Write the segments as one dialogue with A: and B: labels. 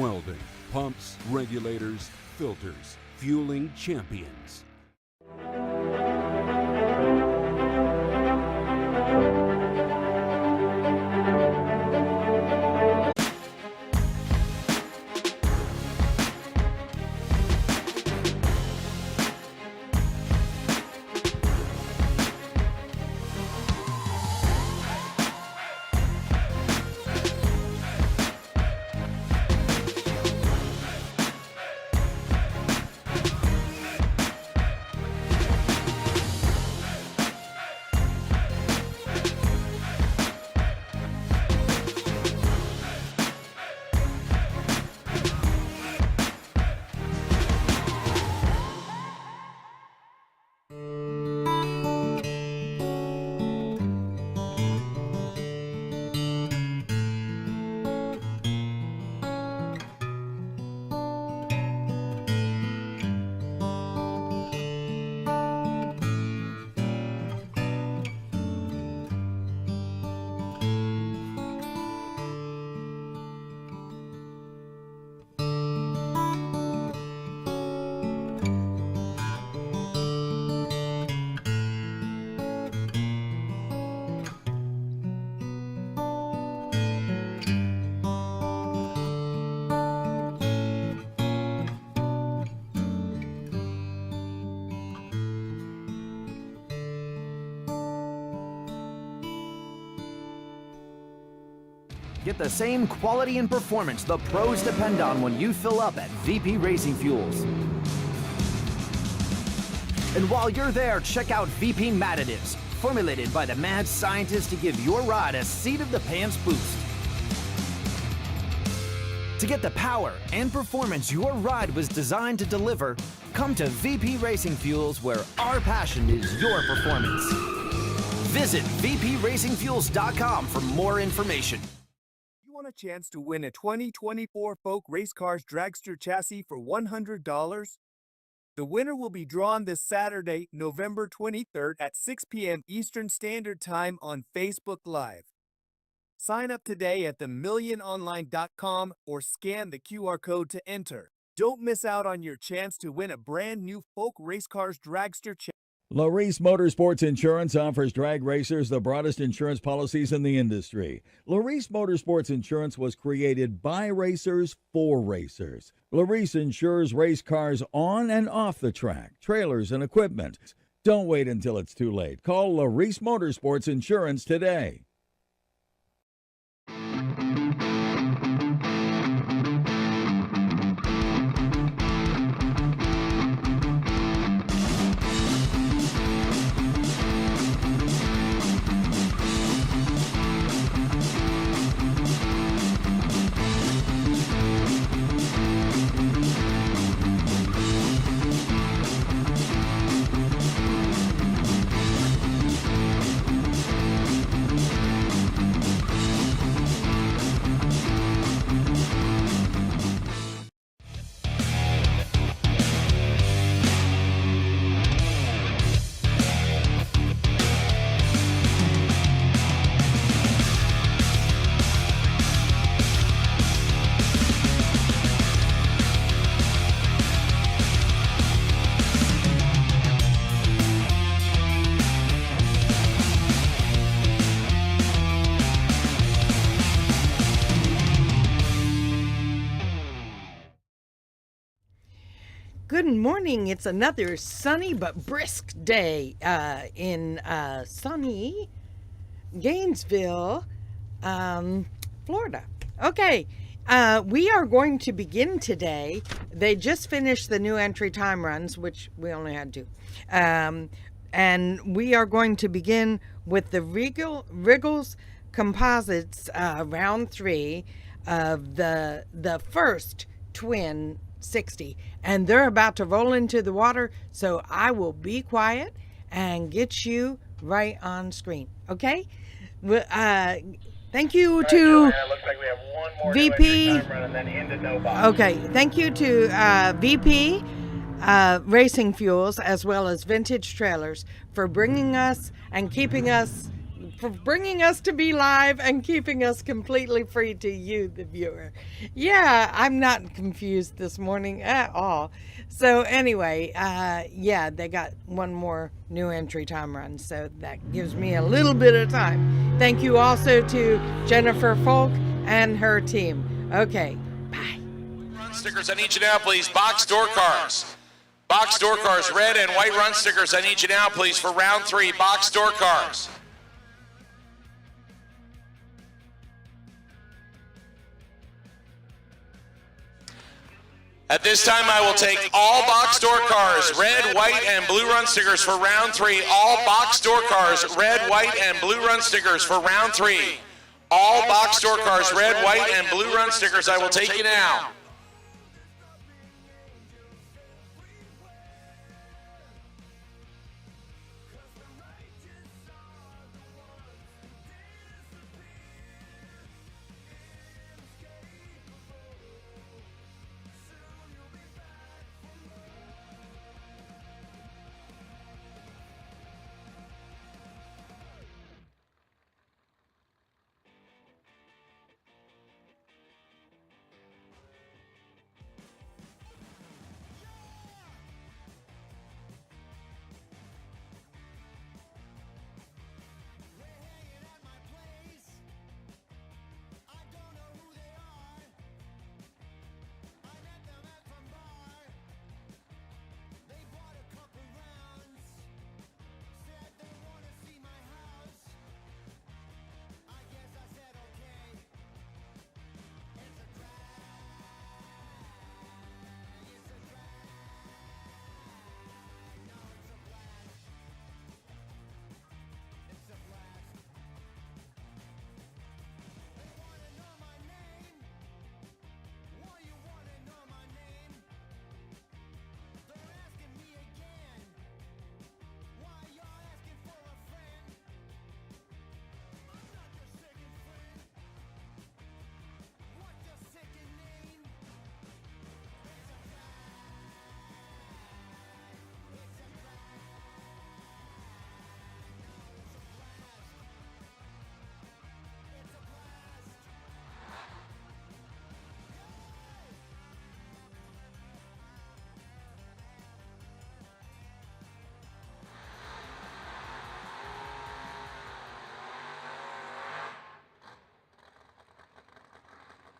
A: welding, pumps, regulators, filters, fueling champions.
B: Get the same quality and performance the pros depend on when you fill up at VP Racing Fuels. And while you're there, check out VP Mad Additives, formulated by the mad scientists to give your ride a seat-of-the-pants boost. To get the power and performance your ride was designed to deliver, come to VP Racing Fuels, where our passion is your performance. Visit vpracingfuels.com for more information.
C: Want a chance to win a 2024 Folk Race Cars Dragster chassis for $100? The winner will be drawn this Saturday, November 23rd at 6 p.m. Eastern Standard Time on Facebook Live. Sign up today at themilliononline.com or scan the QR code to enter. Don't miss out on your chance to win a brand new Folk Race Cars Dragster chassis.
D: Larice Motorsports Insurance offers drag racers the broadest insurance policies in the industry. Larice Motorsports Insurance was created by racers for racers. Larice insures race cars on and off the track, trailers, and equipment. Don't wait until it's too late. Call Larice Motorsports Insurance today.
E: Good morning. It's another sunny but brisk day in sunny Gainesville, Florida. Okay, we are going to begin today. They just finished the new entry time runs, which we only had two. And we are going to begin with the Wriggles Composites round 3 of the first twin 60, and they're about to roll into the water, so I will be quiet and get you right on screen. Okay? Thank you to
F: looks like we have one more
E: VP.
F: time run and then into no box.
E: Okay, thank you to VP Racing Fuels as well as Vintage Trailers for bringing us and keeping us for bringing us to be live and keeping us completely free to you, the viewer. Yeah, I'm not confused this morning at all. So anyway, yeah, they got one more new entry time run, so that gives me a little bit of time. Thank you also to Jennifer Folk and her team. Okay, bye.
G: Run stickers, I need you now, please. Box door cars. Box door cars, red and white run stickers, I need you now, please, for round 3. Box door cars. At this time, I will take all box door cars, red, white, and blue run stickers for round 3. All box door cars, red, white, and blue run stickers for round 3. All box door cars, red, white, and blue run stickers, I will take you now.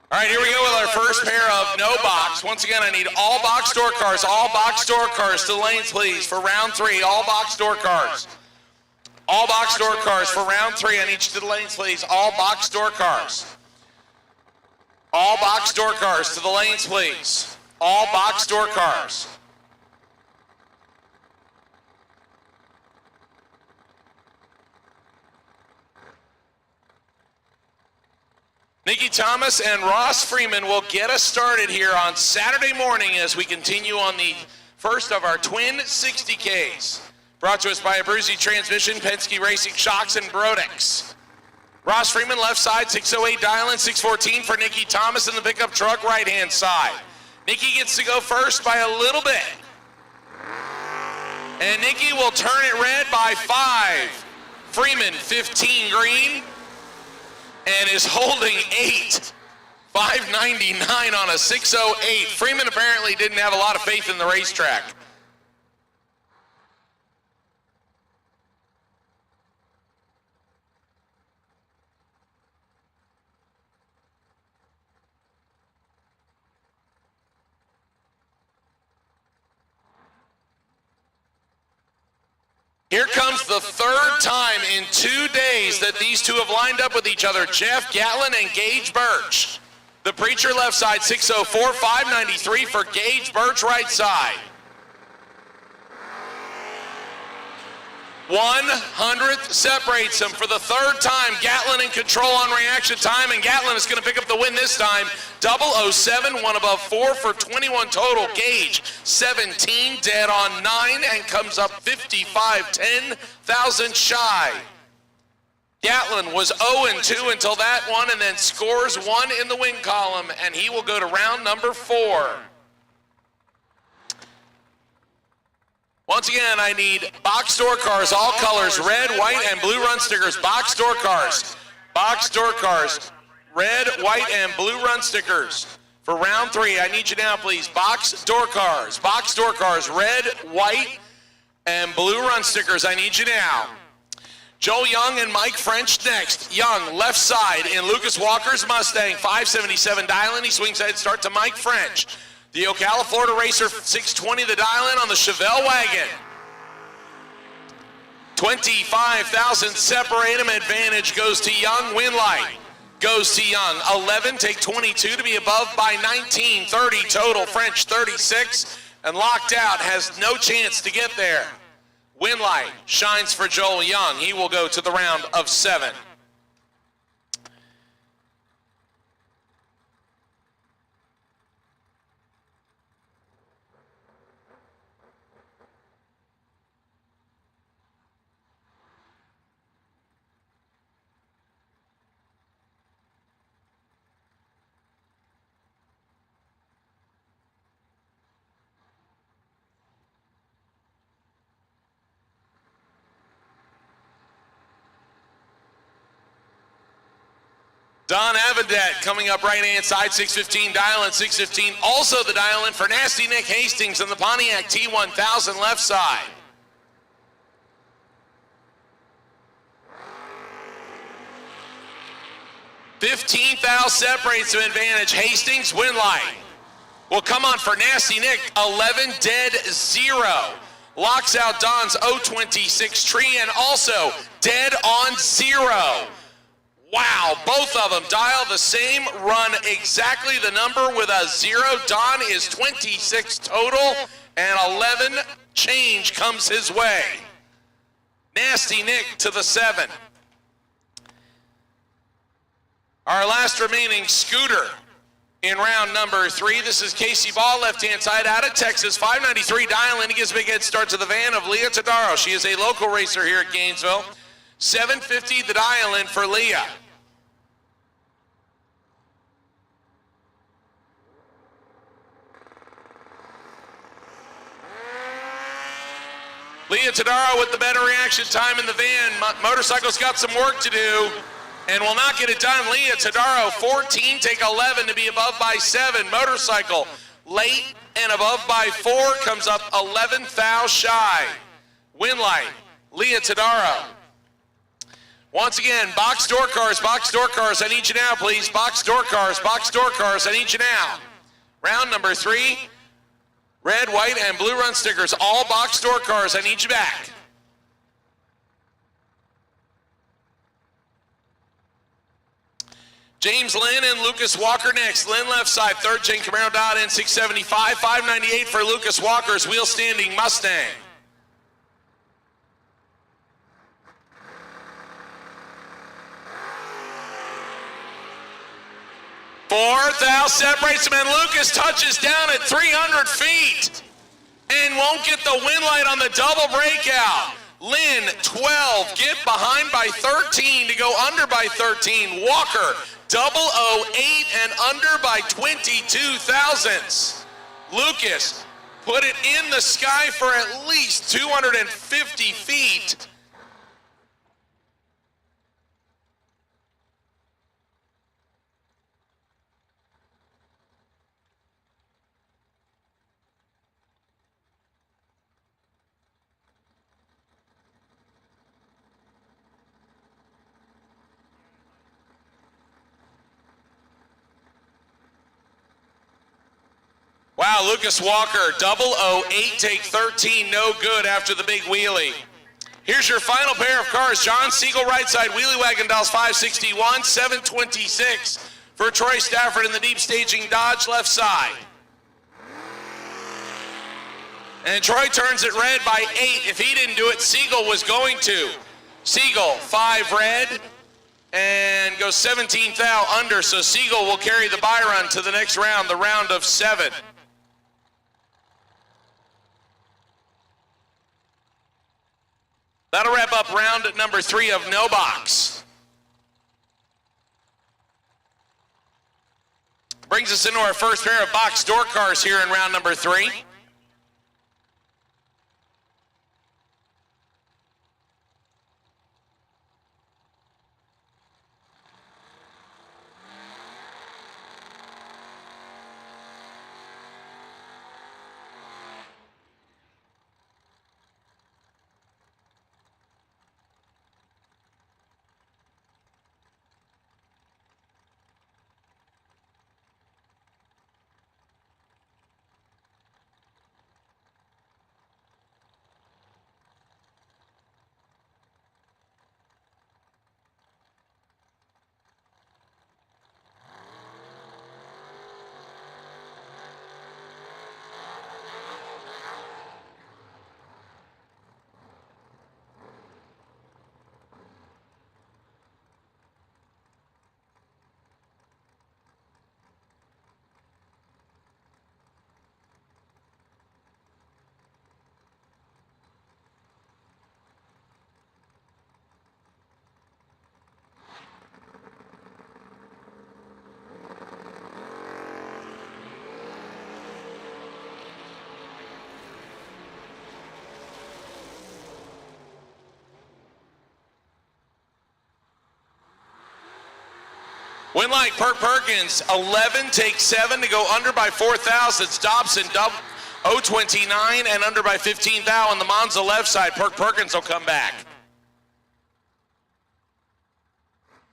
G: All right, here we go with our first pair of no box. Once again, I need all box door cars to the lanes, please, for round 3. All box door cars. All box door cars for round 3. I need you to the lanes, please. All box door cars. All box door cars to the lanes, please. All box door cars. Nikki Thomas and Ross Freeman will get us started here on Saturday morning as we continue on the first of our twin 60Ks. Brought to us by Abruzzi Transmission, Penske Racing Shocks, and Brodex. Ross Freeman, left side, 608 dial-in, 614 for Nikki Thomas in the pickup truck, right-hand side. Nikki gets to go first by a little bit. And Nikki will turn it red by 5. Freeman, 15 green. And is holding 8. 599 on a 608. Freeman apparently didn't have a lot of faith in the racetrack. Here comes the third time in 2 days that these two have lined up with each other. Jeff Gatlin and Gage Birch. The Preacher left side, 604, 593 for Gage Birch right side. 100th separates them for the third time. Gatlin in control on reaction time, and Gatlin is going to pick up the win this time. 007, one above 4 for 21 total. Gage, 17, dead on 9, and comes up 55, 10,000 shy. Gatlin was 0-2 until that one, and then scores 1 in the win column, and he will go to round number 4. Once again, I need box store cars, all colors, red, white, and blue run stickers. Box store cars. Box store cars. Red, white, and blue run stickers. For round 3, I need you now, please. Box door cars. Box door cars. Red, white, and blue run stickers. I need you now. Joel Young and Mike French next. Young, left side in Lucas Walker's Mustang, 577 dial-in. He swings head start to Mike French. The Ocala, Florida Racer, 620 the dial-in on the Chevelle wagon. 25,000 separate him. Advantage goes to Young. Win light goes to Young. 11, take 22 to be above by 19. 30 total. French 36 and locked out. Has no chance to get there. Win light shines for Joel Young. He will go to the round of 7. Don Avidet coming up right-hand side, 615 dial-in, 615. Also the dial-in for Nasty Nick Hastings in the Pontiac T1000 left side. $15,000 separates to advantage. Hastings, win light. Will come on for Nasty Nick, 11 dead 0. Locks out Don's 026 tree and also dead on 0. Wow, both of them dial the same run, exactly the number with a 0. Don is 26 total, and 11 change comes his way. Nasty Nick to the 7. Our last remaining scooter in round number 3. This is Casey Ball, left-hand side out of Texas, 593 dial-in. He gives a big head start to the van of Leah Tadaro. She is a local racer here at Gainesville. 750 the dial-in for Leah. Leah Tadaro with the better reaction time in the van. Motorcycle's got some work to do and will not get it done. Leah Tadaro, 14, take 11 to be above by 7. Motorcycle, late and above by 4, comes up 11 thou shy. Win light, Leah Tadaro. Once again, box door cars, I need you now, please. Box door cars, I need you now. Round number 3, red, white, and blue run stickers, all box door cars, I need you back. James Lynn and Lucas Walker next. Lynn left side, 3rd gen Camaro in 675, 598 for Lucas Walker's wheel standing Mustang. Fourth out separates him, and Lucas touches down at 300 feet and won't get the win light on the double breakout. Lynn, 12, get behind by 13 to go under by 13. Walker, 008 and under by 22 thousandths. Lucas put it in the sky for at least 250 feet. Wow, Lucas Walker, 008, take 13, no good after the big wheelie. Here's your final pair of cars. John Siegel, right side, wheelie wagon dials 561, 726 for Troy Stafford in the deep staging Dodge left side. And Troy turns it red by 8. If he didn't do it, Siegel was going to. Siegel, 5 red, and goes 17 thou under, so Siegel will carry the bye run to the next round, the round of 7. That'll wrap up round number 3 of no box. Brings us into our first pair of box door cars here in round number 3. Win like Perk Perkins, 11, take 7 to go under by 4 thousandths. Dobson, 029 and under by 15 thou on the Monza left side. Perk Perkins will come back.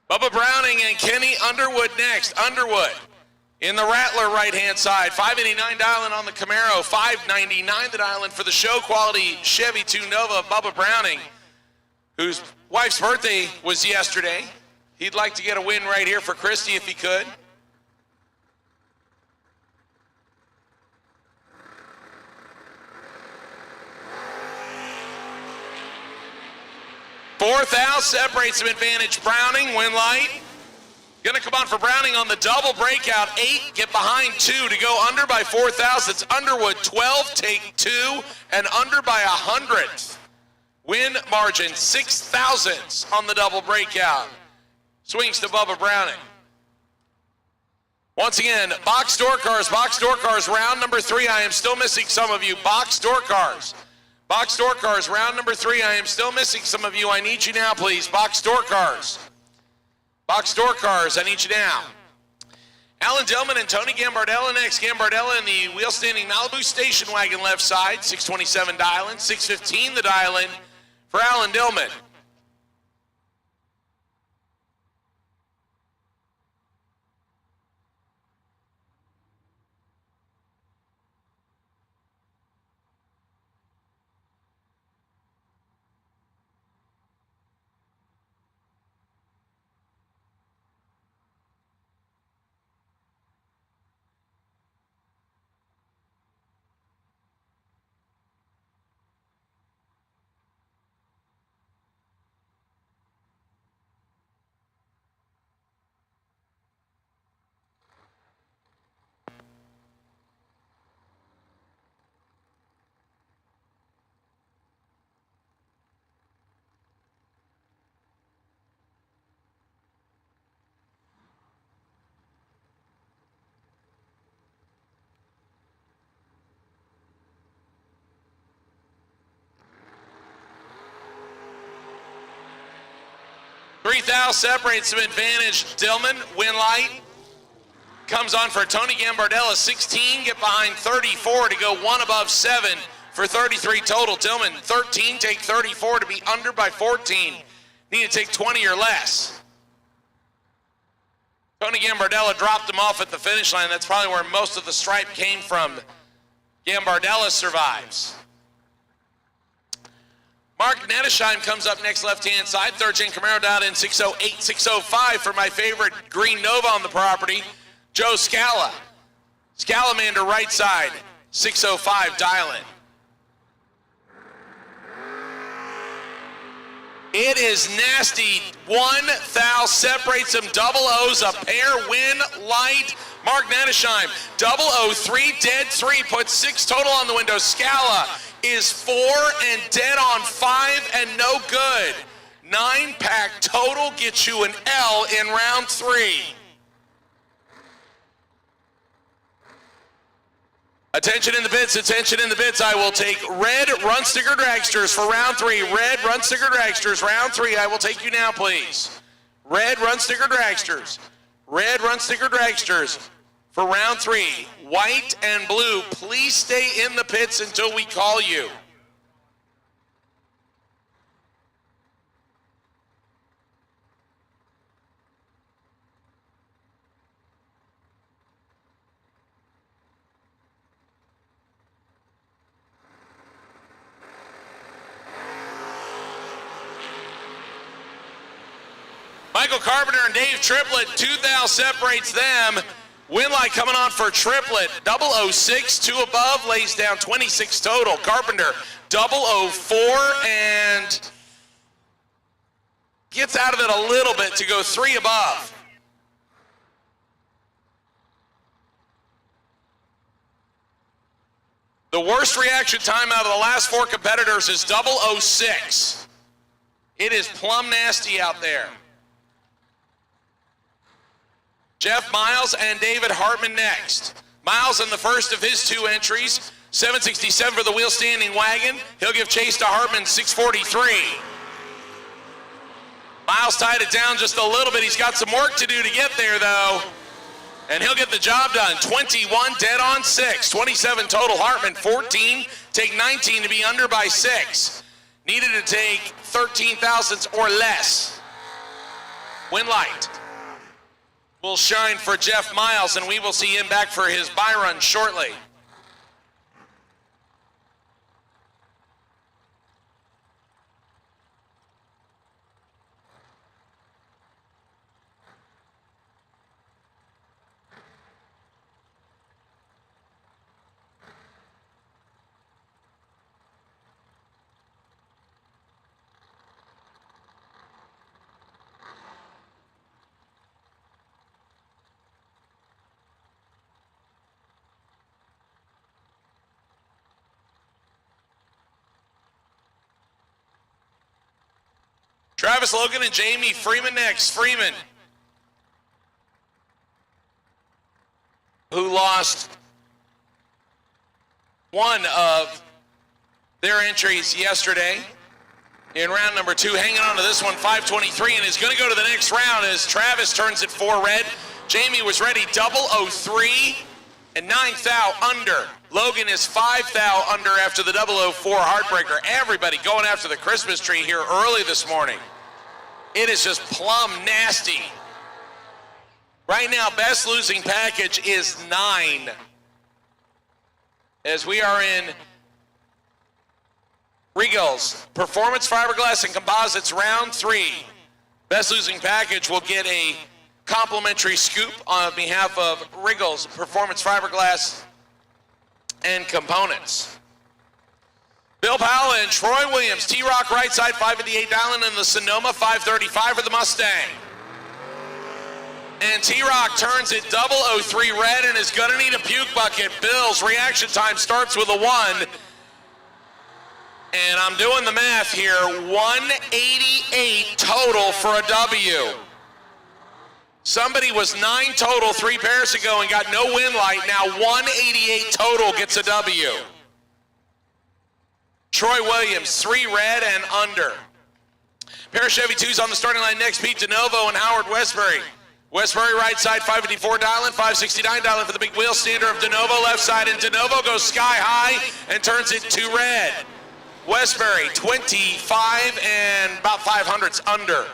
G: Bubba Browning and Kenny Underwood next. Underwood in the Rattler right-hand side. $589 dial-in on the Camaro. $599 the dial-in for the show quality Chevy 2 Nova of Bubba Browning, whose wife's birthday was yesterday. He'd like to get a win right here for Christy if he could. Fourth out separates some advantage. Browning, win light. Gonna come on for Browning on the double breakout. 8, get behind 2 to go under by 4 thousandths. Underwood, 12, take 2 and under by 100th. Win margin, 6 thousandths on the double breakout. Swings to Bubba Browning. Once again, box door cars, round number 3. I am still missing some of you. Box door cars, round number 3. I am still missing some of you. I need you now, please. Box door cars, I need you now. Alan Dillman and Tony Gambardella next. Gambardella in the wheel-standing Malibu station wagon left side. 627 dial-in, 615 the dial-in for Alan Dillman. Three thou separates some advantage. Dillman, win light. Comes on for Tony Gambardella, 16, get behind 34 to go 1 above 7 for 33 total. Dillman, 13, take 34 to be under by 14. Need to take 20 or less. Tony Gambardella dropped him off at the finish line. That's probably where most of the stripe came from. Gambardella survives. Mark Nettesheim comes up next left-hand side. Third-gen Camaro dialed in 608, 605 for my favorite green Nova on the property, Joe Scala. Scalamander right side, 605 dial-in. It is nasty. 1 thou separates them. Double O's, a pair, win, light. Mark Nettesheim, 003, dead 3, puts 6 total on the window. Scala is 4 and dead on 5 and no good. 9-pack total gets you an L in round 3. Attention in the bits, attention in the bits. I will take red run sticker dragsters for round 3. Red run sticker dragsters, round 3. I will take you now, please. Red run sticker dragsters. Red run sticker dragsters for round 3. White and blue, please stay in the pits until we call you. Michael Carpenter and Dave Triplett, 2 thou separates them. Winlight coming on for Triplett, 006, 2 above, lays down 26 total. Carpenter, 004, and gets out of it a little bit to go 3 above. The worst reaction time out of the last 4 competitors is 006. It is plumb nasty out there. Jeff Miles and David Hartman next. Miles in the first of his 2 entries, 767 for the wheel standing wagon. He'll give chase to Hartman, 643. Miles tied it down just a little bit. He's got some work to do to get there, though. And he'll get the job done. 21 dead on 6. 27 total. Hartman 14. Take 19 to be under by 6. Needed to take 13 thousandths or less. Win light will shine for Jeff Miles, and we will see him back for his bye run shortly. Travis Logan and Jamie Freeman next. Freeman, who lost one of their entries yesterday in round number 2, hanging on to this one, 523, and is going to go to the next round as Travis turns it 4 red. Jamie was ready 003 and 9 thou under. Logan is 5 thou under after the 004 heartbreaker. Everybody going after the Christmas tree here early this morning. It is just plumb nasty. Right now, best losing package is 9. As we are in Regal's Performance Fiberglass and Composites round 3. Best losing package will get a complimentary scoop on behalf of Regal's Performance Fiberglass and Components. Bill Powell and Troy Williams, T-Rock right side, 558 Allen in the Sonoma, 535 for the Mustang. And T-Rock turns it 003 red and is gonna need a puke bucket. Bill's reaction time starts with a 1. And I'm doing the math here, 188 total for a W. Somebody was 9 total 3 pairs ago and got no win light. Now 188 total gets a W. Troy Williams, 3 red and under. Pair of Chevy 2s on the starting line next, Pete DeNovo and Howard Westbury. Westbury right side, 554 Dylan, 569 Dylan for the big wheel stander of DeNovo left side, and DeNovo goes sky high and turns it 2 red. Westbury, 25 and about 500s under.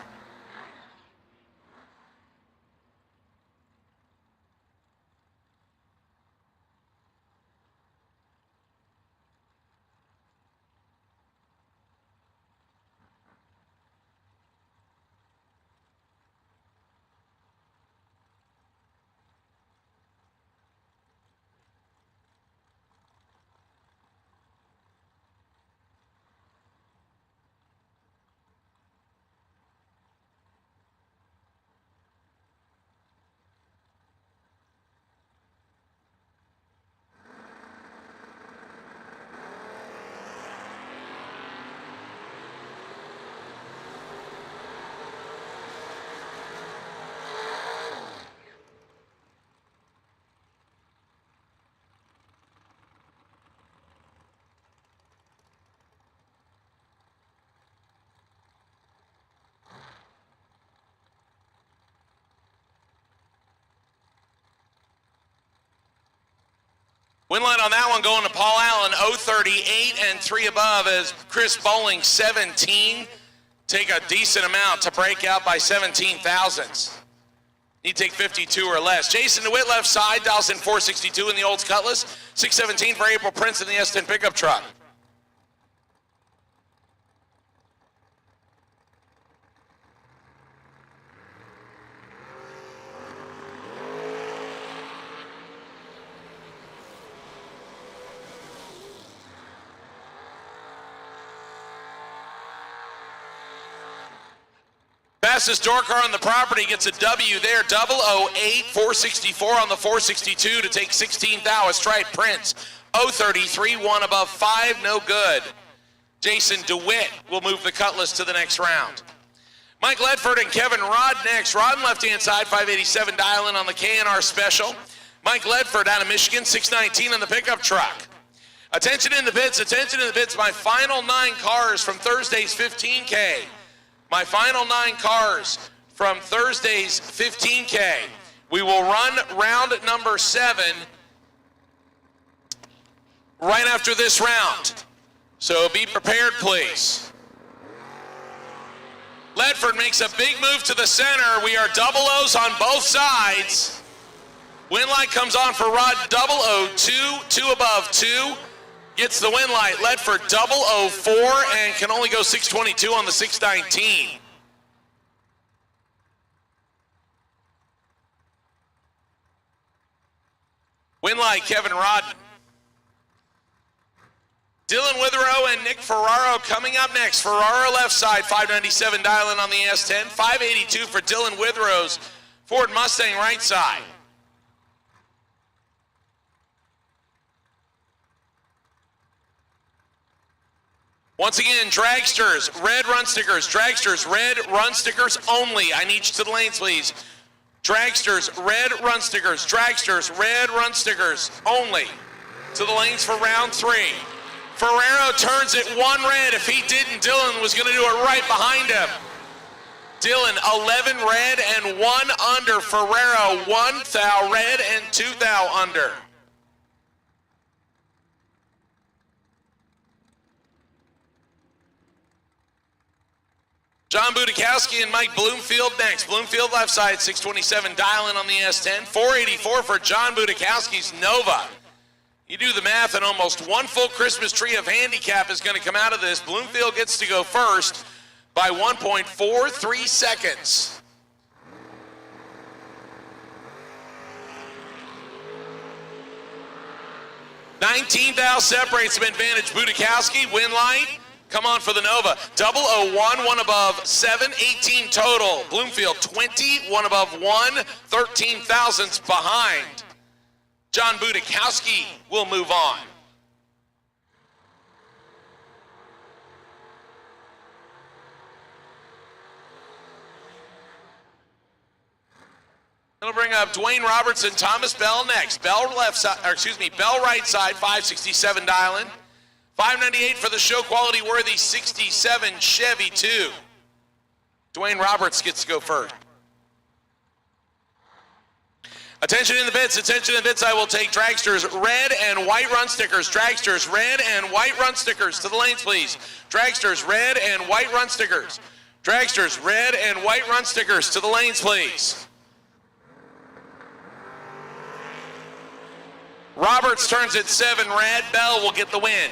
G: Win line on that one going to Paul Allen, 038 and 3 above as Chris Bowling, 17. Take a decent amount to break out by 17 thousandths. Need to take 52 or less. Jason DeWitt left side, dials in 462 in the Olds Cutlass, 617 for April Prince in the S10 pickup truck. Fastest door car on the property gets a W there, 008, 464 on the 462 to take 16 thou. A Stripe Prince, 033, 1 above 5, no good. Jason DeWitt will move the Cutlass to the next round. Mike Ledford and Kevin Rod next. Rod on left-hand side, 587 dial-in on the K&R Special. Mike Ledford out of Michigan, 619 on the pickup truck. Attention in the pits, my final 9 cars from Thursday's 15K. My final 9 cars from Thursday's 15K. We will run round number 7 right after this round. So be prepared, please. Ledford makes a big move to the center. We are double O's on both sides. Win light comes on for Rod 002, 2 above 2. Gets the win light. Ledford 004 and can only go 622 on the 619. Win light, Kevin Rodden. Dylan Witherow and Nick Ferraro coming up next. Ferraro left side, 597 dialing on the S10. 582 for Dylan Witherow's Ford Mustang right side. Once again, dragsters, red run stickers. Dragsters, red run stickers only. I need you to the lanes, please. Dragsters, red run stickers. Dragsters, red run stickers only. To the lanes for round 3. Ferraro turns it 1 red. If he didn't, Dylan was going to do it right behind him. Dylan, 11 red and 1 under. Ferraro, 1 thou red and 2 thou under. John Budakowski and Mike Bloomfield next. Bloomfield left side, 627 dialing on the S10. 484 for John Budakowski's Nova. You do the math, and almost 1 full Christmas tree of handicap is going to come out of this. Bloomfield gets to go first by 1.43 seconds. $19,000 separates him. Advantage Budakowski. Win light. Come on for the Nova. 001, 1 above 7, 18 total. Bloomfield 20, 1 above 1, 13 thousandths behind. John Budakowski will move on. It'll bring up Dwayne Roberts and Thomas Bell next. Bell left side, or excuse me, Bell right side, 567 dialing. 598 for the show quality worthy 67 Chevy 2. Dwayne Roberts gets to go first. Attention in the bits, attention in the bits. I will take dragsters red and white run stickers. Dragsters red and white run stickers to the lanes, please. Dragsters red and white run stickers. Dragsters red and white run stickers to the lanes, please. Roberts turns it 7 red. Bell will get the win.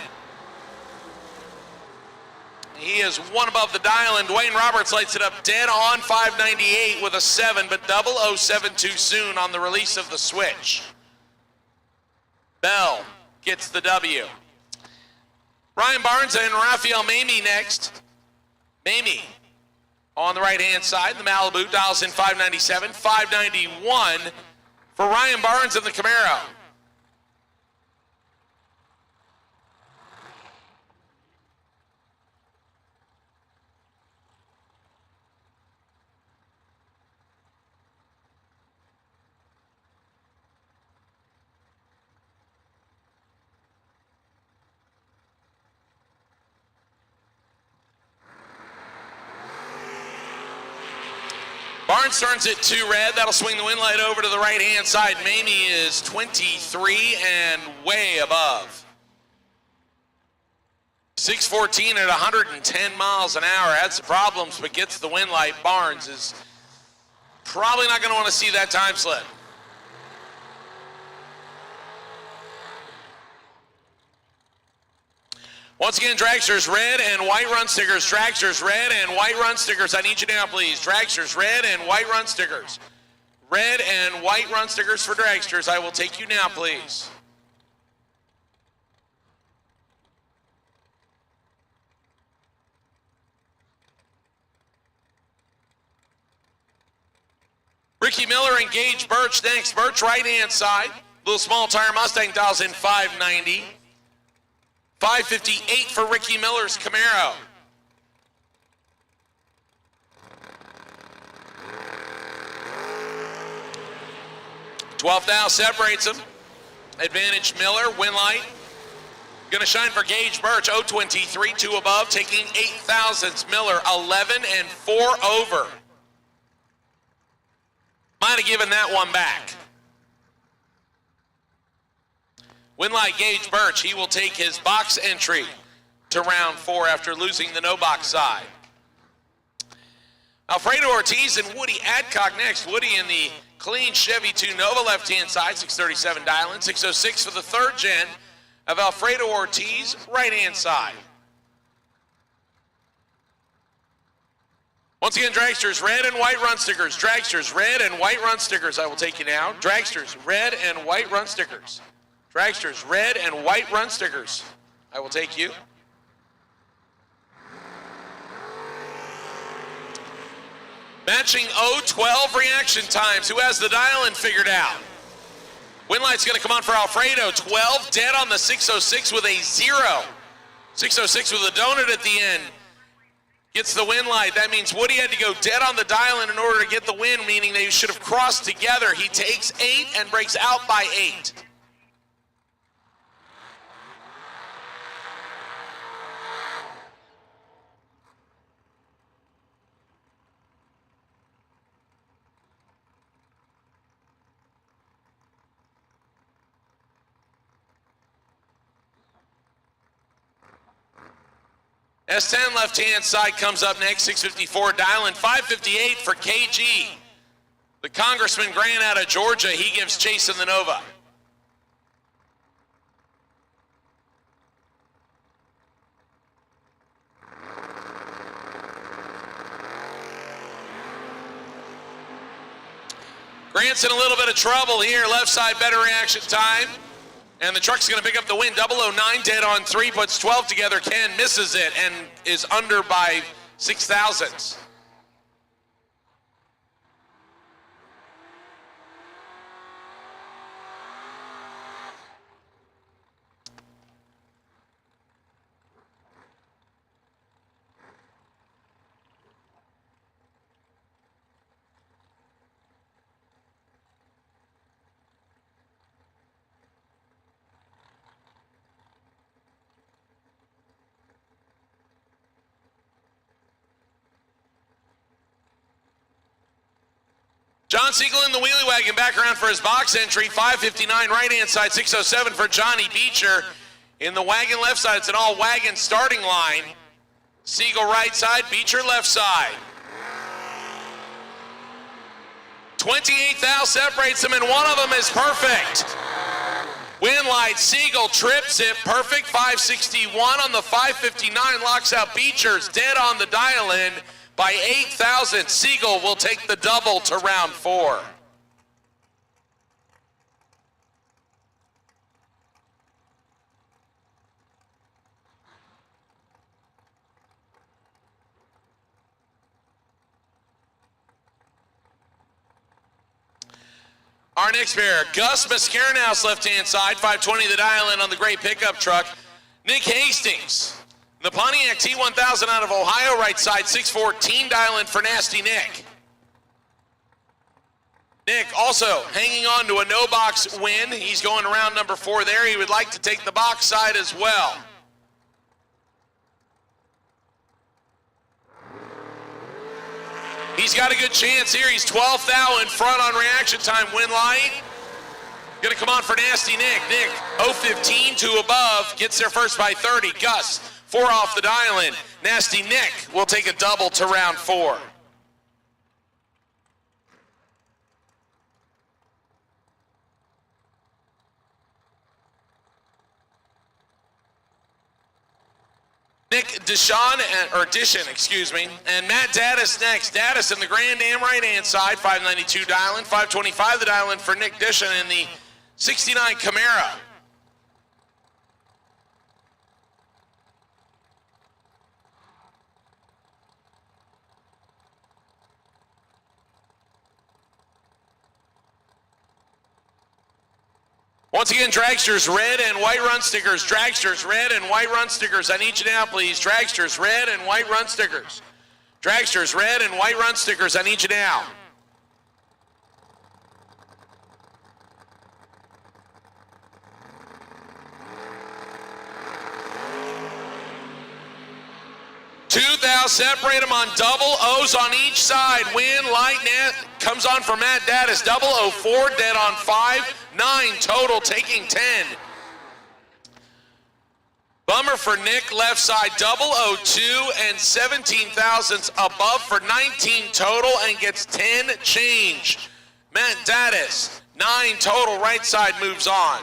G: He is 1 above the dial, and Dwayne Roberts lights it up dead on 598 with a 7, but 007 too soon on the release of the switch. Bell gets the W. Ryan Barnes and Raphael Mamie next. Mamie on the right-hand side. The Malibu dials in 597, 591 for Ryan Barnes in the Camaro. Barnes turns it 2 red. That'll swing the win light over to the right-hand side. Mamie is 23 and way above. 614 at 110 miles an hour. Had some problems, but gets the win light. Barnes is probably not going to want to see that time slip. Once again, dragsters red and white run stickers. Dragsters red and white run stickers. I need you now, please. Dragsters red and white run stickers. Red and white run stickers for dragsters. I will take you now, please. Ricky Miller and Gage Birch next. Birch right-hand side. Little small tire Mustang dials in 590. 558 for Ricky Miller's Camaro. $12,000 separates them. Advantage Miller, win light. Going to shine for Gage Birch, 023, 2 above, taking 8 thousandths. Miller, 11 and 4 over. Might have given that one back. Winlight Gage Birch, he will take his box entry to round 4 after losing the no box side. Alfredo Ortiz and Woody Adcock next. Woody in the clean Chevy 2 Nova left-hand side, 637 dialing, 606 for the third gen of Alfredo Ortiz, right-hand side. Once again, dragsters, red and white run stickers. Dragsters, red and white run stickers. I will take you now. Dragsters, red and white run stickers. Dragsters, red and white run stickers. I will take you. Matching 0-12 reaction times. Who has the dial-in figured out? Winlight's going to come on for Alfredo. 12 dead on the 606 with a 0. 606 with a donut at the end. Gets the Winlight. That means Woody had to go dead on the dial-in in order to get the win, meaning they should have crossed together. He takes 8 and breaks out by 8. S10 left-hand side comes up next, 654 dialing, 558 for KG. The Congressman Grant out of Georgia, he gives chase in the Nova. Grant's in a little bit of trouble here, left side better reaction time. And the truck's going to pick up the win. 009 dead on 3, puts 12 together. Ken misses it and is under by 6 thousandths. John Siegel in the wheelie wagon back around for his box entry. 559 right-hand side, 607 for Johnny Beecher. In the wagon left side, it's an all-wagon starting line. Siegel right side, Beecher left side. 28 thou separates them, and one of them is perfect. Winlight, Siegel trips it, perfect. 561 on the 559, locks out Beecher's dead on the dial-in. By 8,000, Siegel will take the double to round 4. Our next pair, Gus Mascarenhouse left-hand side, 520 the dial-in on the gray pickup truck. Nick Hastings. The Pontiac T1000 out of Ohio, right side, 614 dial-in for Nasty Nick. Nick also hanging on to a no-box win. He's going around number 4 there. He would like to take the box side as well. He's got a good chance here. He's 12th thou in front on reaction time. Winlight going to come on for Nasty Nick. Nick, 015 to above, gets there first by 30. Gus, 4 off the dial-in. Nasty Nick will take a double to round 4. Nick Dishon, excuse me, and Matt Daddis next. Daddis in the Grand Am right-hand side, 592 dial-in, 525 the dial-in for Nick Dishon in the 69 Camaro. Once again, dragsters, red and white run stickers. Dragsters, red and white run stickers. I need you now, please. Dragsters, red and white run stickers. Dragsters, red and white run stickers. I need you now. thou. Separate them on double O's on each side. Win, light, net comes on for Matt Daddis. 004, dead on 5. 9 total, taking 10. Bummer for Nick, left side, 002 and 17 thousandths above for 19 total and gets 10 change. Matt Daddis, 9 total, right side moves on.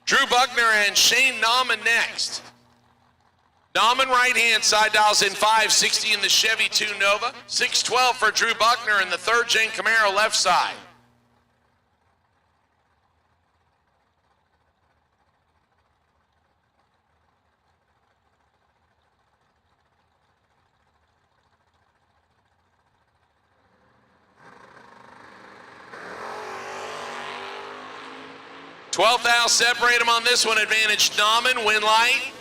G: Drew Buckner and Shane Nauman next. Nauman right-hand side dials in 560 in the Chevy 2 Nova. 612 for Drew Buckner in the third-gen Camaro left side. $12,000, separate them on this one. Advantage Nauman, win light.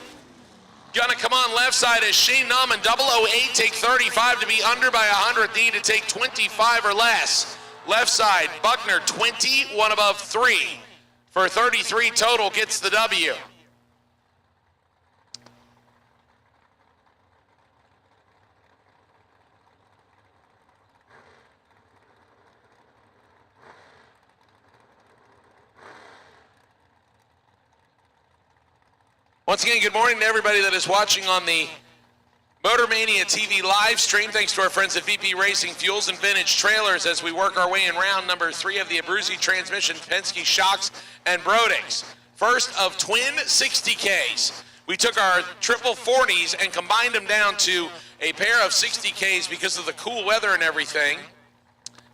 G: Gonna come on left side as Shane Nauman, 008, take 35 to be under by 100. Need to take 25 or less. Left side, Buckner, 20, one above 3. For 33 total, gets the W. Once again, good morning to everybody that is watching on the Motor Mania TV live stream. Thanks to our friends at VP Racing Fuels and Vintage Trailers as we work our way in round number 3 of the Abruzzi Transmission, Penske Shocks, and Brodix. First of twin 60Ks. We took our triple 40s and combined them down to a pair of 60Ks because of the cool weather and everything,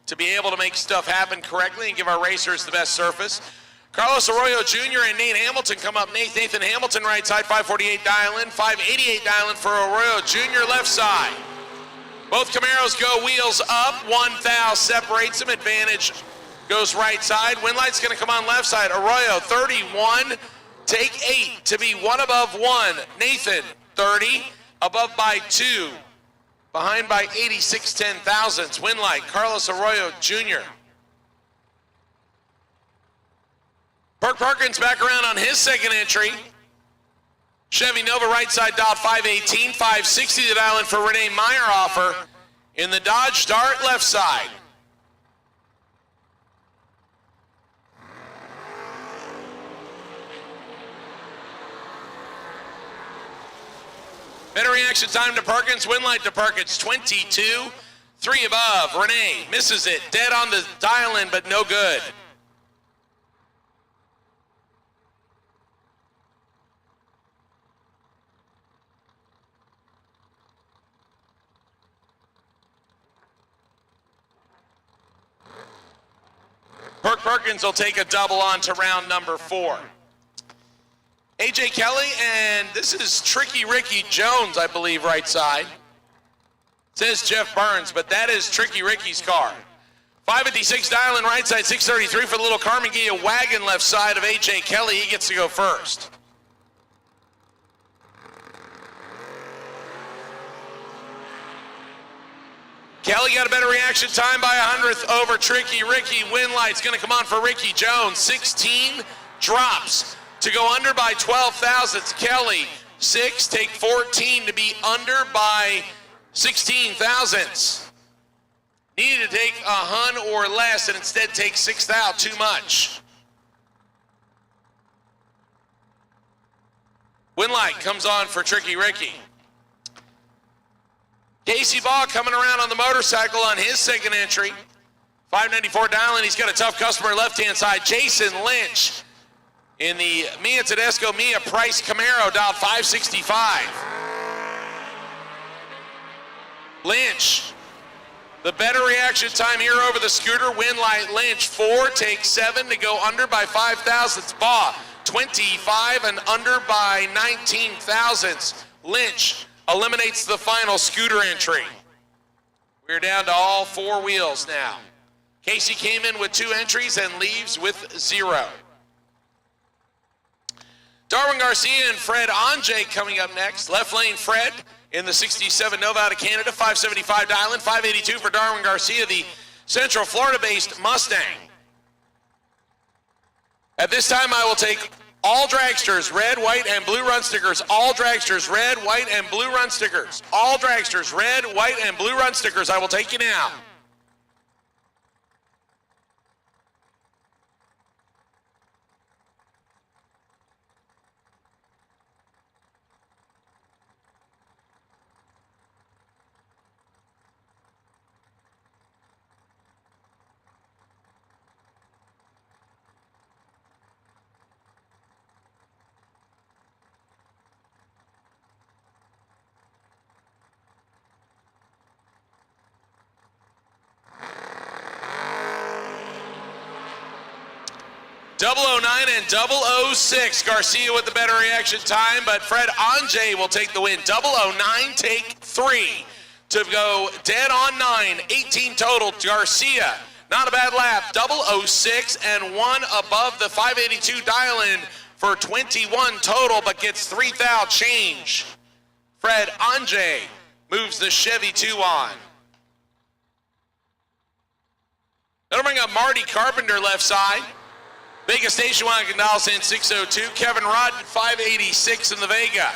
G: to be able to make stuff happen correctly and give our racers the best surface. Carlos Arroyo Jr. and Nate Hamilton come up. Nathan Hamilton right side, 548 dial in, 588 dial in for Arroyo Jr. left side. Both Camaros go wheels up. 1,000 separates them. Advantage goes right side. Winlight's going to come on left side. Arroyo 31, take 8 to be 1 above 1. Nathan 30, above by 2. Behind by 86 10,000ths. Winlight, Carlos Arroyo Jr. Perk Perkins back around on his second entry. Chevy Nova right side dialed 518, 560 to dial in for Renee Meyerhofer in the Dodge Dart left side. Better reaction time to Perkins, win light to Perkins, 22, 3 above. Renee misses it, dead on the dial in, but no good. Perk Perkins will take a double on to round number 4. AJ Kelly, and this is Tricky Ricky Jones, I believe, right side. It says Jeff Burns, but that is Tricky Ricky's car. 556 dial in right side, 633 for the little Carmen Ghia wagon left side of AJ Kelly. He gets to go first. Kelly got a better reaction time by 100th over Tricky Ricky. Win light's going to come on for Ricky Jones. 16 drops to go under by 12 thousandths. Kelly 6, take 14 to be under by 16 thousandths. Needed to take a hun or less and instead take 6 thou, too much. Win light comes on for Tricky Ricky. Casey Baugh coming around on the motorcycle on his second entry. 594 dial in, he's got a tough customer left-hand side. Jason Lynch in the Mia Tedesco Mia Price Camaro, dialed 565. Lynch, the better reaction time here over the scooter. Win light Lynch, 4, take 7 to go under by 5 thousandths. Baugh, 25 and under by 19 thousandths. Lynch eliminates the final scooter entry. We're down to all 4 wheels now. Casey came in with 2 entries and leaves with 0. Darwin Garcia and Fred Anjay coming up next. Left lane Fred in the 67 Nova out of Canada, 575 dialing, 582 for Darwin Garcia, the Central Florida-based Mustang. At this time, I will take all dragsters, red, white, and blue run stickers. All dragsters, red, white, and blue run stickers. All dragsters, red, white, and blue run stickers. I will take you now. .009 and 006. Garcia with the better reaction time, but Fred Anjay will take the win. 009, take 3 to go dead on 9. 18 total. Garcia, not a bad lap. 006 and 1 above the 582 dial-in for 21 total, but gets 3,000 change. Fred Anjay moves the Chevy 2 on. That'll bring up Marty Carpenter left side. Vega Station Wagon Gonzalez in 602. Kevin Rodden 586 in the Vega.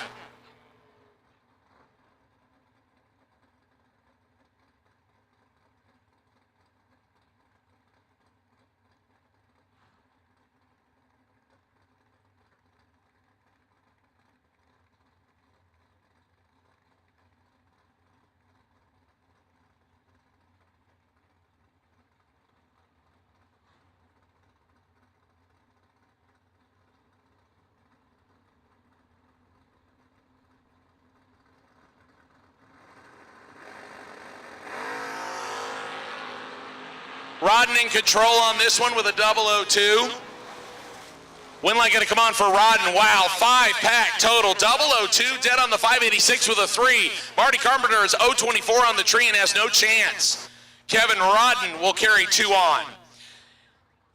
G: Rodden in control on this one with a 002. Winlight going to come on for Rodden. Wow, 5-pack total. 002 dead on the 586 with a 3. Marty Carpenter is 024 on the tree and has no chance. Kevin Rodden will carry 2 on.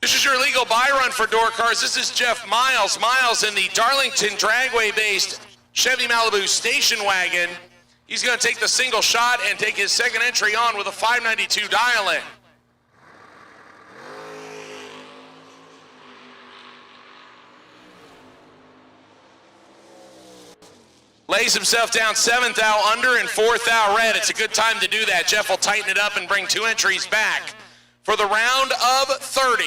G: This is your legal buy run for door cars. This is Jeff Miles. Miles in the Darlington Dragway-based Chevy Malibu station wagon. He's going to take the single shot and take his second entry on with a 592 dial-in. Lays himself down 7th thou under and 4th thou red. It's a good time to do that. Jeff will tighten it up and bring 2 entries back for the round of 30.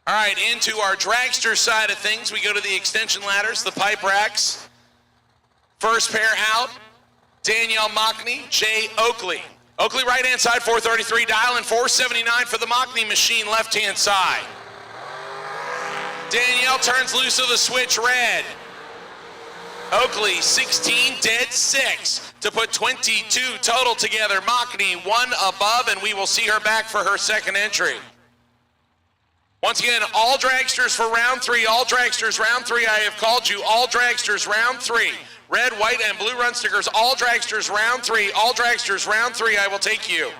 G: All right, into our dragster side of things, we go to the extension ladders, the pipe racks. First pair out, Danielle Mockney, Jay Oakley. Oakley right-hand side, 433 dial, and 479 for the Mockney machine, left-hand side. Danielle turns loose of the switch red. Oakley, 16, dead 6 to put 22 total together. Mockney, 1 above, and we will see her back for her second entry. Once again, all dragsters for round 3. All dragsters round 3. I have called you. All dragsters round 3. Red, white, and blue run stickers. All dragsters round 3. All dragsters round 3. I will take you.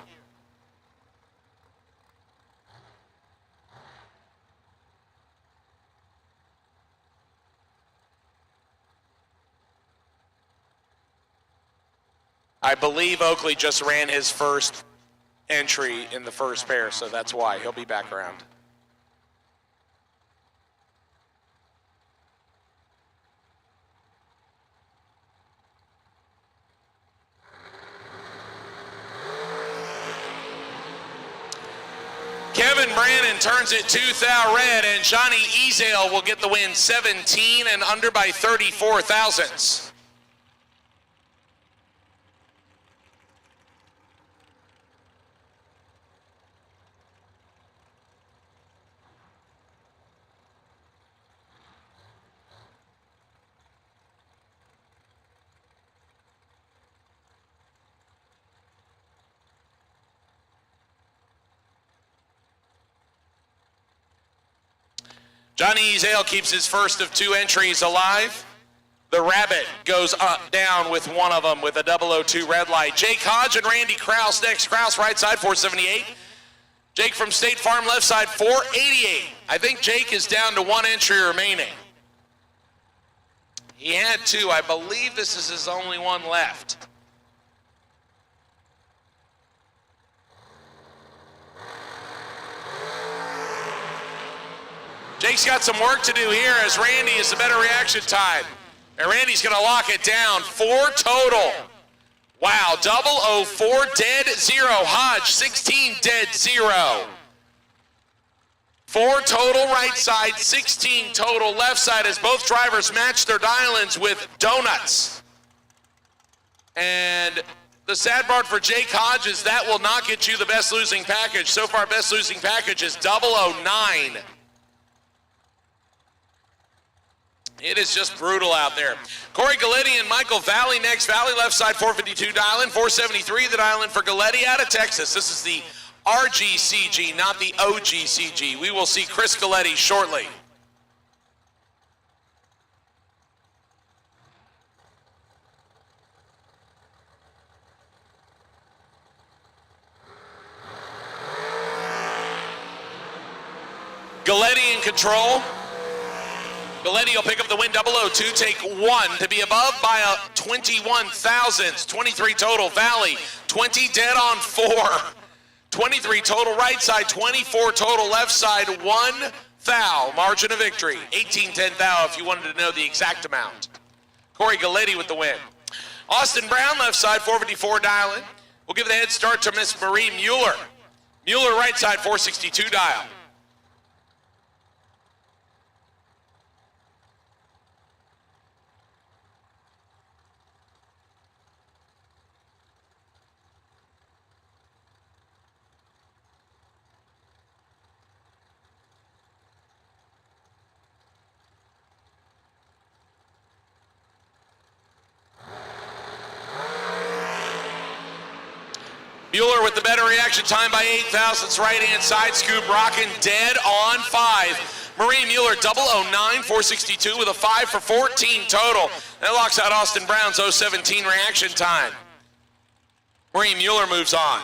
G: I believe Oakley just ran his first entry in the first pair, so that's why. He'll be back around. Kevin Brannon turns it 2,000 red, and Johnny Easdale will get the win 17 and under by 34 thousandths. Johnny Easdale keeps his first of 2 entries alive. The Rabbit goes down with one of them with a 002 red light. Jake Hodge and Randy Krause next. Krause right side, 478. Jake from State Farm left side, 488. I think Jake is down to 1 entry remaining. He had 2. I believe this is his only one left. Jake's got some work to do here as Randy is the better reaction time. And Randy's going to lock it down. 4 total. Wow, 004 dead 0. Hodge, 16 dead 0. 4 total right side, 16 total left side as both drivers match their dial-ins with donuts. And the sad part for Jake Hodge is that will not get you the best losing package. So far, best losing package is 009. It is just brutal out there. Corey Galletti and Michael Valley next. Valley left side, 452 dial-in, 473 the dial-in for Galletti out of Texas. This is the RGCG, not the OGCG. We will see Chris Galletti shortly. Galletti in control. Galletti will pick up the win, 002, take 1 to be above by a 21 thousandths, 23 total. Valley, 20 dead on 4. 23 total right side, 24 total left side, 1 thou, margin of victory. 18-10 thou if you wanted to know the exact amount. Corey Galletti with the win. Austin Brown left side, 454 dial-in. We'll give the head start to Miss Marie Mueller. Mueller right side, 462 dial. Mueller with the better reaction time by 8 thousandths. Right-hand side scoop rocking dead on 5. Marie Mueller 009, 462 with a 5 for 14 total. That locks out Austin Brown's 017 reaction time. Marie Mueller moves on.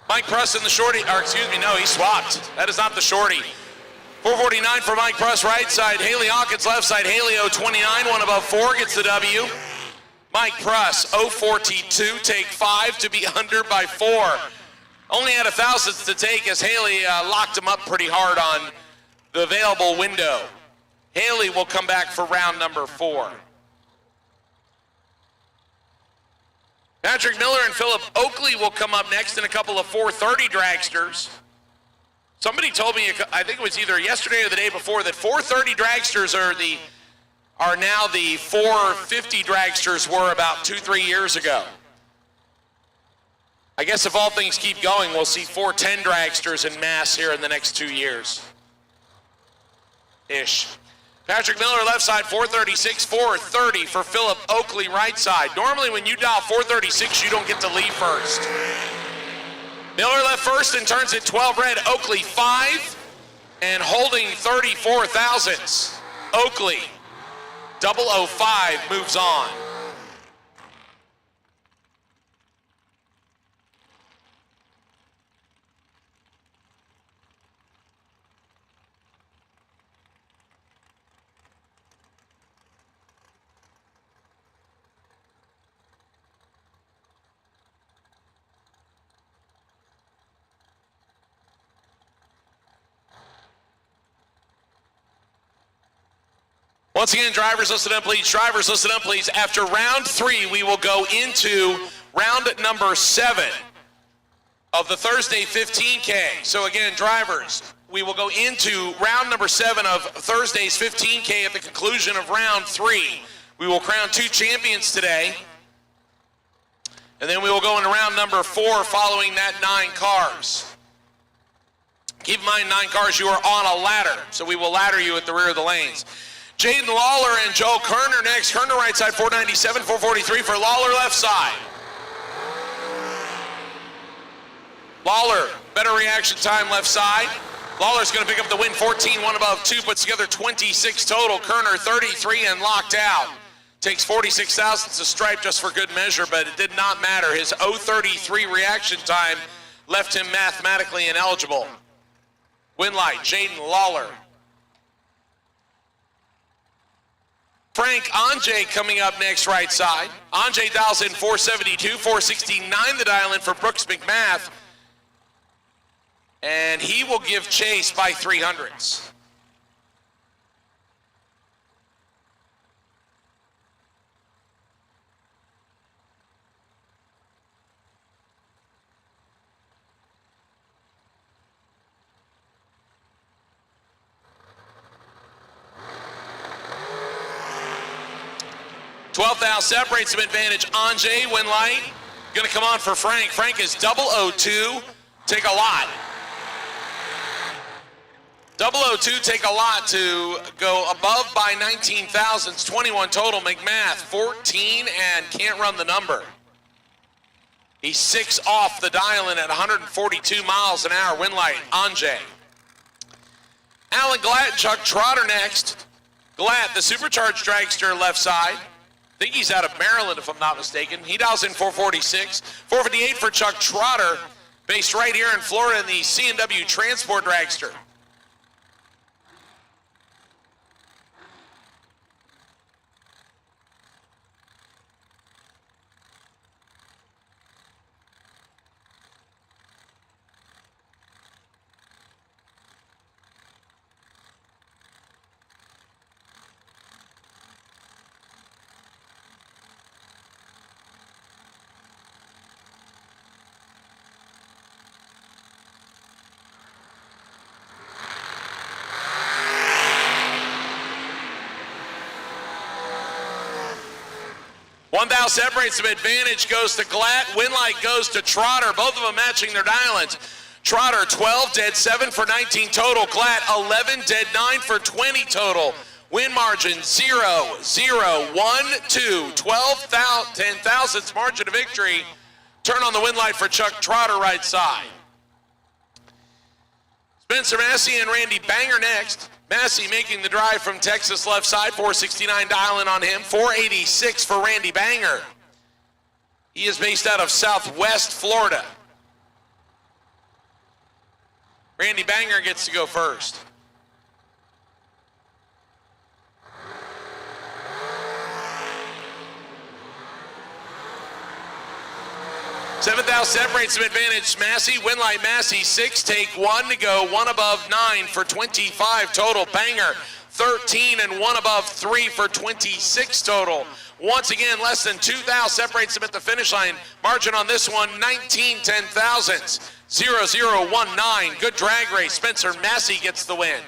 G: Mike Pruss in the shorty, or excuse me, no, he swapped. That is not the shorty. 449 for Mike Pruss, right side. Haley Hawkins, left side. Haley 029, 1 above 4 gets the W. Mike Pruss, 042, take 5 to be under by 4. Only had a thousandth to take as Haley locked him up pretty hard on the available window. Haley will come back for round number 4. Patrick Miller and Philip Oakley will come up next in a couple of 430 dragsters. Somebody told me, I think it was either yesterday or the day before, that 430 dragsters are now the 450 dragsters were about 2-3 years ago. I guess if all things keep going, we'll see 410 dragsters in mass here in the next 2 years. Ish. Patrick Miller left side 436, 430 for Philip Oakley right side. Normally when you dial 436, you don't get to leave first. Miller left first and turns it 12 red. Oakley 5 and holding 34 thousandths. Oakley 005 moves on. Once again, drivers listen up, please. Drivers listen up, please. After round 3, we will go into round number 7 of the Thursday 15K. So again, drivers, we will go into round number 7 of Thursday's 15K at the conclusion of round 3. We will crown 2 champions today. And then we will go into round number 4 following that 9 cars. Keep in mind, 9 cars, you are on a ladder. So we will ladder you at the rear of the lanes. Jaden Lawler and Joe Kerner next. Kerner right side 497, 443 for Lawler left side. Lawler, better reaction time left side. Lawler's going to pick up the win, 14, 1 above 2, puts together 26 total. Kerner 33 and locked out. Takes 46 thousandths a stripe just for good measure, but it did not matter. His 033 reaction time left him mathematically ineligible. Win light, Jaden Lawler. Frank Anjay coming up next right side. Anjay dials in 472, 469 the dial in for Brooks McMath. And he will give chase by 300s. $12,000 separates him advantage. Anjay, win light. Going to come on for Frank. Frank is 002. Take a lot. 002 take a lot to go above by 19 thousandths. 21 total. McMath 14 and can't run the number. He's 6 off the dial-in at 142 miles an hour. Win light. Anjay. Alan Glatt and Chuck Trotter next. Glatt, the supercharged dragster left side. I think he's out of Maryland, if I'm not mistaken. He dials in 446. 458 for Chuck Trotter, based right here in Florida in the C&W Transport Dragster. $1,000 separates them. Advantage goes to Glatt. Winlight goes to Trotter. Both of them matching their dial-ins. Trotter 12, dead 7 for 19 total. Glatt 11, dead 9 for 20 total. Win margin 0, 0, 1, 2, 12, 10 thousandths margin of victory. Turn on the win light for Chuck Trotter right side. Spencer Massey and Randy Banger next. Massey making the drive from Texas left side, 469 dial-in on him, 486 for Randy Banger. He is based out of Southwest Florida. Randy Banger gets to go first. 7th thou separates some advantage. Massey, Winlight Massey, 6, take 1 to go. 1 above 9 for 25 total. Banger, 13 and 1 above 3 for 26 total. Once again, less than 2 thou separates them at the finish line. Margin on this one, 19 10,000ths. 0019. Good drag race. Spencer Massey gets the win.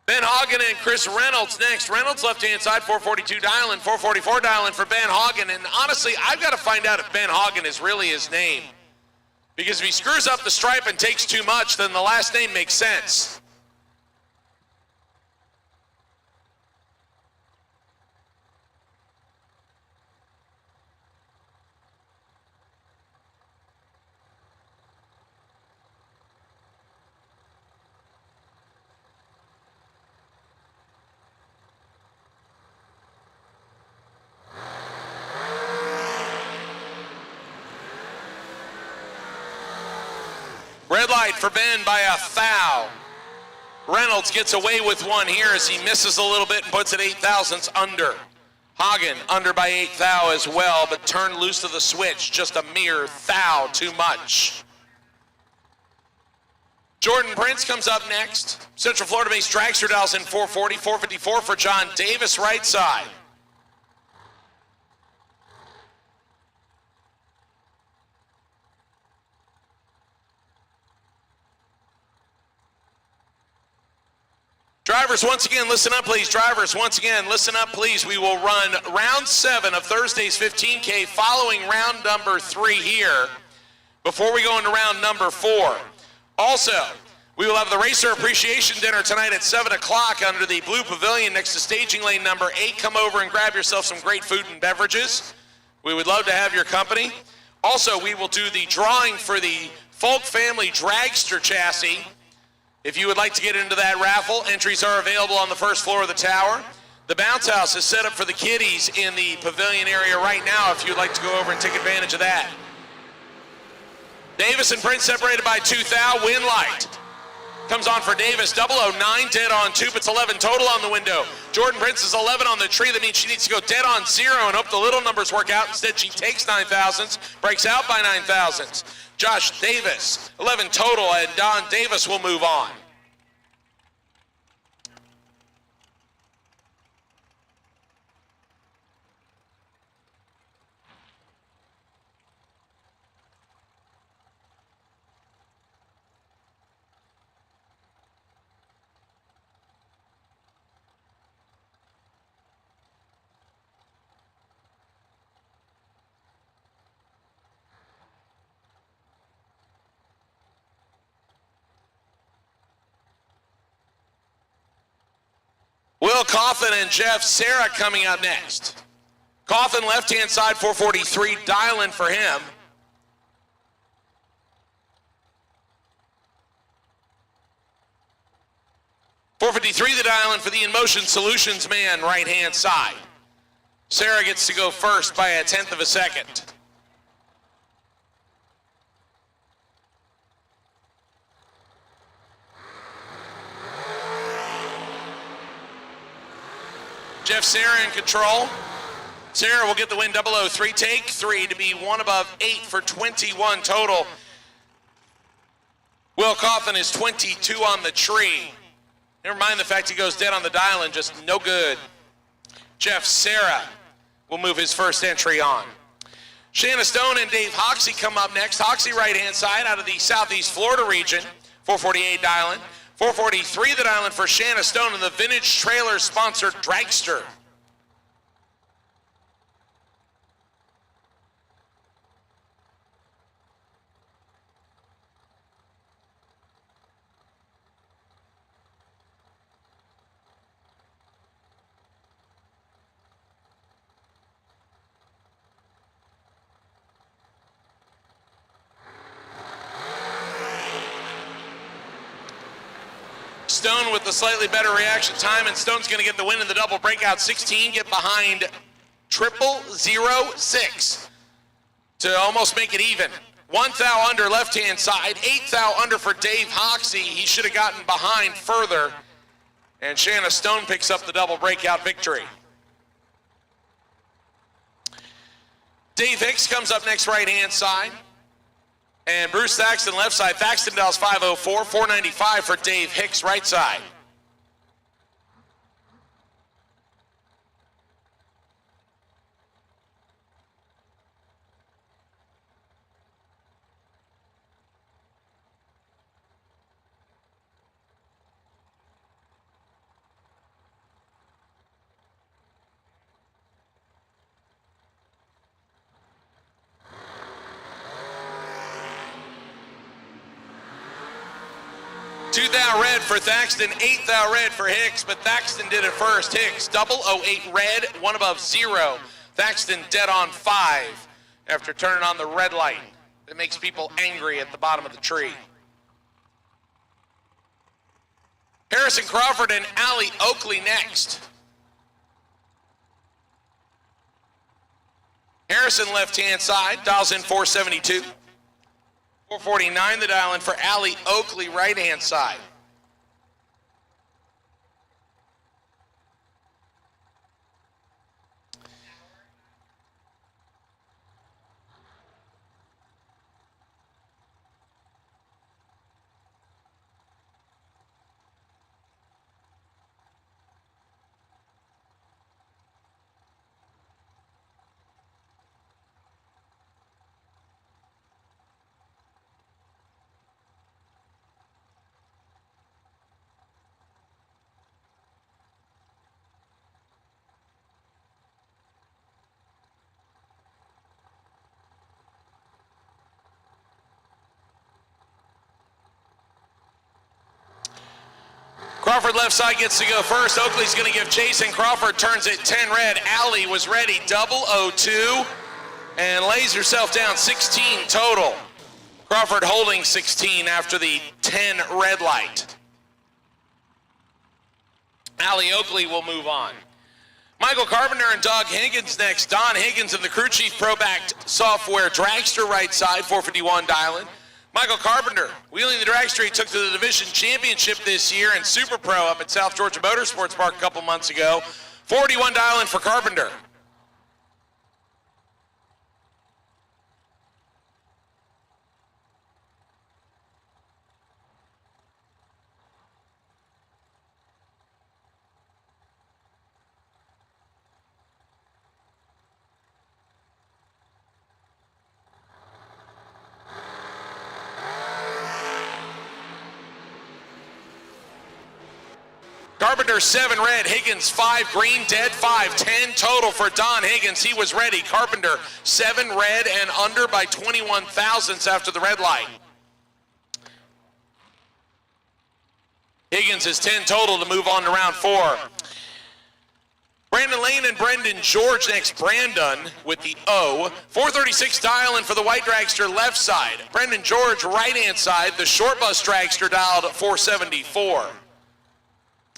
G: Ben Hagen and Chris Reynolds next. Reynolds left-hand side, 442 dial-in, 444 dial-in for Ben Hagen. And honestly, I've got to find out if Ben Hagen is really his name. Because if he screws up the stripe and takes too much, then the last name makes sense. Red light for Ben by a thou. Reynolds gets away with one here as he misses a little bit and puts it 8 thousandths under. Hagen under by 8 thou as well, but turned loose to the switch. Just a mere thou too much. Jordan Prince comes up next. Central Florida-based dragster dials in 440, 454 for John Davis, right side. Drivers, once again, listen up, please. Drivers, once again, listen up, please. We will run round 7 of Thursday's 15K following round number 3 here before we go into round number 4. Also, we will have the Racer Appreciation Dinner tonight at 7 o'clock under the Blue Pavilion next to staging lane number 8. Come over and grab yourself some great food and beverages. We would love to have your company. Also, we will do the drawing for the Folk Family Dragster chassis. If you would like to get into that raffle, entries are available on the first floor of the tower. The bounce house is set up for the kiddies in the pavilion area right now if you'd like to go over and take advantage of that. Davis and Prince separated by 2 thou. Win light comes on for Davis. 009 dead on 2, puts 11 total on the window. Jordan Prince is 11 on the tree. That means she needs to go dead on 0 and hope the little numbers work out. Instead, she takes 9 thousandths, breaks out by 9 thousandths. Josh Davis, 11 total, and Don Davis will move on. Will Coffin and Jeff Sarah coming up next. Coffin left-hand side, 443, dial-in for him. .453 the dial-in for the InMotion Solutions man, right-hand side. Sarah gets to go first by 1/10 of a second. Jeff Sarah in control. Sarah will get the win. 003, take 3 to be 1 above 8 for 21 total. Will Coffin is 22 on the tree. Never mind the fact he goes dead on the dial and just no good. Jeff Sarah will move his first entry on. Shanna Stone and Dave Hoxie come up next. Hoxie right-hand side out of the Southeast Florida region. 448 dial-in. 443 the dial-in for Shanna Stone and the Vintage Trailer sponsored dragster. Stone with the slightly better reaction time, and Stone's going to get the win in the double breakout. 16, get behind 0006 to almost make it even. 1 thou under left-hand side, 8 thou under for Dave Hoxie. He should have gotten behind further, and Shanna Stone picks up the double breakout victory. Dave Hicks comes up next, right-hand side. And Bruce Thaxton, left side. Thaxton dials 504, 495 for Dave Hicks, right side. Two thou red for Thaxton, 8 thou red for Hicks, but Thaxton did it first. Hicks, 008 red, one above 0. Thaxton dead on 5 after turning on the red light. That makes people angry at the bottom of the tree. Harrison Crawford and Allie Oakley next. Harrison left-hand side, dials in 472. 449 the dial in for Allie Oakley, right-hand side. Crawford left side gets to go first. Oakley's going to give chase, and Crawford turns it 10 red. Allie was ready, 002, and lays herself down, 16 total. Crawford holding 16 after the 10 red light. Allie Oakley will move on. Michael Carpenter and Doug Higgins next. Don Higgins of the Crew Chief Pro-backed software dragster, right side, 451 dial-in. Michael Carpenter, wheeling the dragster, he took to the division championship this year and Super Pro up at South Georgia Motorsports Park a couple months ago. 41 dial-in for Carpenter. Carpenter 7 red, Higgins 5 green, dead 5, 10 total for Don Higgins. He was ready. Carpenter 7 red and under by 21 thousandths after the red light. Higgins is 10 total to move on to round 4. Brandon Lane and Brendan George next. Brandon with the O. 436 dial-in for the white dragster left side. Brendan George right hand side. The short bus dragster dialed 474.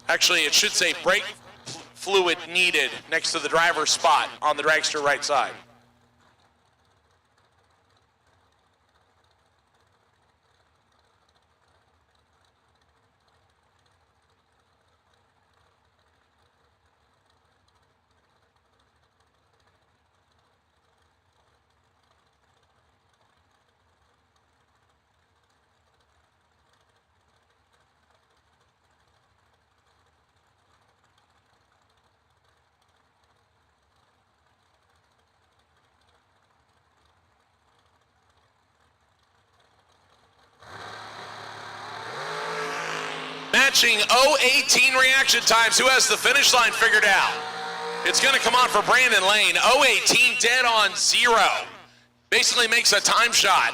G: Actually, it should say brake fluid needed next to the driver's spot on the dragster right side. Matching 018 reaction times. Who has the finish line figured out? It's going to come on for Brandon Lane. 018 dead on 0. Basically makes a time shot.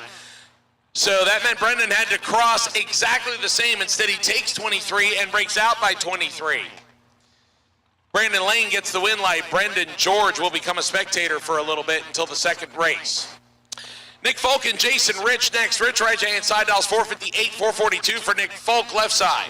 G: So that meant Brendan had to cross exactly the same. Instead, he takes 23 and breaks out by 23. Brandon Lane gets the win light. Brendan George will become a spectator for a little bit until the second race. Nick Folk and Jason Rich next. Rich right hand side dials 458, 442 for Nick Folk left side.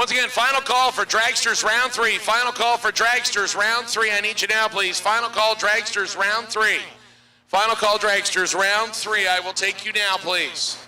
G: Once again, final call for Dragsters round 3. Final call for Dragsters round 3. I need you now, please. Final call, Dragsters round 3. Final call, Dragsters round 3. I will take you now, please.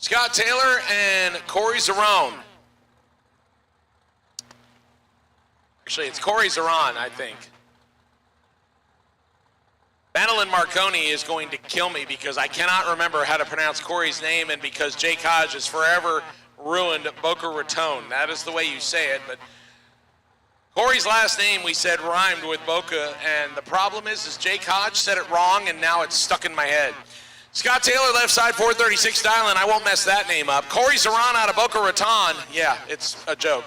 G: Scott Taylor and Corey Zarone. Actually, it's Corey Zaron, I think. Madeline Marconi is going to kill me because I cannot remember how to pronounce Corey's name, and because Jake Hodge has forever ruined Boca Raton. That is the way you say it, but Corey's last name, we said, rhymed with Boca, and the problem is Jake Hodge said it wrong, and now it's stuck in my head. Scott Taylor, left side, 436 dialing. I won't mess that name up. Corey Zaron out of Boca Raton. Yeah, it's a joke.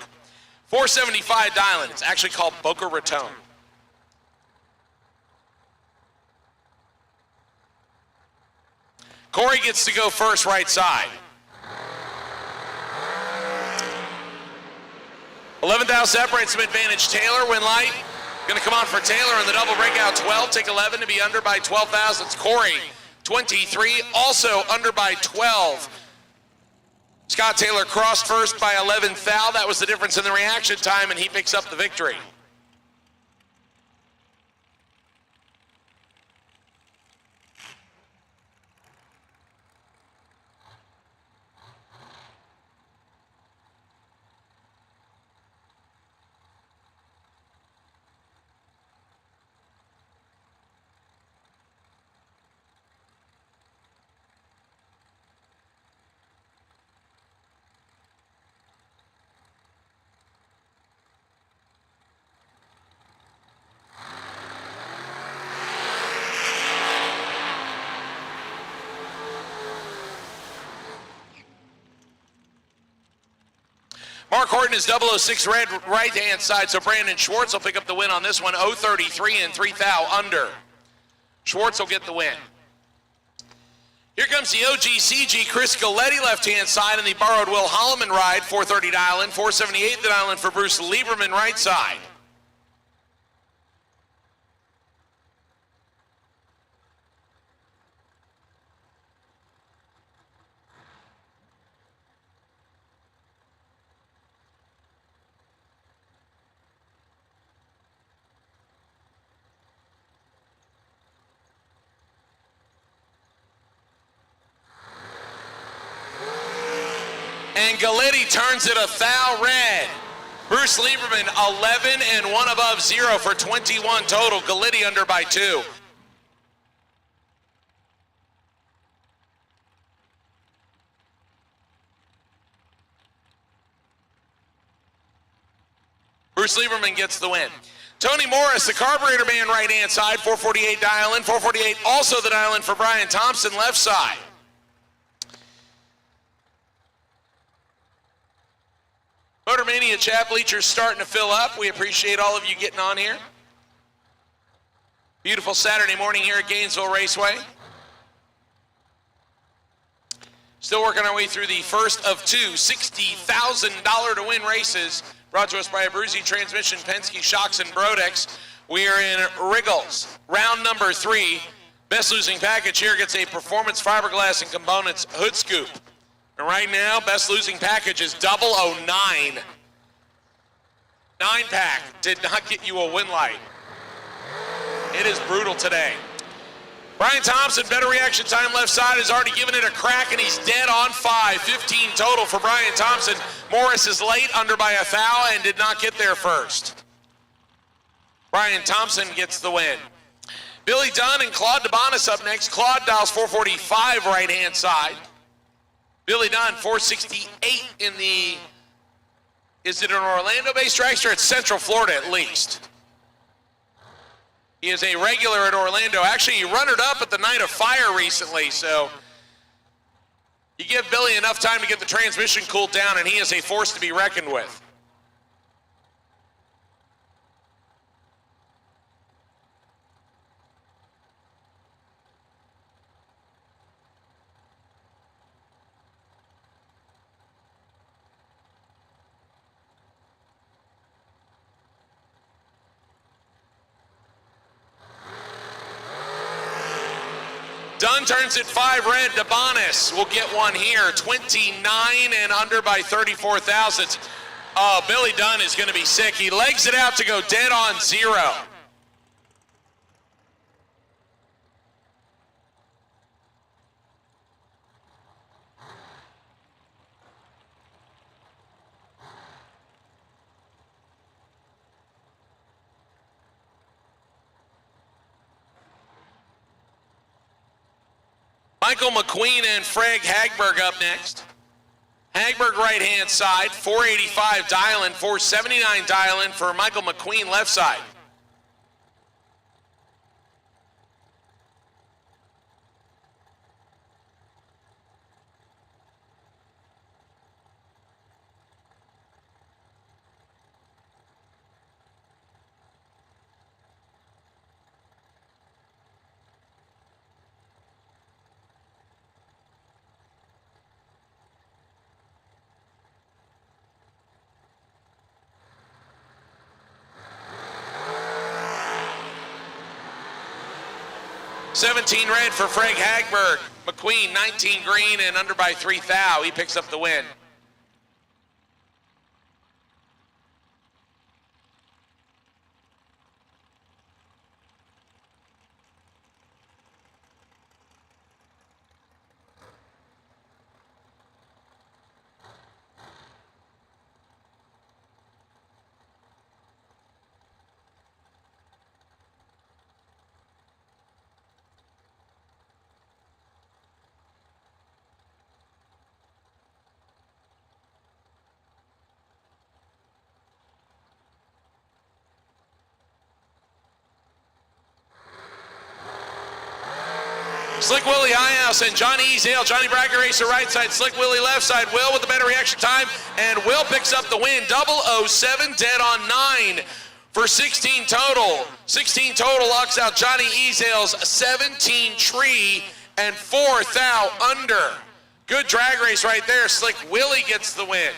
G: 475 dialing. It's actually called Boca Raton. Corey gets to go first, right side. 11,000 separates some advantage. Taylor, win light. Going to come on for Taylor in the double breakout. 12, take 11 to be under by 12 thousandths. Corey, 23, also under by 12. Scott Taylor crossed first by 11 thou. That was the difference in the reaction time, and he picks up the victory. Mark Horton is 006 red right-hand side, so Brandon Schwartz will pick up the win on this one. 033 and 3 thou under. Schwartz will get the win. Here comes the OGCG, Chris Galetti, left-hand side, and the borrowed Will Holloman ride, 430 dial in, 478 the dial in for Bruce Lieberman, right side. And Galetti turns it a thou red. Bruce Lieberman, 11 and 1 above 0 for 21 total. Galetti under by 2. Bruce Lieberman gets the win. Tony Morris, the carburetor man, right-hand side, 448 dial in. 448 also the dial in for Brian Thompson, left side. Motor Mania chat bleachers starting to fill up. We appreciate all of you getting on here. Beautiful Saturday morning here at Gainesville Raceway. Still working our way through the first of two $60,000 to win races brought to us by Abruzzi Transmission, Penske, Shocks, and Brodex. We are in Riggles, round number 3. Best losing package here gets a performance fiberglass and components hood scoop. And right now, best losing package is 009. 9-pack did not get you a win light. It is brutal today. Brian Thompson, better reaction time left side, has already given it a crack, and he's dead on 5. 15 total for Brian Thompson. Morris is late, under by a thou, and did not get there first. Brian Thompson gets the win. Billy Dunn and Claude DeBonis up next. Claude dials 445 right-hand side. Billy Dunn, 468 in the, is it an Orlando-based dragster? It's Central Florida at least. He is a regular at Orlando. Actually, he runnered-up at the Night of Fire recently, so you give Billy enough time to get the transmission cooled down, and he is a force to be reckoned with. Dunn turns it 5 red. DeBonis will get one here. 29 and under by 34 thousandths. Oh, Billy Dunn is going to be sick. He legs it out to go dead on 0. Michael McQueen and Freg Hagberg up next. Hagberg right-hand side, 485 dial-in, 479 dial-in for Michael McQueen left side. $17 red for Freg Hagberg. McQueen, 19 green and under by 3 thou. He picks up the win. Slick Willie Highhouse and Johnny Easale. Johnny Bragger racer right side, Slick Willie left side. Will with the better reaction time, and Will picks up the win. 007 dead on 9 for 16 total. 16 total locks out Johnny Easale's 17 tree and 4 thou under. Good drag race right there. Slick Willie gets the win.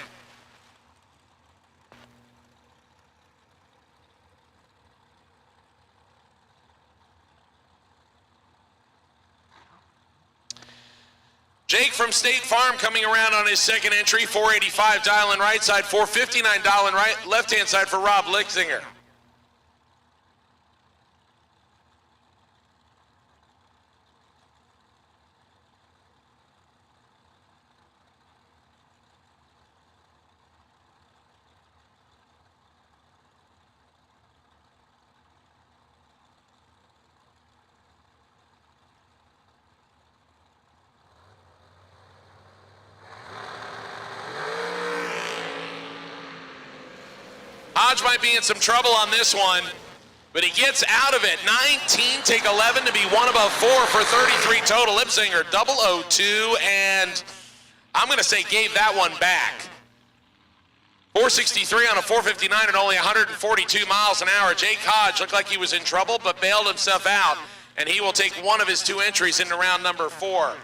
G: Jake from State Farm coming around on his second entry, 485 dial-in right side, 459 dial-in right, left-hand side for Rob Lixinger. Hodge might be in some trouble on this one, but he gets out of it. 19, take 11 to be 1 above 4 for 33 total. Lipsinger, 002, and I'm going to say gave that one back. 463 on a 459 and only 142 miles an hour. Jake Hodge looked like he was in trouble, but bailed himself out, and he will take one of his 2 entries into round number 4.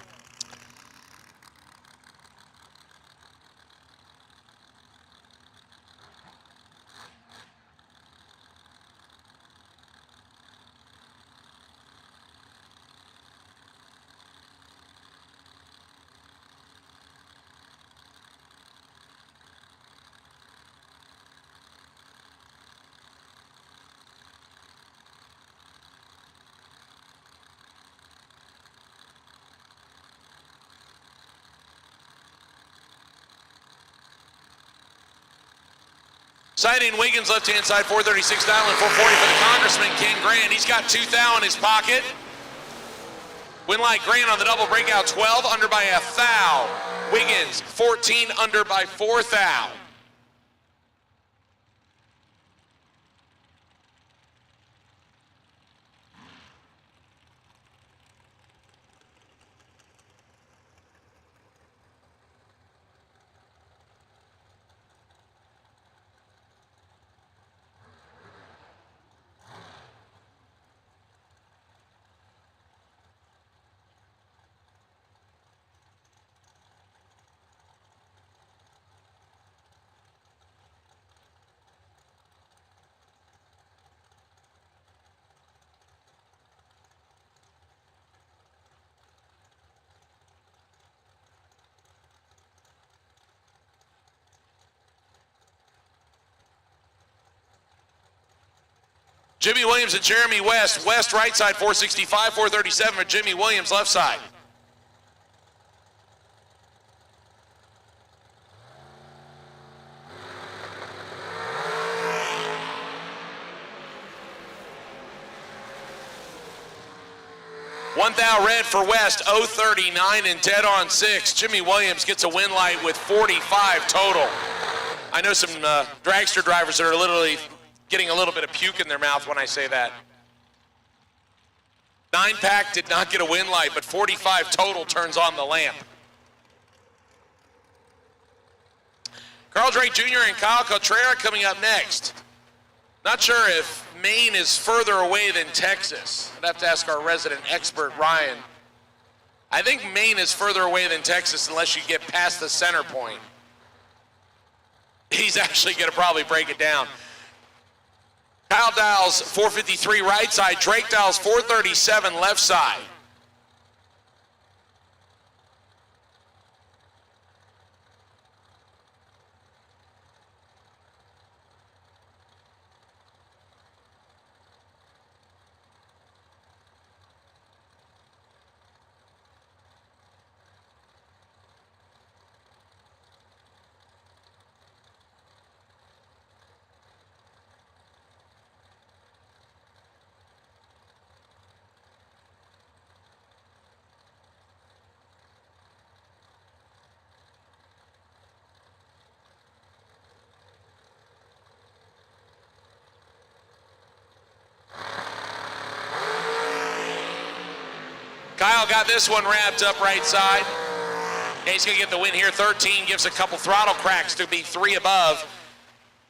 G: Sighting Wiggins, left-hand side, 436 dial-in, 440 for the Congressman, Ken Grant. He's got 2 thou in his pocket. Winlight Grant on the double breakout, 12 under by a thou. Wiggins, 14 under by 4 thou. Jimmy Williams and Jeremy West. West right side, 465, 437 for Jimmy Williams, left side. One thou red for West, 039 and dead on 6. Jimmy Williams gets a win light with 45 total. I know some dragster drivers that are literally getting a little bit of puke in their mouth when I say that. 9-pack did not get a win light, but 45 total turns on the lamp. Carl Drake Jr. and Kyle Cotrera coming up next. Not sure if Maine is further away than Texas. I'd have to ask our resident expert, Ryan. I think Maine is further away than Texas unless you get past the center point. He's actually going to probably break it down. Kyle Dowles, 453 right side. Drake Dowles, 437 left side. Kyle got this one wrapped up right side. Okay, he's going to get the win here. 13 gives a couple throttle cracks to be 3 above.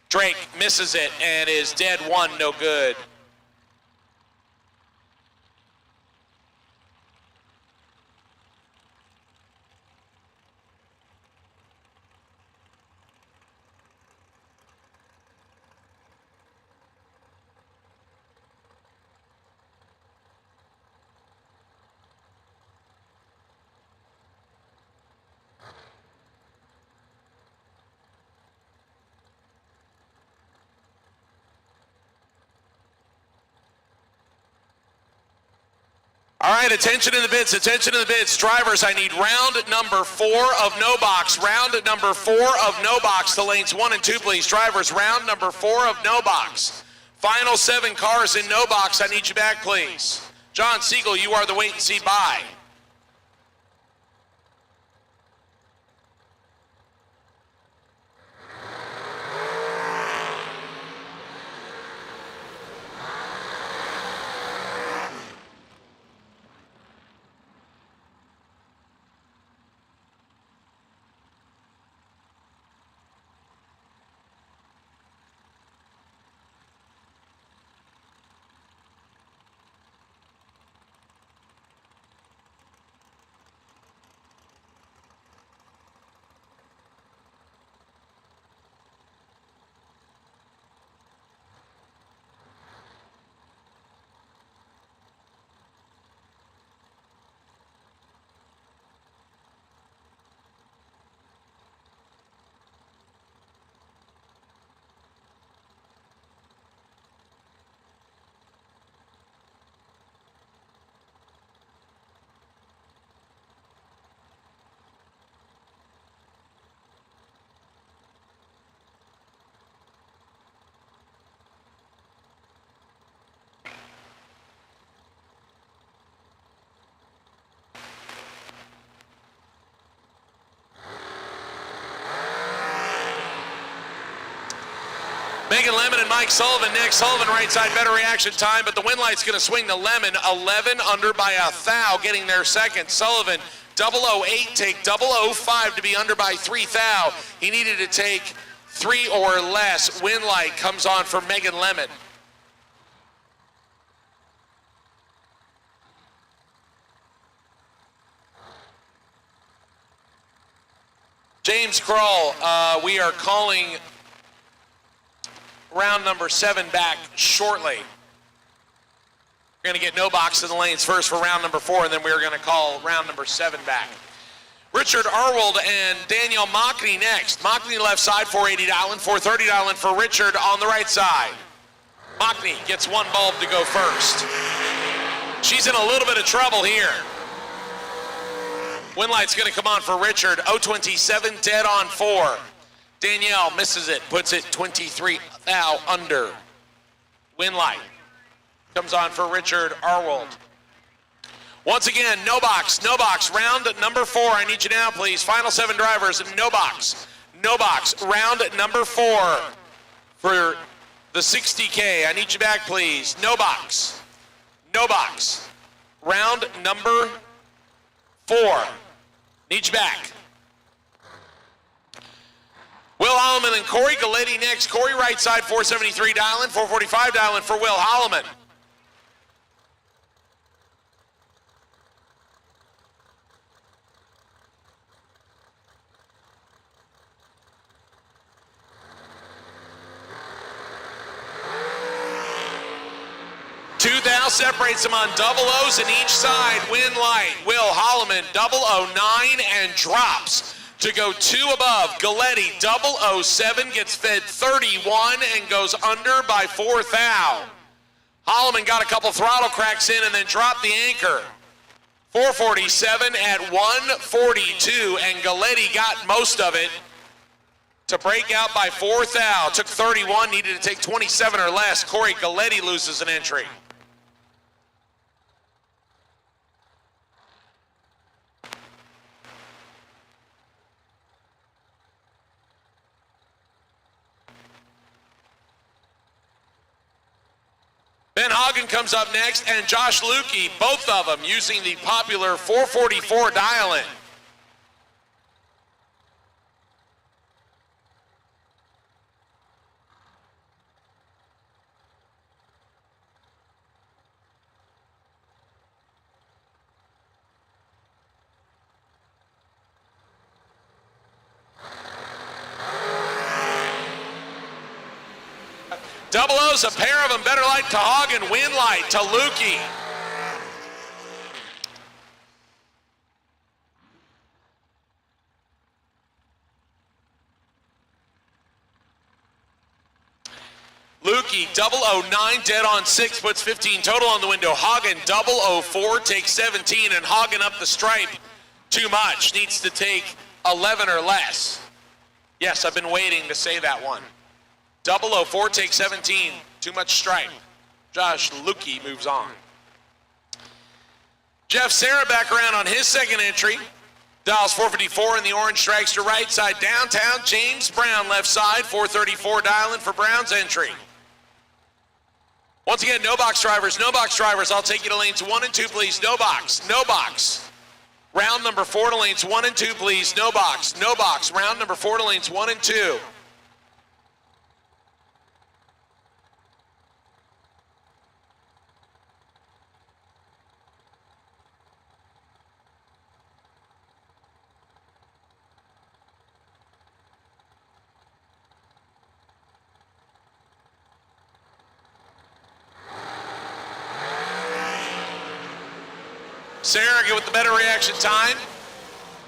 G: Drake misses it and is dead 1, no good. All right, attention in the bits, attention in the bits. Drivers, I need round number 4 of no box. Round number 4 of no box to lanes 1 and 2, please. Drivers, round number 4 of no box. Final 7 cars in no box. I need you back, please. John Siegel, you are the wait and see bye. Megan Lemon and Mike Sullivan next. Sullivan right side, better reaction time, but the win light's going to swing to Lemon. 11 under by a thou, getting there second. Sullivan, 008, take 005 to be under by 3 thou. He needed to take 3 or less. Win light comes on for Megan Lemon. James Kroll, we are calling round number 7 back shortly. We're going to get no box in the lanes first for round number 4, and then we're going to call round number 7 back. Richard Arwold and Daniel Mockney next. Mockney left side, 480 dialing, 430 dialing for Richard on the right side. Mockney gets one bulb to go first. She's in a little bit of trouble here. Winlight's going to come on for Richard. 027 dead on 4. Danielle misses it, puts it 23 thou under. Winlight comes on for Richard Arwold. Once again, no box, round number 4. I need you now, please. Final 7 drivers, no box, round number 4 for the 60K. I need you back, please. No box, round number 4. Need you back. Will Holloman and Corey Galletti next. Corey right side, 473 dialing, 445 dialing for Will Holloman. Separates them on double O's in each side. Winlight, Will Holloman, 009 and drops to go 2 above. Galletti, 007 gets fed 31 and goes under by 4 thou. Holloman got a couple throttle cracks in and then dropped the anchor. 447 at 142 and Galletti got most of it to break out by 4 thou. Took 31, needed to take 27 or less. Corey Galletti loses an entry. Ben Hagen comes up next, and Josh Lukey, both of them using the popular 444 dial-in. Double O's, a pair of them, better light to Hagen, Winlight to Lukey. Lukey, 009, dead on 6, puts 15 total on the window. Hagen, 004, takes 17, and Hagen up the stripe too much. Needs to take 11 or less. Yes, I've been waiting to say that one. 004 takes 17, too much stripe. Josh Lukey moves on. Jeff Serra back around on his second entry. Dials 454 in the orange dragster right side. Downtown, James Brown left side, 434 dialing for Brown's entry. Once again, no box drivers. I'll take you to lanes 1 and 2, please. No box. Round number 4 to lanes 1 and 2, please. No box. Round number 4 to lanes 1 and 2. Sarah with the better reaction time.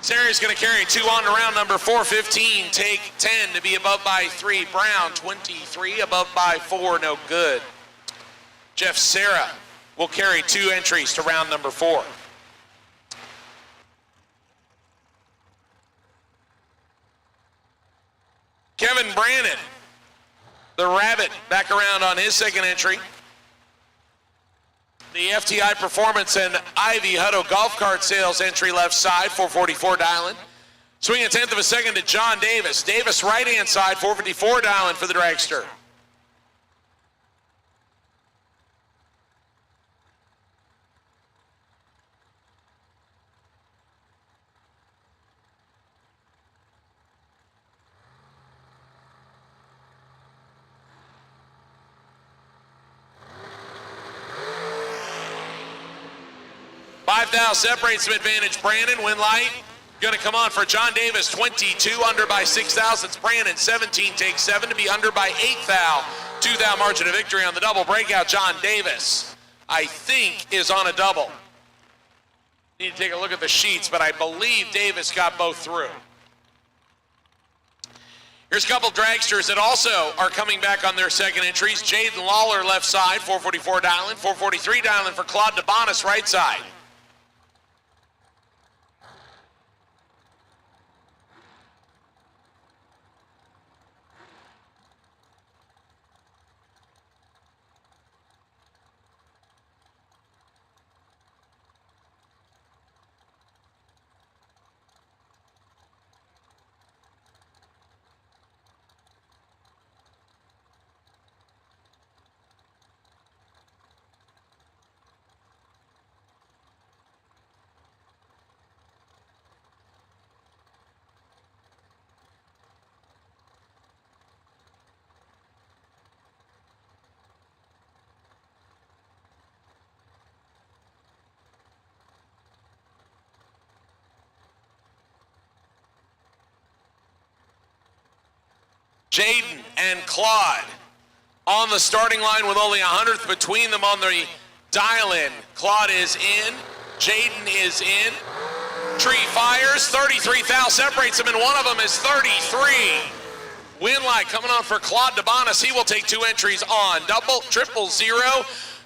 G: Sarah's going to carry 2 on to round number 415. Take 10 to be above by 3. Brown, 23, above by 4, no good. Jeff Sarah will carry 2 entries to round number 4. Kevin Brannon, the Rabbit, back around on his second entry. The FTI Performance and Ivy Hutto Golf Cart Sales entry left side, 444 dialing. Swing a 1/10 of a second to John Davis. Davis right hand side, 454 dialing for the dragster. Thou separates some advantage. Brandon, Winlight, going to come on for John Davis, 22 under by 6 thousandths. Brandon, 17, takes 7 to be under by 8 thou. 2 thou margin of victory on the double breakout. John Davis, I think, is on a double. Need to take a look at the sheets, but I believe Davis got both through. Here's a couple dragsters that also are coming back on their second entries. Jaden Lawler, left side, 444 dialing. 443 dialing for Claude DeBonis, right side. Jaden and Claude on the starting line with only 100th between them on the dial-in. Claude is in. Jaden is in. Tree fires. 33 thou separates them, and one of them is 33. Win light coming on for Claude DeBonis. He will take 2 entries on. Double, triple, 0.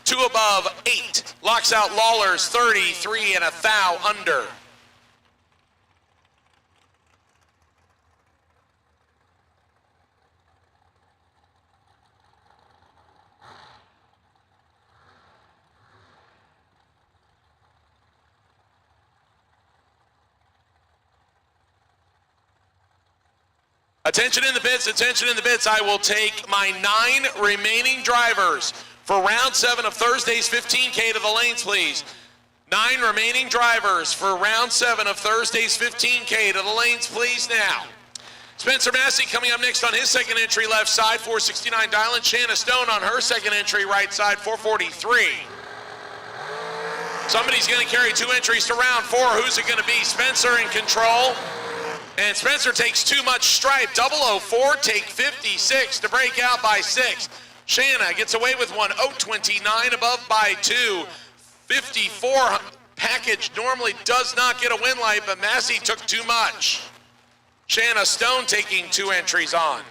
G: 2 above, 8. Locks out Lawler's 33 and a thou under. Attention in the pits, attention in the pits. I will take my 9 remaining drivers for round 7 of Thursday's 15K to the lanes, please. 9 remaining drivers for round 7 of Thursday's 15K to the lanes, please now. Spencer Massey coming up next on his second entry, left side, 469 dialing. Shanna Stone on her second entry, right side, 443. Somebody's going to carry 2 entries to round 4. Who's it going to be? Spencer in control. And Spencer takes too much stripe. 004, take 56 to break out by 6. Shanna gets away with one. 029 above by 2. 54 package normally does not get a win light, but Massey took too much. Shanna Stone taking 2 entries on.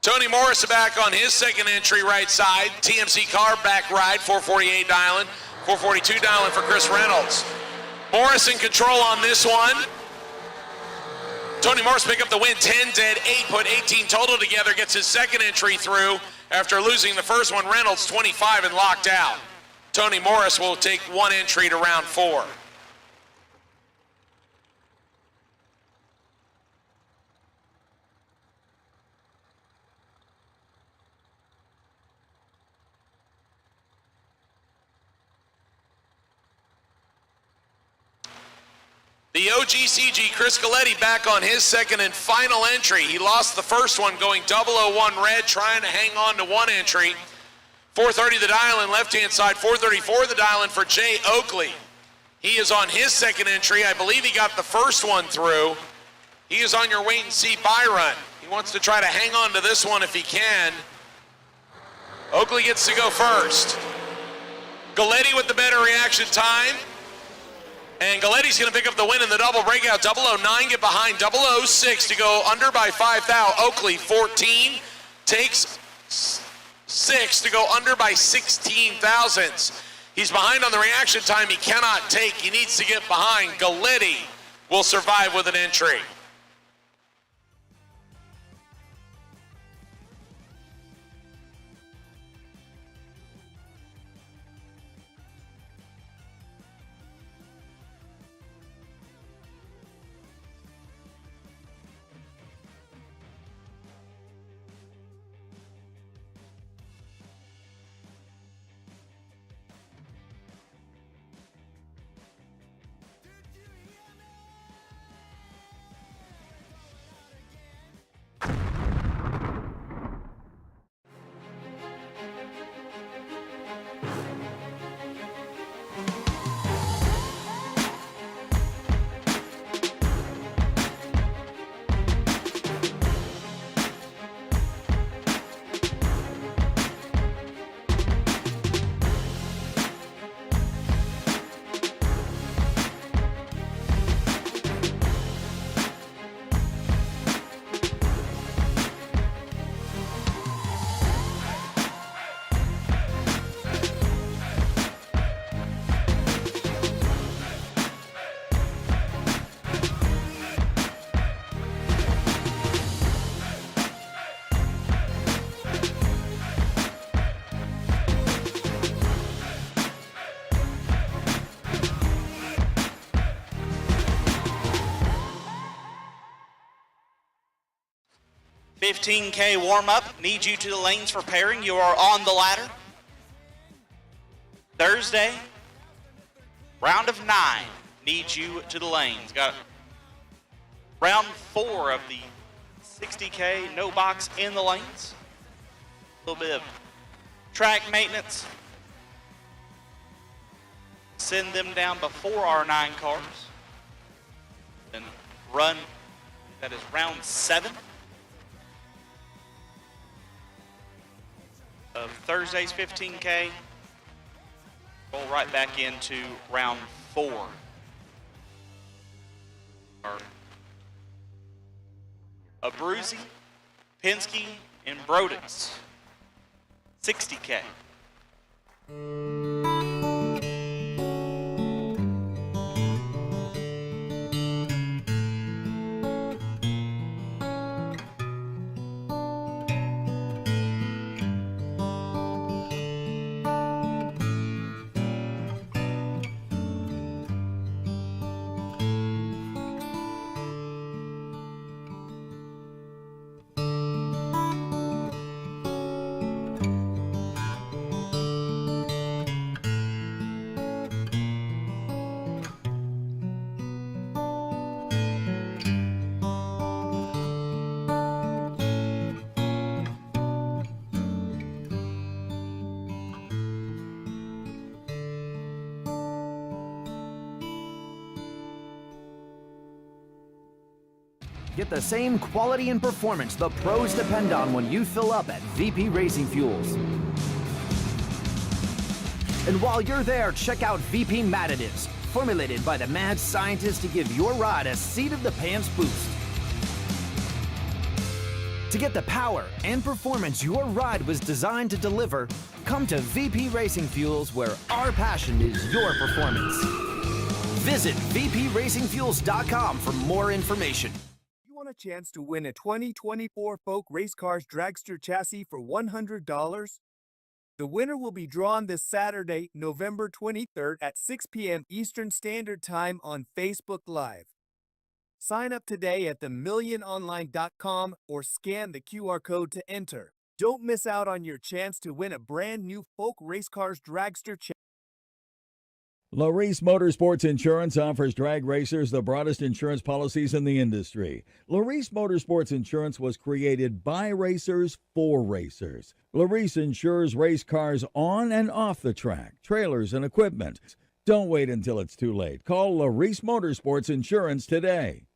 G: Tony Morris back on his second entry, right side. TMC car back ride, 448 dialing. 442 dialing for Chris Reynolds. Morris in control on this one. Tony Morris pick up the win, 10 dead, 8 put 18 total together, gets his second entry through after losing the first one. Reynolds 25 and locked out. Tony Morris will take 1 entry to round 4. The OGCG, Chris Galletti, back on his second and final entry. He lost the first one going 001 red, trying to hang on to 1 entry. 430 the dial-in, left-hand side. 434 the dial-in for Jay Oakley. He is on his second entry. I believe he got the first one through. He is on your wait-and-see buy run. He wants to try to hang on to this one if he can. Oakley gets to go first. Galletti with the better reaction time. And Galetti's going to pick up the win in the double breakout. 009 get behind. 006 to go under by 5 thou. Oakley 14 takes 6 to go under by 16 thousandths. He's behind on the reaction time. He cannot take. He needs to get behind. Galetti will survive with an entry.
H: 15K warm-up. Need you to the lanes for pairing. You are on the ladder. Thursday, round of 9. Need you to the lanes. Got round 4 of the 60K, no box in the lanes. A little bit of track maintenance. Send them down before our 9 cars. Then run, that is round 7 of Thursday's 15K. Roll right back into round 4. Abruzzi, Penske, and Brodix, 60K.
B: Get the same quality and performance the pros depend on when you fill up at VP Racing Fuels. And while you're there, check out VP Madditives, formulated by the mad scientists to give your ride a seat-of-the-pants boost. To get the power and performance your ride was designed to deliver, come to VP Racing Fuels, where our passion is your performance. Visit vpracingfuels.com for more information.
C: Want a chance to win a 2024 Folk Race Cars Dragster chassis for $100? The winner will be drawn this Saturday, November 23rd at 6 p.m. Eastern Standard Time on Facebook Live. Sign up today at themilliononline.com or scan the QR code to enter. Don't miss out on your chance to win a brand new Folk Race Cars Dragster chassis.
D: Larice Motorsports Insurance offers drag racers the broadest insurance policies in the industry. Larice Motorsports Insurance was created by racers for racers. Larice insures race cars on and off the track, trailers, and equipment. Don't wait until it's too late. Call Larice Motorsports Insurance today.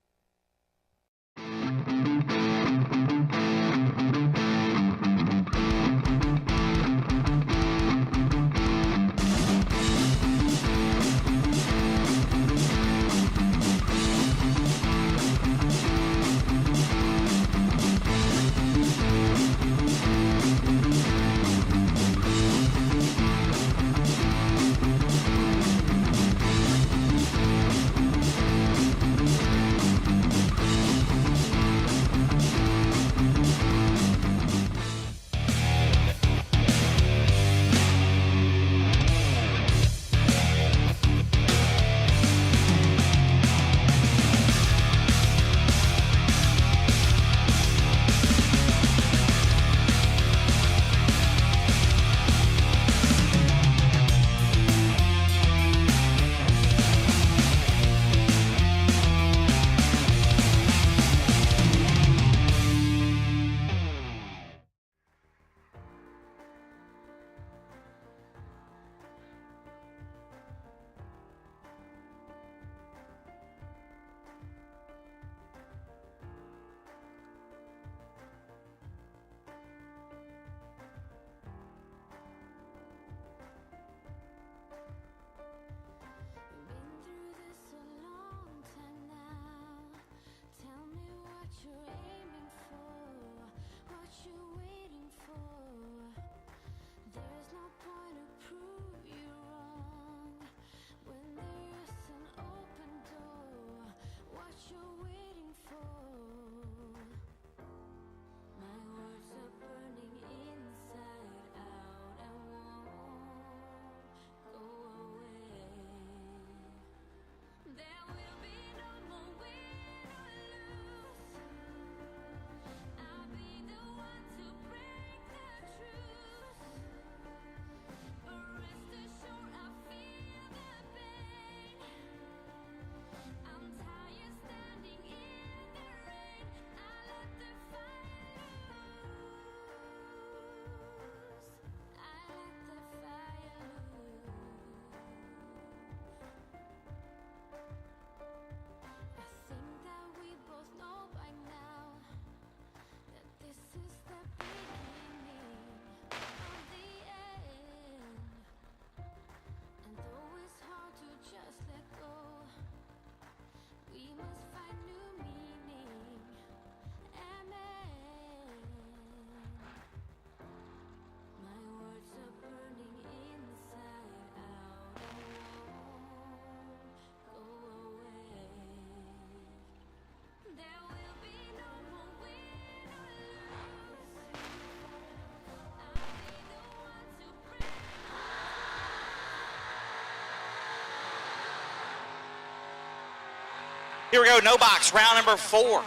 H: Here we go, no box, round number 4.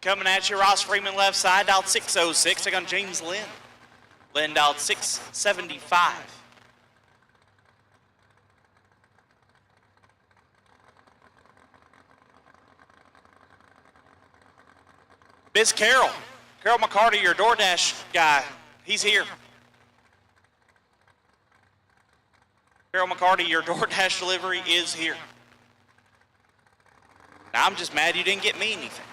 H: Coming at you, Ross Freeman left side, dialed 606. Take on James Lynn. Lynn dialed 675. Miss Carol. Carol McCarty, your DoorDash guy. He's here. Carol McCarty, your DoorDash delivery is here. Now, I'm just mad you didn't get me anything.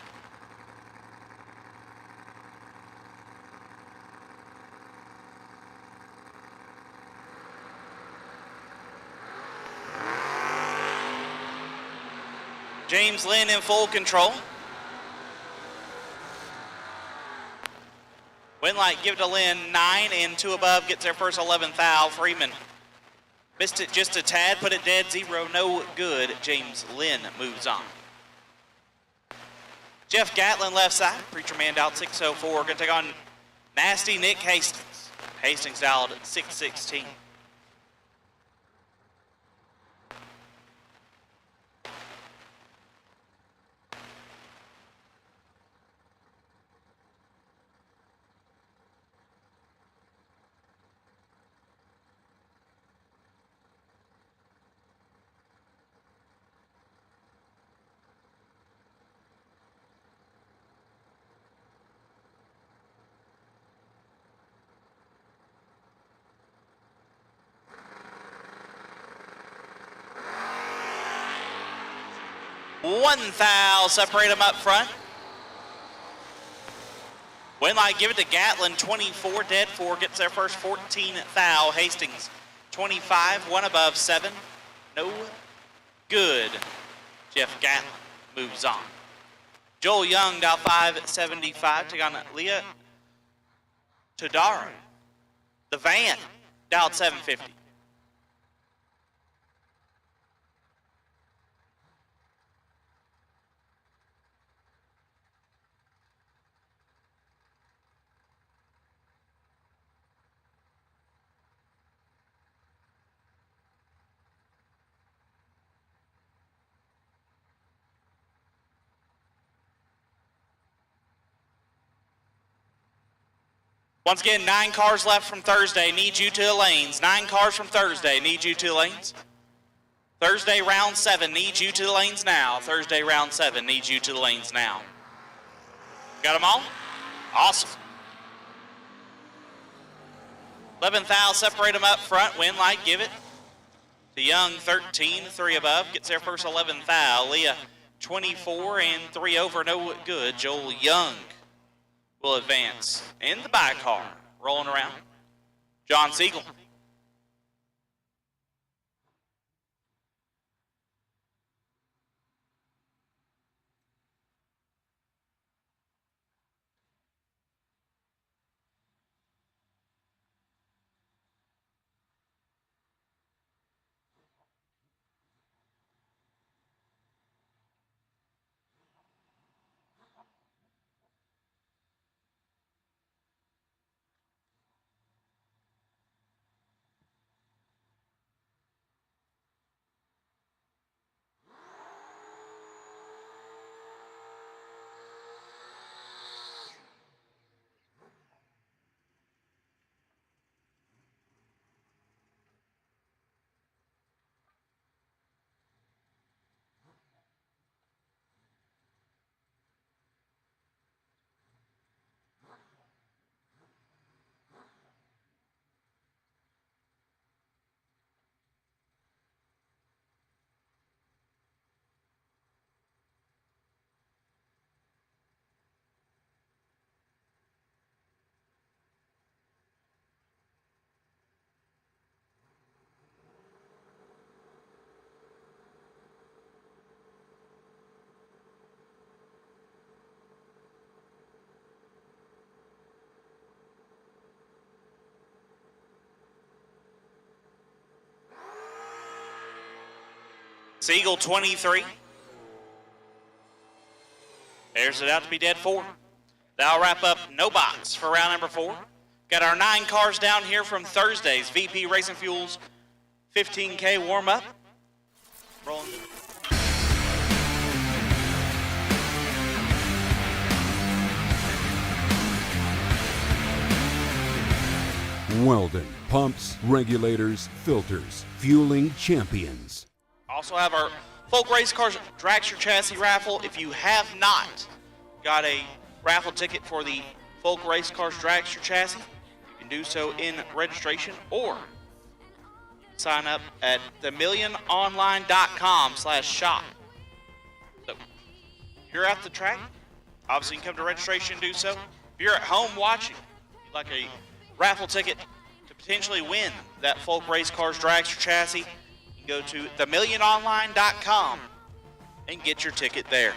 H: James Lynn in full control. Winlight, give it to Lynn, 9 and 2 above, gets their first 11th foul. Freeman missed it just a tad, put it dead, 0, no good. James Lynn moves on. Jeff Gatlin left side, Preacher Man dialed 604, gonna take on Nasty Nick Hastings. Hastings dialed 616. One foul, separate them up front. Winlight, give it to Gatlin, 24, dead 4, gets their first 14th foul. Hastings, 25, 1 above, 7, no good. Jeff Gatlin moves on. Joel Young, dial 575, take on Leah Todaro. The Van, dialed 750. Once again, 9 cars left from Thursday. Need you to the lanes. 9 cars from Thursday. Need you to the lanes. Thursday, round 7. Need you to the lanes now. Thursday, round 7. Need you to the lanes now. Got them all? Awesome. 11th foul, separate them up front. Winlight, give it to Young, 13, 3 above. Gets their first 11th foul. Leah, 24 and 3 over, no good. Joel Young will advance in the by car, rolling around. John Siegel. Siegel, 23. There's it out to be dead 4. That'll wrap up no box for round number 4. Got our 9 cars down here from Thursday's VP Racing Fuels 15K warm-up. Rolling.
A: Weldon, pumps, regulators, filters, fueling champions.
H: Also have our Folk Race Cars Dragster Chassis raffle. If you have not got a raffle ticket for the Folk Race Cars Dragster Chassis, you can do so in registration or sign up at themilliononline.com/shop. So if you're at the track, obviously you can come to registration and do so. If you're at home watching, you'd like a raffle ticket to potentially win that Folk Race Cars Dragster Chassis, you can go to themilliononline.com and get your ticket there.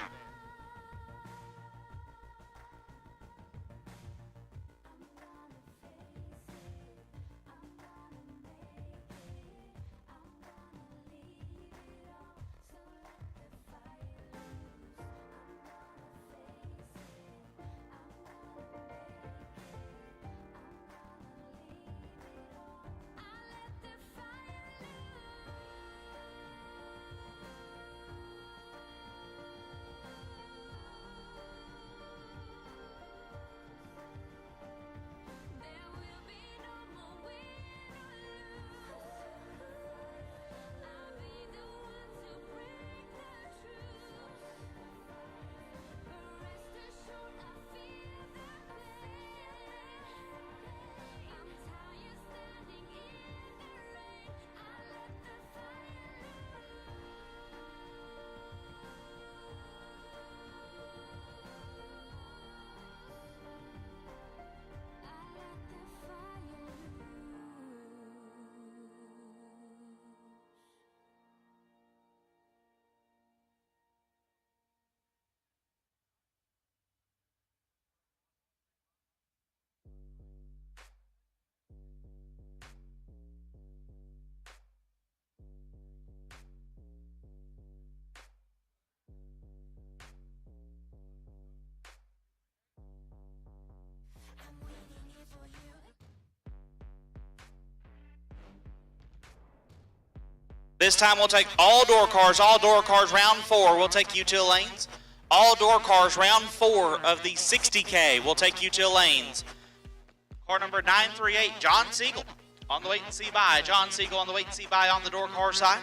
H: This time we'll take all door cars round 4. We'll take util lanes. All door cars round 4 of the 60K. We'll take util lanes. Car number 938, John Siegel on the wait and see by. John Siegel on the wait and see by on the door car side.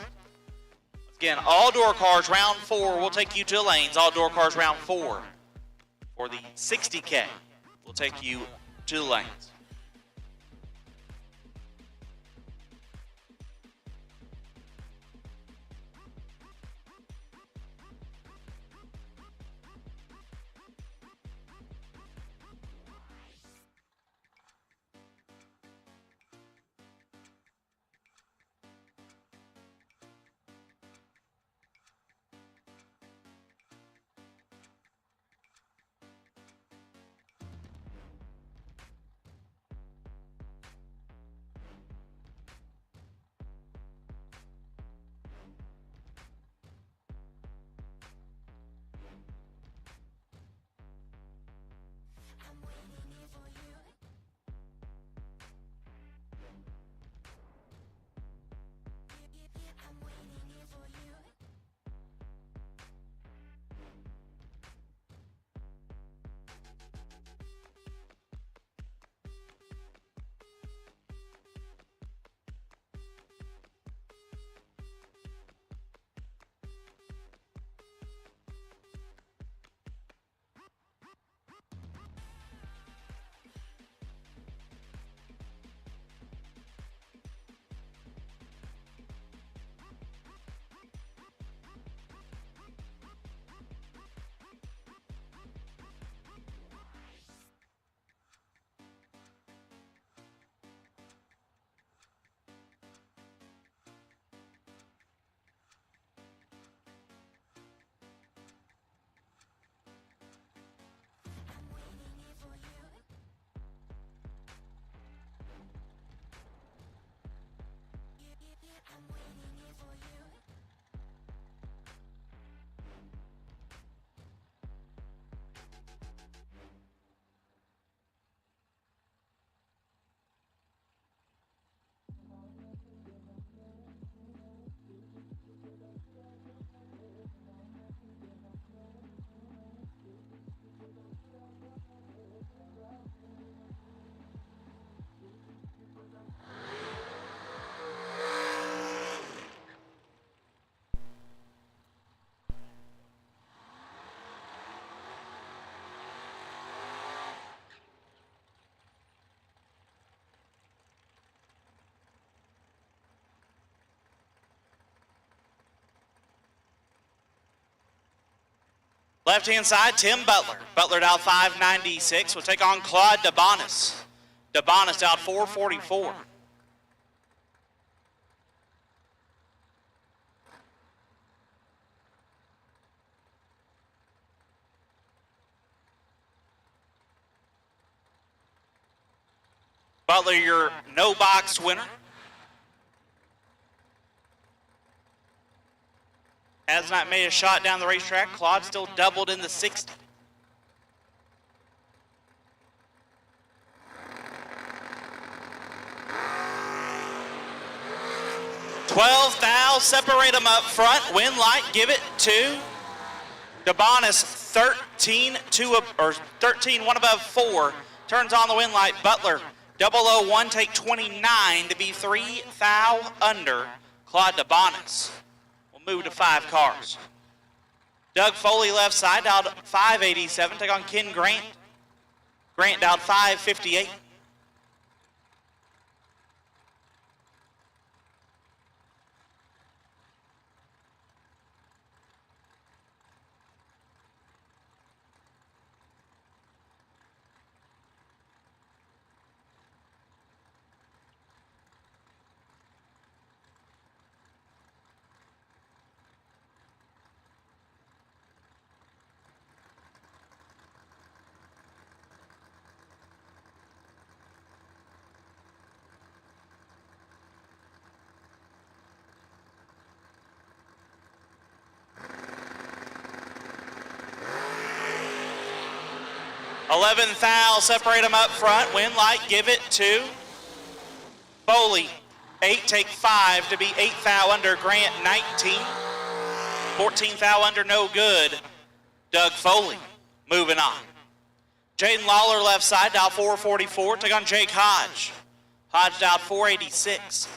H: Again, all door cars round 4. We'll take util lanes. All door cars round 4 for the 60K. We'll take you to the lanes. Left-hand side, Tim Butler. Butler out 596. Will take on Claude DeBonis. DeBonis out 444. Butler, your no box winner. Has not made a shot down the racetrack. Claude still doubled in the 60. $12,000, separate them up front. Win light, give it to DeBonis. 13 one above 4. Turns on the win light. Butler 001, take 29 to be 3 thou under Claude DeBonis. We'll move to 5 cars. Doug Foley left side, dialed 587, take on Ken Grant. Grant dialed 558. $11,000, separate them up front. Win light, give it to Foley. 8, take 5 to be 8 thou under Grant. 19. 14 thou under, no good. Doug Foley. Moving on. Jaden Lawler left side, dial 444. Take on Jake Hodge. Hodge dialed 486.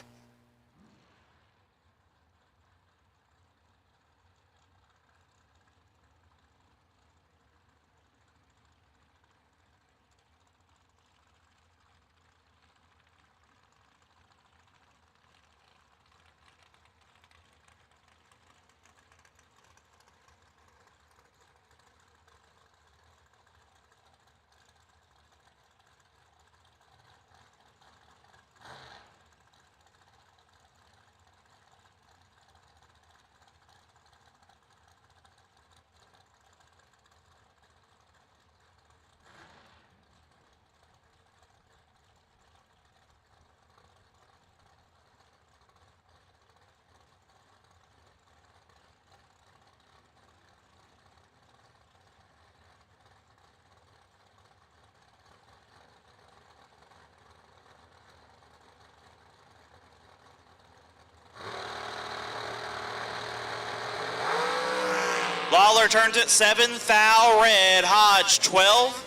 H: Lawler turns it 7 thou red. Hodge 12.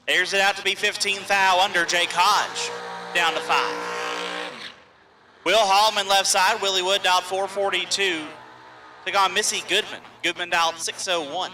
H: Airs it out to be 15 thou under Jake Hodge. Down to 5. Will Hallman left side. Willie Wood dialed 442. Take on Missy Goodman. Goodman dialed 601.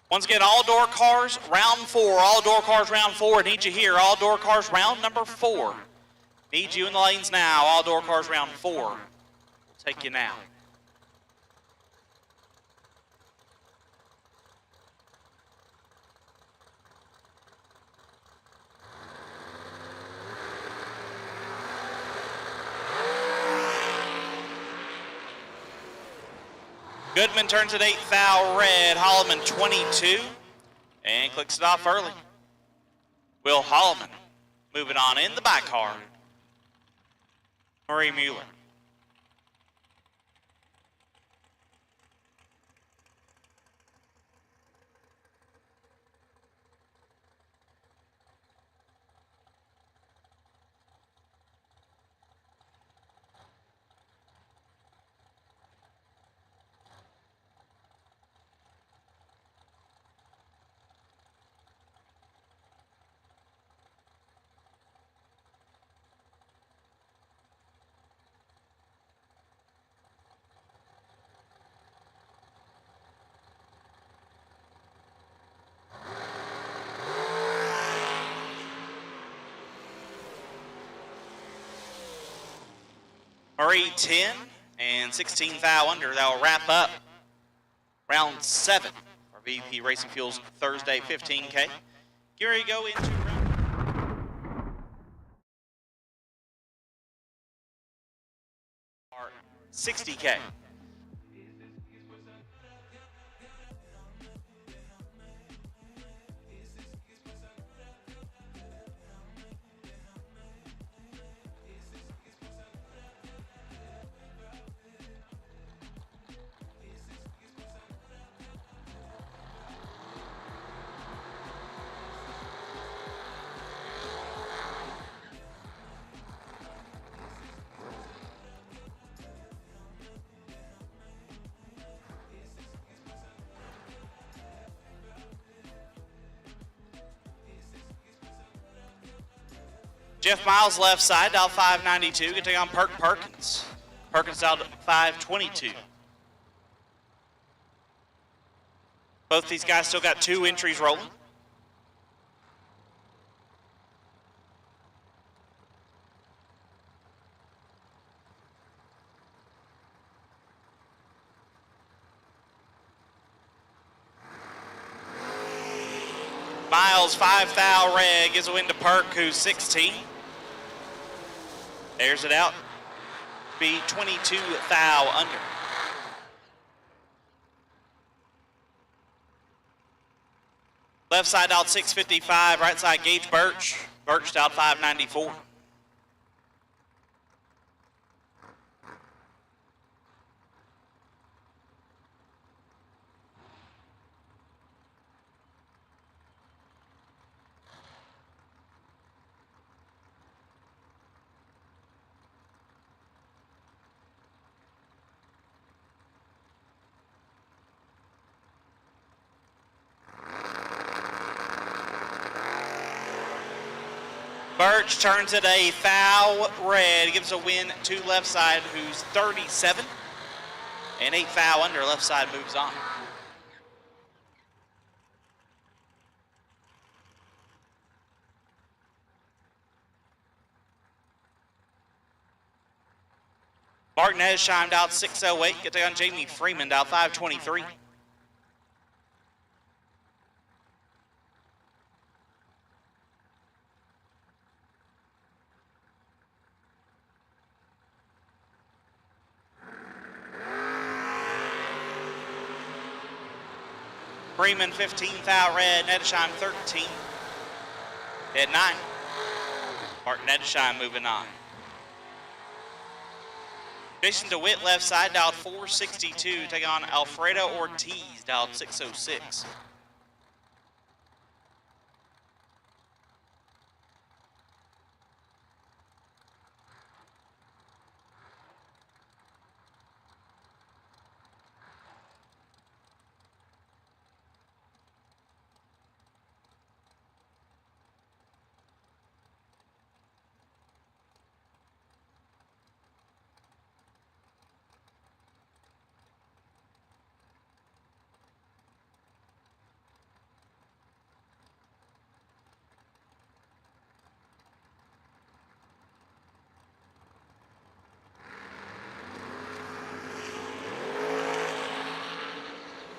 H: Once again, all door cars, round 4. All door cars, round 4. Need you here. All door cars, round number 4. Need you in the lanes now. All door cars, round 4. We'll take you now. Goodman turns it 8 thou red. Holloman 22 and clicks it off early. Will Holloman moving on in the back car. Murray Mueller. Murray 10 and 16 thou under. That will wrap up round 7 for VP Racing Fuels Thursday 15K. Here you go into round 60K. Jeff Miles left side, dial 592, can take on Perkins. Perkins dial 522. Both these guys still got 2 entries rolling. Miles 5 thou red gives a win to Perk, who's 16. Airs it out. Be 22 thou under. Left side out 655, right side Gage Birch. Birch out 594. Birch turns it a thou red, gives a win to left side, who's 37. And 8 thou under, left side moves on. Martin Edesheim out 608, get to on Jamie Freeman out 523. Freeman 15 thou red, Edesheim 13. Dead 9. Martin Edesheim moving on. Jason DeWitt left side, dialed 462, taking on Alfredo Ortiz, dialed 606.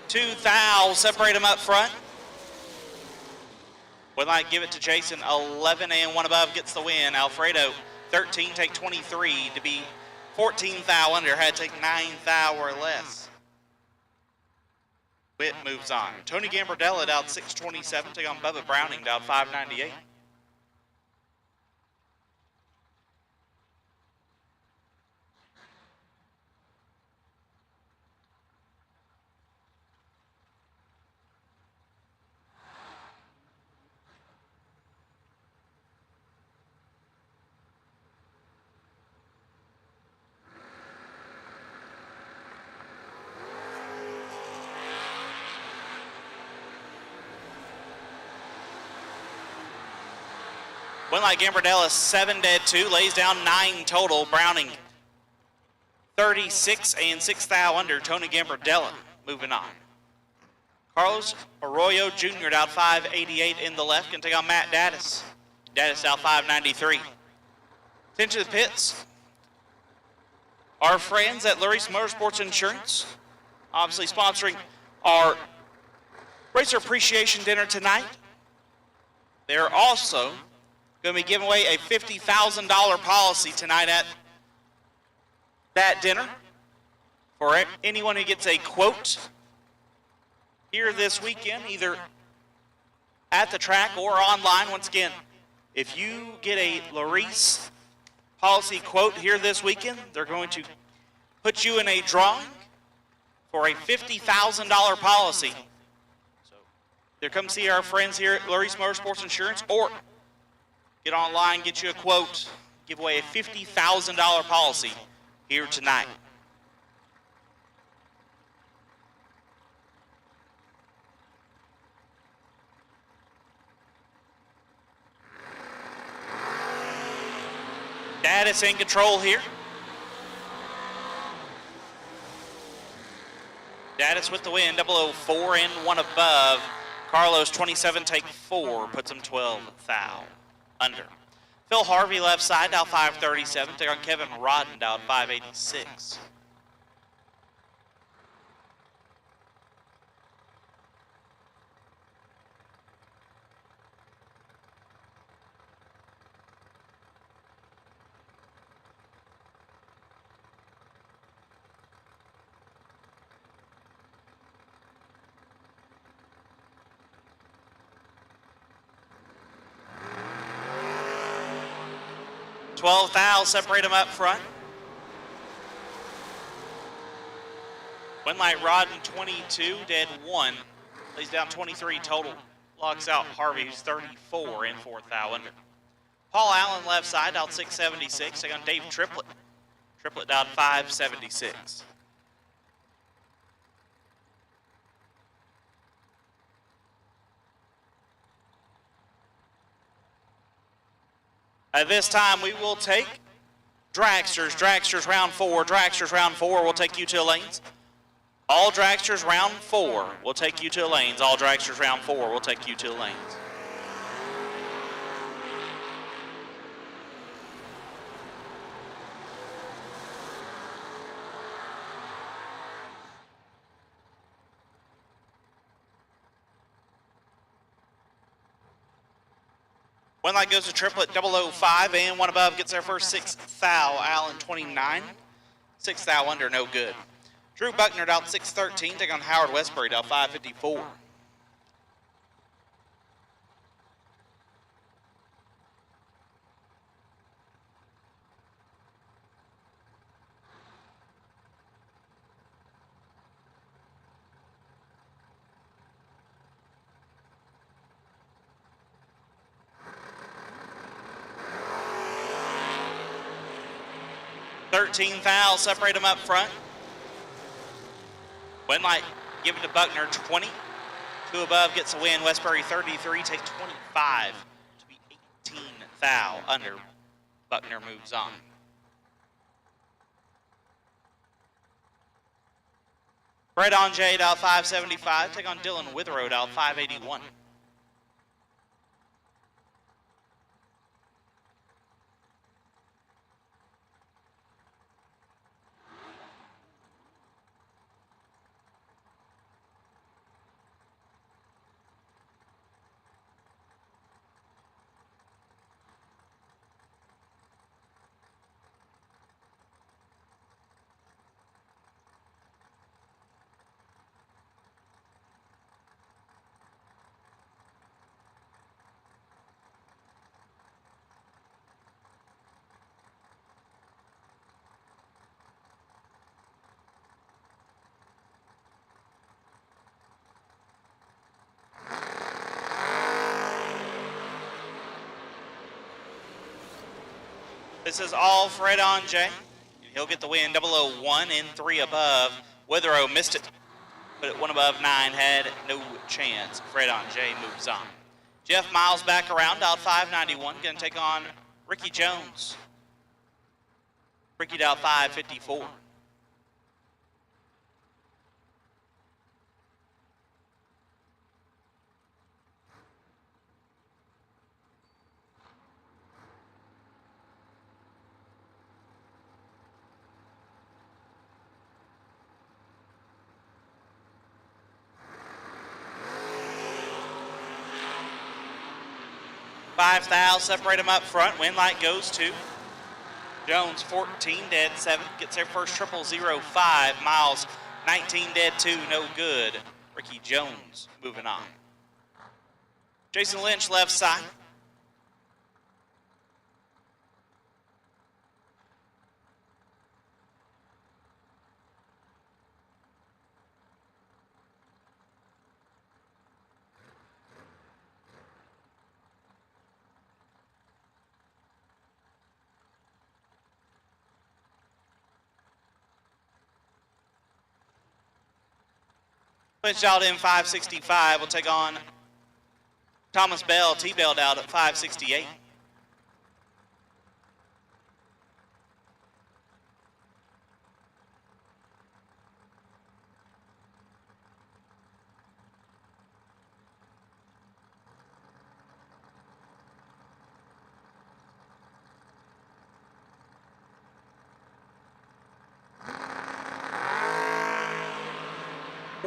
H: Two thou, separate them up front. Would like give it to Jason, 11 and 1 above gets the win. Alfredo, 13, take 23 to be 14 thou under, had to take 9 thou or less. Witt moves on. Tony Gambardella out 627, take on Bubba Browning, down 598. Winlight Gambardella 7 dead 2, lays down 9 total. Browning 36 and 6 thou under. Tony Gambardella moving on. Carlos Arroyo Jr. out 588 in the left, can take on Matt Daddis. Daddis out 593. Attention to the pits. Our friends at Larice Motorsports Insurance, obviously sponsoring our Racer Appreciation Dinner tonight. They're also going to be giving away a $50,000 policy tonight at that dinner for anyone who gets a quote here this weekend, either at the track or online. Once again, if you get a Larice policy quote here this weekend, they're going to put you in a drawing for a $50,000 policy. So either come see our friends here at Larice Motorsports Insurance or get online, get you a quote, give away a $50,000 policy here tonight. Gaddis in control here. Gaddis with the win, 004 and 1 above. Carlos 27, take 4, puts him 12 thou under. Phil Harvey left side, dial 537. Take on Kevin Rodden, dial 586. $12 thou, separate them up front. Winlight Rodden 22, dead 1. Lays down 23 total. Locks out Harvey, who's 34 and 4 thou under. Paul Allen left side, dialed 676. Take on Dave Triplett. Triplett dialed 576. At this time, we will take dragsters. Dragsters round 4. Dragsters round 4 will take you to the lanes. All dragsters round 4 will take you to the lanes. All dragsters round 4 will take you to the lanes. One light goes to Triplet, 005, and 1 above gets their first 6 thou. Allen 29, 6 thou under, no good. Drew Buckner out 613, take on Howard Westbury out 554. Thou, separate them up front. Winlight, give it to Buckner, 20. 2 above gets a win. Westbury 33, take 25 to be 18 thou under. Buckner moves on. Brett on Jade out 575, take on Dylan Witherode out 581. This is all Fred on J. He'll get the win, 001 and 3 above. Witherode missed it, but at 1 above 9 had no chance. Fred on J moves on. Jeff Miles back around, out 591, going to take on Ricky Jones. Ricky out 554. 5 thou, separate them up front. Win light goes to Jones, 14 dead, 7. Gets their first triple, 0-5. Miles, 19 dead, 2, no good. Ricky Jones moving on. Jason Lynch, left side. Switch out in 565. We'll take on Thomas Bell, T-Belled out at 568.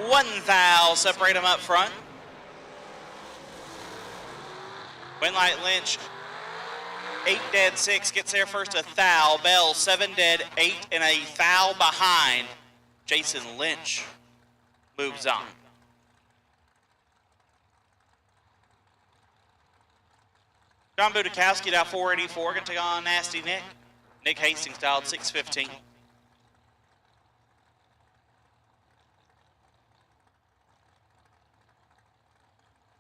H: One thou, separate them up front. Winlight Lynch, 8 dead, 6, gets there first a thou. Bell, 7 dead, 8, and a thou behind. Jason Lynch moves on. John Budakowski dialed 484, gonna take on Nasty Nick. Nick Hastings dialed 615.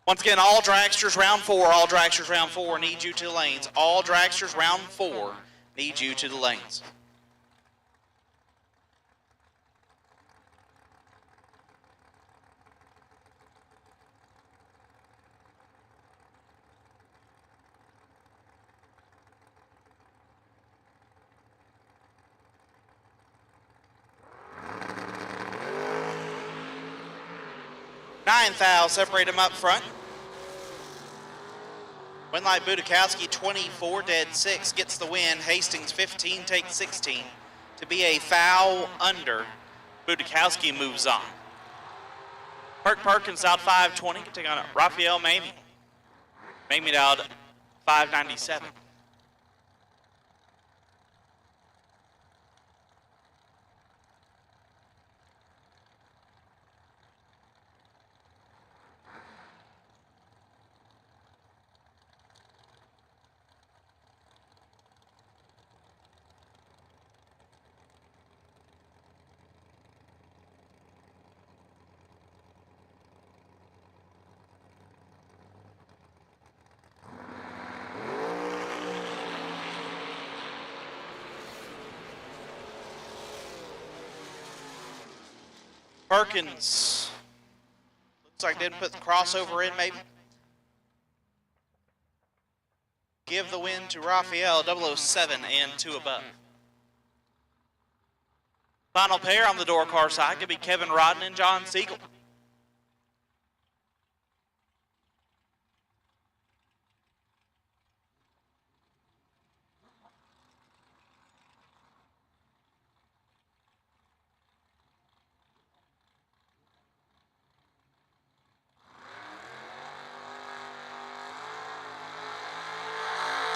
H: Once again, all dragsters round 4, all dragsters round 4 need you to the lanes. All dragsters round 4 need you to the lanes. Nine thou, separate them up front. Winlight Budakowski, 24 dead, 6, gets the win. Hastings, 15, takes 16. To be a foul under, Budakowski moves on. Perk Perkins out 520, can take on Raphael Mamie. Mamie out 597. Perkins, looks like didn't put the crossover in maybe. Give the win to Raphael, 007 and 2 above. Final pair on the door car side could be Kevin Rodden and John Siegel.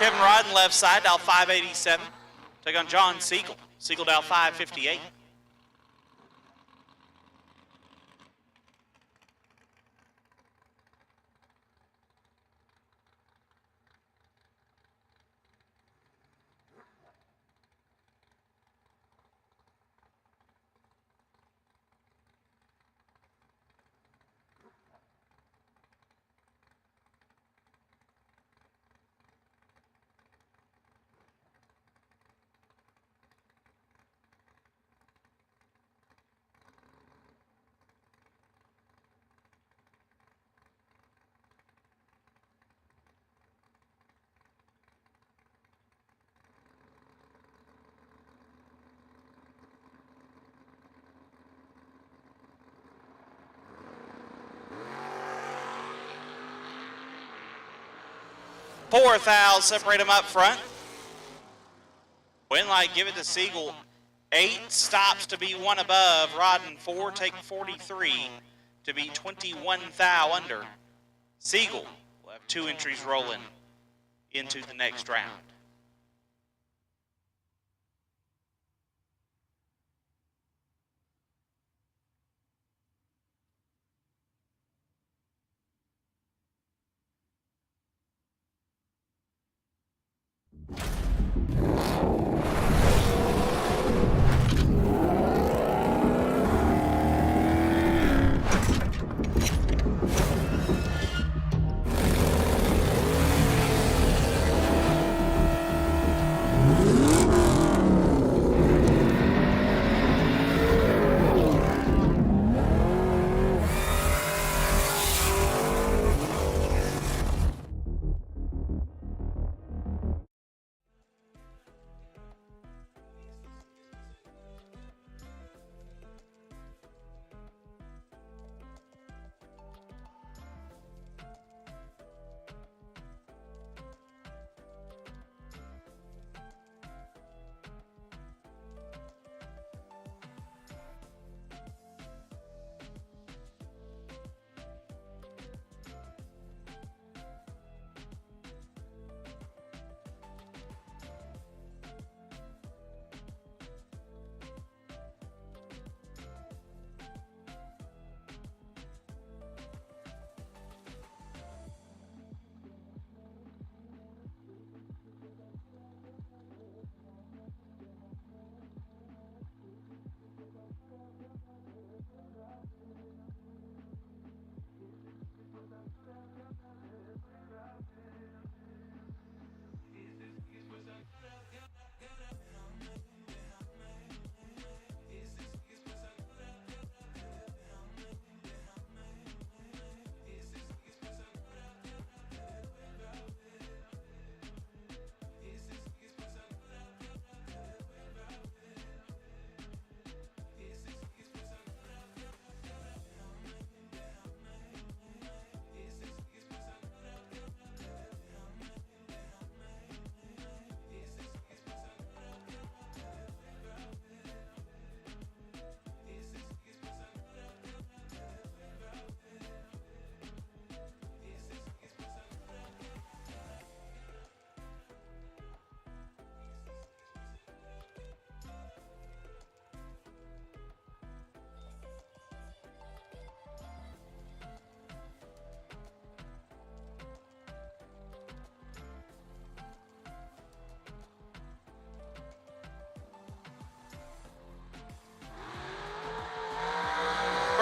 H: Kevin Rodden left side, dial 587. Take on John Siegel. Siegel dial 558. Fourth foul, separate them up front. Winlight give it to Siegel. 8 stops to be 1 above. Rodden 4, take 43 to be 21 thou under. Siegel will have 2 entries rolling. into the next round.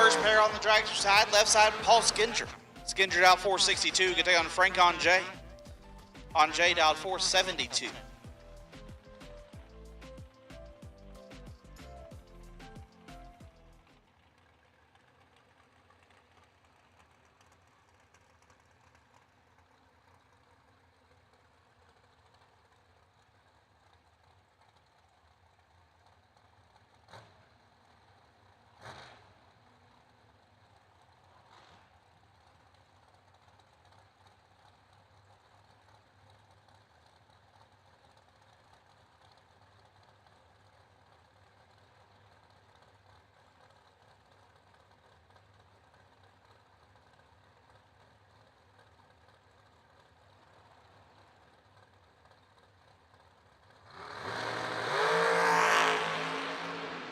H: First pair on the dragster side, left side, Paul Skinger. Skinger dialed 462, can take on Frank Anjay. Anjay dialed 472.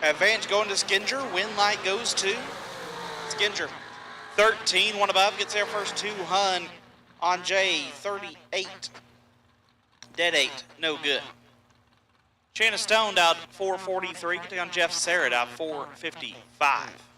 H: Advantage going to Skinger. Win light goes to Skinger. 13, one above, gets there first. 2 Hun on J, 38. Dead 8, no good. Shanna Stone out 443, getting on Jeff Sarrett out 455.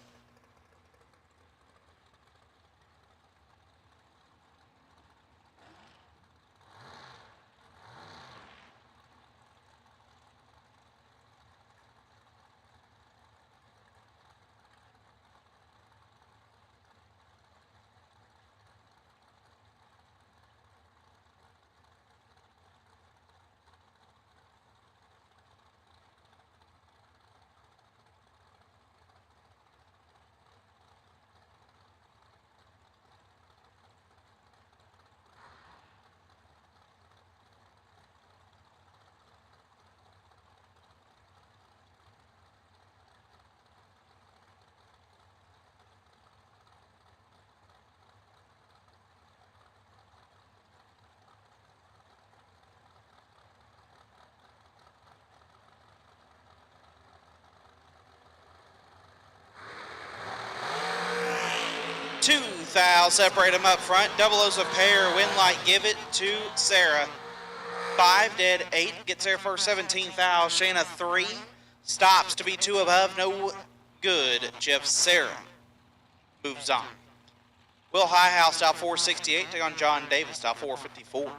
H: 2 thou, separate them up front. Double O's a pair, win light, give it to Sarah. 5 dead, 8 gets there first, 17 thou. Shayna 3, stops to be 2 above, no good. Jeff Sarah moves on. Will Highhouse, style 468, take on John Davis, style 454.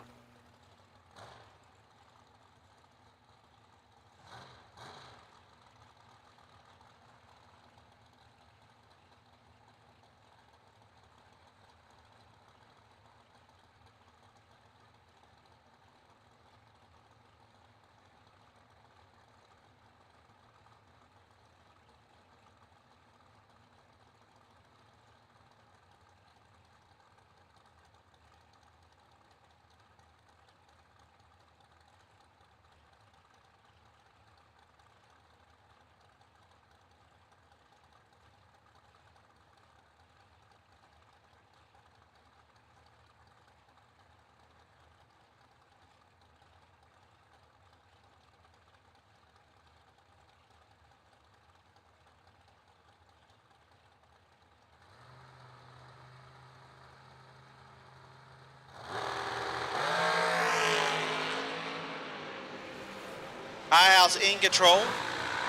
H: Highhouse in control.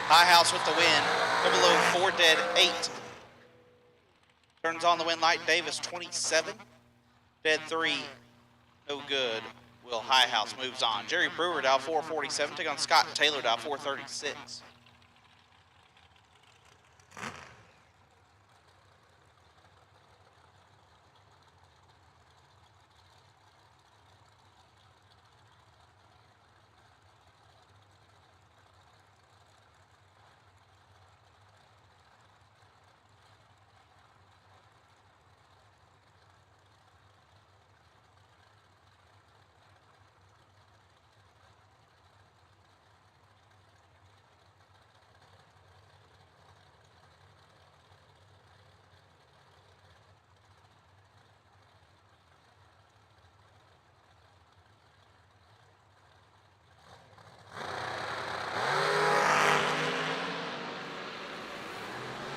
H: Highhouse with the win. Double O 4 dead, 8. Turns on the win light. Davis 27. Dead 3. No good. Will Highhouse moves on. Jerry Brewer down 447. Take on Scott Taylor down 436.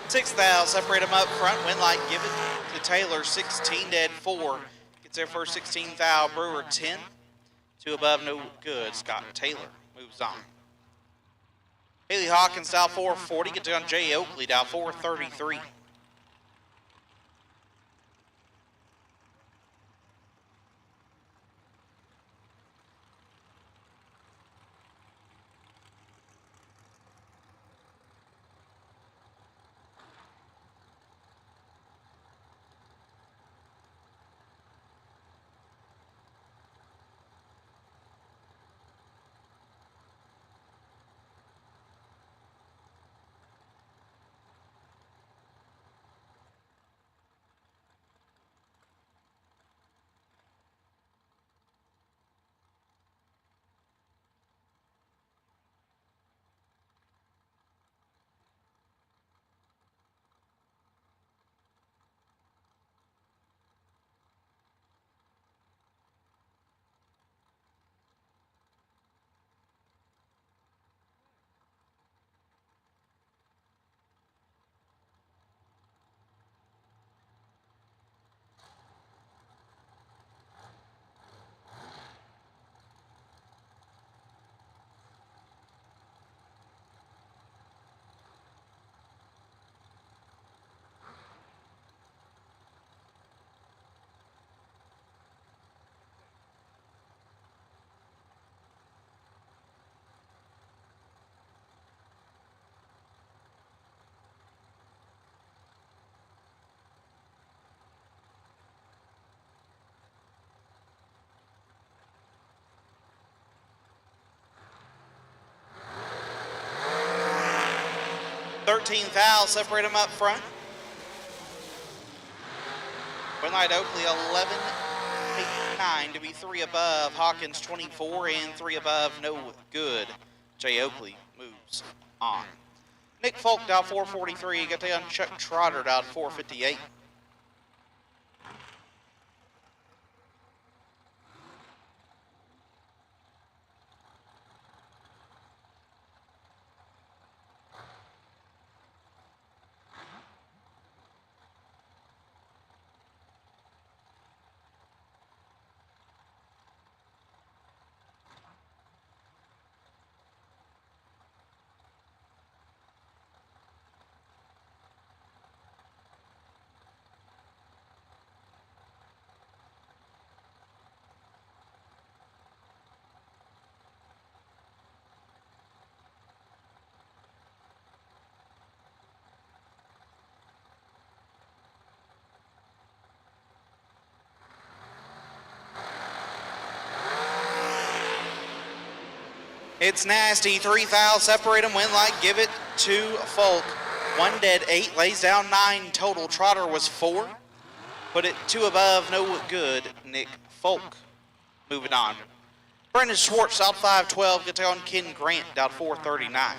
H: Sixth thou, separate them up front. Win light, give it to Taylor. 16 dead, 4. Gets there first, 16 thou. Brewer 10. 2 above, no good. Scott Taylor moves on. Haley Hawkins down 440. Gets on Jay Oakley down 433. Thirteenth thou, separate them up front. Win light Oakley 11, 8, 9 to be 3 above. Hawkins 24 and 3 above, no good. Jay Oakley moves on. Nick Folk down 443. Got the on Chuck Trotter down 458. It's nasty. 3 fouls separate them. Win light, give it to Folk. 1 dead, 8, lays down 9 total. Trotter was 4. Put it 2 above, no good. Nick Folk. Moving on. Brendan Schwartz out 5-12. Gets on Ken Grant out 4-39.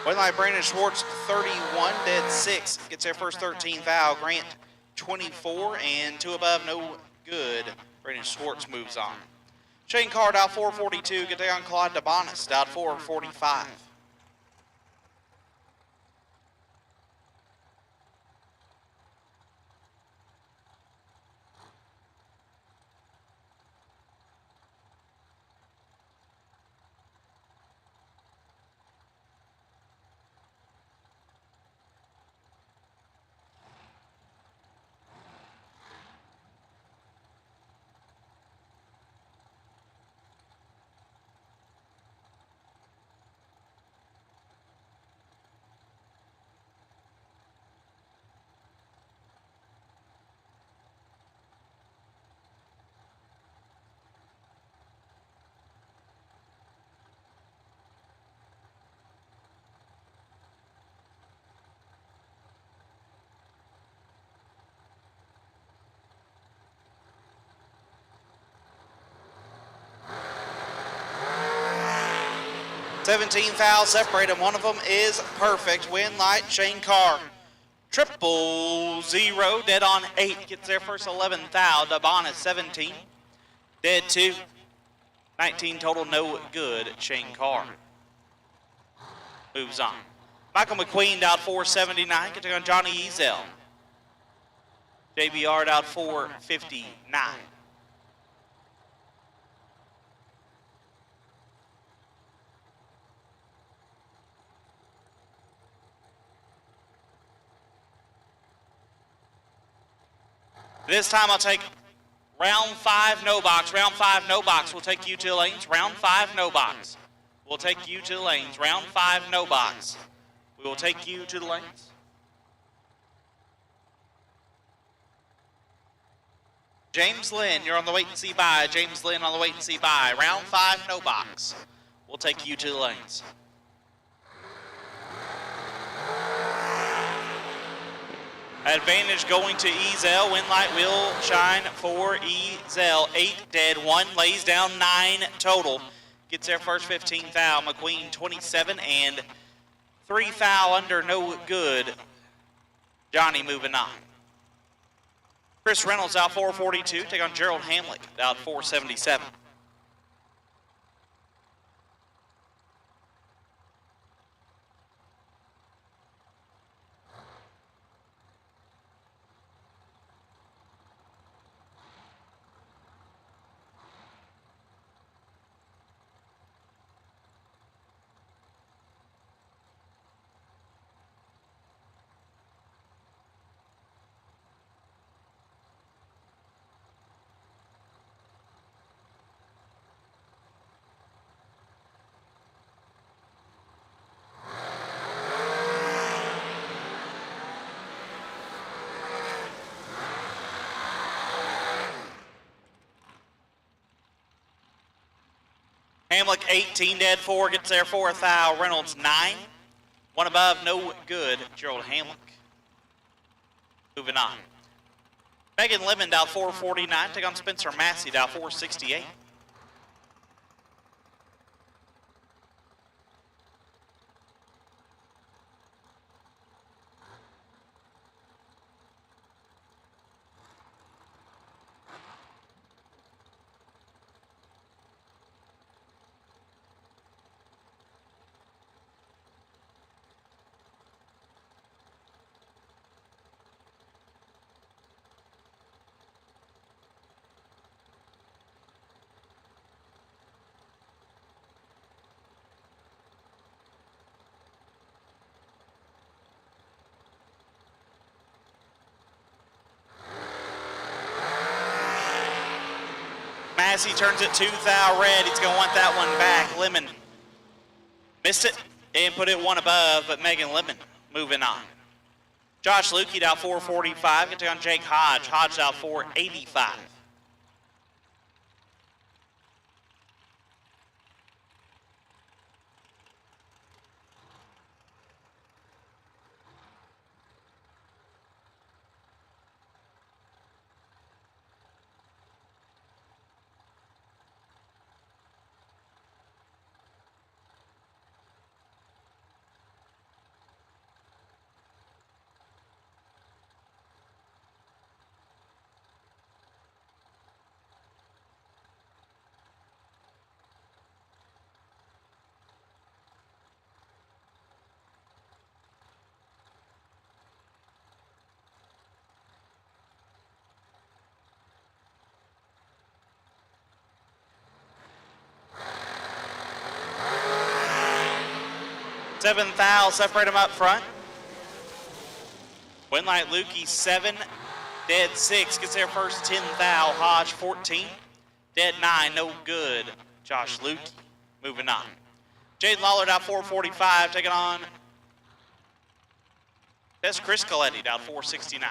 H: Win light, Brandon Schwartz, 31, dead 6. Gets their first 13 foul. Grant, 24, and 2 above, no good. Brandon Schwartz moves on. Shane Card out 442. Get down Claude DeBonis out 445. $17 fouls separate them. One of them is perfect. Win light, Shane Carr. 000, dead on 8. Gets their first 11th foul. DeBonis 17. Dead 2. 19 total, no good. Shane Carr moves on. Michael McQueen out 479. Getting on Johnny Ezel. JBR out 459. This time I'll take round 5, no box. Round 5, no box. We'll take you to the lanes. Round 5, no box. We'll take you to the lanes. Round 5, no box. We will take you to the lanes. James Lynn, you're on the wait and see bye. James Lynn on the wait and see bye. Round 5, no box. We'll take you to the lanes. Advantage going to Ezel. Win light will shine for Ezel. 8 dead, 1 lays down 9 total. Gets their first 15 foul. McQueen 27 and 3 foul under, no good. Johnny moving on. Chris Reynolds out 442. Take on Gerald Hamlick out 477. Hamlick 18 dead, 4 gets their 4th foul. Reynolds 9. 1 above, no good. Gerald Hamlick. Moving on. Megan Lemon out 449. Take on Spencer Massey out 468. As he turns it to thou red, he's going to want that one back. Lemon missed it and put it one above, but Megan Lemon moving on. Josh Lukey down 445. Get down Jake Hodge. Hodge down 485. Seventh foul, separate them up front. Winlight Lukey 7, dead 6, gets their first 10 foul. Hodge 14, dead 9, no good. Josh Lukey moving on. Jaden Lawler down 445, taking on. That's Chris Coletti down 469.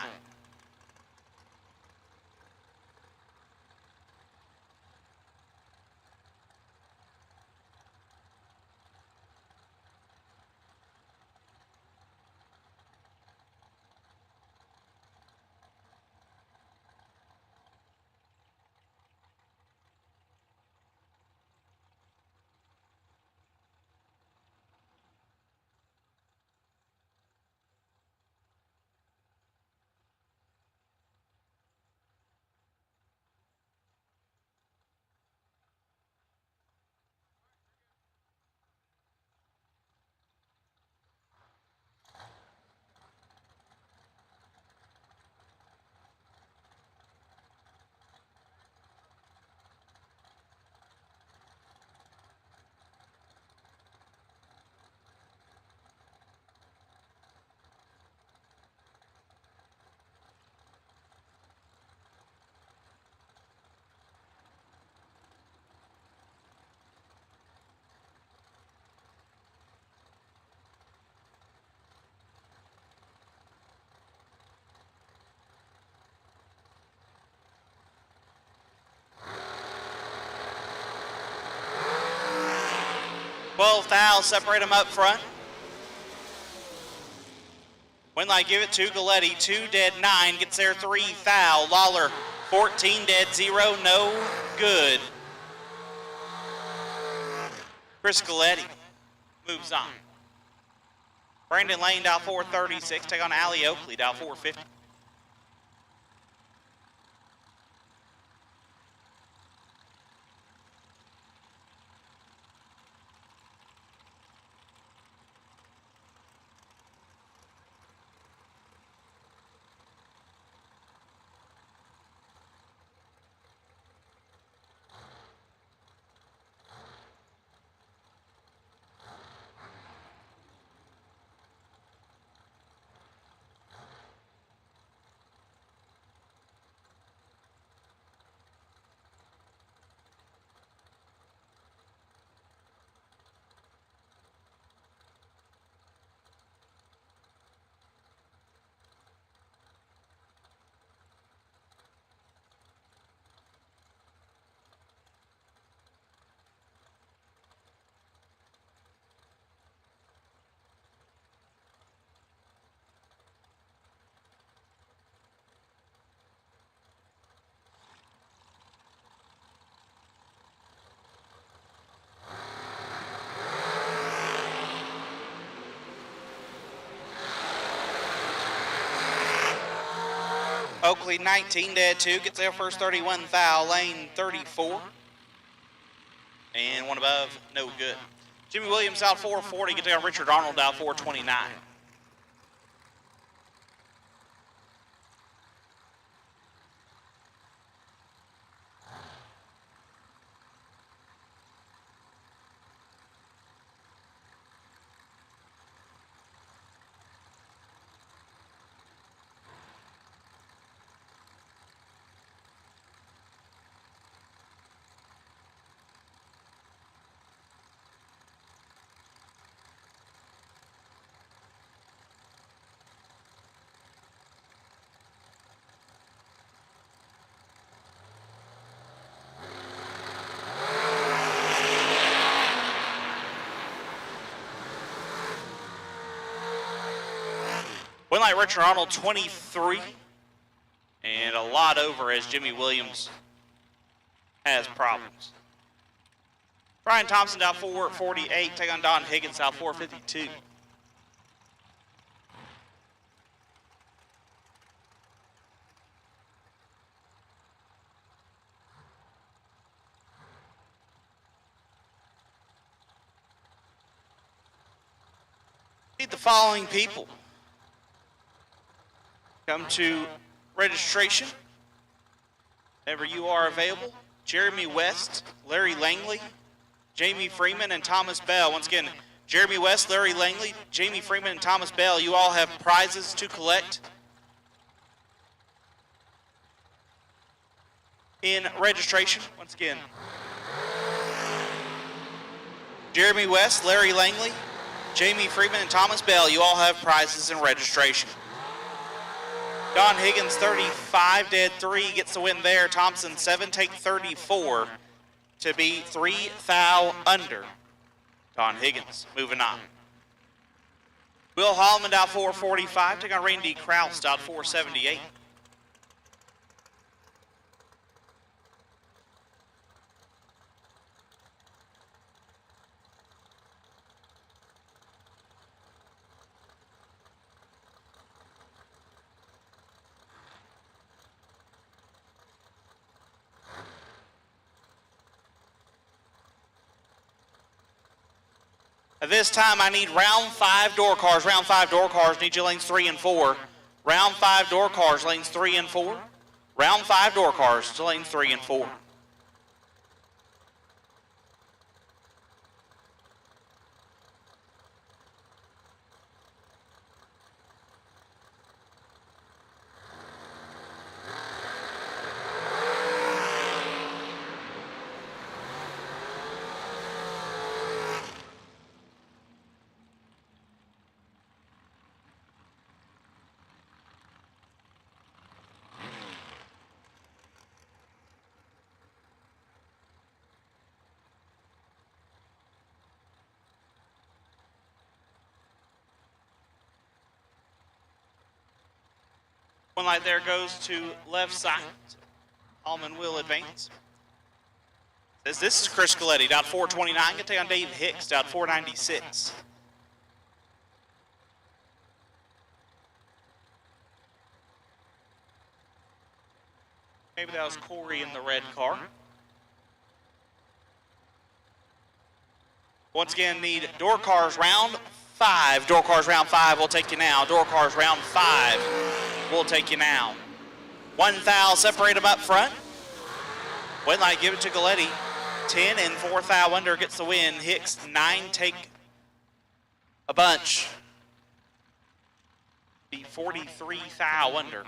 H: Foul, separate them up front. Winlight give it to Galletti, 2 dead 9, gets their 3 foul. Lawler 14 dead 0, no good. Chris Galletti moves on. Brandon Lane down 436, take on Allie Oakley down 450. Oakley 19 dead 2, gets their first 31 foul. Lane 34. And one above, no good. Jimmy Williams out 440, gets down Richard Arnold out 429. Winlight Richard Arnold 23. And a lot over as Jimmy Williams has problems. Brian Thompson down 448. Take on Don Higgins down 452. Need the following people come to registration whenever you are available. Jeremy West, Larry Langley, Jamie Freeman, and Thomas Bell. Once again, Jeremy West, Larry Langley, Jamie Freeman, and Thomas Bell. You all have prizes to collect in registration. Once again, Jeremy West, Larry Langley, Jamie Freeman, and Thomas Bell, you all have prizes in registration. Don Higgins, 35, dead 3, gets the win there. Thompson, 7, take 34 to be 3 thou under. Don Higgins, moving on. Will Holloman out 445, take on Randy Kraus out 478. At this time, I need round 5 door cars. Round 5 door cars need you lanes 3 and 4. Round 5 door cars, lanes 3 and 4. Round 5 door cars to lanes 3 and 4. One light there goes to left side. Allman will advance. This is Chris Coletti, down 429. Going to take on Dave Hicks, down 496. Maybe that was Corey in the red car. Once again, need door cars round 5. Door cars round 5 will take you now. Door cars round 5 will take you now. 1 thou, separate them up front. Winlight give it to Galletti. 10 and 4 thou under gets the win. Hicks 9 take a bunch. Be 43 thou under.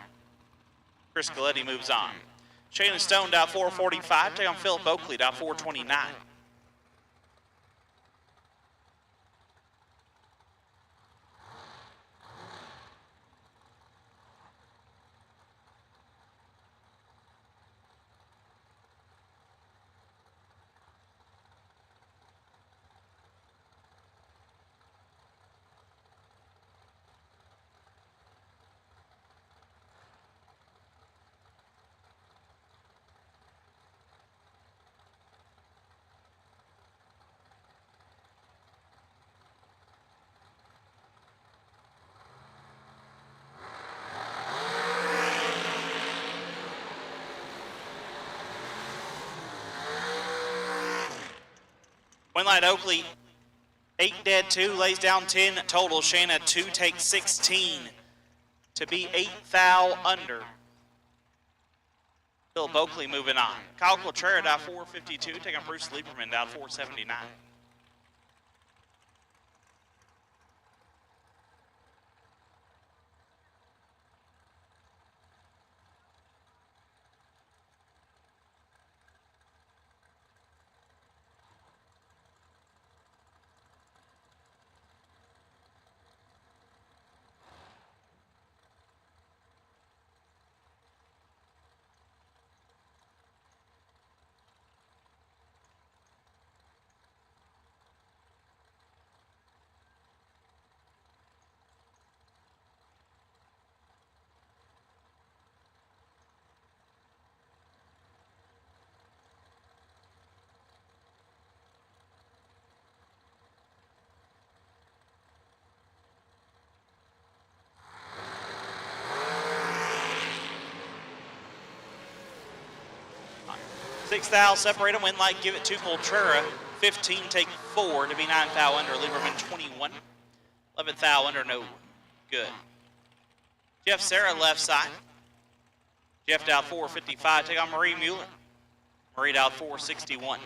H: Chris Galletti moves on. Shannon Stone down 445. Take on Philip Oakley down 429. Winlight Oakley, 8 dead, 2, lays down 10 total. Shanna 2 takes 16 to be 8 thou under. Philip Oakley moving on. Kyle Cotrera down 452, taking Bruce Lieberman down 479. 6 thou separate them. Win light, give it to Poltrera. 15, take 4 to be 9 thou under. Lieberman 21. 11 thou under, no good. Jeff Serra left side. Jeff down 455. Take on Marie Mueller. Marie down 461.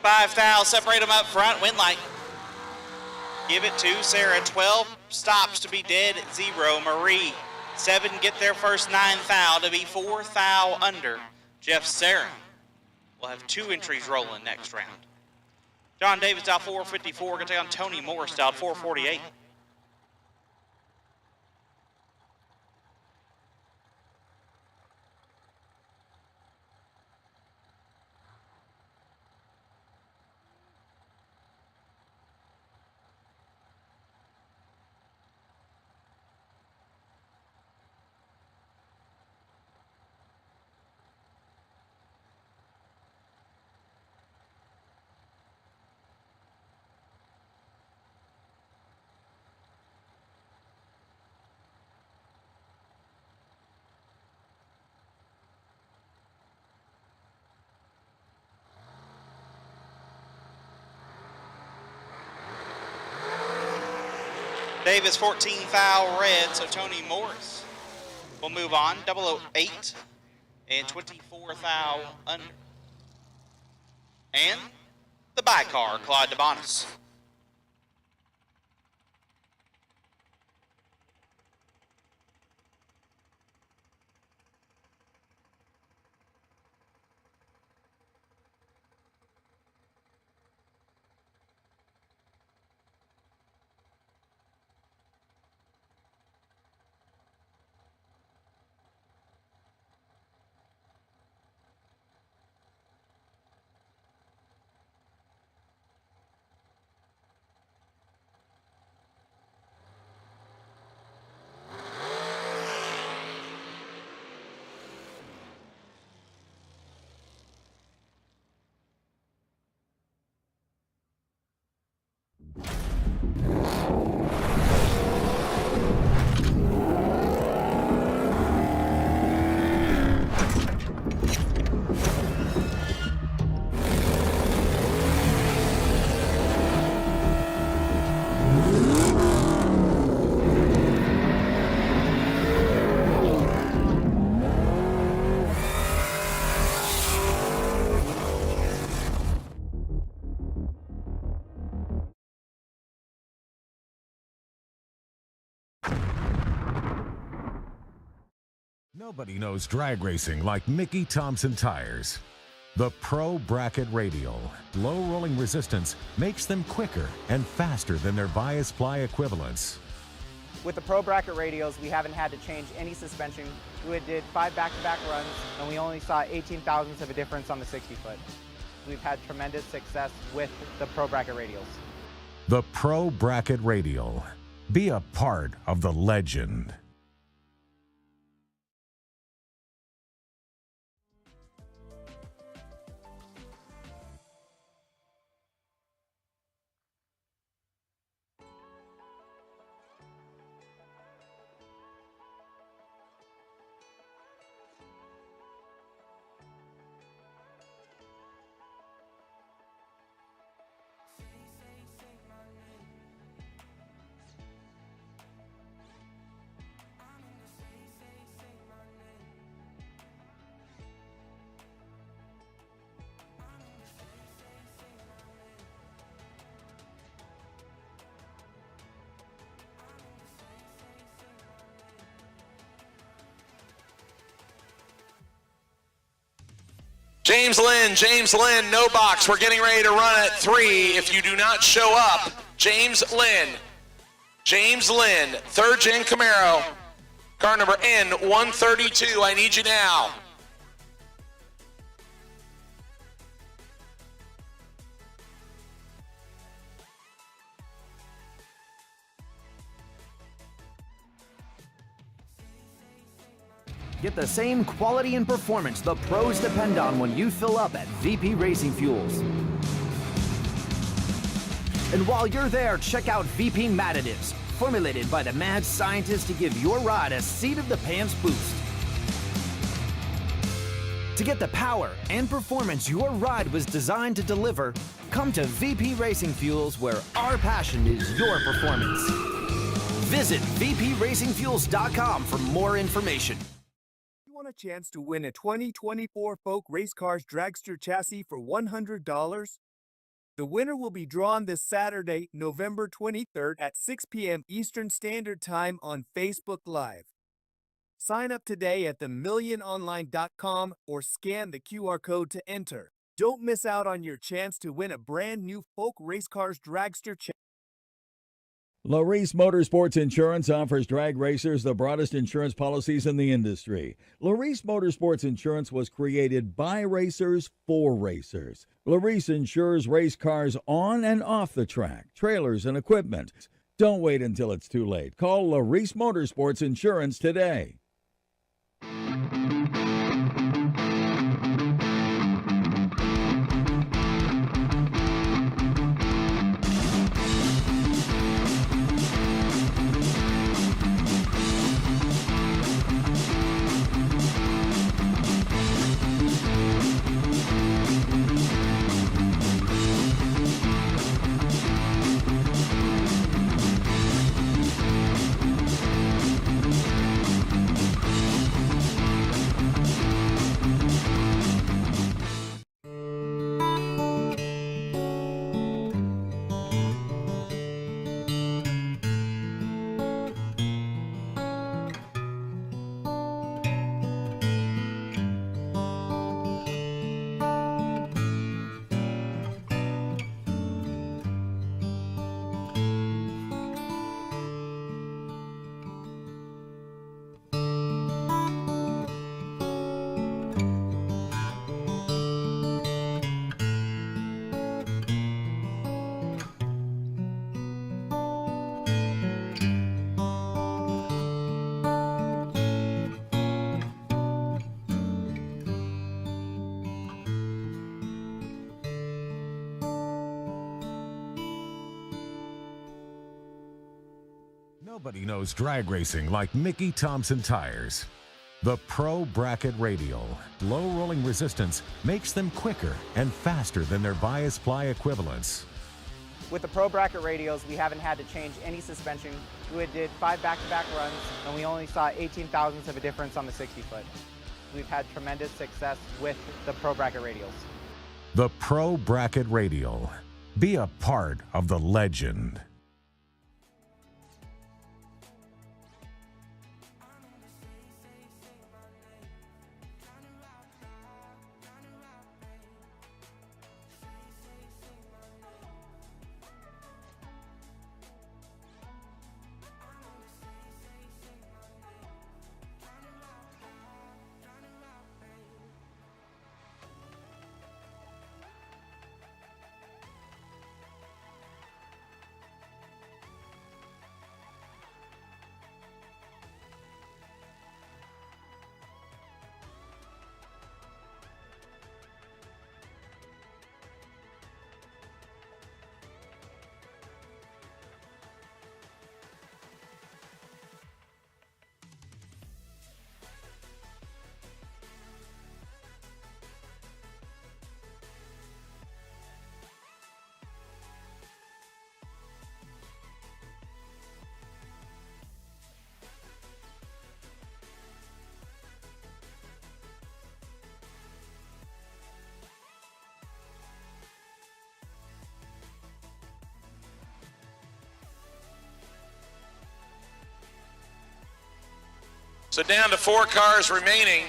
H: Five thou separate them up front. Win light. Give it to Sarah. 12 stops to be dead at 0. Marie 7 get their first 9 thou to be 4 thou under. Jeff Sarah will have 2 entries rolling next round. John Davis out 454. Going to take on Tony Morris out 448. Davis 14 thou red, so Tony Morris will move on. 008 and 24 thou under. And the by-car, Claude DeBonis.
I: Nobody knows drag racing like Mickey Thompson tires. The Pro Bracket Radial. Low rolling resistance makes them quicker and faster than their bias ply equivalents.
J: With the Pro Bracket Radials, we haven't had to change any suspension. We did 5 back-to-back runs, and we only saw 18 thousandths of a difference on the 60-foot. We've had tremendous success with the Pro Bracket Radials.
I: The Pro Bracket Radial. Be a part of the legend.
G: James Lynn, no box. We're getting ready to run at 3. If you do not show up, James Lynn, third gen Camaro, car number N132. I need you now.
B: Get the same quality and performance the pros depend on when you fill up at VP Racing Fuels. And while you're there, check out VP Mad Additives, formulated by the mad scientists to give your ride a seat-of-the-pants boost. To get the power and performance your ride was designed to deliver, come to VP Racing Fuels, where our passion is your performance. Visit vpracingfuels.com for more information.
C: Want a chance to win a 2024 Folk Race Cars Dragster chassis for $100? The winner will be drawn this Saturday, November 23rd at 6 p.m. Eastern Standard Time on Facebook Live. Sign up today at themilliononline.com or scan the QR code to enter. Don't miss out on your chance to win a brand new Folk Race Cars Dragster chassis.
D: Larice Motorsports Insurance offers drag racers the broadest insurance policies in the industry. Larice Motorsports Insurance was created by racers for racers. Larice insures race cars on and off the track, trailers, and equipment. Don't wait until it's too late. Call Larice Motorsports Insurance today.
I: Nobody knows drag racing like Mickey Thompson Tires. The Pro Bracket Radial, low rolling resistance makes them quicker and faster than their bias ply equivalents.
J: With the Pro Bracket radials, we haven't had to change any suspension. We did 5 back-to-back runs, and we only saw 18 thousandths of a difference on the 60-foot. We've had tremendous success with the Pro Bracket radials.
I: The Pro Bracket Radial. Be a part of the legend.
G: So down to 4 cars remaining.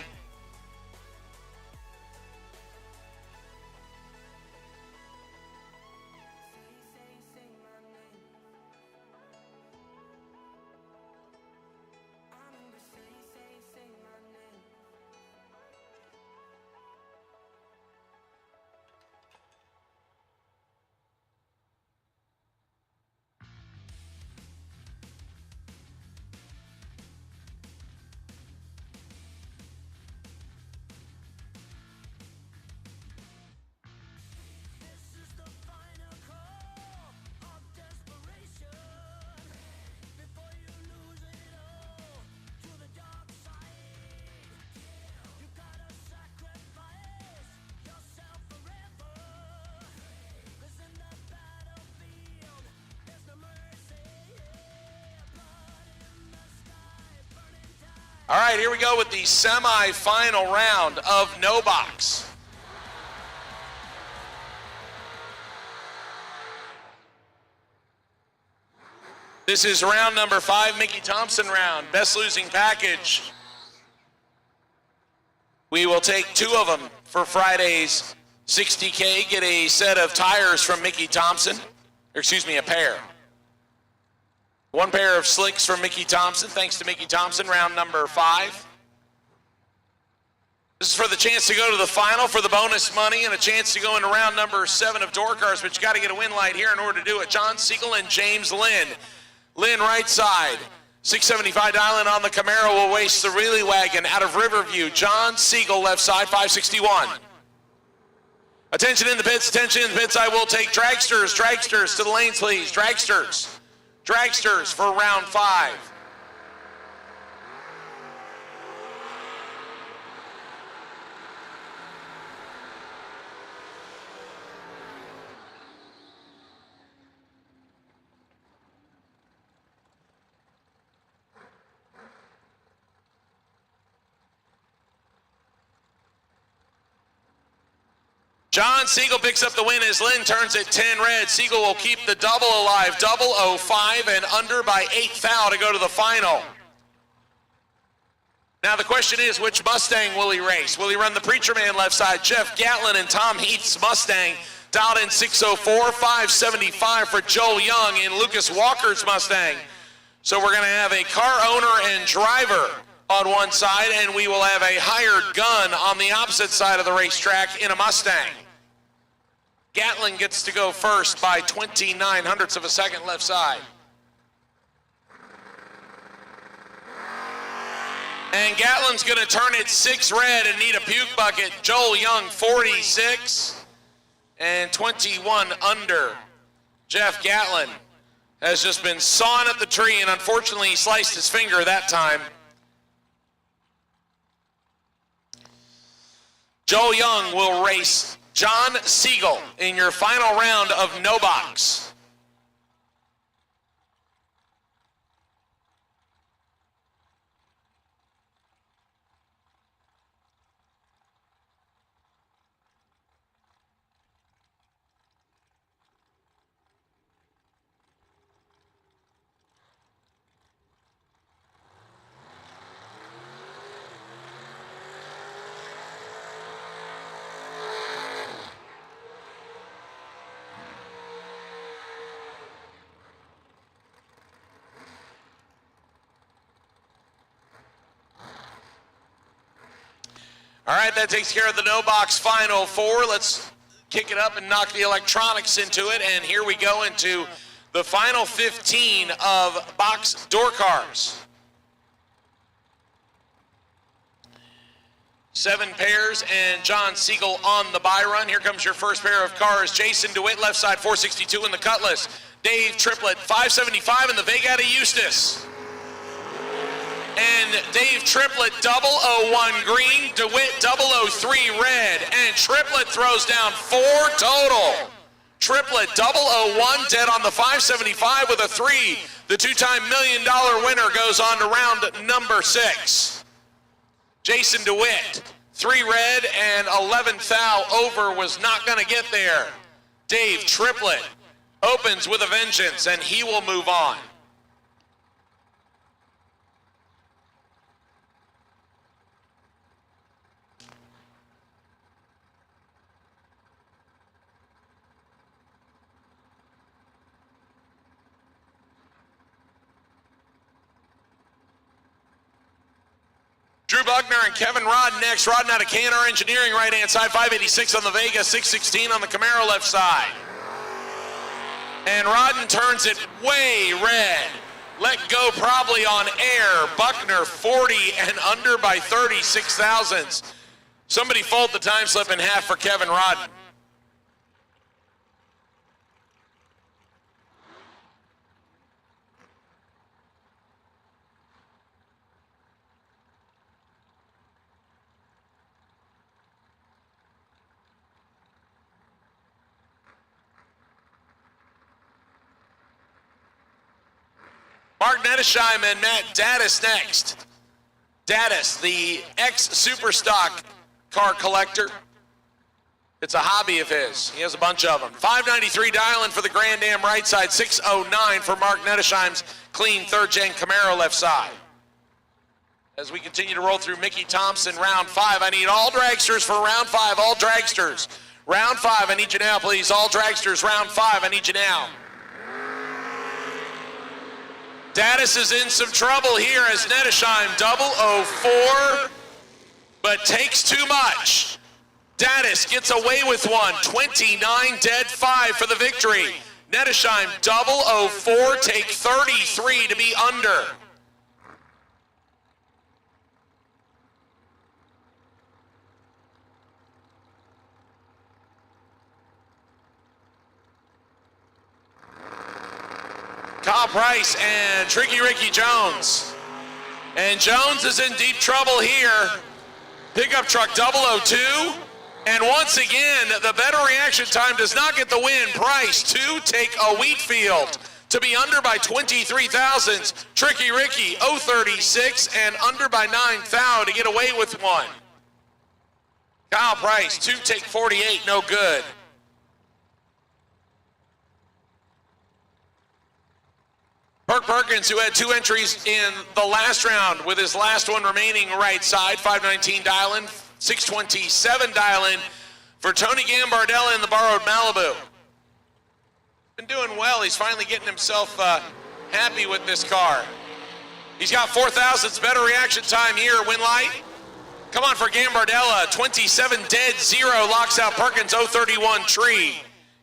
G: All right, here we go with the semi-final round of no box. This is round number 5, Mickey Thompson round, best losing package. We will take 2 of them for Friday's 60K, get a set of tires from Mickey Thompson, or excuse me, a pair. 1 pair of slicks from Mickey Thompson, thanks to Mickey Thompson, round number 5. This is for the chance to go to the final for the bonus money and a chance to go into round number 7 of door cars, but you got to get a win light here in order to do it. John Siegel and James Lynn. Lynn right side, 675 dialing on the Camaro will waste the wheelie wagon out of Riverview. John Siegel left side, 561. Attention in the pits, attention in the pits. I will take dragsters, dragsters to the lanes, please. Dragsters, dragsters for round 5. John Siegel picks up the win as Lynn turns it 10 red. Siegel will keep the double alive, 005 and under by 8 thou to go to the final. Now the question is, which Mustang will he race? Will he run the Preacher Man left side? Jeff Gatlin and Tom Heath's Mustang, dialed in 604, 575 for Joel Young in Lucas Walker's Mustang. So we're going to have a car owner and driver on one side, and we will have a hired gun on the opposite side of the racetrack in a Mustang. Gatlin gets to go first by 29 hundredths of a second left side. And Gatlin's going to turn it 6 red and need a puke bucket. Joel Young, 46 and 21 under. Jeff Gatlin has just been sawing at the tree, and unfortunately he sliced his finger that time. Joel Young will race John Siegel in your final round of no box. All right, that takes care of the no box final 4. Let's kick it up and knock the electronics into it. And here we go into the final 15 of box door cars. 7 pairs and John Siegel on the buy run. Here comes your first pair of cars. Jason DeWitt, left side, 462 in the Cutlass. Dave Triplett, 575 in the Vegata Eustis. And Dave Triplett, 001 green, DeWitt 003 red, and Triplett throws down 4 total. Triplett 001 dead on the 575 with a 3. The 2-time $1 million winner goes on to round number 6. Jason DeWitt, 3 red and 11 thou over, was not going to get there. Dave Triplett opens with a vengeance, and he will move on. Drew Buckner and Kevin Rodden next. Rodden out of KNR Engineering, right-hand side, 586 on the Vega, 616 on the Camaro left side. And Rodden turns it way red. Let go probably on air. Buckner 40 and under by 36 thousandths. Somebody fold the time slip in half for Kevin Rodden. Mark Nettesheim and Matt Daddis next. Daddis, the ex-Superstock car collector. It's a hobby of his. He has a bunch of them. 593 dialing for the Grand Am right side. 609 for Mark Nettesheim's clean third-gen Camaro left side. As we continue to roll through Mickey Thompson, round 5. I need all dragsters for round 5. All dragsters. Round 5, I need you now, please. All dragsters, round 5, I need you now. Daddis is in some trouble here as Nettesheim 004, but takes too much. Daddis gets away with one. 29 dead, 5 for the victory. Nettesheim 004, take 33 to be under. Kyle Price and Tricky Ricky Jones. And Jones is in deep trouble here. Pickup truck 002. And once again, the better reaction time does not get the win. Price to take a Wheatfield to be under by 23 thousandths. Tricky Ricky 036 and under by 9 thou to get away with one. Kyle Price to take 48, no good. Perk Perkins, who had 2 entries in the last round with his last one remaining right side, 519 dialing, 627 dialing for Tony Gambardella in the borrowed Malibu. Been doing well. He's finally getting himself happy with this car. He's got 4 thousandths better reaction time here, Winlight. Come on for Gambardella, 27 dead, 0 locks out Perkins, 031 tree.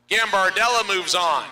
G: Gambardella moves on.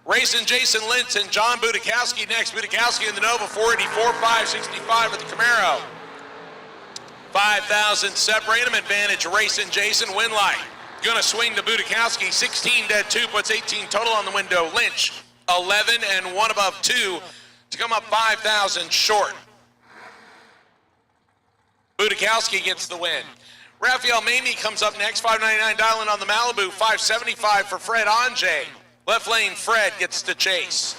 G: Racing Jason Lentz and John Budakowski next. Budakowski in the Nova 484, 565 with the Camaro. 5,000 separate him. Advantage Racing Jason. Winlight gonna swing to Budakowski. 16 dead, 2 puts 18 total on the window. Lynch 11 and 1 above 2 to come up 5,000 short. Budakowski gets the win. Raphael Mamie comes up next. 599 dialing on the Malibu. 575 for Fred Anjay. Left lane, Fred gets to chase.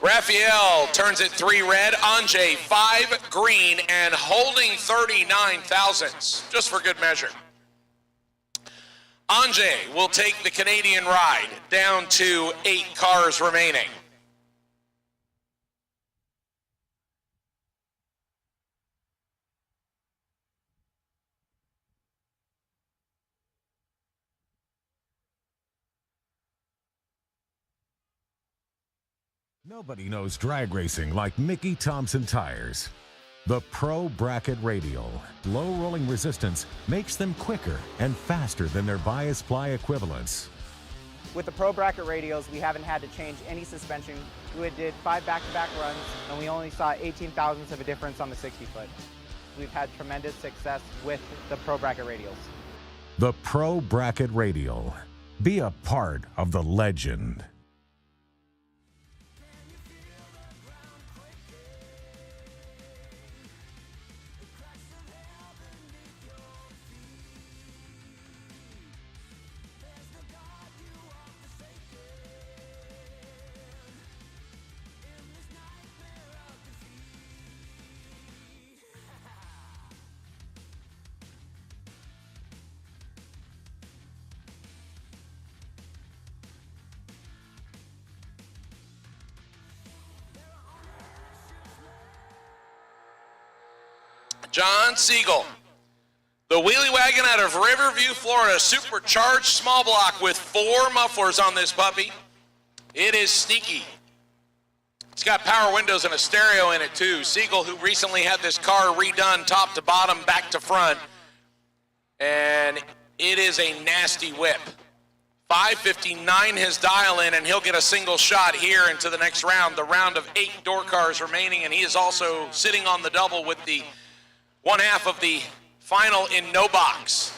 G: Raphael turns it 3 red, Anjay 5 green, and holding 39 thousandths, just for good measure. Anjay will take the Canadian ride down to 8 cars remaining.
I: Nobody knows drag racing like Mickey Thompson Tires. The Pro Bracket Radial, low rolling resistance makes them quicker and faster than their bias ply equivalents.
J: With the Pro Bracket radials, we haven't had to change any suspension. We did 5 back-to-back runs, and we only saw 18 thousandths of a difference on the 60-foot. We've had tremendous success with the Pro Bracket radials.
I: The Pro Bracket Radial. Be a part of the legend.
G: John Siegel. The wheelie wagon out of Riverview, Florida, supercharged small block with 4 mufflers on this puppy. It is sneaky. It's got power windows and a stereo in it too. Siegel, who recently had this car redone top to bottom, back to front, and it is a nasty whip. 5:59 his dial in, and he'll get a single shot here into the next round, the round of 8 door cars remaining, and he is also sitting on the double with the one half of the final in no box.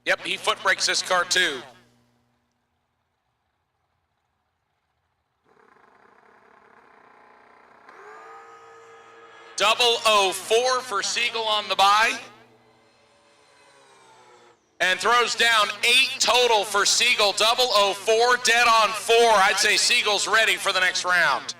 G: Yep, he foot brakes this car too. .004 for Siegel on the bye. And throws down 8 total for Siegel. 004, dead on 4. I'd say Siegel's ready for the next round.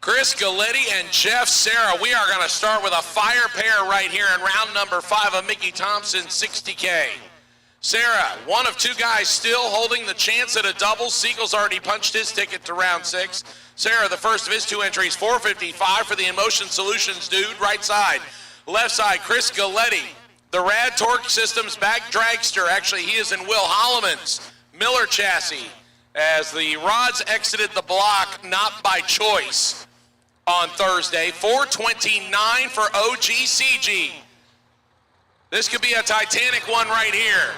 G: Chris Galletti and Jeff Serra. We are going to start with a fire pair right here in round number 5 of Mickey Thompson's 60K. Serra, one of 2 guys still holding the chance at a double. Siegel's already punched his ticket to round 6. Serra, the first of his 2 entries, 455 for the InMotion Solutions dude, right side. Left side, Chris Galletti, the Rad Torque Systems back dragster. Actually, he is in Will Holloman's Miller chassis as the rods exited the block, not by choice. On Thursday, 429 for OGCG. This could be a Titanic one right here.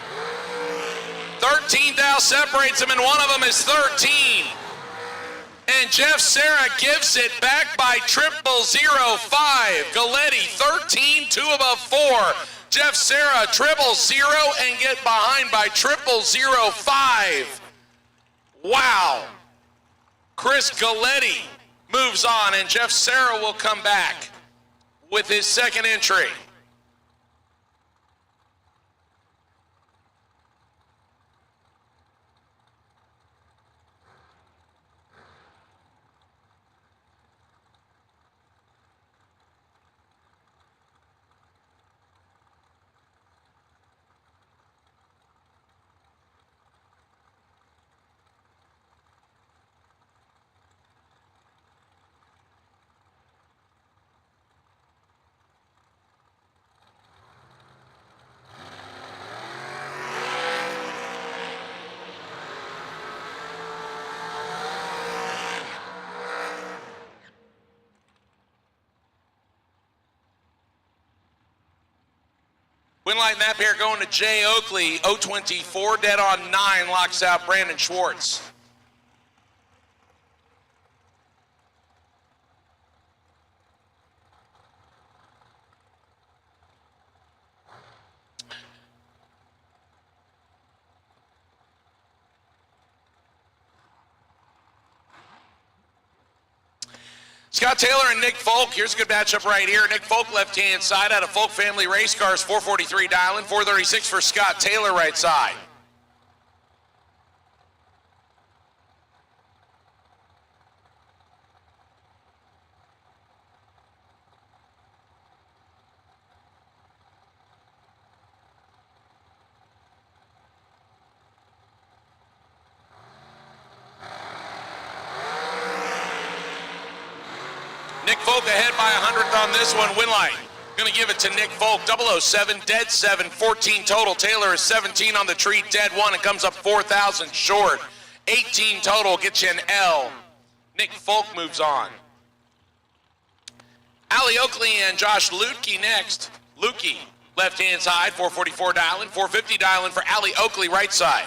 G: 13 thou separates them, and one of them is 13. And Jeff Serra gives it back by 0005. Galletti 13, 2 above 4. Jeff Serra 000 and get behind by 0005. Wow. Chris Galletti moves on, and Jeff Serra will come back with his second entry. Win light map here going to Jay Oakley. 024, dead on 9, locks out Brandon Schwartz. Scott Taylor and Nick Folk. Here's a good matchup right here. Nick Folk left-hand side out of Folk Family Race Cars, 443 dialing, 436 for Scott Taylor right side. Nick Folk ahead by 100th on this one. Win light. Going to give it to Nick Folk, 007, dead 7, 14 total. Taylor is 17 on the tree, dead 1, and comes up 4,000 short. 18 total, gets you an L. Nick Folk moves on. Ali Oakley and Josh Lutke next. Lutke, left-hand side, 444 dialing, 450 dialing for Ali Oakley, right side.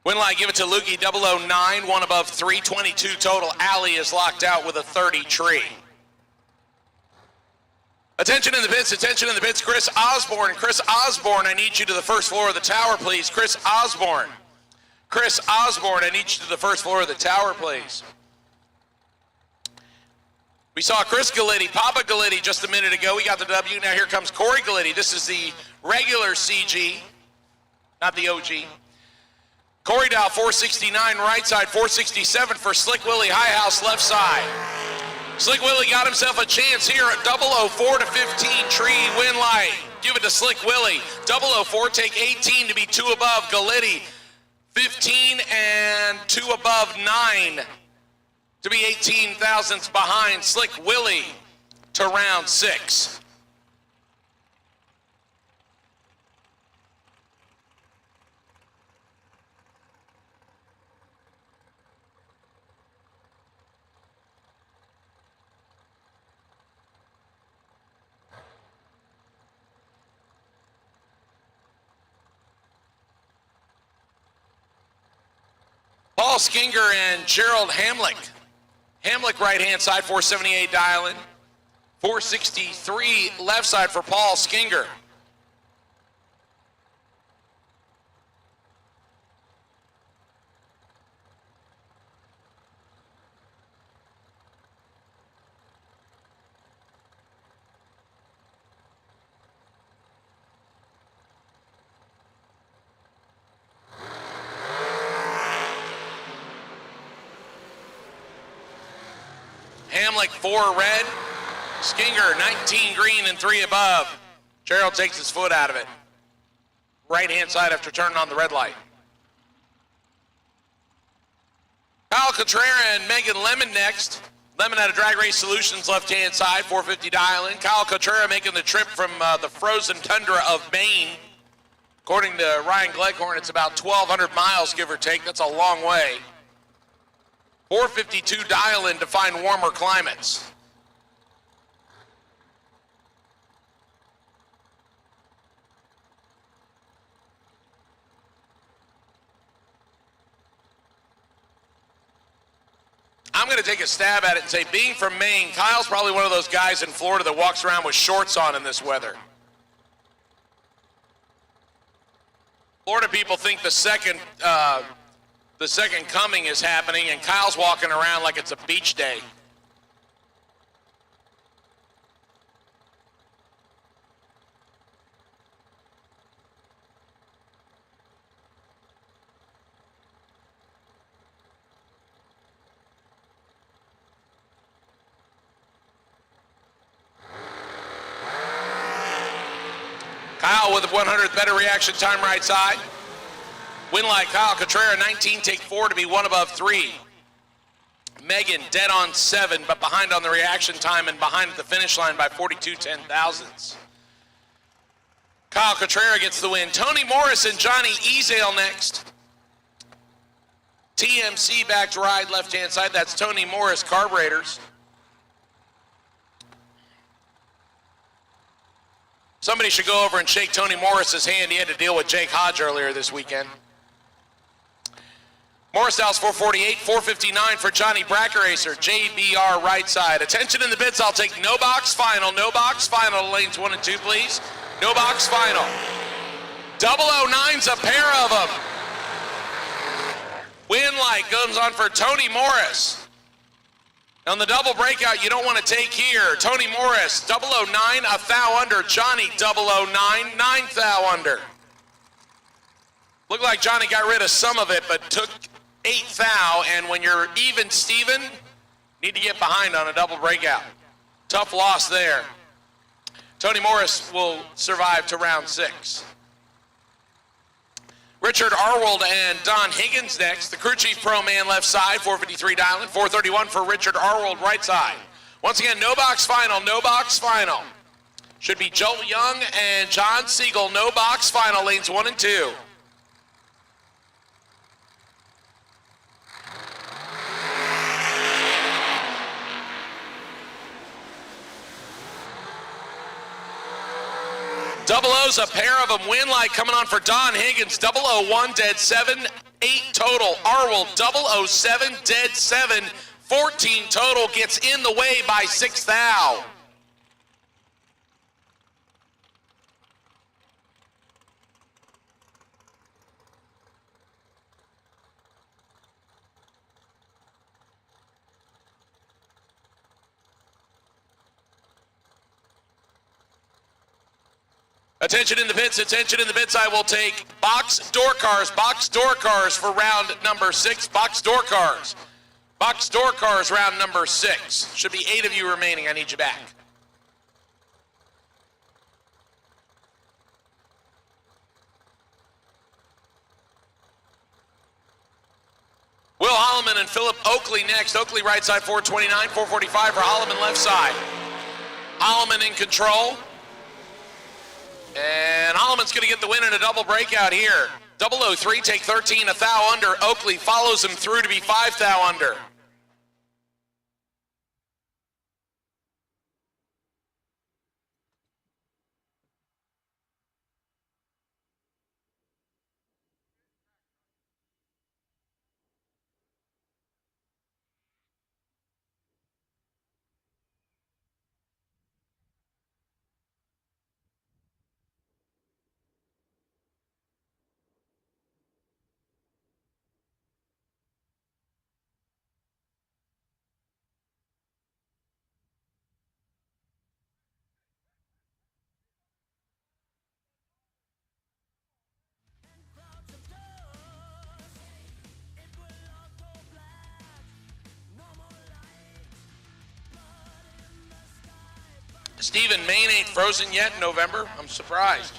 G: Winlight, give it to Lukey, 009, 1 above 3, 22 total. Alley is locked out with a 30 tree. Attention in the pits, Chris Osborne. Chris Osborne, I need you to the first floor of the tower, please. Chris Osborne. Chris Osborne, I need you to the first floor of the tower, please. We saw Chris Galletti, Papa Galletti just a minute ago. We got the W. Now here comes Corey Galletti. This is the regular CG, not the OG. Corey Dow, 469 right side, 467 for Slick Willie Highhouse left side. Slick Willie got himself a chance here at 004 to 15 tree Winlight. Give it to Slick Willie. 004, take 18 to be 2 above. Galletti, 15 and 2 above 9 to be 18 thousandths behind Slick Willie to round 6. Paul Skinger and Gerald Hamlick. Hamlick right-hand side, 478 dialing. 463 left side for Paul Skinger. Hamlick 4 red, Skinger 19 green and 3 above. Gerald takes his foot out of it. Right hand side after turning on the red light. Kyle Cotrera and Megan Lemon next. Lemon out of Drag Race Solutions left hand side, 450 dialing. Kyle Cotrera making the trip from the frozen tundra of Maine. According to Ryan Gleghorn, it's about 1,200 miles, give or take. That's a long way. 452 dial-in to find warmer climates. I'm going to take a stab at it and say, being from Maine, Kyle's probably one of those guys in Florida that walks around with shorts on in this weather. Florida people think the second coming is happening, and Kyle's walking around like it's a beach day. Kyle with the 100th better reaction time right side. Winlight, Kyle Cotrera, 19, take 4 to be 1 above 3. Megan, dead on 7, but behind on the reaction time and behind at the finish line by 42 10,000ths. Kyle Cotrera gets the win. Tony Morris and Johnny Ezale next. TMC back to ride left-hand side. That's Tony Morris Carburetors. Somebody should go over and shake Tony Morris's hand. He had to deal with Jake Hodge earlier this weekend. Morrisdale's 448, 459 for Johnny Brackeracer, JBR right side. Attention in the bits, I'll take no box final. No box final, lanes 1 and 2, please. No box final. 009's a pair of them. Win light goes on for Tony Morris. On the double breakout, you don't want to take here. Tony Morris, 009, a thou under. Johnny, 009, 9 thou under. Looked like Johnny got rid of some of it, but took 8 thou, and when you're even Steven, need to get behind on a double breakout. Tough loss there. Tony Morris will survive to round 6. Richard Arwold and Don Higgins next. The crew chief pro man left side, 453 dialing, 431 for Richard Arwold right side. Once again, no box final, no box final. Should be Joel Young and John Siegel, no box final, lanes 1 and 2. Double O's a pair of them. Win light coming on for Don Higgins. 001 dead 7, 8 total. Arwold 007 dead 7, 14 total. Gets in the way by 6 thou. Attention in the pits, attention in the pits. I will take box door cars for round number 6. Box door cars round number 6. Should be 8 of you remaining. I need you back. Will Holloman and Philip Oakley next. Oakley right side 429, 445 for Holloman left side. Holloman in control. And Holloman's going to get the win in a double breakout here. 003, take 13, a thou under. Oakley follows him through to be 5 thou under. Stephen, Maine ain't frozen yet in November. I'm surprised.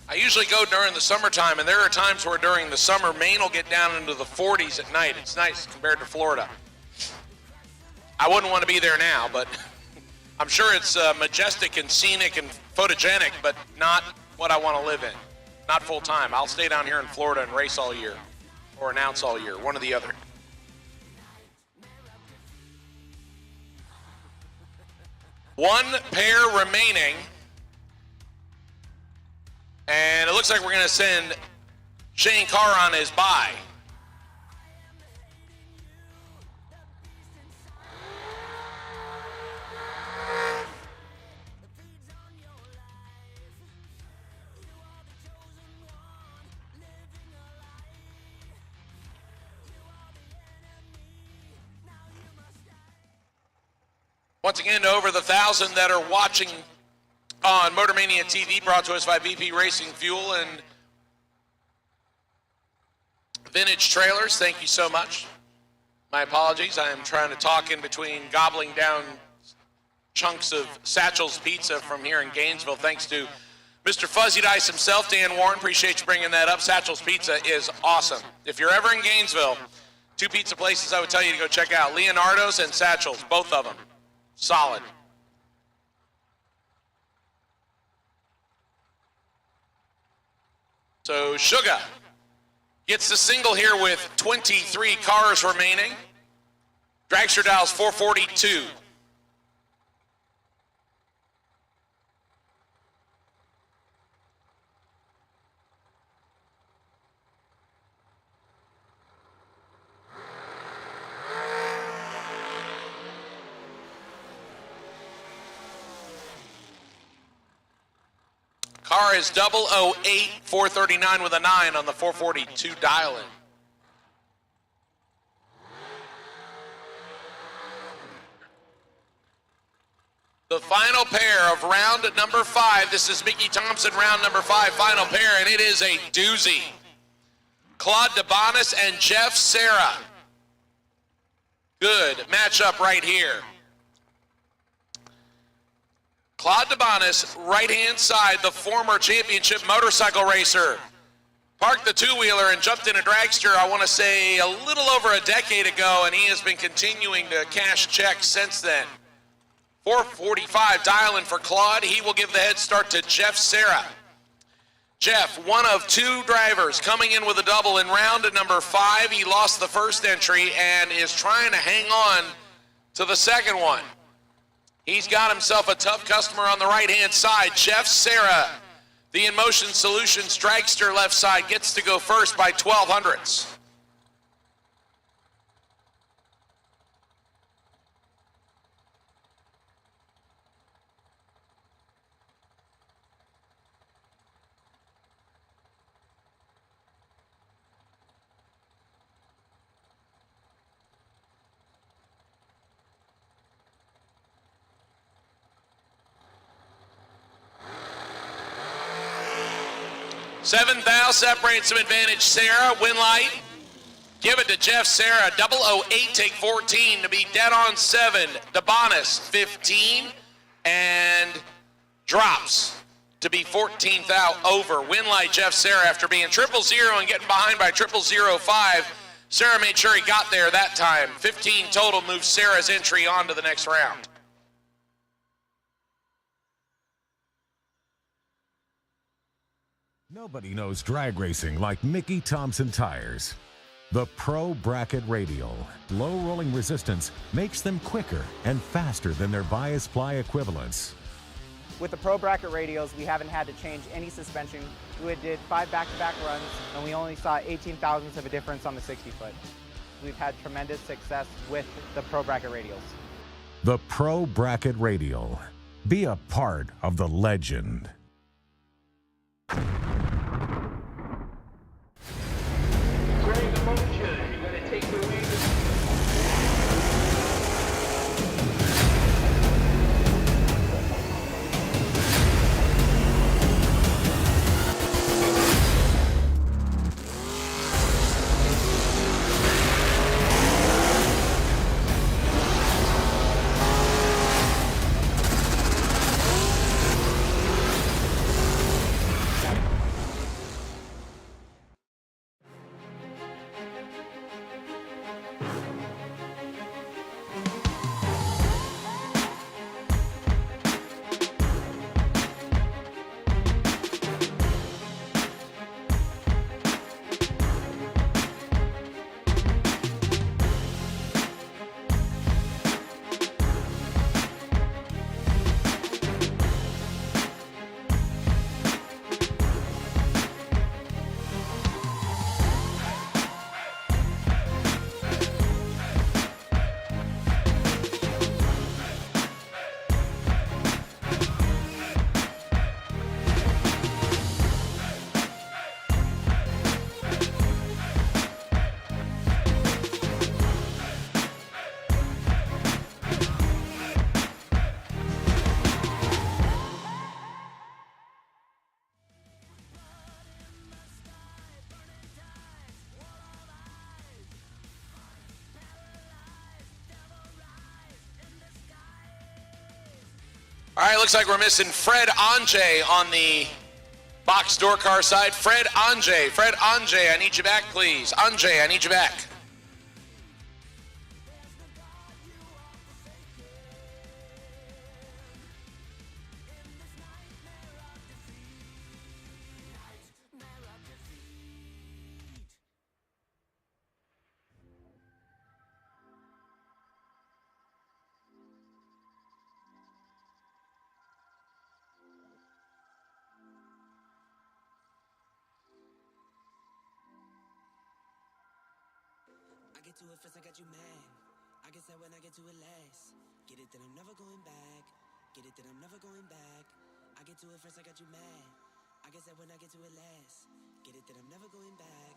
G: I usually go during the summertime, and there are times where during the summer, Maine will get down into the 40s at night. It's nice compared to Florida. I wouldn't want to be there now, but I'm sure it's majestic and scenic and photogenic, but not what I want to live in. Not full time. I'll stay down here in Florida and race all year, or announce all year, one or the other. One pair remaining. And it looks like we're going to send Shane Carr on his bye. Once again, to over the 1,000 that are watching on MotorMania TV, brought to us by VP Racing Fuel and Vintage Trailers. Thank you so much. My apologies. I am trying to talk in between gobbling down chunks of Satchel's Pizza from here in Gainesville. Thanks to Mr. Fuzzy Dice himself, Dan Warren. Appreciate you bringing that up. Satchel's Pizza is awesome. If you're ever in Gainesville, 2 pizza places I would tell you to go check out. Leonardo's and Satchel's, both of them. Solid. So Suga gets the single here with 23 cars remaining. Dragster dials 442. Car is 008 439 with a 9 on the 442 dial-in. The final pair of round number 5. This is Mickey Thompson, round number 5, final pair, and it is a doozy. Claude DeBonis and Jeff Serra. Good matchup right here. Claude DeBonis, right-hand side, the former championship motorcycle racer. Parked the two-wheeler and jumped in a dragster, I want to say, a little over a decade ago, and he has been continuing to cash checks since then. 445 dial-in for Claude. He will give the head start to Jeff Serra. Jeff, one of 2 drivers coming in with a double in round number 5. He lost the first entry and is trying to hang on to the second one. He's got himself a tough customer on the right-hand side. Jeff Serra, the In Motion Solutions dragster left side, gets to go first by 12 hundredths. Seventh thou separates some advantage. Serra, win light. Give it to Jeff Serra. 008, take 14 to be dead on 7. DeBonis, 15, and drops to be 14th thou over. Win light Jeff Serra after being 000 and getting behind by 0005. Serra made sure he got there that time. 15 total moves Serra's entry on to the next round.
I: Nobody knows drag racing like Mickey Thompson tires. The Pro Bracket Radial, low rolling resistance, makes them quicker and faster than their bias ply equivalents.
J: With the Pro Bracket radials, we haven't had to change any suspension. We did 5 back-to-back runs, and we only saw 18 thousandths of a difference on the 60-foot. We've had tremendous success with the Pro Bracket radials.
I: The Pro Bracket Radial. Be a part of the legend.
G: All right, looks like we're missing Fred Anjay on the box door car side. Fred Anjay, I need you back, please. Anjay, I need you back.
K: I get to it first, I got you mad. I get sad when I get to it last. Get it that I'm never going back. Get it that I'm never going back. I get to it first, I got you mad. I guess that when I get to it last, get it that I'm never going back.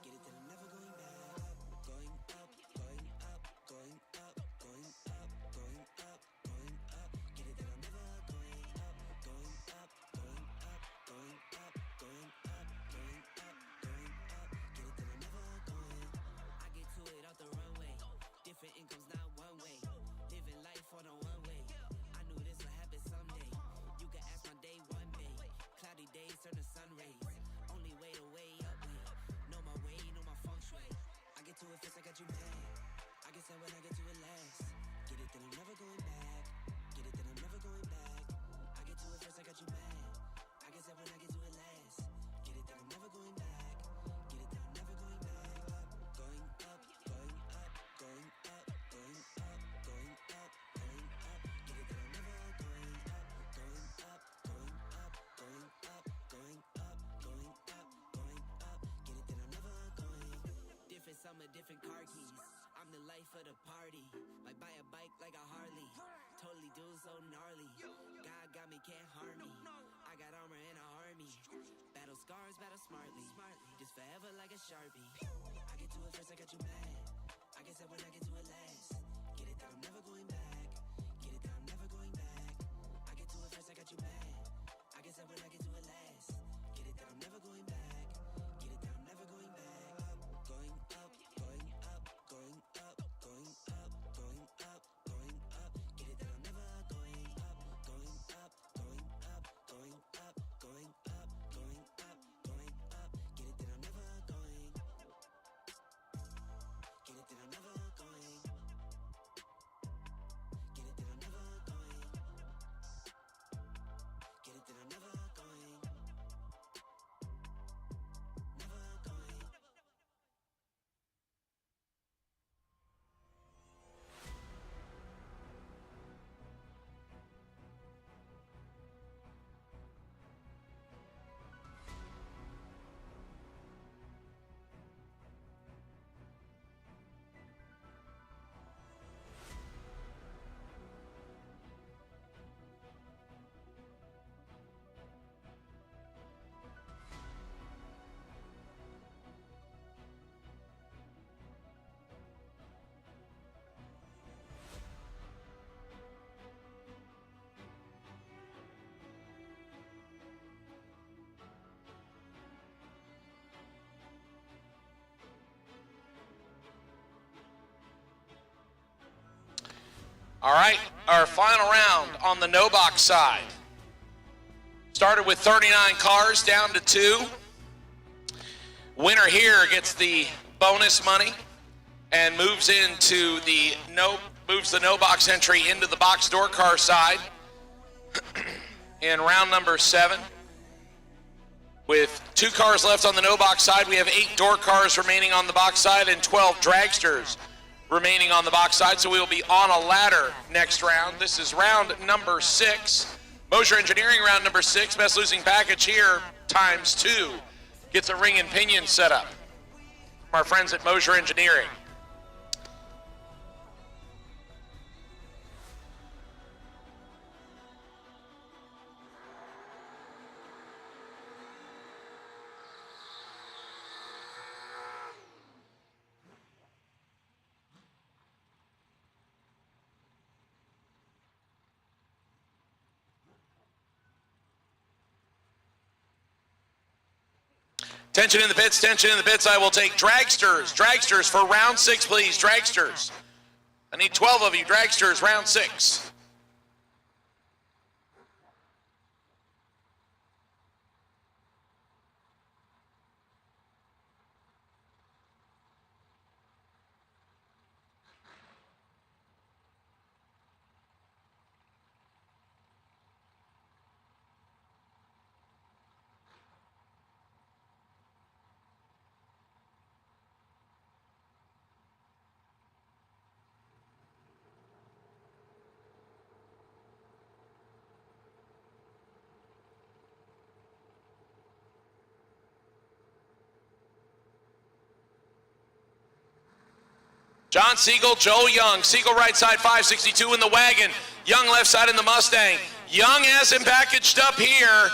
K: Get it that I'm never going back. Going up, going up, going up, going up, going up, going up. Get it that I'm never going up, going up, going up, going up, going up, going up, going up. Get it that I'm never going. I get to it off the runway. Different incomes, not one way. Living life on a one way. I knew this would happen someday. You can ask my day one day. Cloudy days turn to sun rays. Only way to way up way. Know my way, know my feng shui. I get to it first, I got you mad. I guess that when I get to it last. Get it that I'm never going back. Get it that I'm never going back. I get to it first, I got you mad. I guess that when I get to it last. Get it that I'm never going back. Get it that I'm never going back. Going up, going up, going up, going up, going up, going up. Get it that I'm never going up, going up, going up, going up, going up, going up, going up. Get it that I'm never going. Different summer, different car keys. I'm the life of the party. Might buy a bike like a Harley. Totally do so gnarly. God got me, can't harm me. I got armor and an army. Battle scars, battle smartly. Just forever like a Sharpie. I get to it first, I got you mad. I guess that when I get to it last. Get it that I'm never going back. Get it that I'm never going back. I get to it first, I got you mad. I guess that when I get to it last. Get it that I'm never going back. Get it that I'm never going back. Going up, going up, going up, going up, going up, going up. Get it that I'm never going up, going up, going up, going up, going up, going up, going up. Get it that I'm never going. Get it that I'm never going. Get it that I'm never going. Get it that I'm never going. Never going.
G: All right, our final round on the no box side. Started with 39 cars down to 2. Winner here gets the bonus money and moves into the no box entry into the box door car side in round number 7. With 2 cars left on the no box side, we have 8 door cars remaining on the box side and 12 dragsters remaining on the box side, so we will be on a ladder next round. This is round number 6. Mosier Engineering round number 6. Best losing package here times 2 gets a ring and pinion set up from our friends at Mosier Engineering. Tension in the pits, tension in the pits. I will take dragsters. Dragsters for round 6, please. Dragsters. I need 12 of you. Dragsters, round 6. John Siegel, Joe Young. Siegel right side 562 in the wagon. Young left side in the Mustang. Young has him packaged up here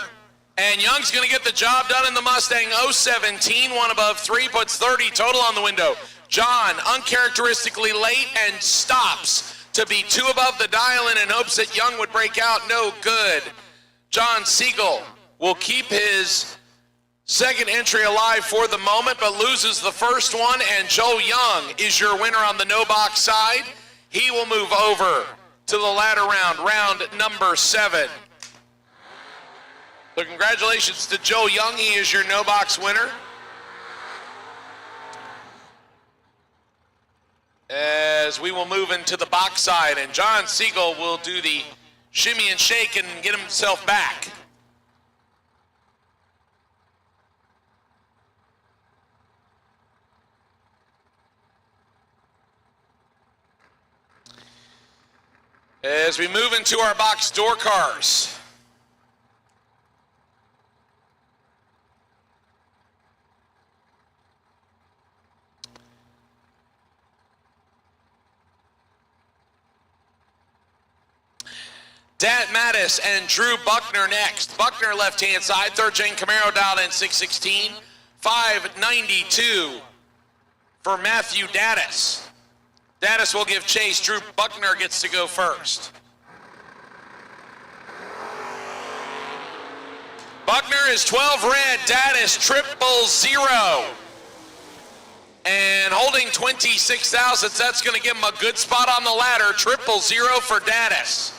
G: And Young's going to get the job done in the Mustang 017, one above 3, puts 30 total on the window. John, uncharacteristically late and stops to be 2 above the dial-in in hopes that Young would break out. No good. John Siegel will keep his second entry alive for the moment, but loses the first one, and Joe Young is your winner on the no-box side. He will move over to the ladder round number 7. So congratulations to Joe Young. He is your no-box winner. As we will move into the box side, and John Siegel will do the shimmy and shake and get himself back. As we move into our box door cars. Dat Mattis and Drew Buckner next. Buckner left-hand side, third-gen Camaro dialed in 616. 592 for Matthew Dattis. Dattis will give chase. Drew Buckner gets to go first. Buckner is 12 red, Dattis 000. And holding 26 thousandths, that's going to give him a good spot on the ladder. 000 for Dattis.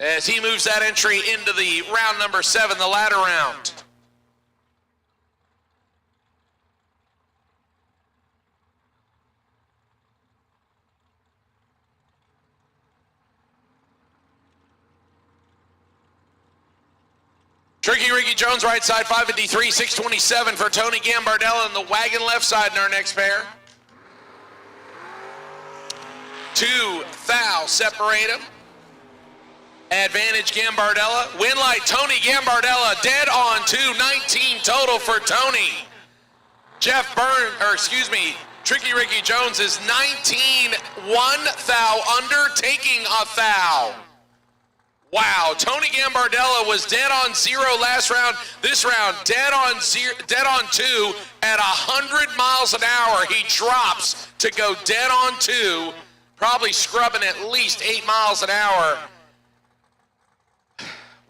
G: As he moves that entry into the round number 7, the ladder round. Tricky Ricky Jones, right side, 553, 627 for Tony Gambardella, and the wagon left side in our next pair. 2 thou separate them. Advantage Gambardella. Win light Tony Gambardella, dead on 2, 19 total for Tony. Tricky Ricky Jones is 19, 1 thou under, taking a thou. Wow, Tony Gambardella was dead on 0 last round. This round, dead on 2 at 100 miles an hour. He drops to go dead on 2, probably scrubbing at least 8 miles an hour.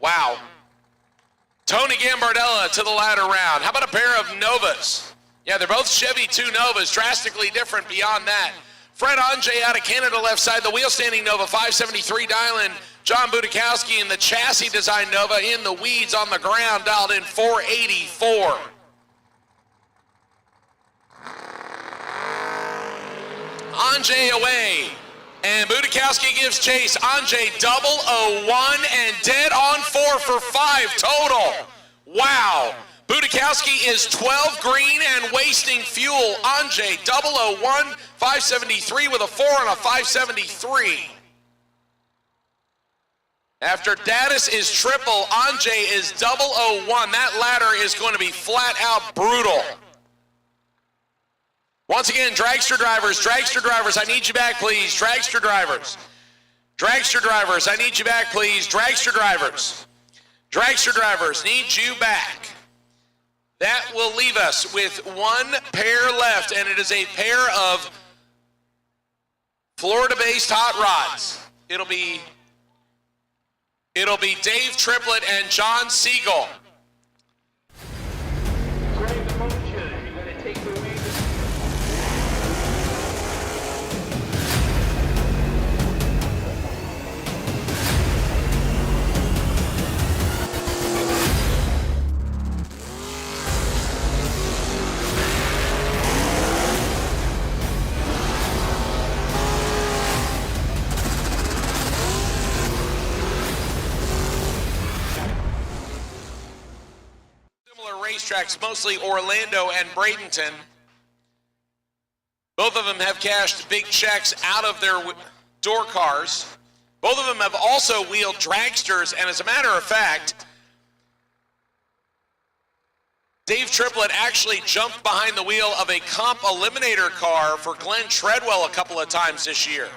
G: Wow. Tony Gambardella to the ladder round. How about a pair of Novas? Yeah, they're both Chevy 2 Novas, drastically different beyond that. Fred Anjay out of Canada left side, the wheel standing Nova, 573 dial-in. John Budakowski in the chassis design Nova, in the weeds on the ground, dialed in 484. Anjay away, and Budakowski gives chase. Anjay 001 and dead on 4 for 5 total. Wow. Budakowski is 12 green and wasting fuel. Anjay 001, 573 with a 4 and a 573. After Dattis is triple, Anjay is 001. That ladder is going to be flat out brutal. Once again, dragster drivers, I need you back, please. Dragster drivers, I need you back, please. Dragster drivers, need you back. That will leave us with 1 pair left, and it is a pair of Florida-based hot rods. It'll be Dave Triplett and John Siegel. Racetracks, mostly Orlando and Bradenton. Both of them have cashed big checks out of their door cars. Both of them have also wheeled dragsters, and as a matter of fact, Dave Triplett actually jumped behind the wheel of a comp eliminator car for Glenn Treadwell a couple of times this year.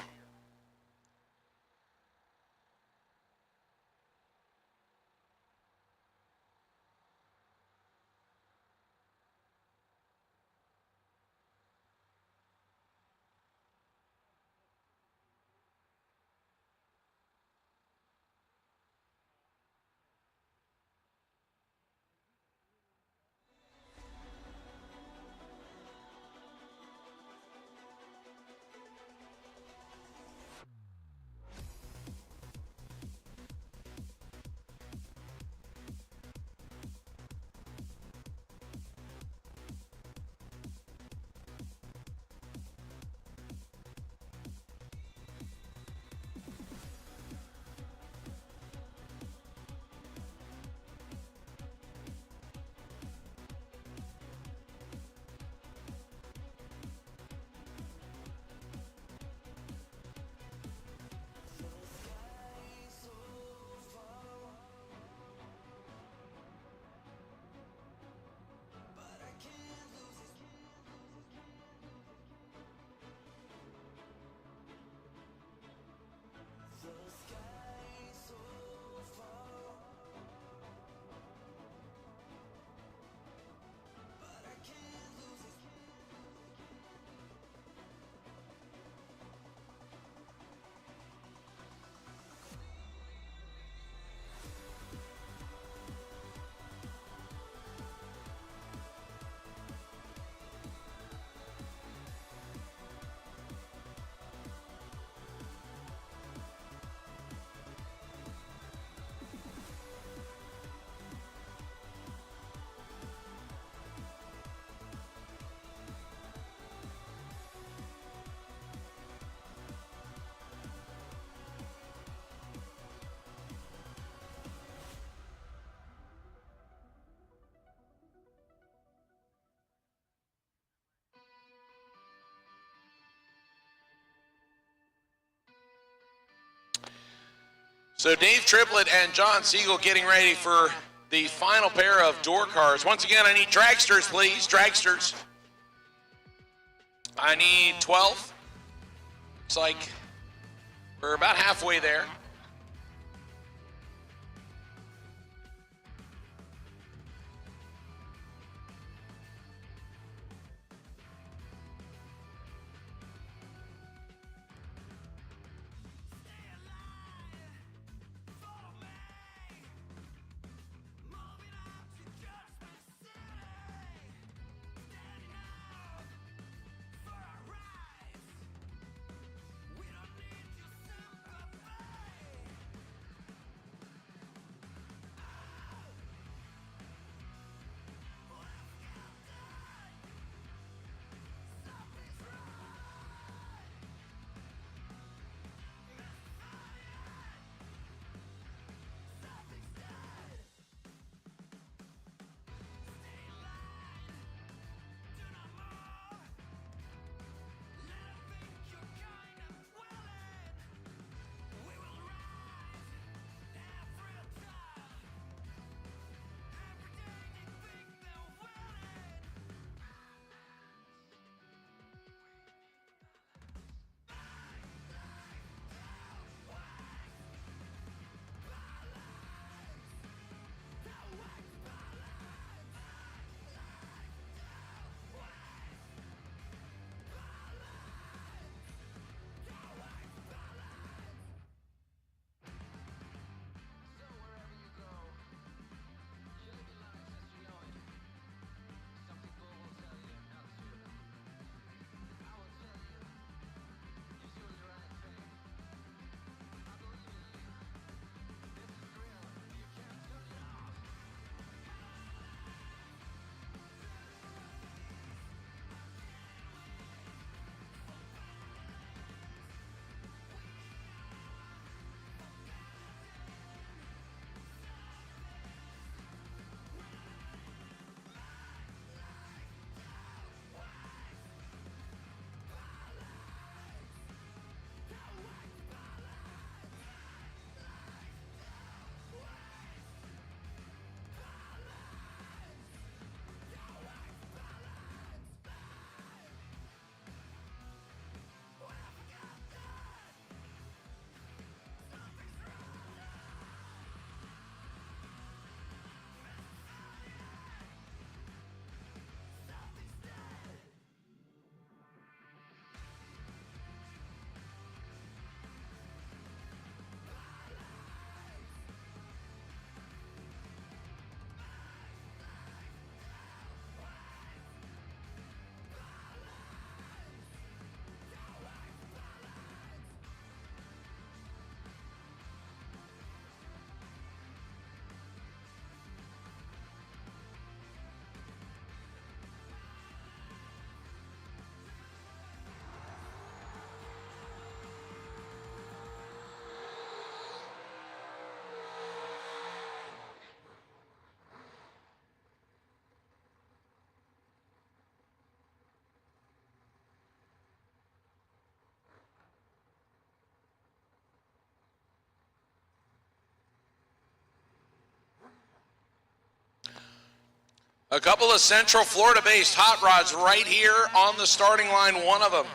G: So Dave Triplett and John Siegel getting ready for the final pair of door cars. Once again, I need dragsters, please. Dragsters. I need 12. Looks like we're about halfway there. A couple of Central Florida-based hot rods right here on the starting line, one of them.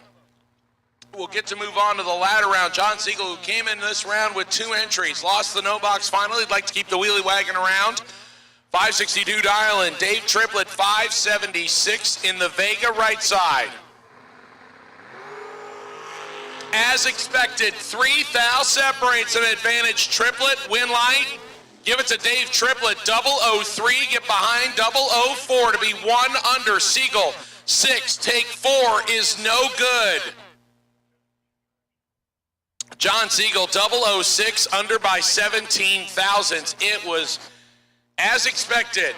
G: We'll get to move on to the ladder round. John Siegel, who came in this round with 2 entries, lost the no box final. He'd like to keep the wheelie wagon around. 562 dial in. Dave Triplett, 576 in the Vega right side. As expected, 3 thou separates an advantage. Triplett, win light. Give it to Dave Triplett, 003, get behind 004 to be 1 under. Siegel, 6, take 4 is no good. John Siegel, 006, under by 17 thousandths. It was as expected,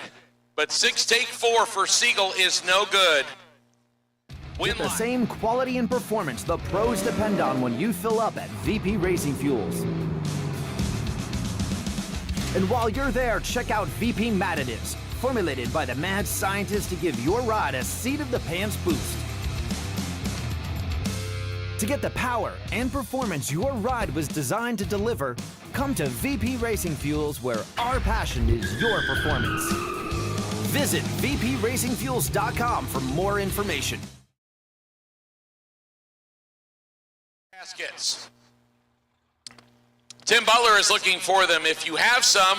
G: but 6, take 4 for Siegel is no good.
B: With the same quality and performance the pros depend on when you fill up at VP Racing Fuels. And while you're there, check out VP Madditives, formulated by the mad scientists to give your ride a seat-of-the-pants boost. To get the power and performance your ride was designed to deliver, Come to VP Racing Fuels, where our passion is your performance. Visit vpracingfuels.com for more information.
G: Baskets. Tim Butler is looking for them. If you have some,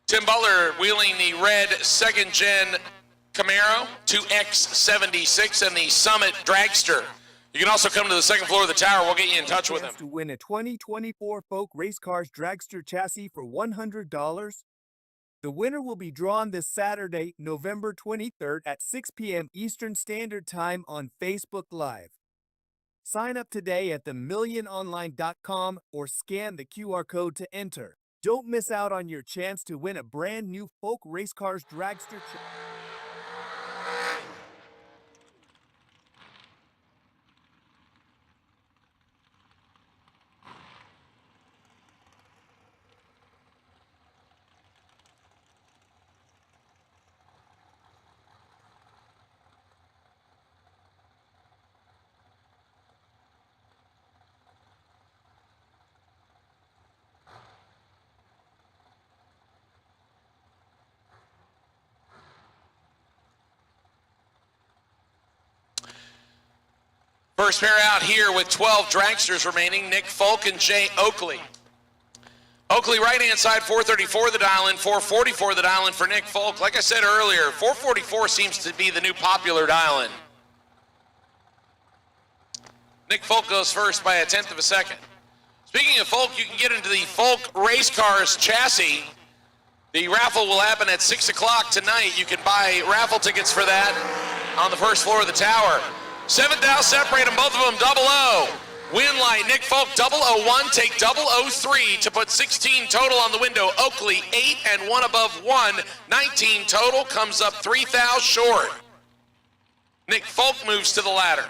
G: Tim Butler wheeling the red second-gen Camaro 2X76 and the Summit Dragster. You can also come to the second floor of the tower. We'll get you in touch with him.
C: To win a 2024 Folk Race Cars Dragster chassis for $100. The winner will be drawn this Saturday, November 23rd at 6 p.m. Eastern Standard Time on Facebook Live. Sign up today at themilliononline.com or scan the QR code to enter. Don't miss out on your chance to win a brand new Folk Race Cars Dragster chassis.
G: First pair out here with 12 dragsters remaining, Nick Folk and Jay Oakley. Oakley right-hand side, 434 the dial-in, 444 the dial-in for Nick Folk. Like I said earlier, 444 seems to be the new popular dial-in. Nick Folk goes first by 1/10 of a second. Speaking of Folk, you can get into the Folk Race Cars chassis. The raffle will happen at 6 o'clock tonight. You can buy raffle tickets for that on the first floor of the tower. 7th out, separate them, both of them, 00. Win light, Nick Folk, 001, take 003 to put 16 total on the window. Oakley, 8 and 1 above 1, 19 total, comes up 3 thou short. Nick Folk moves to the ladder.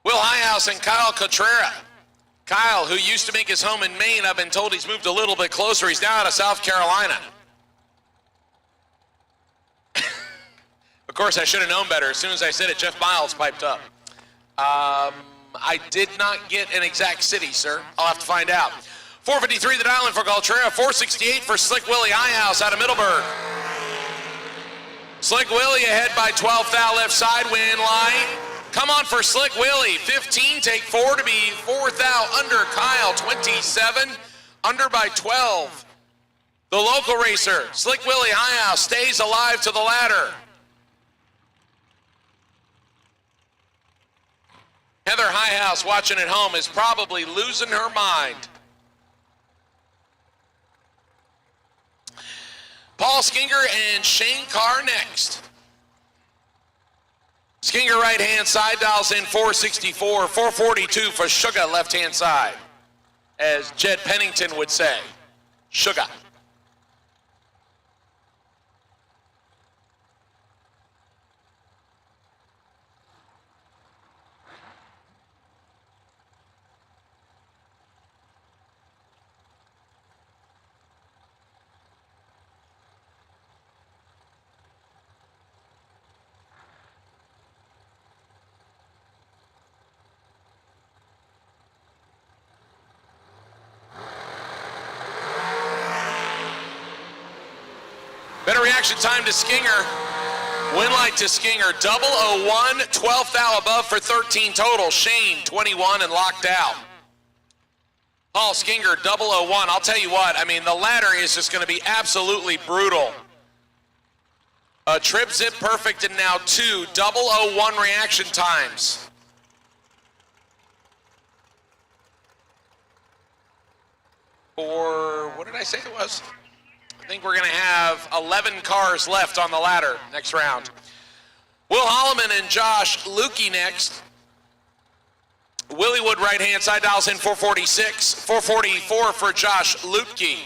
G: Will Highhouse and Kyle Cotrera. Kyle, who used to make his home in Maine, I've been told he's moved a little bit closer. He's now out of South Carolina. Of course, I should have known better. As soon as I said it, Jeff Miles piped up. I did not get an exact city, sir. I'll have to find out. 453 the dial-in for Cotrera. 468 for Slick Willie Highhouse out of Middleburg. Slick Willie ahead by 12 thou left side, win light. Come on for Slick Willie, 15, take 4 to be 4 thou under Kyle, 27, under by 12. The local racer, Slick Willie Highhouse, stays alive to the ladder. Heather Highhouse, watching at home, is probably losing her mind. Paul Skinger and Shane Carr next. Skinger right-hand side, dials in 464, 442 for Sugar left-hand side, as Jed Pennington would say, Sugar. Better reaction time to Skinger. Win light to Skinger, 001, 12 thou above for 13 total. Shane, 21 and locked out. Paul Skinger, 001. I'll tell you what, I mean, the ladder is just going to be absolutely brutal. A trip zip perfect and now 2, 001 reaction times. For, what did I say it was? I think we're going to have 11 cars left on the ladder next round. Will Holloman and Josh Lukey next. Willie Wood right-hand side, dials in 446, 444 for Josh Lukey.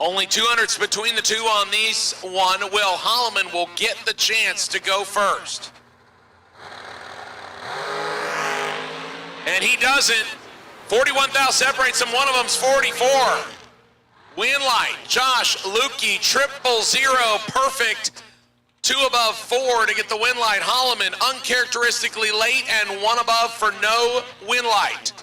G: Only 200s between the two on these one. Will Holloman will get the chance to go first. And he doesn't. 41 thou separates them. One of them's 44. Winlight, Josh Lukey, 000, perfect. 2 above 4 to get the Winlight. Holloman uncharacteristically late and 1 above for no Winlight.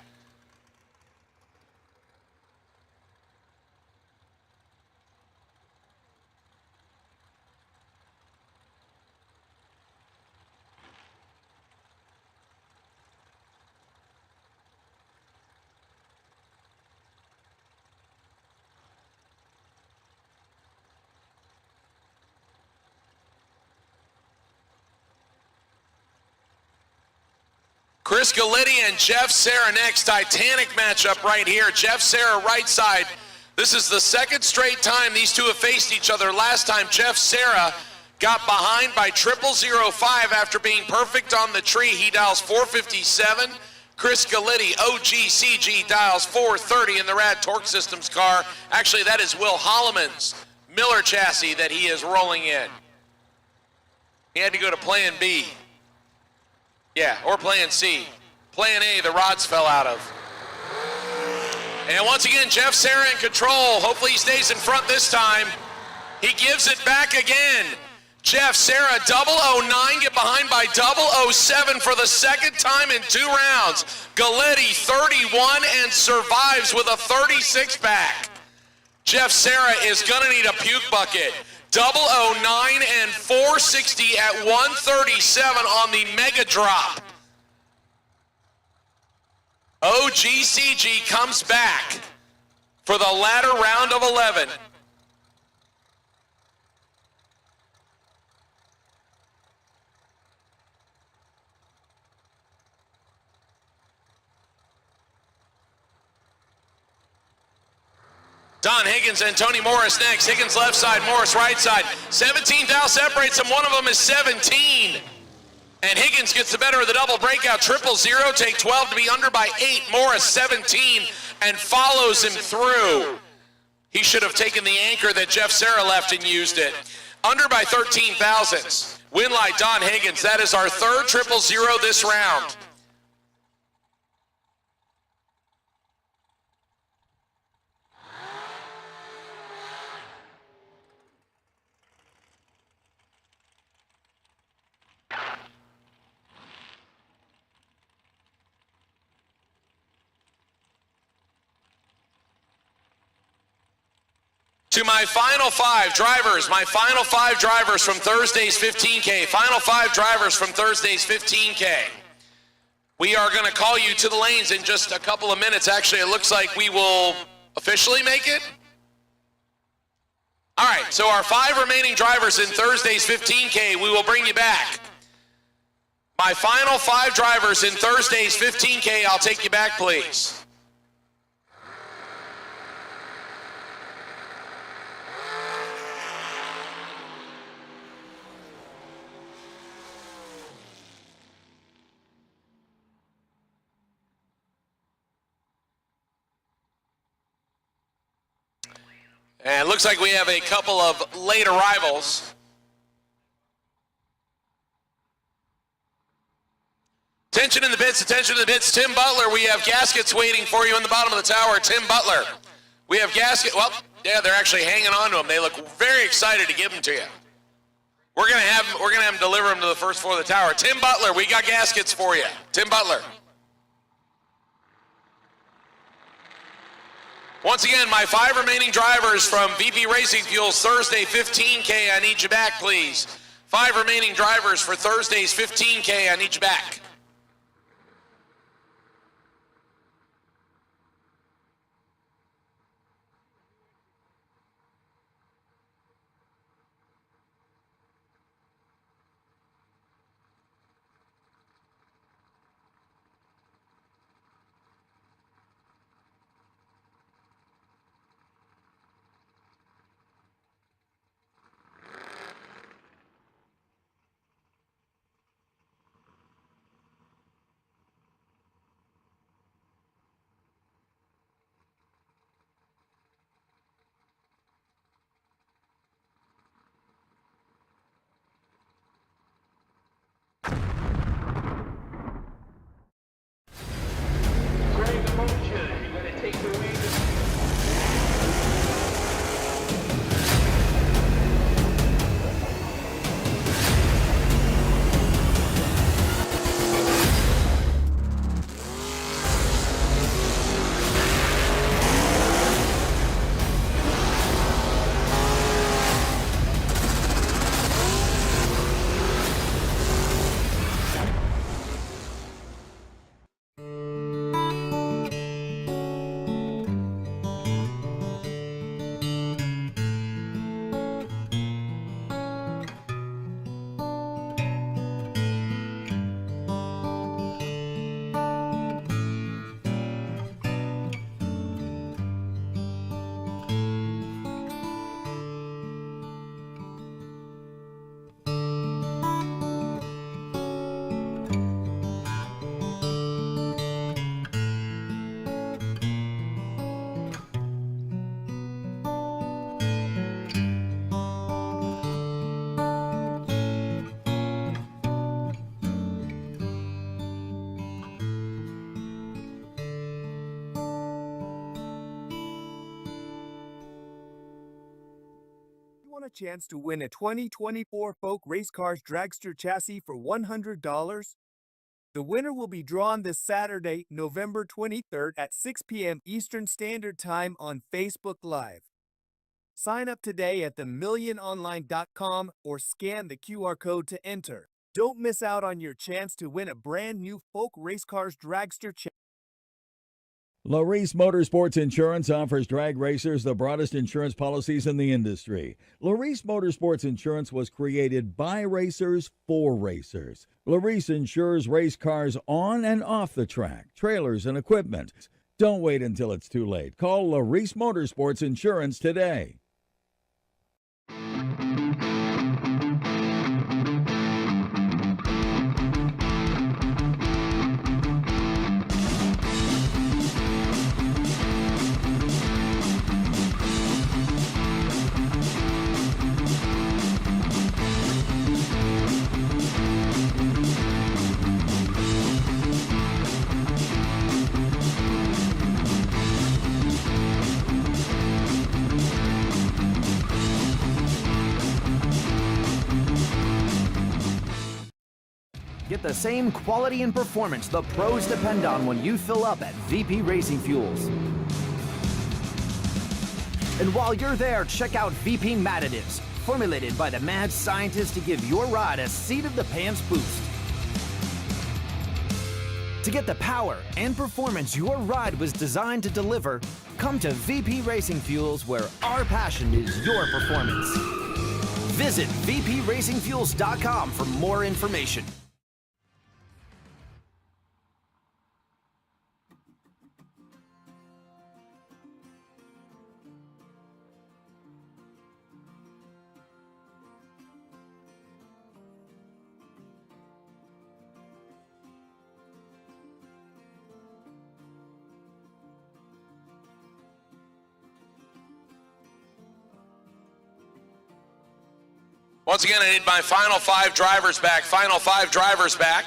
G: Chris Galletti and Jeff Serra next. Titanic matchup right here. Jeff Serra right side. This is the second straight time these two have faced each other. Last time Jeff Serra got behind by 0005 after being perfect on the tree. He dials 457. Chris Galletti, OGCG, dials 430 in the Rad Torque Systems car. Actually, that is Will Holloman's Miller chassis that he is rolling in. He had to go to plan B. Yeah, or plan C. Plan A, the rods fell out of. And once again, Jeff Serra in control. Hopefully he stays in front this time. He gives it back again. Jeff Serra, 009, get behind by 007 for the second time in 2 rounds. Galletti, 31, and survives with a 36 back. Jeff Serra is gonna need a puke bucket. 009 and 460 at 137 on the mega drop. OGCG comes back for the latter round of 11. Don Higgins and Tony Morris next. Higgins left side, Morris right side. 17 thou separates them. One of them is 17. And Higgins gets the better of the double breakout. 000, take 12 to be under by 8. Morris 17 and follows him through. He should have taken the anchor that Jeff Serra left and used it. Under by 13 thousandths. Winlight, Don Higgins. That is our third 000 this round. To my final 5 drivers from Thursday's 15K, final 5 drivers from Thursday's 15K. We are going to call you to the lanes in just a couple of minutes. Actually, it looks like we will officially make it. All right, so our 5 remaining drivers in Thursday's 15K, we will bring you back. My final 5 drivers in Thursday's 15K, I'll take you back, please. And it looks like we have a couple of late arrivals. Attention in the pits, attention in the pits. Tim Butler, we have gaskets waiting for you in the bottom of the tower. Tim Butler, we have gaskets. Well, yeah, they're actually hanging on to them. They look very excited to give them to you. We're gonna have them deliver them to the first floor of the tower. Tim Butler, we got gaskets for you. Tim Butler. Once again, my 5 remaining drivers from VP Racing Fuels Thursday 15K, I need you back, please. 5 remaining drivers for Thursday's 15K, I need you back.
C: Want a chance to win a 2024 Folk Race Cars Dragster chassis for $100? The winner will be drawn this Saturday, November 23rd at 6 p.m. Eastern Standard Time on Facebook Live. Sign up today at themilliononline.com or scan the QR code to enter. Don't miss out on your chance to win a brand new Folk Race Cars Dragster chassis.
D: Larice Motorsports Insurance offers drag racers the broadest insurance policies in the industry. Larice Motorsports Insurance was created by racers for racers. Larice insures race cars on and off the track, trailers, and equipment. Don't wait until it's too late. Call Larice Motorsports Insurance today.
B: Get the same quality and performance the pros depend on when you fill up at VP Racing Fuels. And while you're there, check out VP Mad Additives, formulated by the mad scientists to give your ride a seat-of-the-pants boost. To get the power and performance your ride was designed to deliver, come to VP Racing Fuels, where our passion is your performance. Visit vpracingfuels.com for more information.
G: Once again, I need my final five drivers back. Final five drivers back.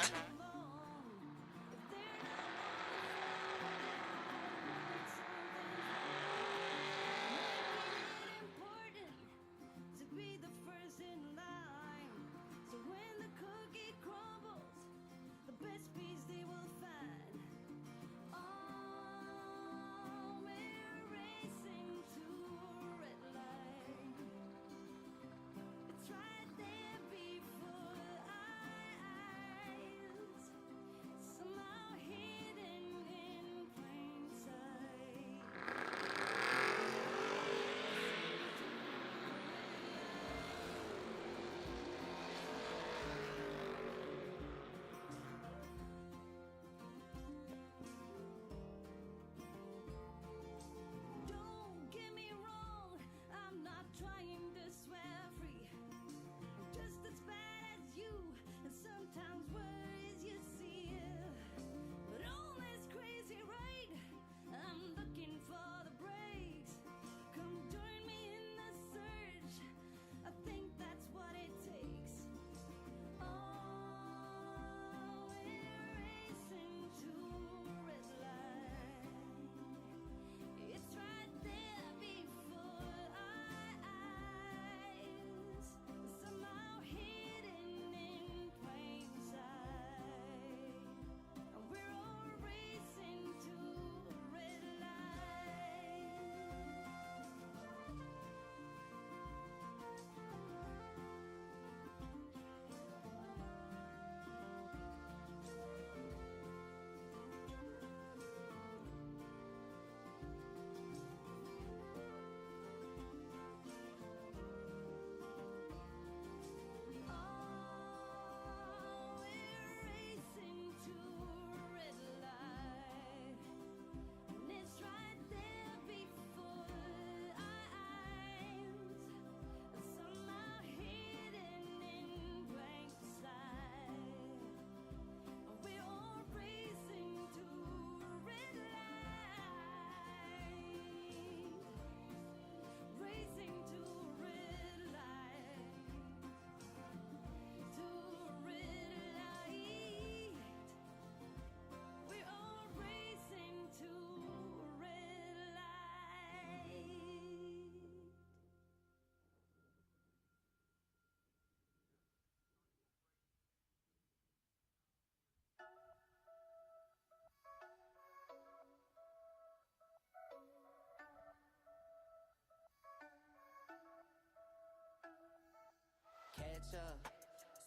K: catch up.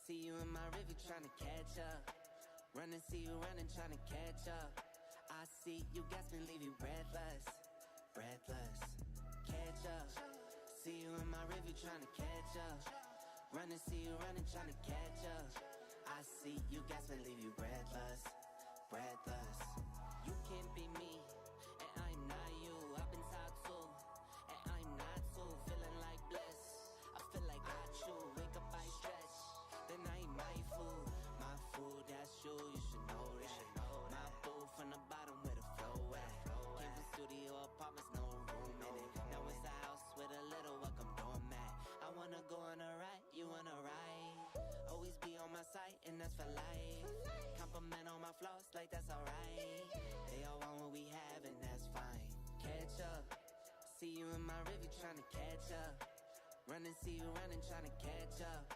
K: See you in my river trying to catch up. Run and see you running, trying to catch up. I see you gasping, leave you breathless, breathless. Catch up. See you in my river trying to catch up. Run and see you running, trying to catch up. I see you gasping, leave you breathless, breathless. You can't be me, and I'm not you. I've been talked to, and I'm not too. Feeling like bliss, I feel like I chew. Wake up, I stretch, then I eat my food. My food, that's you, you should know that. My boo from the bottom where the flow at. Came from studio apartments, no room in it. Now it's a house with a little welcome doormat. I wanna go on a ride, you wanna ride. Always be on my side, and that's for life. Compliment on my flaws, like that's alright. They all want what we have, and that's fine. Catch up. See you in my river trying to catch up. Run and see you running, trying to catch up.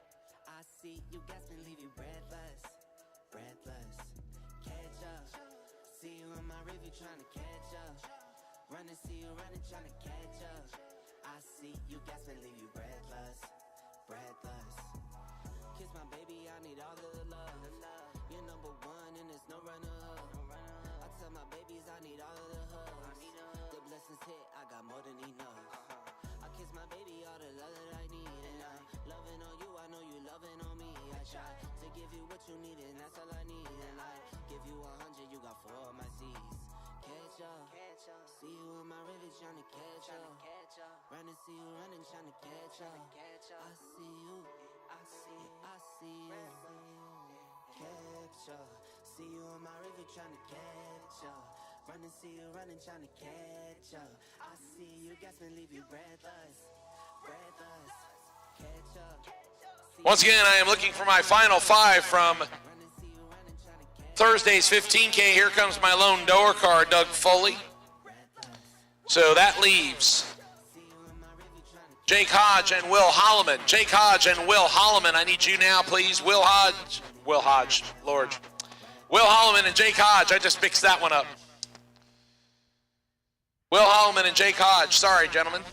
K: I see you gasping, leave you breathless, breathless. Catch up. See you in my river trying to catch up. Run and see you running, trying to catch up. I see you gasping, leave you breathless, breathless. Kiss my baby, I need all of the love. You're number one and there's no runner-up. I tell my babies I need all of the hugs. The blessings hit, I got more than enough. I kiss my baby all the love that I need. And I'm loving on you, I know you loving on me. I try to give you what you need and that's all I need. And I give you 100, you got 4 of my C's. Catch up, see you in my river trying to catch up. Run and see you running, trying to catch up. I see you, I see you, I see you. Catch up, see you in my river trying to catch up. Run and see you running, trying to catch up. I see you gasping, leave you breathless, breathless. Catch up.
G: Once again, I am looking for my final 5 from Thursday's 15K. Here comes my lone door car, Doug Foley. So that leaves Jake Hodge and Will Holloman. Jake Hodge and Will Holloman, I need you now, please. Will Holloman and Jake Hodge. I just mixed that one up. Will Holloman and Jake Hodge. Sorry, gentlemen.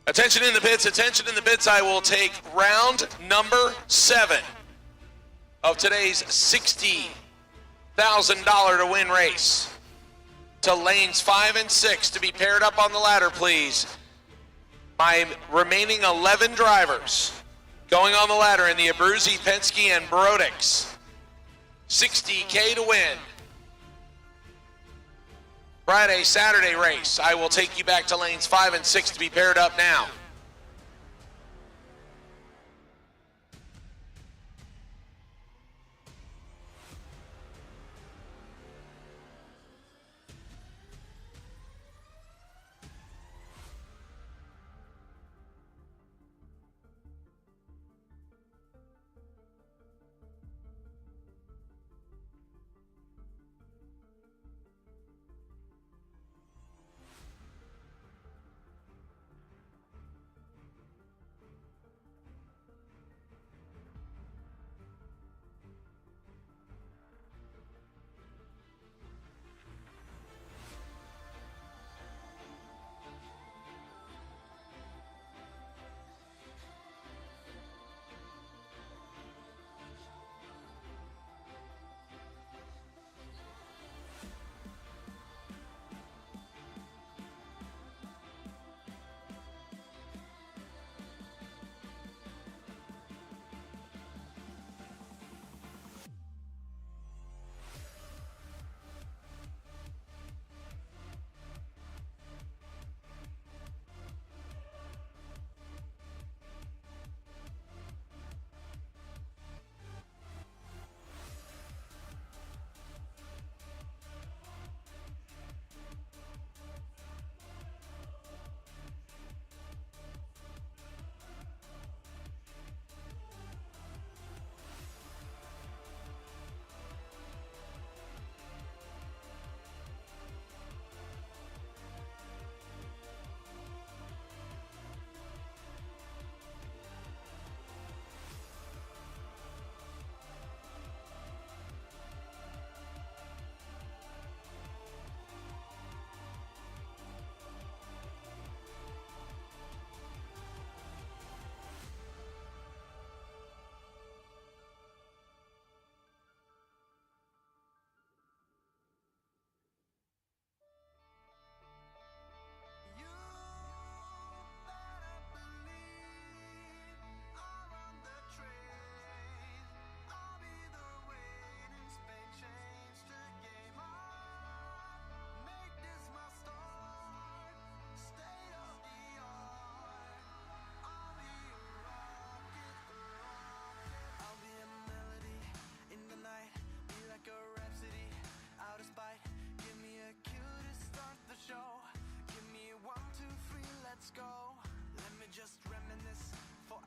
G: Attention in the pits, attention in the pits. I will take round number 7 of today's $60,000 to win race. To lanes 5 and 6 to be paired up on the ladder, please. My remaining 11 drivers going on the ladder in the Abruzzi, Penske, and Brodix. $60K to win. Friday, Saturday race. I will take you back to lanes 5 and 6 to be paired up now.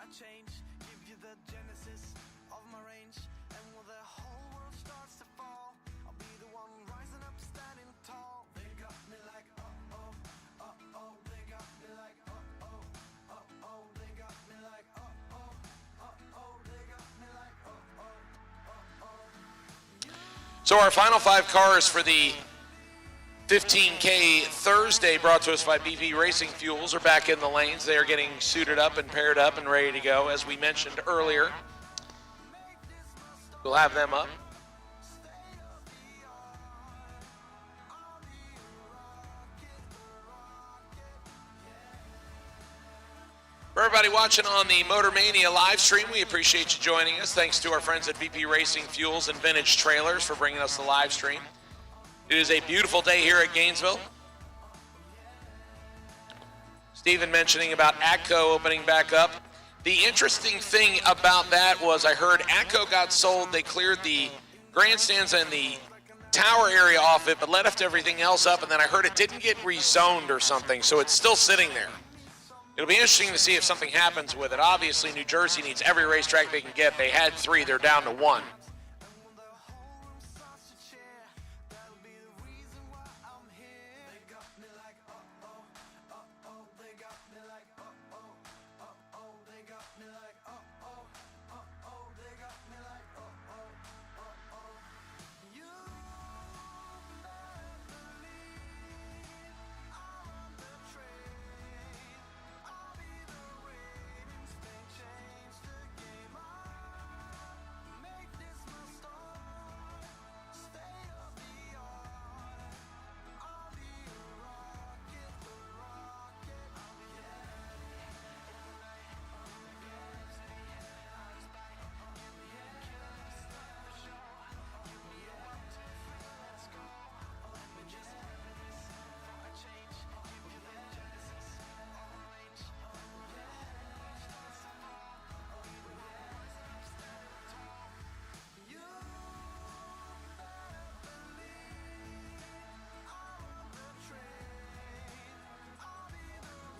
K: change, give you the genesis of my range. And when the whole world starts to fall, I'll be the one rising up, standing tall. They got me like, uh-oh, uh-oh. They got me like, uh-oh, uh-oh. They got me like, uh-oh, uh-oh. They got me like, uh-oh, uh-oh.
G: So our final 5 cars for the 15K Thursday, brought to us by BP Racing Fuels, are back in the lanes. They are getting suited up and paired up and ready to go. As we mentioned earlier, we'll have them up. For everybody watching on the Motor Mania live stream, we appreciate you joining us. Thanks to our friends at BP Racing Fuels and Vintage Trailers for bringing us the live stream. It is a beautiful day here at Gainesville. Stephen mentioning about ATCO opening back up. The interesting thing about that was I heard ATCO got sold. They cleared the grandstands and the tower area off it, but left everything else up. And then I heard it didn't get rezoned or something, so it's still sitting there. It'll be interesting to see if something happens with it. Obviously, New Jersey needs every racetrack they can get. They had 3. They're down to 1.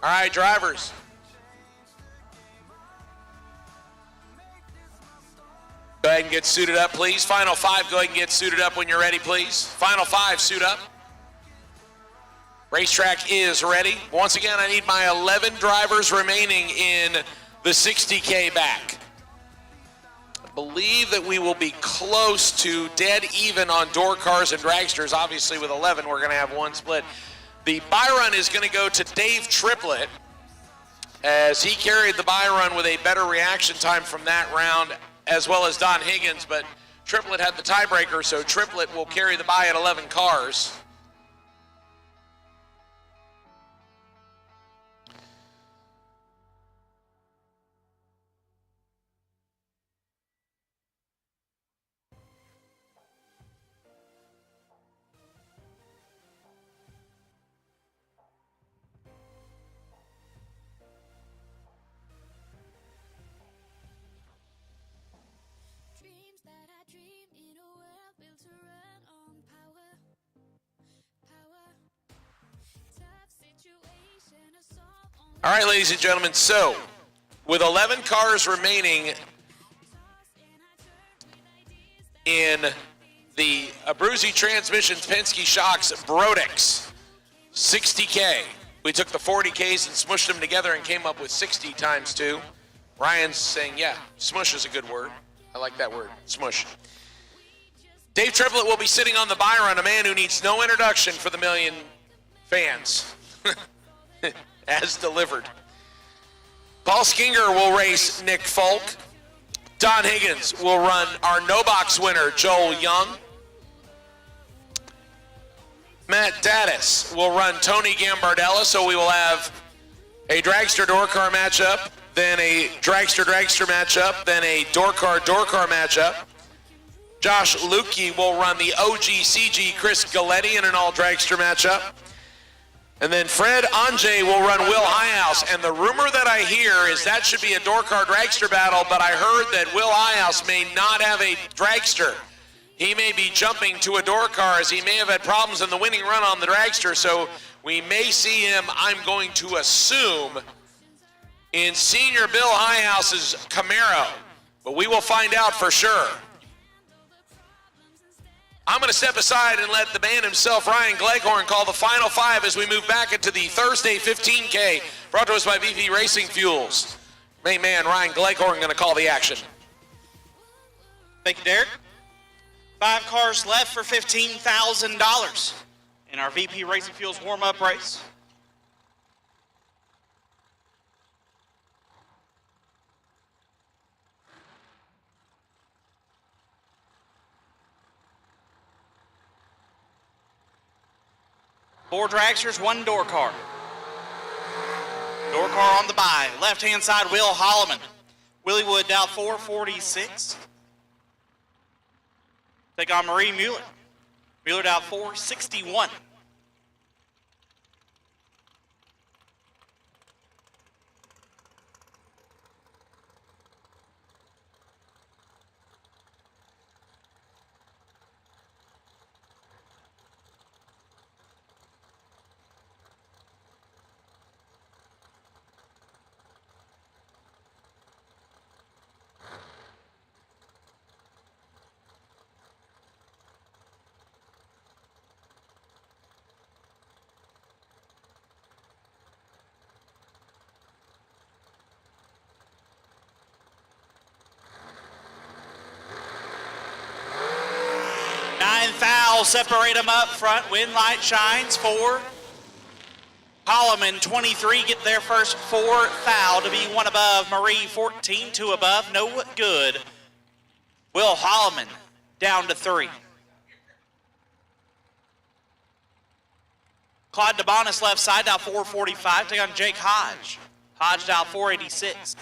G: All right, drivers. Go ahead and get suited up, please. Final 5, go ahead and get suited up when you're ready, please. Final 5, suit up. Racetrack is ready. Once again, I need my 11 drivers remaining in the 60K back. I believe that we will be close to dead even on door cars and dragsters. Obviously, with 11, we're going to have 1 split. The buy run is going to go to Dave Triplett, as he carried the buy run with a better reaction time from that round, as well as Don Higgins, but Triplett had the tiebreaker, so Triplett will carry the buy at 11 cars. All right, ladies and gentlemen, so with 11 cars remaining in the Abruzzi Transmissions Penske Shocks Brodex 60K, we took the 40Ks and smushed them together and came up with 60 times 2. Ryan's saying, yeah, smush is a good word. I like that word, smush. Dave Triplett will be sitting on the buy run, a man who needs no introduction for the million fans. As delivered. Paul Skinger will race Nick Folk. Don Higgins will run our no-box winner, Joel Young. Matt Daddis will run Tony Gambardella, so we will have a dragster door car matchup, then a dragster matchup, then a door car matchup. Josh Lukey will run the OGCG Chris Galletti in an all dragster matchup. And then Fred Anjay will run Will Highhouse. And the rumor that I hear is that should be a door car dragster battle, but I heard that Will Highhouse may not have a dragster. He may be jumping to a door car as he may have had problems in the winning run on the dragster, so we may see him, I'm going to assume, in Senior Bill Higghouse's Camaro, but we will find out for sure. I'm going to step aside and let the man himself, Ryan Gleghorn, call the final 5 as we move back into the Thursday 15K, brought to us by VP Racing Fuels. Main man Ryan Gleghorn going to call the action.
H: Thank you, Derek. 5 cars left for $15,000 in our VP Racing Fuels warm-up race. Four dragsters, 1 door car. Door car on the bye. Left-hand side, Will Holloman. Willie Wood down 446. Take on Marie Mueller. Mueller down 461. Foul, separate them up front. Win light shines for Holloman, 23, get their first 4 foul to be 1 above. Marie, 14, 2 above, no good. Will Holloman down to 3. Clyde DeBonis left side, down 445, take on Jake Hodge. Hodge down 486.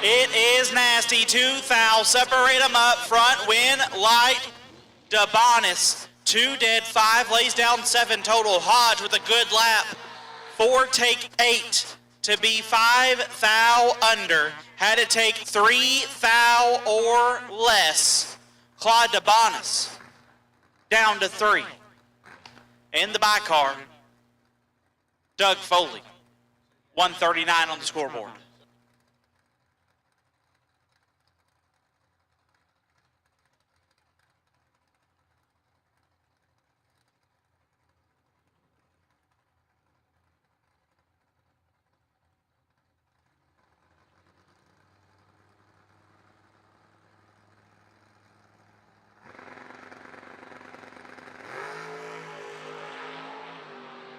H: It is nasty. 2 foul. Separate them up front. Win light. DeBonis. 2 dead. 5 lays down 7 total. Hodge with a good lap. 4 take 8 to be 5 foul under. Had to take 3 foul or less. Claude DeBonis down to 3. In the by car, Doug Foley. 139 on the scoreboard.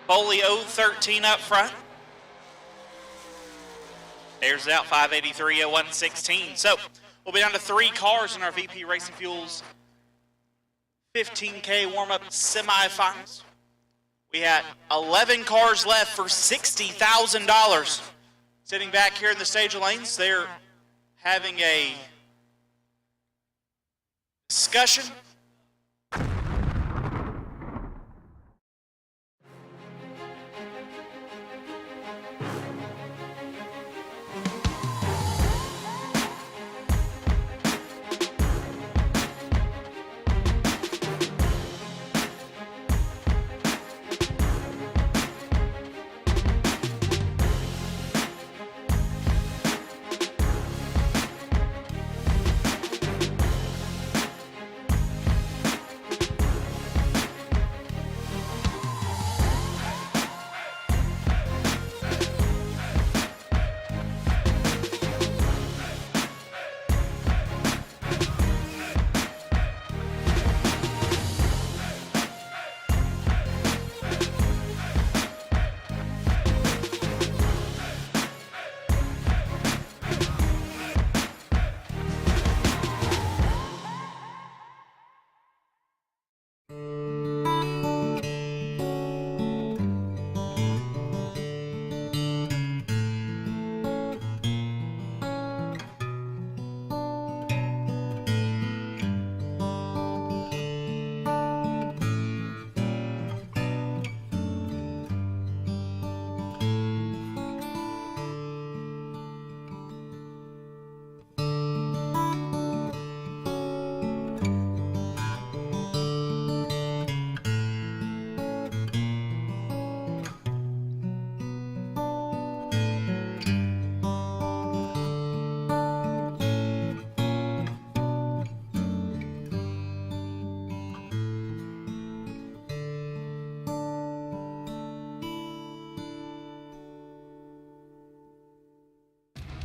H: Foley 0-13 up front. Airs it out 583 at 116. So we'll be down to 3 cars in our VP Racing Fuels 15K warm-up semifinals. We had 11 cars left for $60,000. Sitting back here in the stage lanes, they're having a discussion.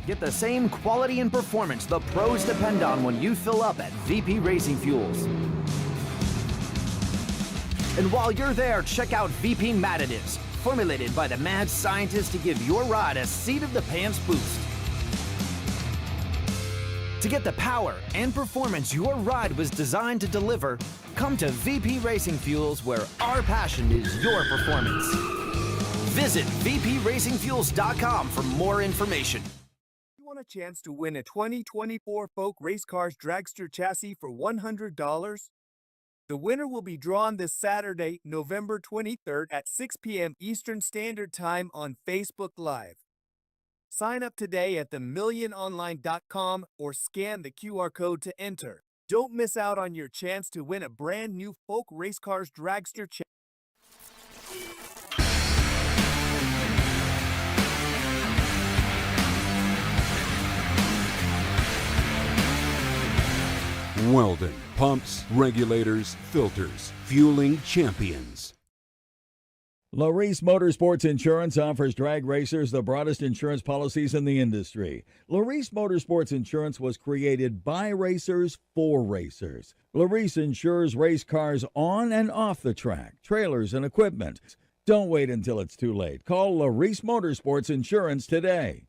B: Get the same quality and performance the pros depend on when you fill up at VP Racing Fuels. And while you're there, check out VP Mad Additives, formulated by the mad scientists to give your ride a seat-of-the-pants boost. To get the power and performance your ride was designed to deliver, come to VP Racing Fuels, where our passion is your performance. Visit vpracingfuels.com for more information.
C: You want a chance to win a 2024 Folk Race Cars Dragster chassis for $100? The winner will be drawn this Saturday, November 23rd at 6 p.m. Eastern Standard Time on Facebook Live. Sign up today at themilliononline.com or scan the QR code to enter. Don't miss out on your chance to win a brand new Folk Race Cars Dragster chassis.
A: Weldon, pumps, regulators, filters, fueling champions.
D: Larice Motorsports Insurance offers drag racers the broadest insurance policies in the industry. Larice Motorsports Insurance was created by racers for racers. Larice insures race cars on and off the track, trailers, and equipment. Don't wait until it's too late. Call Larice Motorsports Insurance today.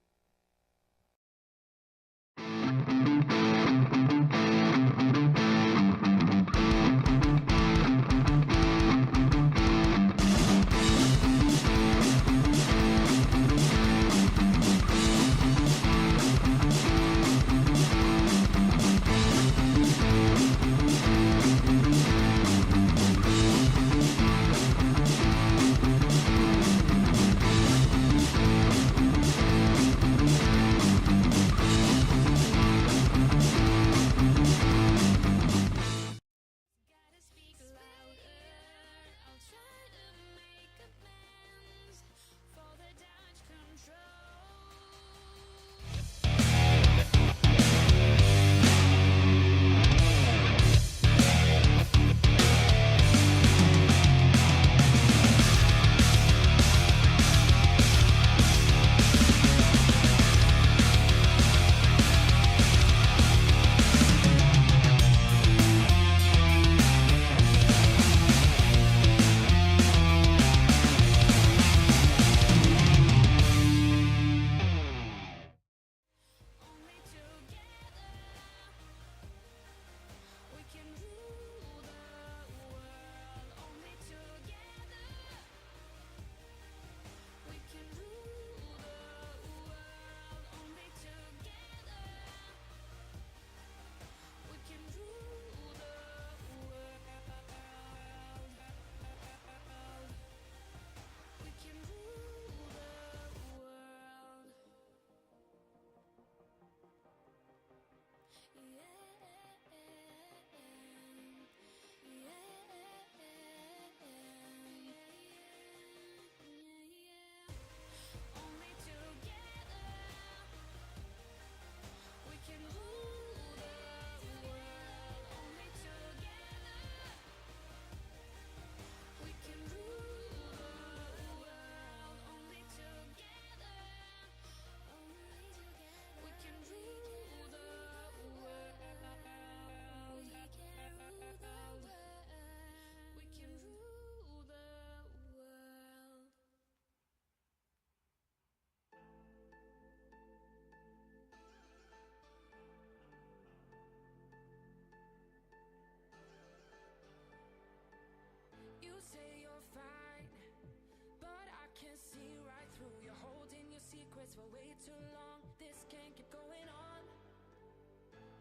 L: For way too long, this can't keep going on.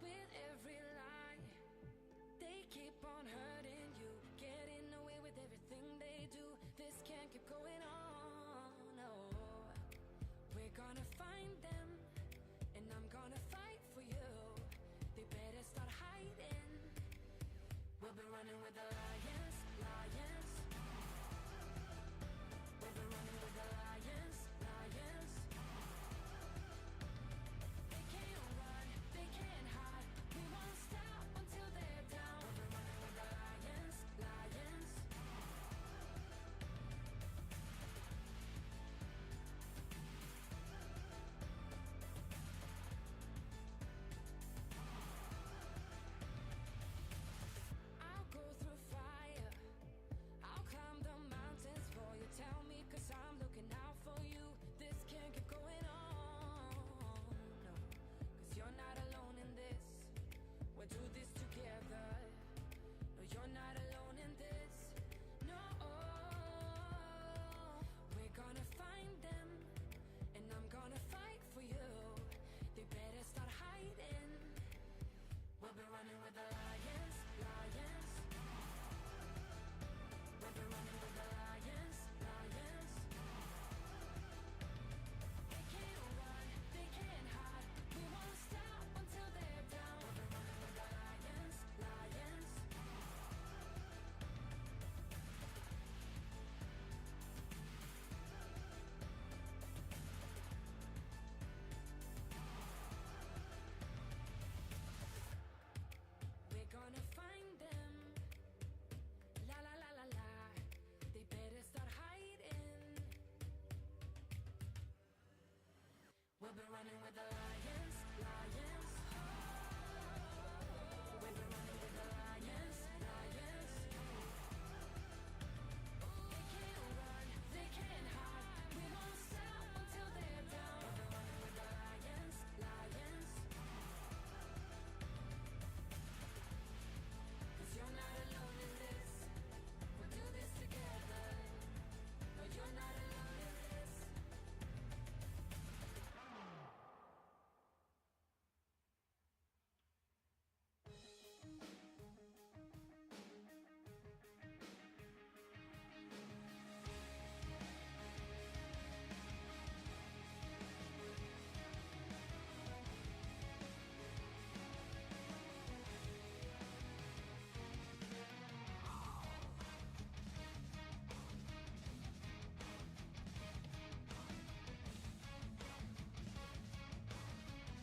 L: With every lie, they keep on hurting you, getting away with everything they do. This can't keep going on. No, we're gonna find them, and I'm gonna fight for you. They better start hiding. We'll be running with the lions, lions. We'll be running with the lions, lions.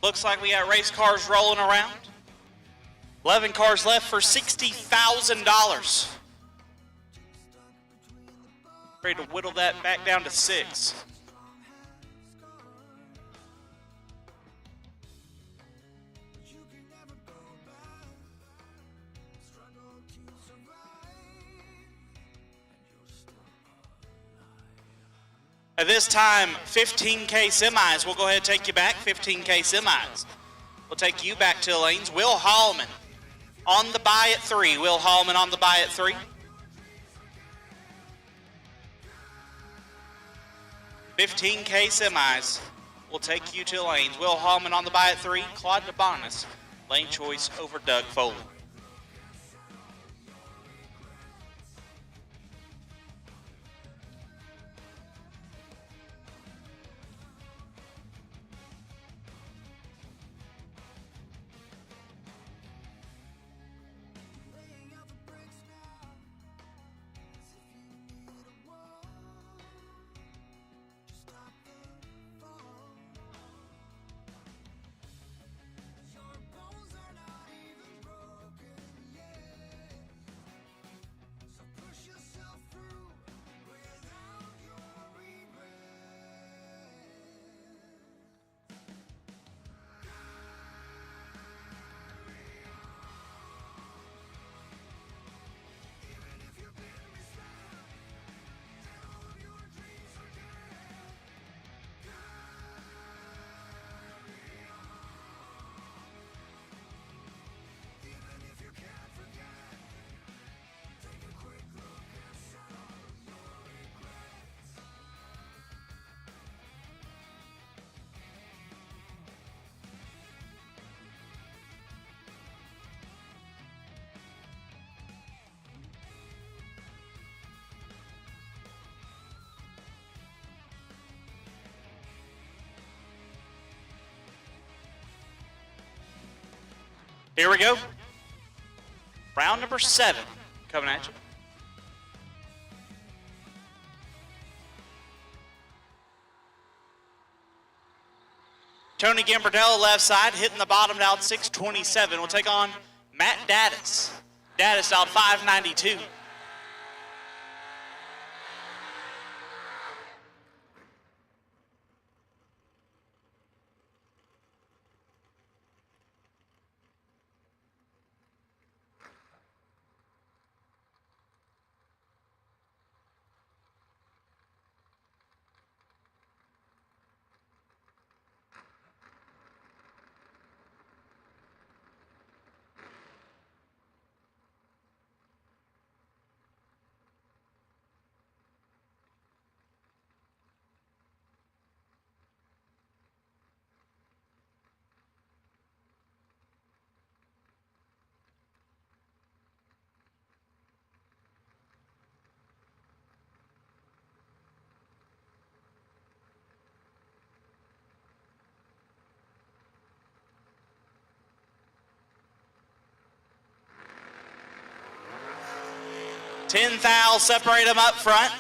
H: Looks like we got race cars rolling around. 11 cars left for $60,000. Ready to whittle that back down to 6. At this time, 15K semis. We'll go ahead and take you back. 15K semis. We'll take you back to the lanes. Will Hallman on the bye at 3. Will Hallman on the bye at 3. 15K semis. We'll take you to the lanes. Will Hallman on the bye at 3. Claude DeBonis, lane choice over Doug Foley. Here we go. Round number 7 coming at you. Tony Gambardella left side, hitting the bottom down 627. We'll take on Matt Daddis. Daddis down 592. Ten thou separate them up front.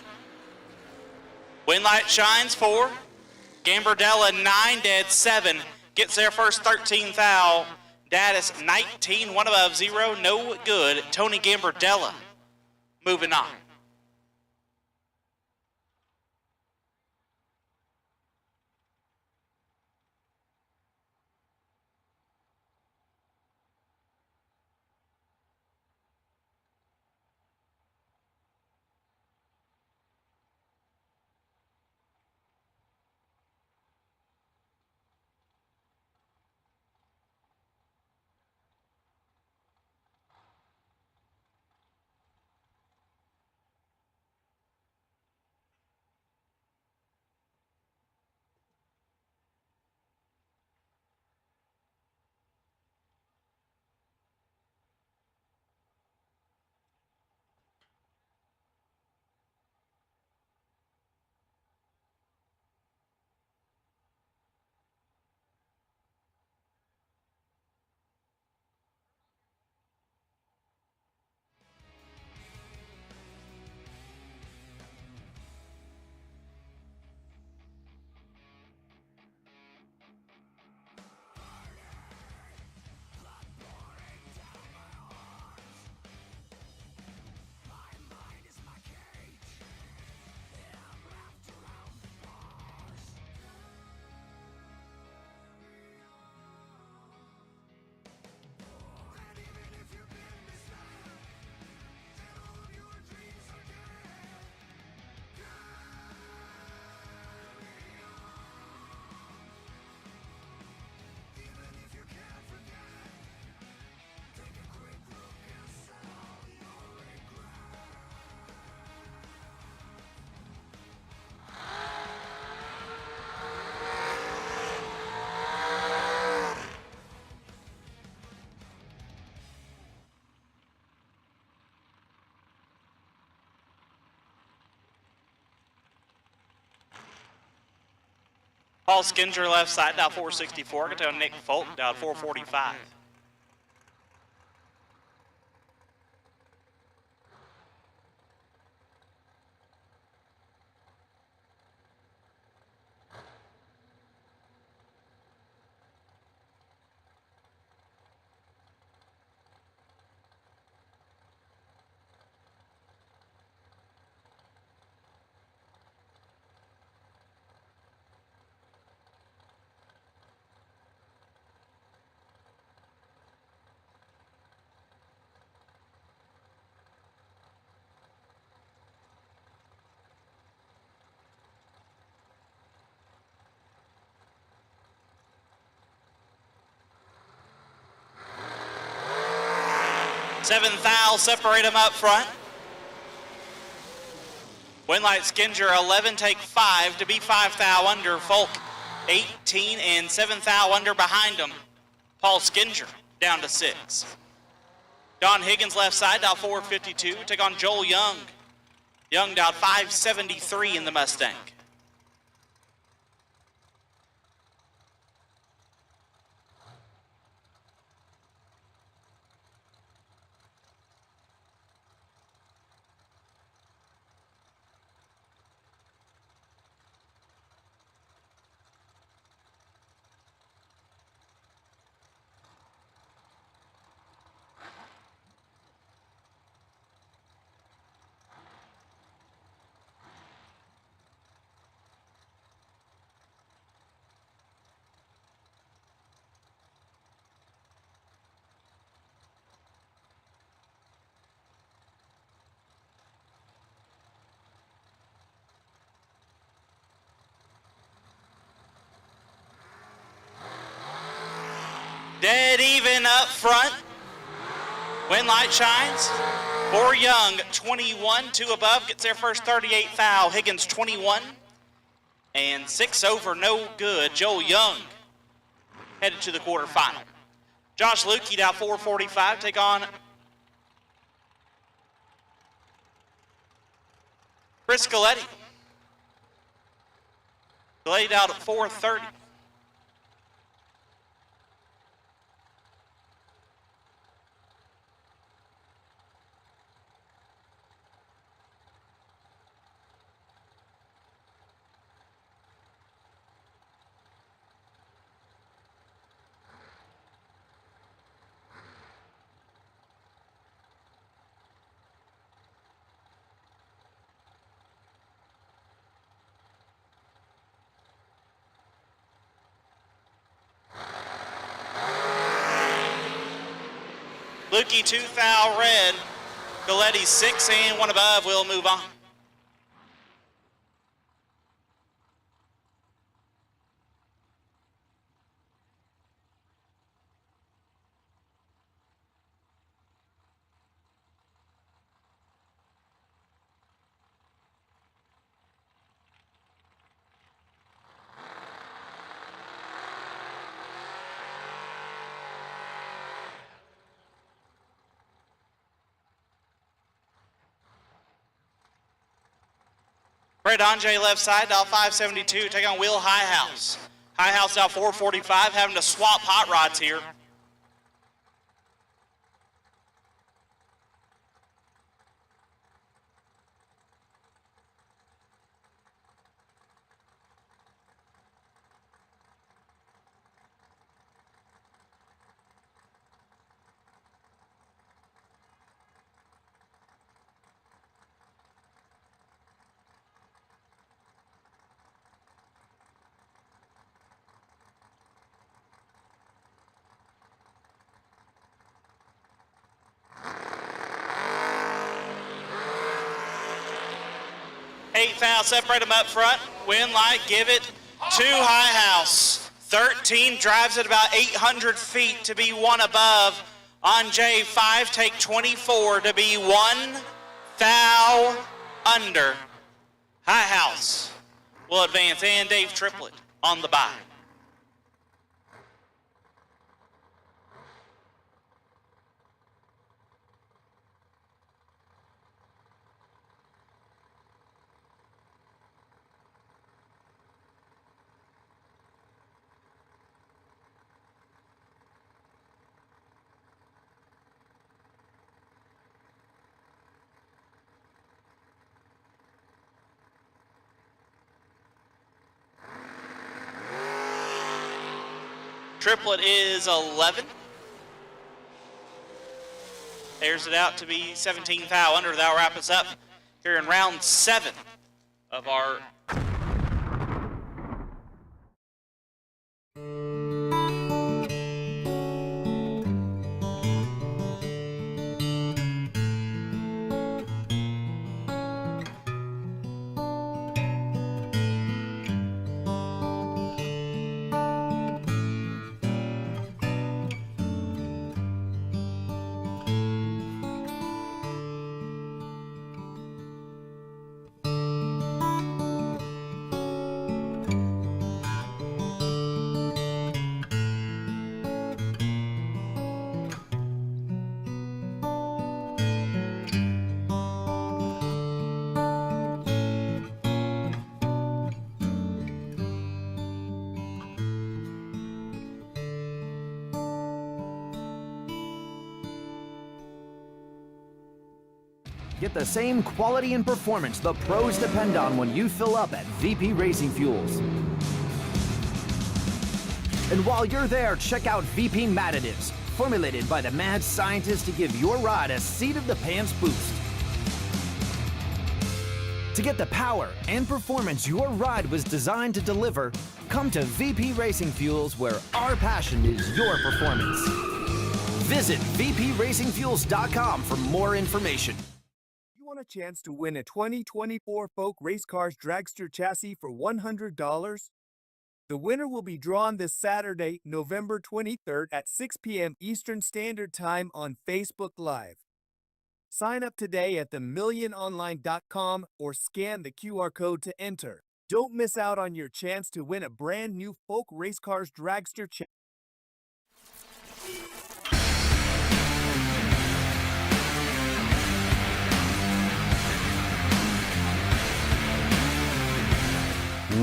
H: Winlight shines 4. Gambardella 9 dead 7. Gets there first 13 thou. Daddis 19, 1 above 0, no good. Tony Gambardella moving on. Paul Skinger left side, down 464. Get down Nick Folk, down 445. Seventh thou separate them up front. Winlight Skinger 11, take 5 to be 5 thou under. Folk 18 and 7 thou under behind them. Paul Skinger down to 6. Don Higgins left side, down 452. Take on Joel Young. Young down 573 in the Mustang. Dead even up front. Winlight shines. For Young, 21, 2 above, gets their first 38 thou. Higgins, 21. And 6 over, no good. Joel Young headed to the quarterfinal. Josh Lukey down 445, take on Chris Galetti. Galetti down at 430. Lukey 2 thou red. Galetti 6 and 1 above. We'll move on. Brett Ange left side, dial 572, take on Will Highhouse. Highhouse dial 445, having to swap hot rods here. Eight foul, separate them up front. Winlight, give it to Highhouse. 13 drives it about 800 feet to be 1 above. On J5, take 24 to be 1 thou under. Highhouse will advance, and Dave Triplett on the bye. Triplet is 11. Airs it out to be 17th foul under. That'll wrap us up here in round 7 of our
B: Get the same quality and performance the pros depend on when you fill up at VP Racing Fuels. And while you're there, check out VP Madditives, formulated by the mad scientists to give your ride a seat-of-the-pants boost. To get the power and performance your ride was designed to deliver, come to VP Racing Fuels, where our passion is your performance. Visit vpracingfuels.com for more information.
C: You want a chance to win a 2024 Folk Race Cars Dragster chassis for $100? The winner will be drawn this Saturday, November 23rd at 6 p.m. Eastern Standard Time on Facebook Live. Sign up today at themilliononline.com or scan the QR code to enter. Don't miss out on your chance to win a brand new Folk Race Cars Dragster chassis.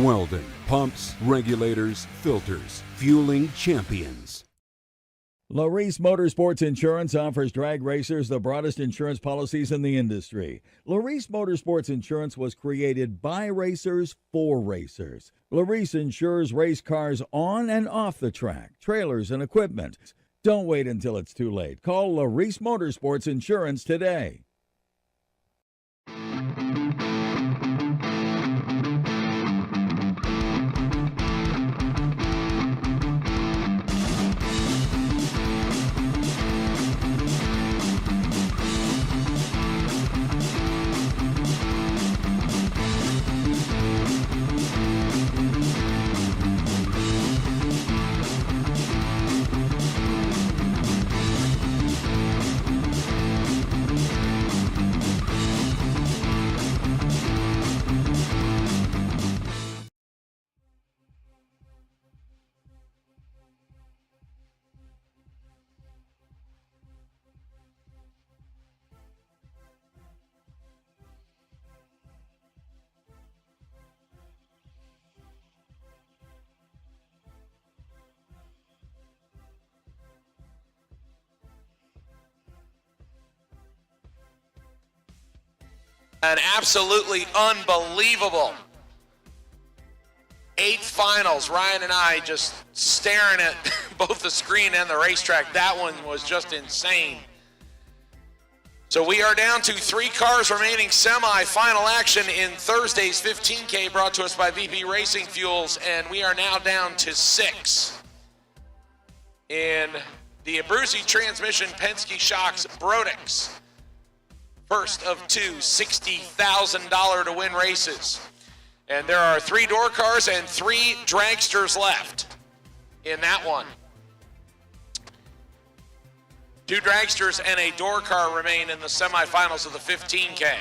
A: Weldon pumps, regulators, filters, fueling champions.
D: Larice Motorsports Insurance offers drag racers the broadest insurance policies in the industry. Larice Motorsports Insurance was created by racers for racers. Larice insures race cars on and off the track, trailers, and equipment. Don't wait until it's too late. Call Larice Motorsports Insurance today.
G: An absolutely unbelievable 8th finals. Ryan and I just staring at both the screen and the racetrack. That one was just insane. So we are down to 3 cars remaining, semi-final action in Thursday's 15K, brought to us by VP Racing Fuels, and we are now down to 6. In the Abruzzi Transmission Penske Shocks Brodix. First of 2 $60,000 to win races. And there are 3 door cars and 3 dragsters left in that one. 2 dragsters and a door car remain in the semifinals of the 15K.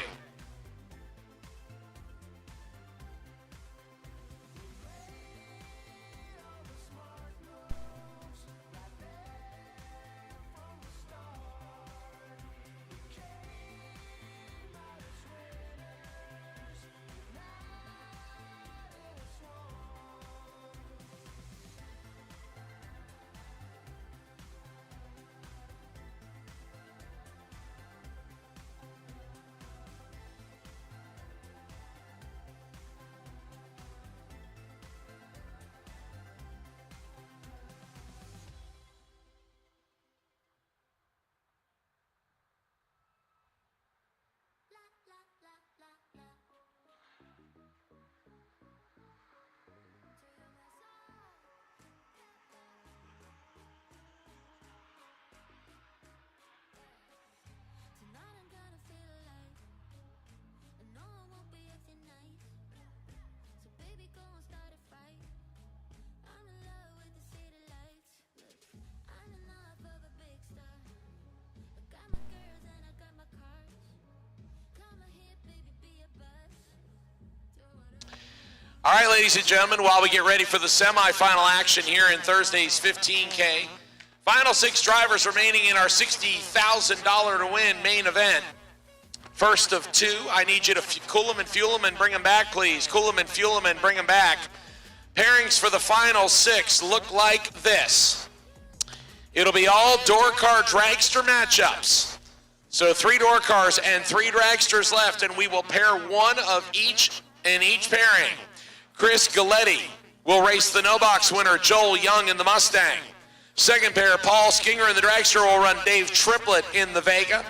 G: All right, ladies and gentlemen, while we get ready for the semifinal action here in Thursday's 15K, final 6 drivers remaining in our $60,000 to win main event. First of 2, I need you to cool them and fuel them and bring them back, please. Cool them and fuel them and bring them back. Pairings for the final 6 look like this. It'll be all door car dragster matchups. So 3 door cars and 3 dragsters left, and we will pair one of each in each pairing. Chris Galletti will race the no-box winner, Joel Young, in the Mustang. Second pair, Paul Skinger in the dragster will run Dave Triplett in the Vega.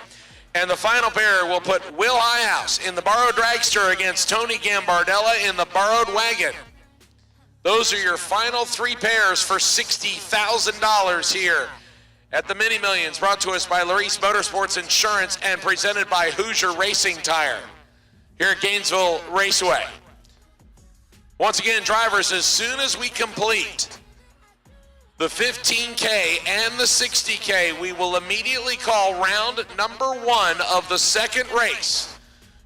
G: And the final pair will put Will Highhouse in the borrowed dragster against Tony Gambardella in the borrowed wagon. Those are your final 3 pairs for $60,000 here at the Mini Millions, brought to us by Larice Motorsports Insurance and presented by Hoosier Racing Tire here at Gainesville Raceway. Once again, drivers, as soon as we complete the 15K and the 60K, we will immediately call round number 1 of the second race.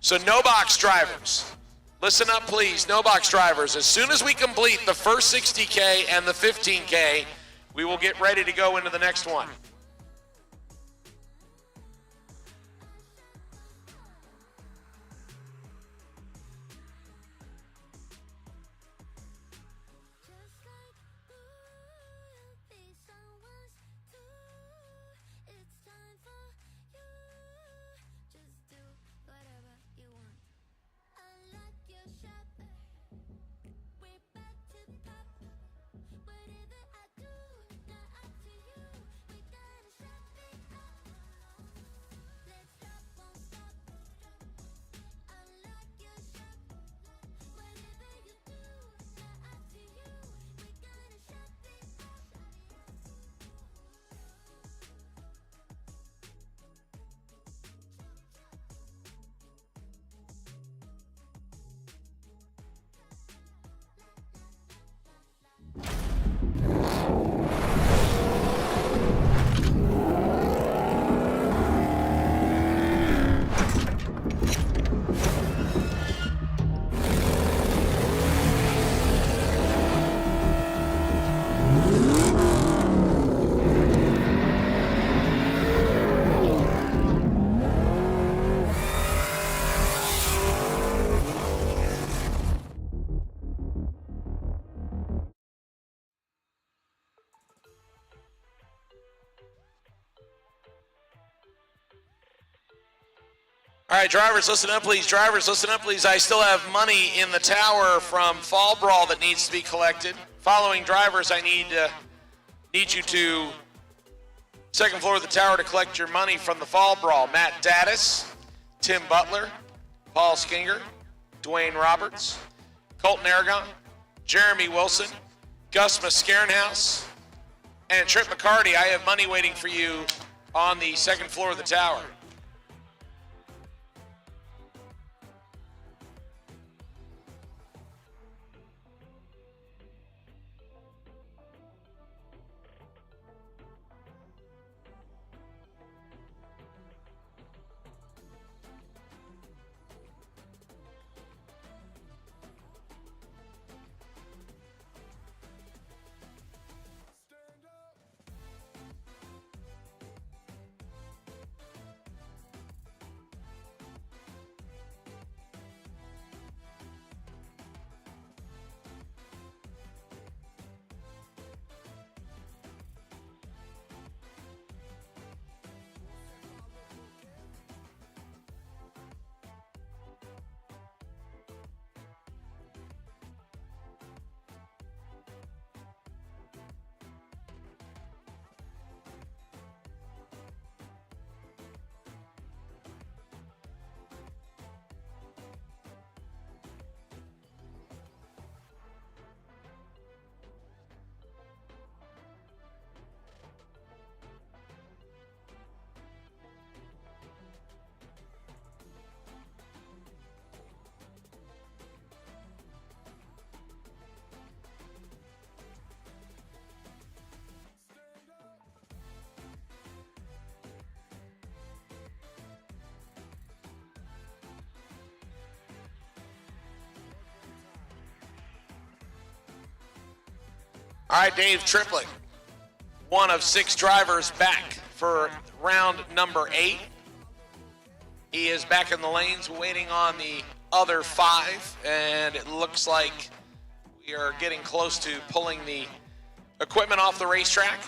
G: So no box drivers, listen up please, no box drivers. As soon as we complete the first 60K and the 15K, we will get ready to go into the next one. All right, drivers, listen up, please. Drivers, listen up, please. I still have money in the tower from Fall Brawl that needs to be collected. Following drivers, I need you to second floor of the tower to collect your money from the Fall Brawl. Matt Daddis, Tim Butler, Paul Skinger, Dwayne Roberts, Colton Aragon, Jeremy Wilson, Gus Mascarenhouse, and Trip McCarty. I have money waiting for you on the second floor of the tower. All right, Dave Triplett, one of 6 drivers back for round number 8. He is back in the lanes waiting on the other 5, and it looks like we are getting close to pulling the equipment off the racetrack.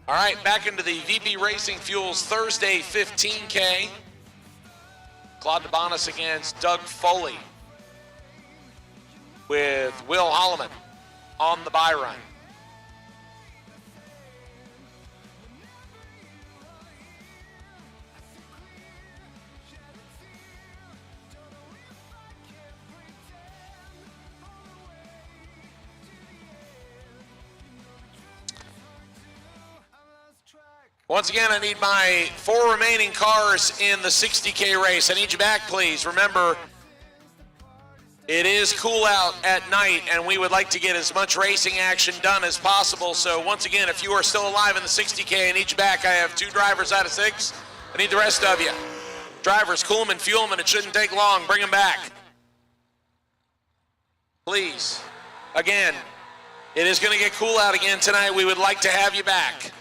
G: All right, back into the VP Racing Fuels Thursday 15K. Claude DeBonis against Doug Foley with Will Holloman on the bye run. Once again, I need my 4 remaining cars in the 60K race. I need you back, please. Remember, it is cool out at night, and we would like to get as much racing action done as possible. So once again, if you are still alive in the 60K, I need you back. I have 2 drivers out of 6. I need the rest of you. Drivers, cool them and fuel them, and it shouldn't take long. Bring them back. Please. Again, it is going to get cool out again tonight. We would like to have you back.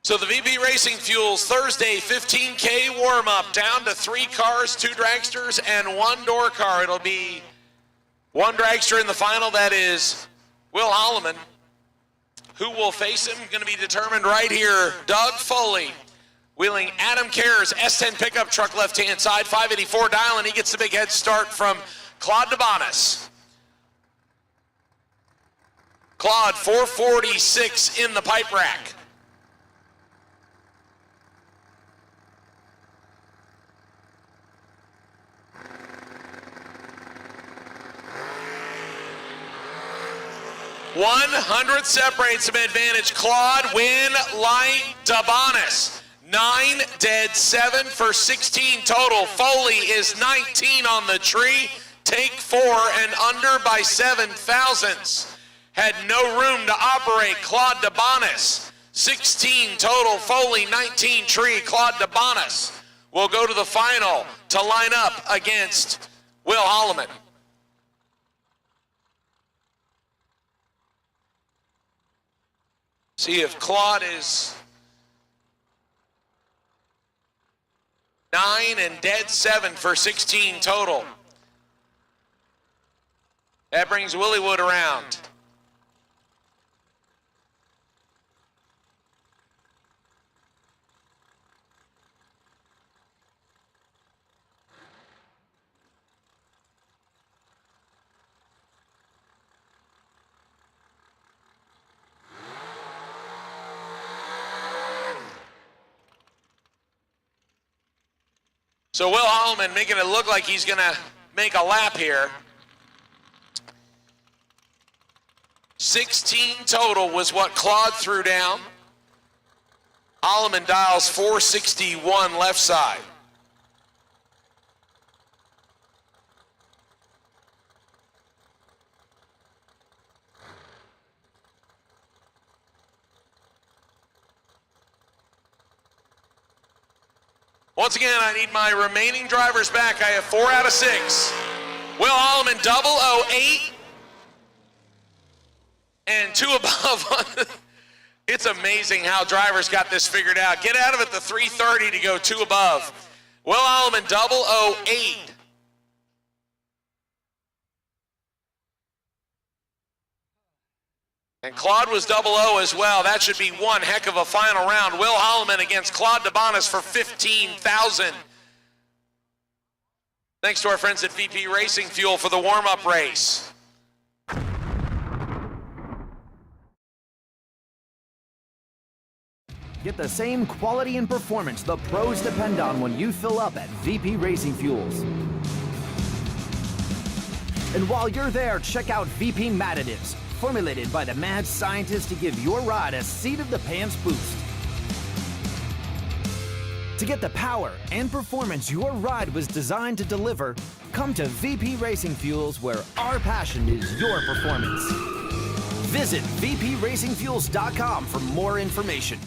G: So the VP Racing Fuels Thursday 15K warm-up, down to 3 cars, 2 dragsters, and 1 door car. It'll be 1 dragster in the final. That is Will Holloman. Who will face him? Going to be determined right here. Doug Foley wheeling Adam Kerr's S10 pickup truck left-hand side, 584 dial, and he gets the big head start from Claude DeBonis. Claude, 446 in the pipe rack. .100 separates him advantage. Claude, win, light, DeBonis. 9 dead, 7 for 16 total. Foley is 19 on the tree. Take 4 and under by 7 thousandths. Had no room to operate. Claude DeBonis, 16 total. Foley, 19 tree. Claude DeBonis will go to the final to line up against Will Holloman. See if Claude is 9 and dead 7 for 16 total. That brings Willie Wood around. So Will Holloman making it look like he's going to make a lap here. 16 total was what Claude threw down. Holloman dials 461 left side. Once again, I need my remaining drivers back. I have 4 out of 6. Will Alleman 008 and 2 above. It's amazing how drivers got this figured out. Get out of it the 330 to go 2 above. Will Alleman 008. And Claude was 00 as well. That should be one heck of a final round. Will Holloman against Claude DeBonis for $15,000. Thanks to our friends at VP Racing Fuel for the warm-up race.
B: Get the same quality and performance the pros depend on when you fill up at VP Racing Fuels. And while you're there, check out VP Madditives, formulated by the mad scientists to give your ride a seat-of-the-pants boost. To get the power and performance your ride was designed to deliver, come to VP Racing Fuels, where our passion is your performance. Visit vpracingfuels.com for more information.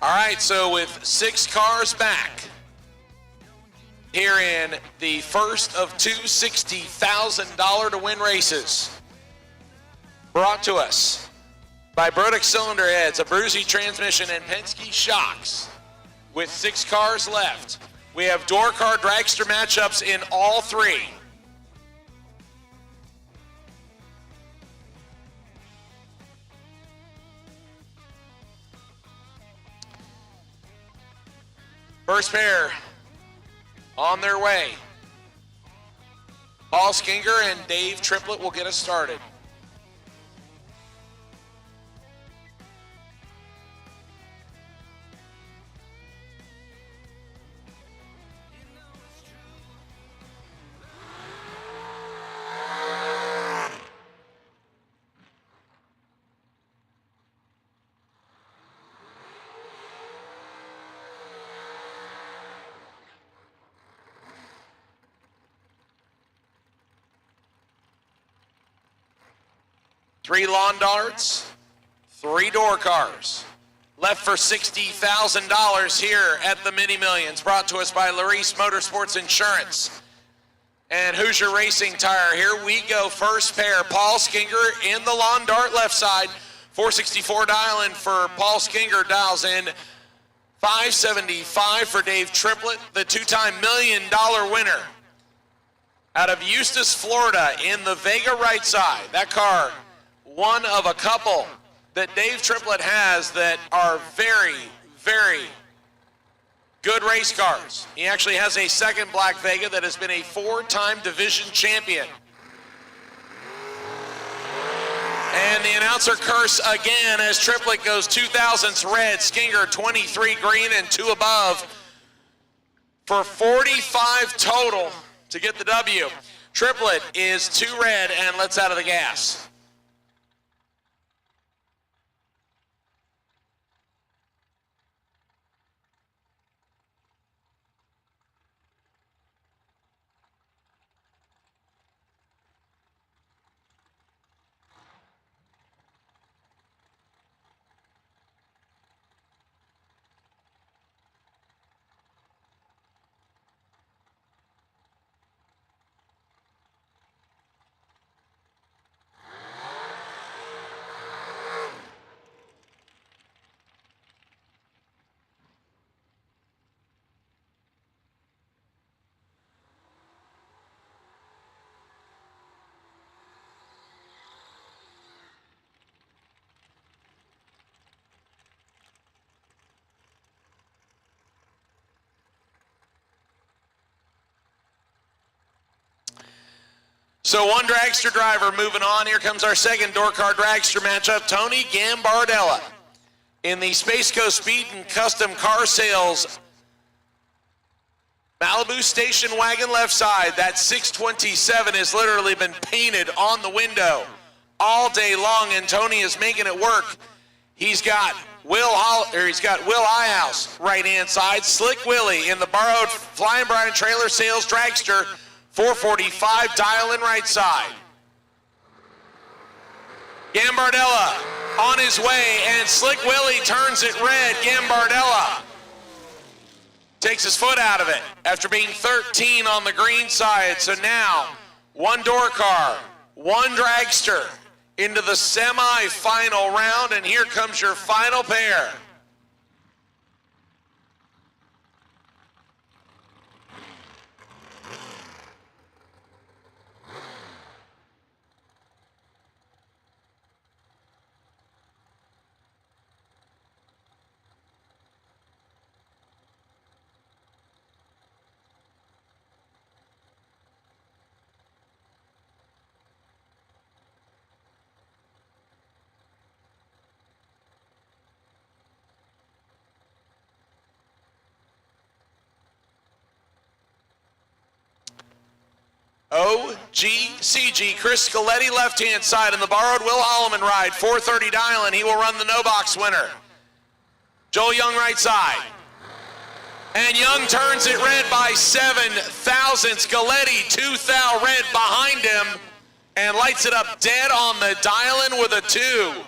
G: All right, so with 6 cars back here in the first of two $60,000 to win races, brought to us by Burdick Cylinder Heads, Abruzzi Transmission, and Penske Shocks. With 6 cars left, we have door car dragster matchups in all 3. First pair on their way. Paul Skinger and Dave Triplett will get us started. Three lawn darts, 3 door cars. Left for $60,000 here at the Mini Millions, brought to us by Larice Motorsports Insurance and Hoosier Racing Tire. Here we go, first pair. Paul Skinger in the lawn dart left side. 464 dial in for Paul Skinger, dials in 575 for Dave Triplett, the 2-time $1 million winner out of Eustis, Florida, in the Vega right side. That car, one of a couple that Dave Triplett has that are very, very good race cars. He actually has a second Black Vega that has been a 4-time division champion. And the announcer curse again as Triplett goes 2000s red, Skinger 23 green, and 2 above for 45 total to get the W. Triplett is 2 red and lets out of the gas. So one dragster driver moving on. Here comes our second door car dragster matchup. Tony Gambardella in the Space Coast Speed and Custom Car Sales Malibu station wagon left side. That 627 has literally been painted on the window all day long, and Tony is making it work. He's got Will Ihouse right hand side. Slick Willie in the borrowed Flying Brian Trailer Sales dragster. 445 dial in right side. Gambardella on his way, and Slick Willie turns it red. Gambardella takes his foot out of it after being 13 on the green side. So now, one door car, one dragster into the semi-final round, and here comes your final pair. OGCG, Chris Scaletti left-hand side in the borrowed Will Holloman ride, 430 dial, and he will run the no-box winner. Joel Young right side. And Young turns it red by 7,000. Scaletti, 2,000 red behind him, and lights it up dead on the dial-in with a 2.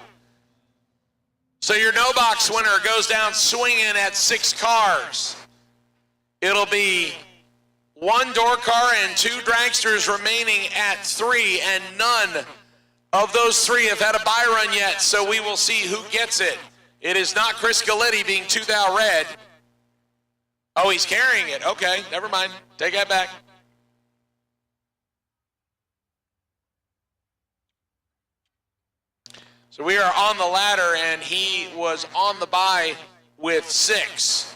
G: So your no box winner goes down swinging at 6 cars. It'll be 1 door car and 2 dragsters remaining at 3, and none of those 3 have had a buy run yet, so we will see who gets it. It is not Chris Galletti being 2,000 red. Oh, he's carrying it. Okay, never mind. Take that back. So we are on the ladder, and he was on the buy with 6.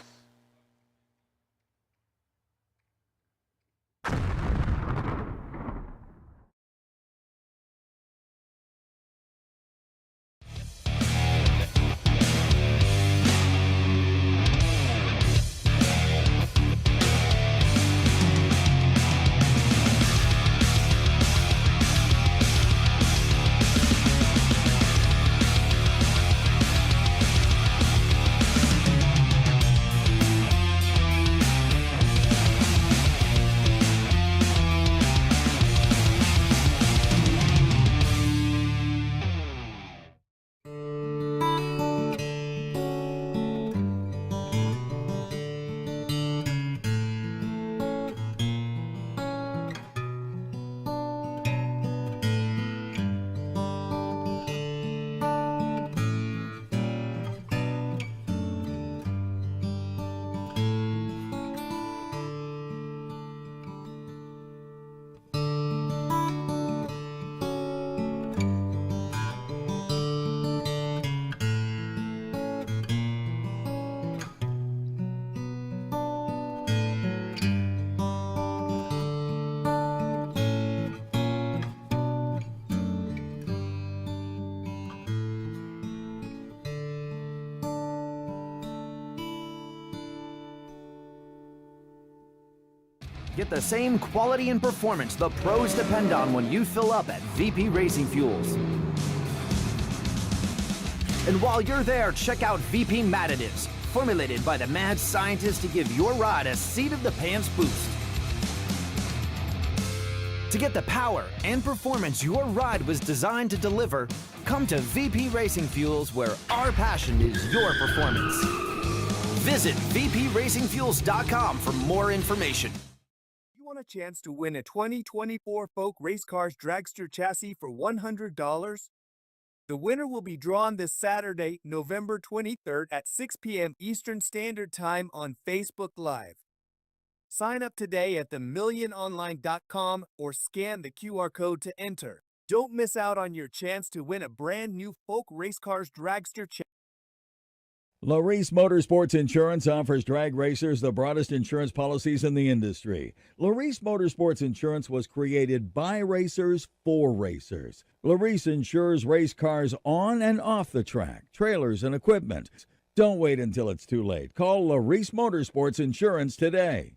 B: Get the same quality and performance the pros depend on when you fill up at VP Racing Fuels. And while you're there, check out VP Madditives, formulated by the mad scientists to give your ride a seat-of-the-pants boost. To get the power and performance your ride was designed to deliver, come to VP Racing Fuels, where our passion is your performance. Visit vpracingfuels.com for more information.
C: You want a chance to win a 2024 Folk Race Cars Dragster chassis for $100? The winner will be drawn this Saturday, November 23rd at 6 p.m. Eastern Standard Time on Facebook Live. Sign up today at themilliononline.com or scan the QR code to enter. Don't miss out on your chance to win a brand new Folk Race Cars Dragster chassis.
D: Larice Motorsports Insurance offers drag racers the broadest insurance policies in the industry. Larice Motorsports Insurance was created by racers for racers. Larice insures race cars on and off the track, trailers, and equipment. Don't wait until it's too late. Call Larice Motorsports Insurance today.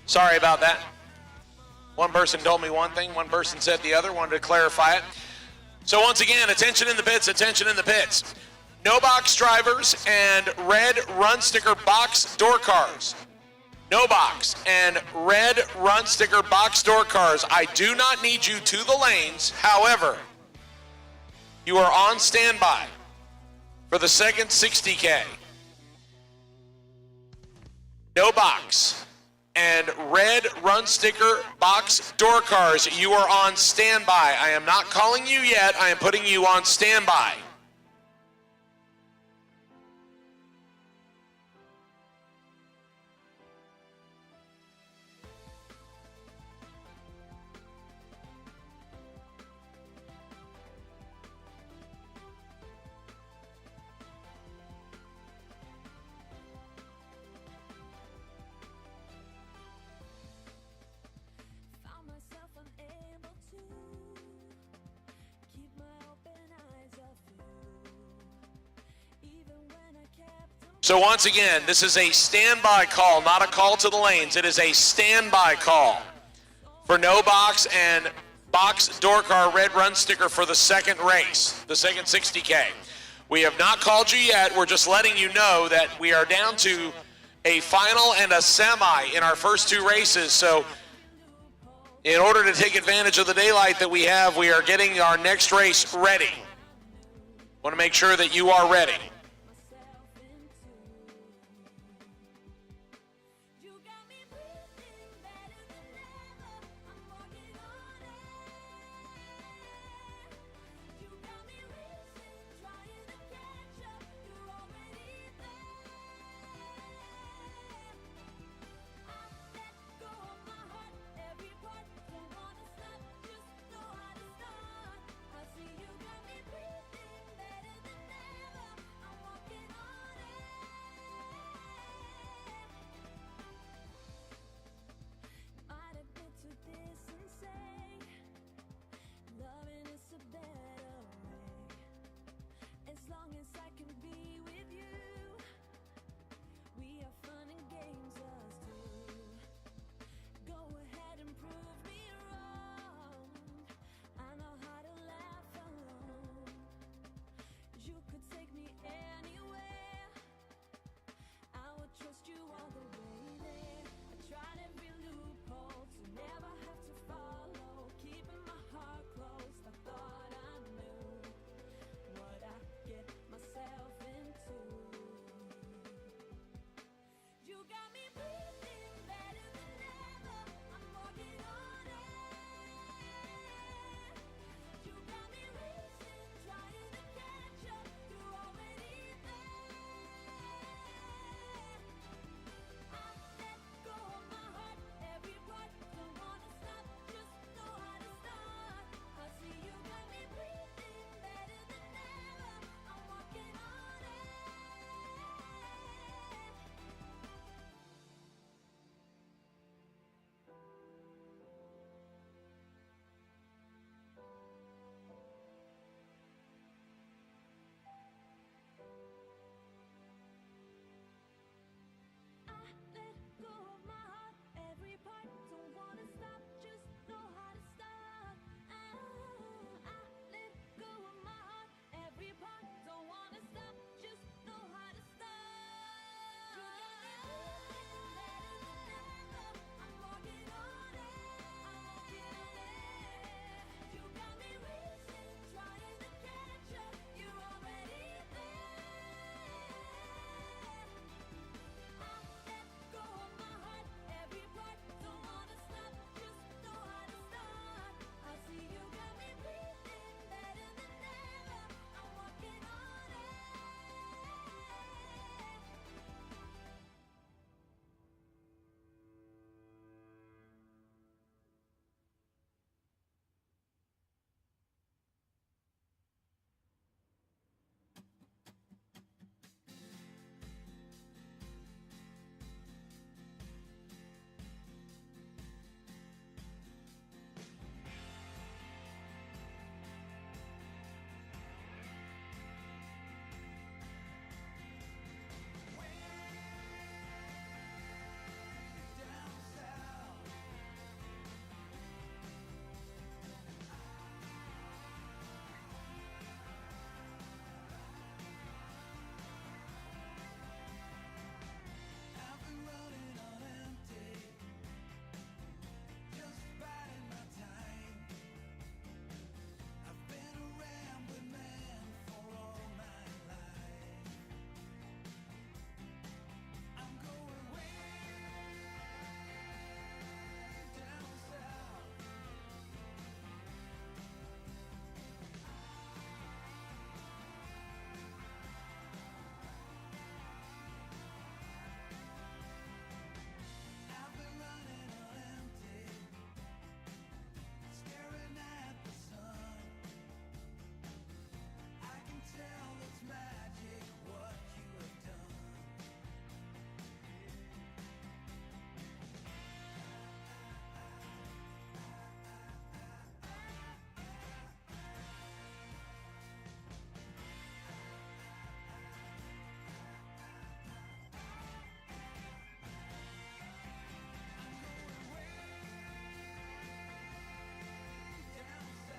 G: Sorry about that. One person told me one thing, one person said the other, wanted to clarify it. So once again, attention in the pits, attention in the pits. No box drivers and red run sticker box door cars. No box and red run sticker box door cars. I do not need you to the lanes. However, you are on standby for the second 60K. No box and red run sticker box door cars, you are on standby. I am not calling you yet. I am putting you on standby. So once again, this is a standby call, not a call to the lanes. It is a standby call for no box and box door car red run sticker for the second race, the second 60K. We have not called you yet. We're just letting you know that we are down to a final and a semi in our first two races. So in order to take advantage of the daylight that we have, we are getting our next race ready. Want to make sure that you are ready.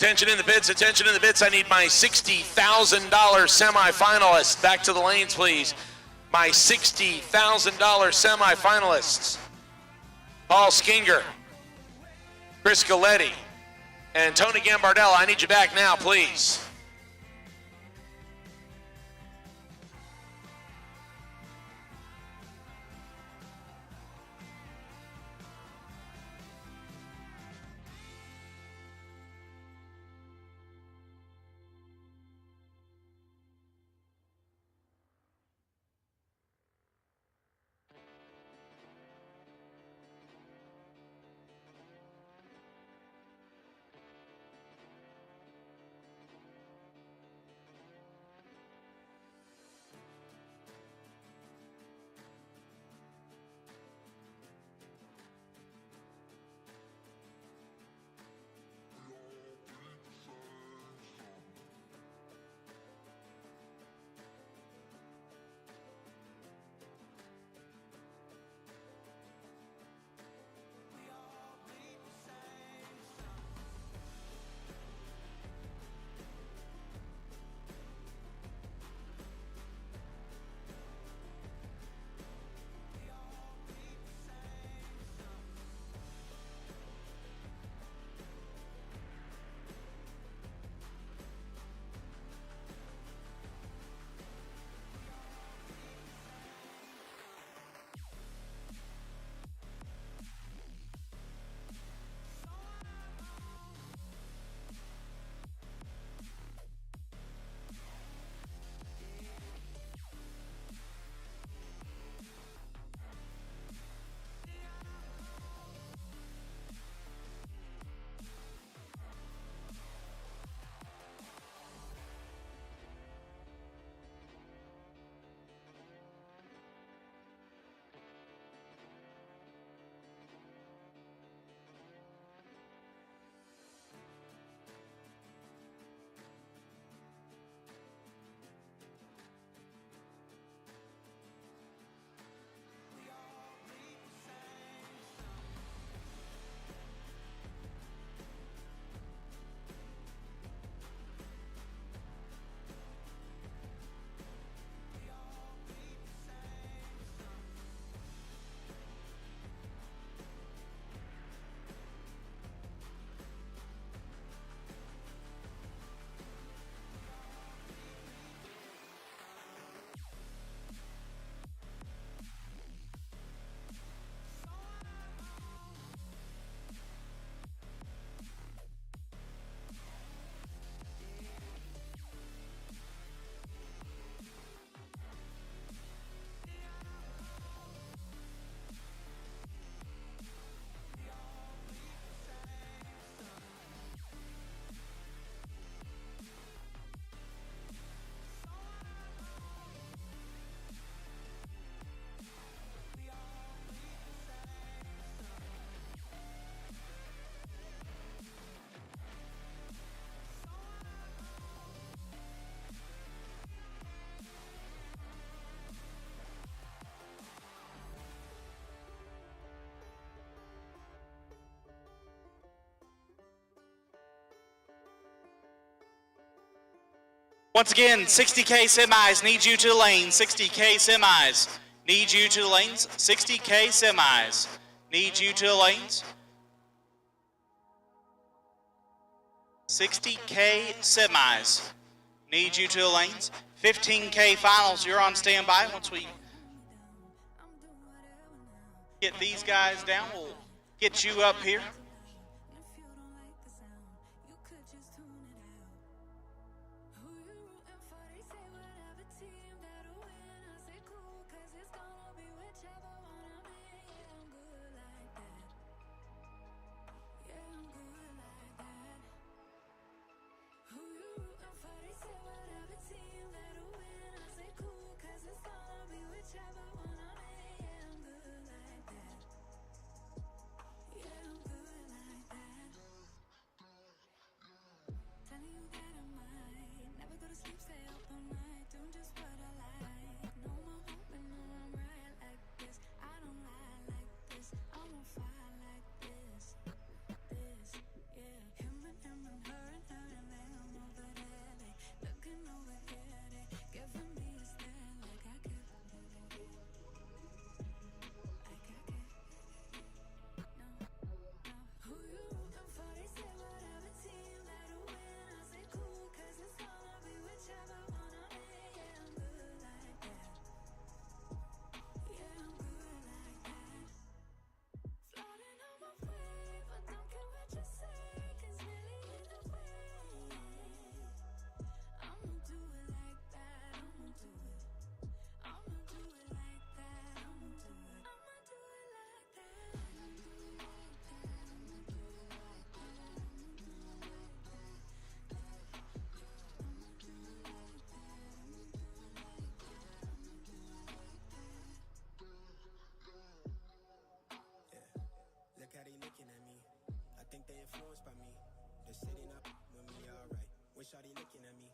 G: Attention in the pits, attention in the pits. I need my $60,000 semifinalists. Back to the lanes, please. My $60,000 semifinalists. Paul Skinger, Chris Galetti, and Tony Gambardella. I need you back now, please.
H: Once again, 60K semis need you to the lanes. 60K semis need you to the lanes. 60K semis need you to the lanes. 60K semis need you to the lanes. 15K finals, you're on standby. Once we get these guys down, we'll get you up here.
K: influenced by me. They're sitting up with me, alright. When shawty looking at me,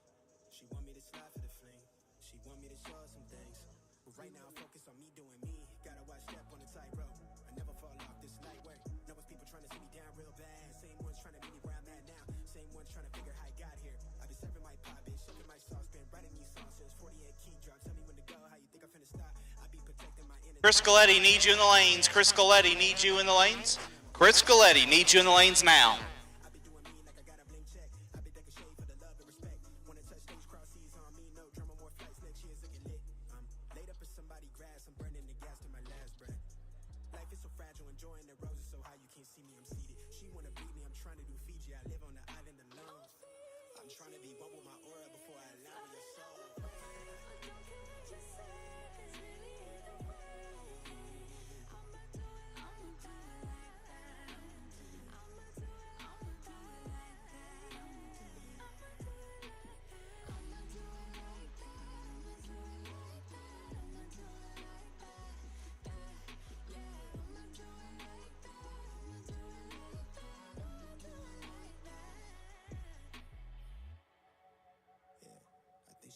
K: she want me to slide for the fling. She want me to show her some things. But right now, focus on me doing me. Gotta watch step on the tightrope. I never fall off this light work. Know it's people trying to see me down real bad. Same ones trying to meet me where I'm at now. Same ones trying to figure how I got here. I be serving my pop, bitch, shaking my sauce, been writing these sauces. 48 key drop, tell me when to go. How you think I'm finna stop? I be protecting my inner.
H: Chris Galletti needs you in the lanes. Chris Galletti needs you in the lanes. Chris Galletti needs you in the lanes now.
K: I be doing me like I got a blank check. I be taking shade for the love and respect. Wanna touch stage, cross seas on me. No drama, more flights next year's looking lit. Laid up in somebody grass. I'm burning the gas to my last breath. Life is so fragile, enjoying the roses so high you can't see me. I'm seated. She wanna beat me. I'm trying to do Fiji. I live on the island alone. I'm trying to be one with my aura before I align with your soul.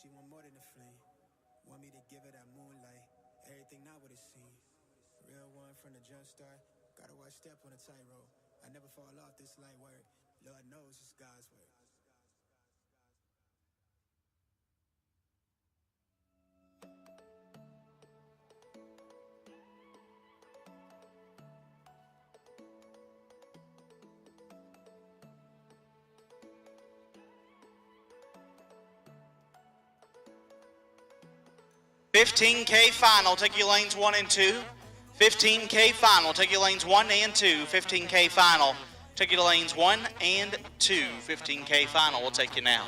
K: She want more than a fling. Want me to give her that moonlight. Everything not what it seems. Real one from the jump start. Gotta watch step on a tightrope. I never fall off this light work. Lord knows it's God's work.
H: $15K final, take your lanes 1 and 2. $15K final, take your lanes 1 and 2. $15K final, take your lanes 1 and 2. $15K final, we'll take you now.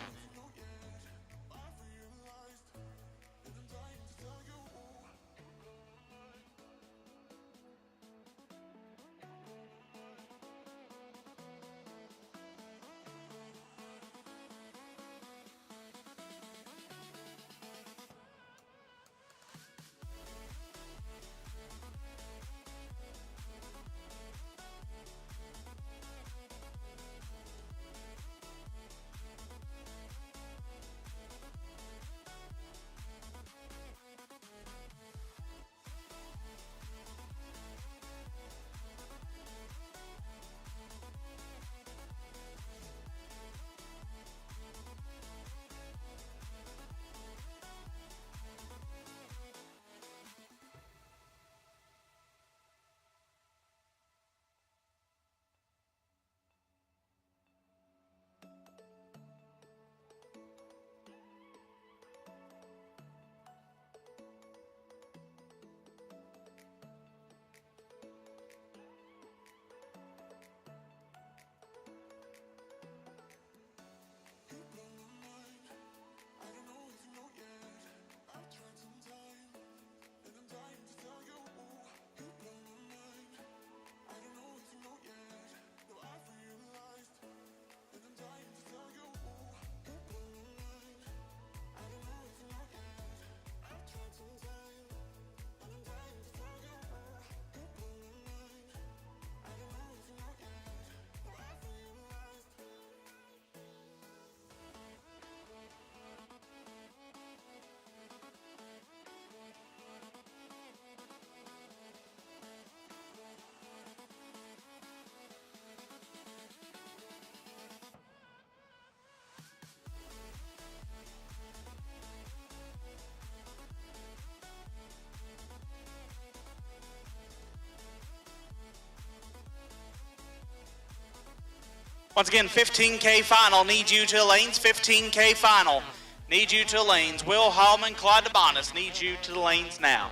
H: Once again, 15K final, need you to lanes. 15K final, need you to lanes. Will Hallman, Clyde DeBonis, need you to the lanes now.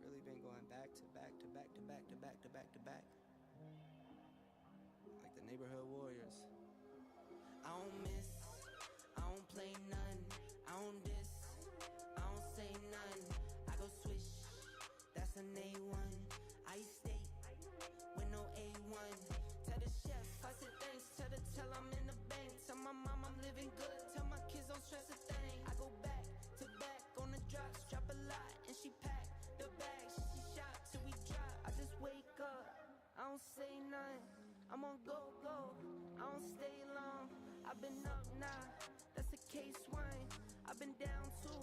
K: Really been going back to back to back to back to back to back to back. Like the neighborhood warriors. I don't miss, I don't play none, I don't diss, I don't say none. I go swish, that's an A1. stress a thing. I go back to back on the drops, drop a lot, and she pack the bags. She shot till we drop. I just wake up, I don't say nothing. I'm on go, I don't stay long. I've been up now, that's a case wine. I've been down too,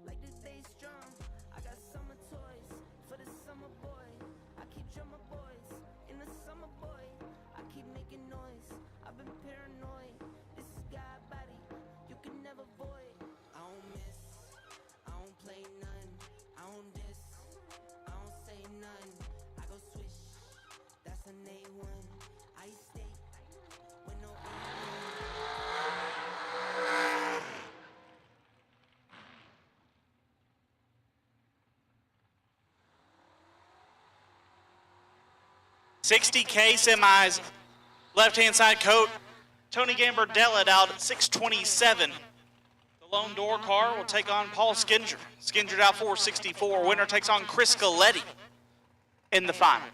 K: like the day strong. I got summer toys for the summer boy. I keep drummer boys in the summer boy. I keep making noise, I've been paranoid. This is God body, you can never void. I don't miss, I don't play none. I don't diss, I don't say none. I go swish, that's an A1. I stay with no
H: $60K semis, left-hand side coat. Tony Gambardella out at 627. The lone door car will take on Paul Skinger. Skinger out 464. Winner takes on Chris Galetti in the final.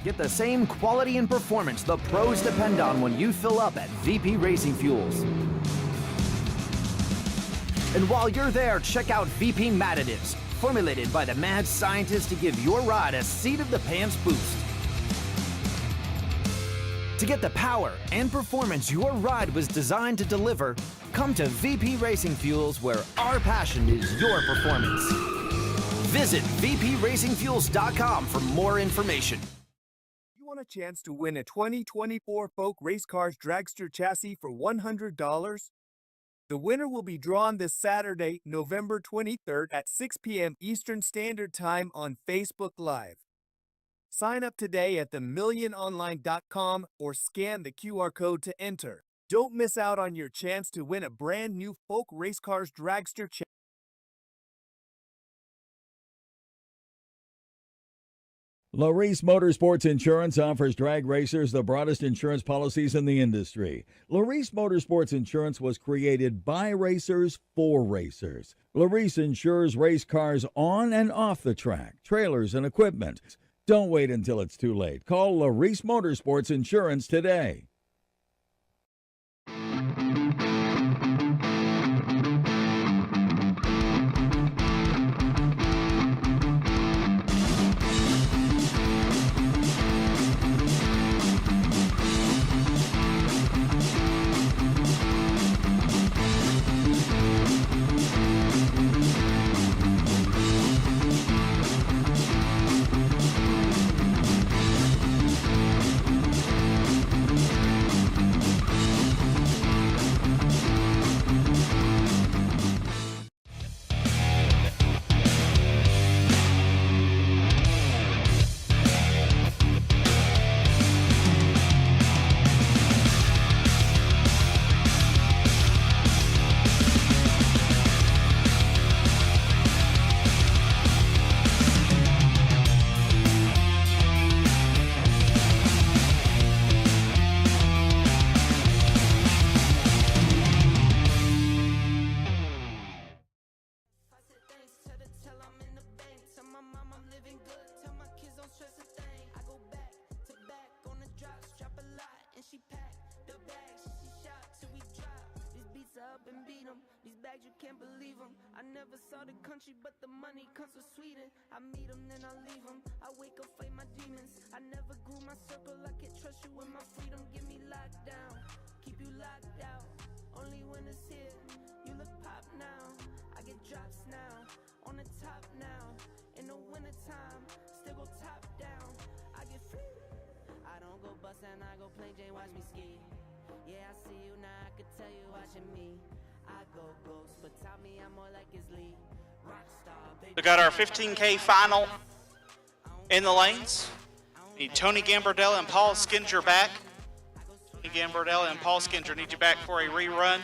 B: Get the same quality and performance the pros depend on when you fill up at VP Racing Fuels. And while you're there, check out VP Mat Additives, formulated by the mad scientists to give your ride a seat of the pants boost. To get the power and performance your ride was designed to deliver, come to VP Racing Fuels, where our passion is your performance. Visit vpracingfuels.com for more information.
C: You want a chance to win a 2024 Folk Race Cars Dragster chassis for $100? The winner will be drawn this Saturday, November 23rd at 6 p.m. Eastern Standard Time on Facebook Live. Sign up today at themilliononline.com or scan the QR code to enter. Don't miss out on your chance to win a brand new Folk Race Cars Dragster chassis.
D: Larice Motorsports Insurance offers drag racers the broadest insurance policies in the industry. Larice Motorsports Insurance was created by racers for racers. Larice insures race cars on and off the track, trailers, and equipment. Don't wait until it's too late. Call Larice Motorsports Insurance today.
H: We got our 15K final in the lanes. Need Tony Gambardella and Paul Skinger back. Tony Gambardella and Paul Skinger need you back for a rerun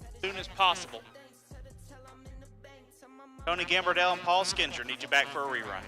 H: as soon as possible. Tony Gambardella and Paul Skinger need you back for a rerun.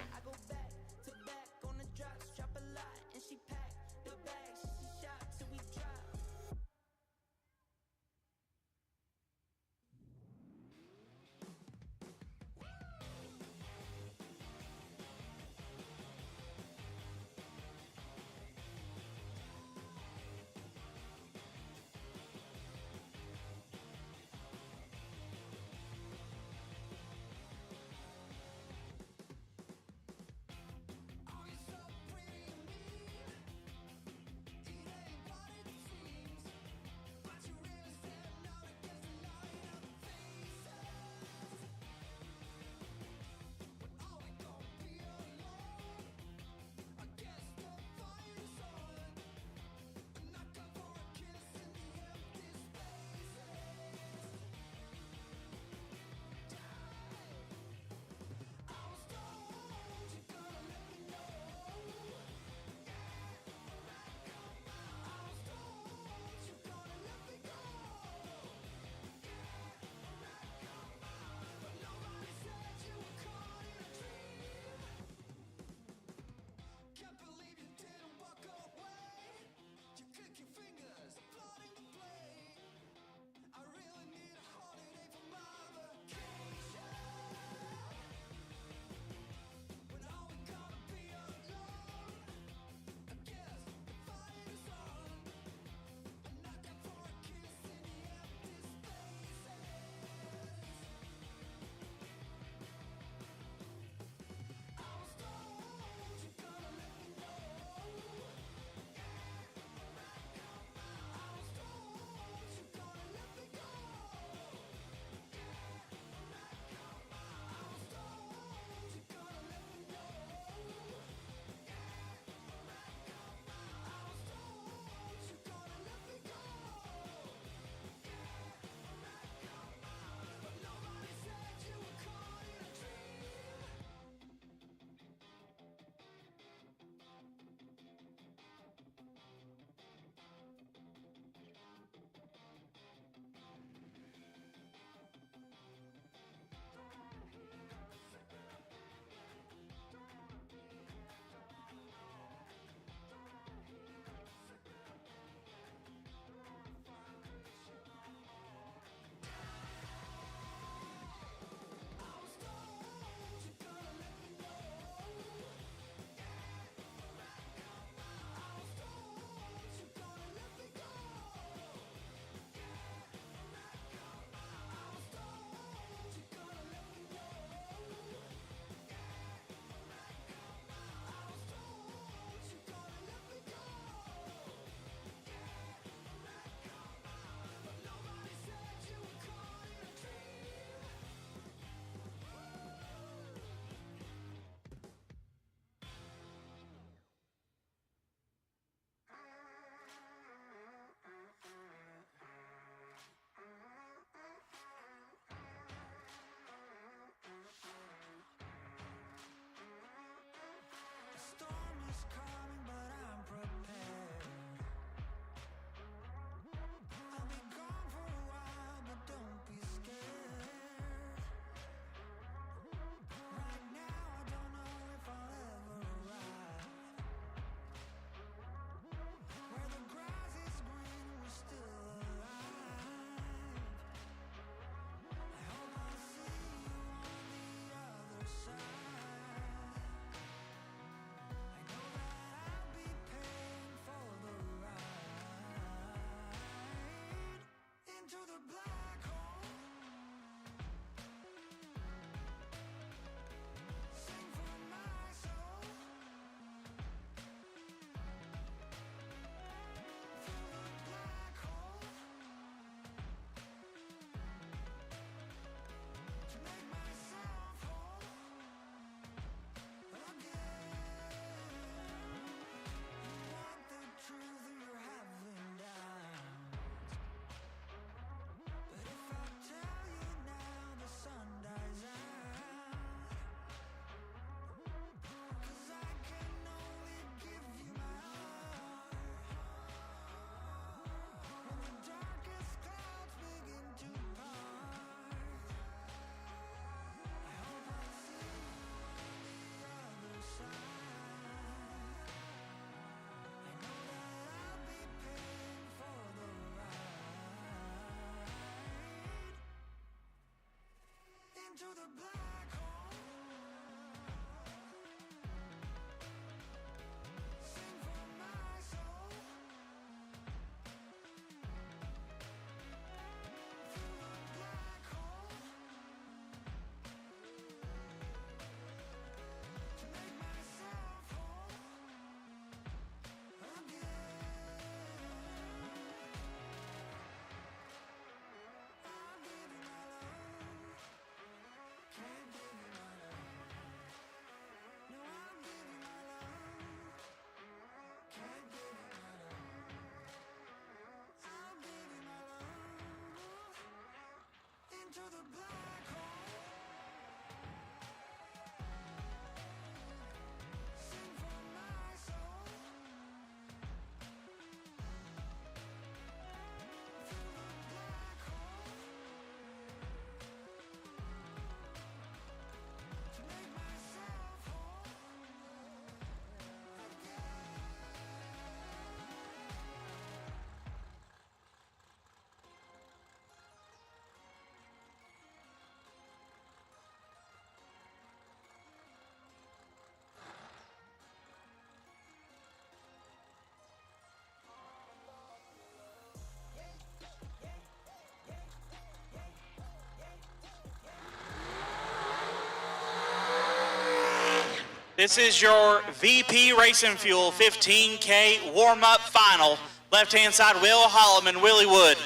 H: This is your VP Racing Fuel 15K warm-up final. Left-hand side, Will Holloman, Willie Wood.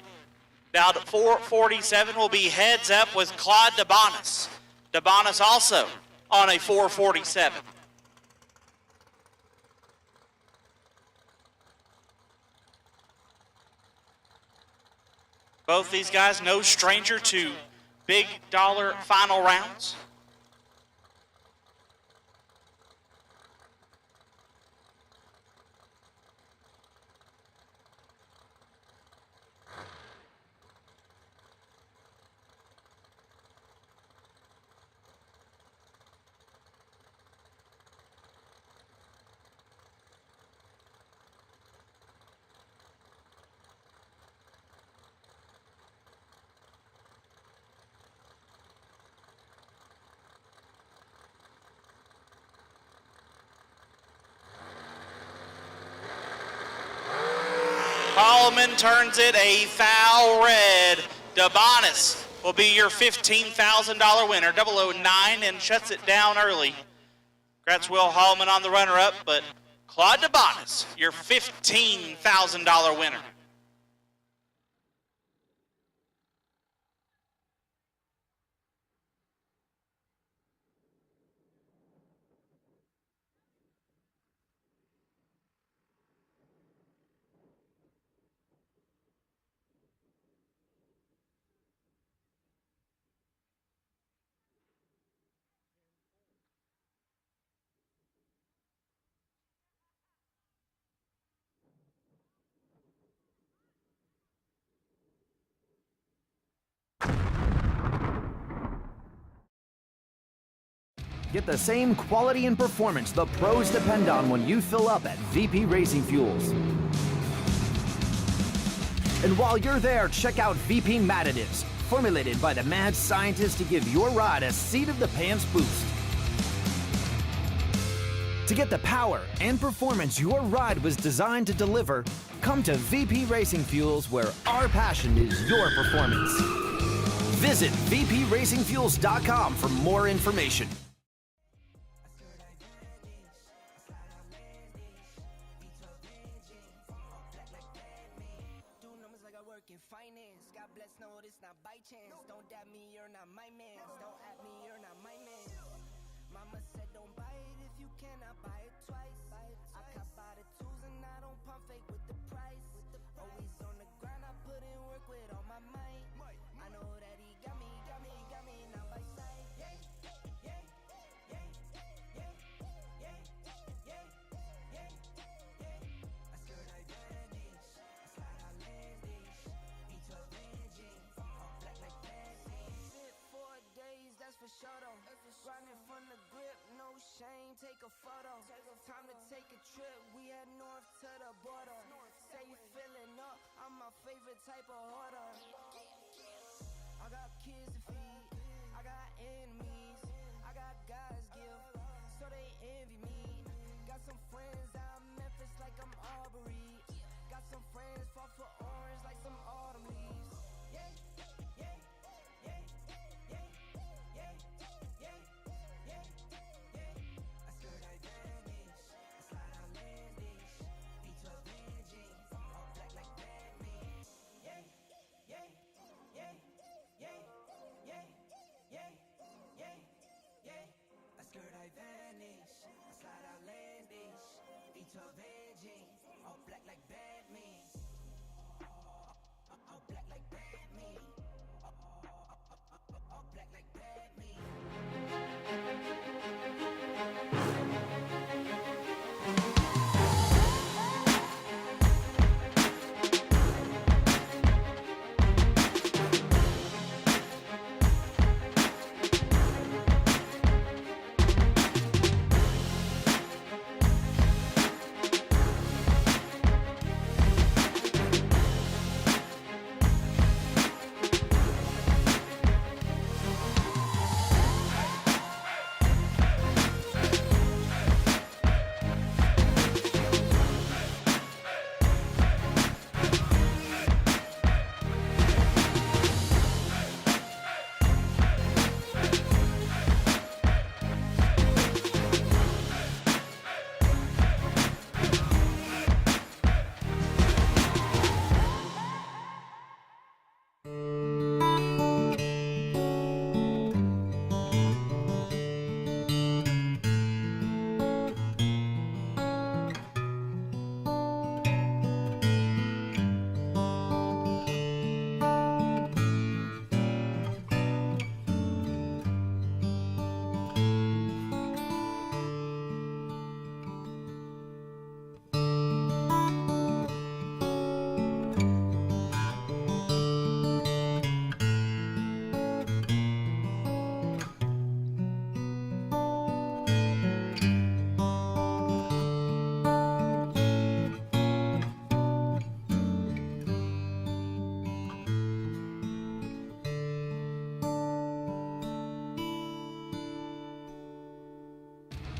H: Down to 447 will be heads up with Claude DeBonis. DeBonis also on a 447. Both these guys no stranger to big dollar final rounds. Holloman turns it a foul red. DeBonis will be your $15,000 winner, 009, and shuts it down early. Congrats, Will Holloman on the runner-up, but Claude DeBonis, your $15,000 winner.
B: Get the same quality and performance the pros depend on when you fill up at VP Racing Fuels. And while you're there, check out VP Mad Additives, formulated by the mad scientists to give your ride a seat-of-the-pants boost. To get the power and performance your ride was designed to deliver, come to VP Racing Fuels, where our passion is your performance. Visit vpracingfuels.com for more information.
L: Grinding from the grip, no shame, take a photo. Time to take a trip, we head north to the border. Say you filling up, I'm my favorite type of hoarder. I got kids to feed, I
K: got enemies, I got God's gift, so they envy me. Got some friends out in Memphis like I'm Aubrey. Got some friends fought for orange like some autumn leaves. Yeah, yeah, yeah, yeah, yeah, yeah, yeah, yeah. I skirt I vanish, I slide out landish, V12 engine, all black like Batman. Yeah, yeah, yeah, yeah, yeah, yeah, yeah, yeah. I skirt I vanish, I slide out landish, V12 engine, all black like Batman. All black like Batman. All black like Batman.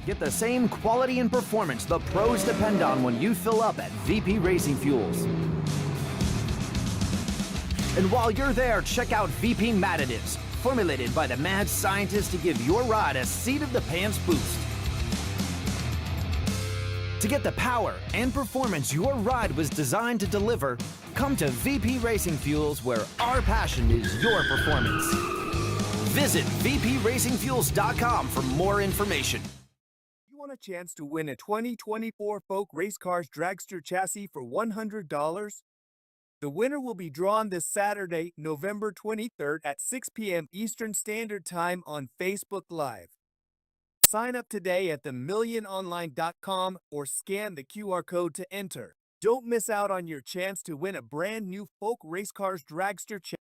B: Get the same quality and performance the pros depend on when you fill up at VP Racing Fuels. And while you're there, check out VP Mad Additives, formulated by the mad scientists to give your ride a seat-of-the-pants boost. To get the power and performance your ride was designed to deliver, come to VP Racing Fuels, where our passion is your performance. Visit vpracingfuels.com for more information.
C: You want a chance to win a 2024 Folk Race Cars Dragster chassis for $100? The winner will be drawn this Saturday, November 23rd at 6 p.m. Eastern Standard Time on Facebook Live. Sign up today at themilliononline.com or scan the QR code to enter. Don't miss out on your chance to win a brand new Folk Race Cars Dragster chassis.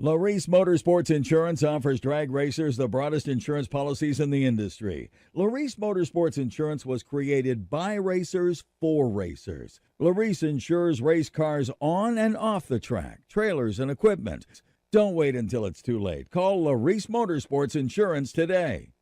D: Larice Motorsports Insurance offers drag racers the broadest insurance policies in the industry. Larice Motorsports Insurance was created by racers for racers. Larice insures race cars on and off the track, trailers, and equipment. Don't wait until it's too late. Call Larice Motorsports Insurance today.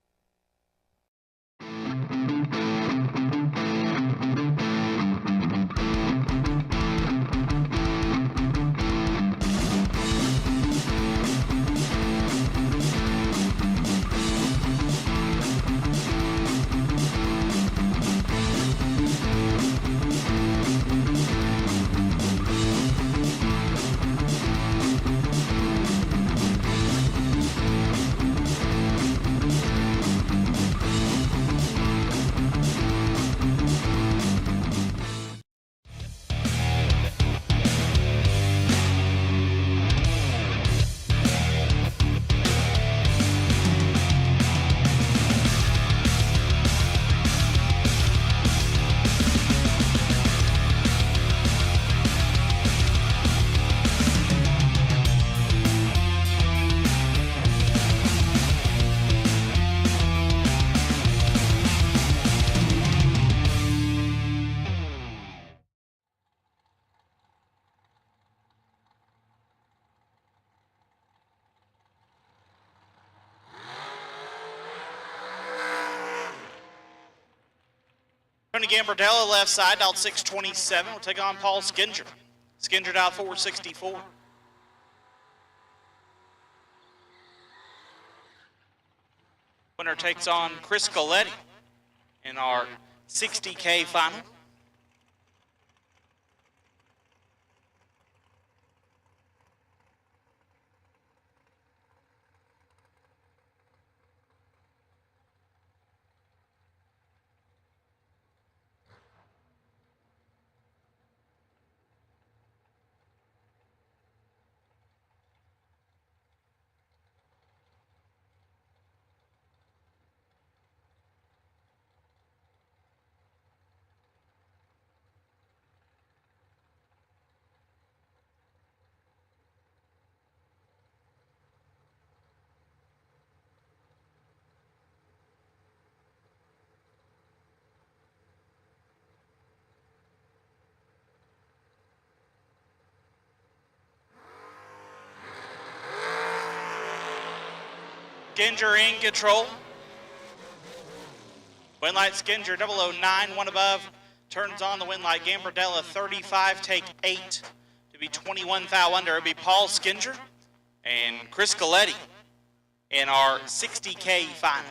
H: Tony Gambardella, left side, out 627. Will take on Paul Skinger. Skinger out 464. Winner takes on Chris Galletti in our 60K final. Skinger in control. Winlight Skinger 009, one above. Turns on the Winlight Gambardella 35, take 8 to be 21 thou under. It'll be Paul Skinger and Chris Galletti in our 60K final.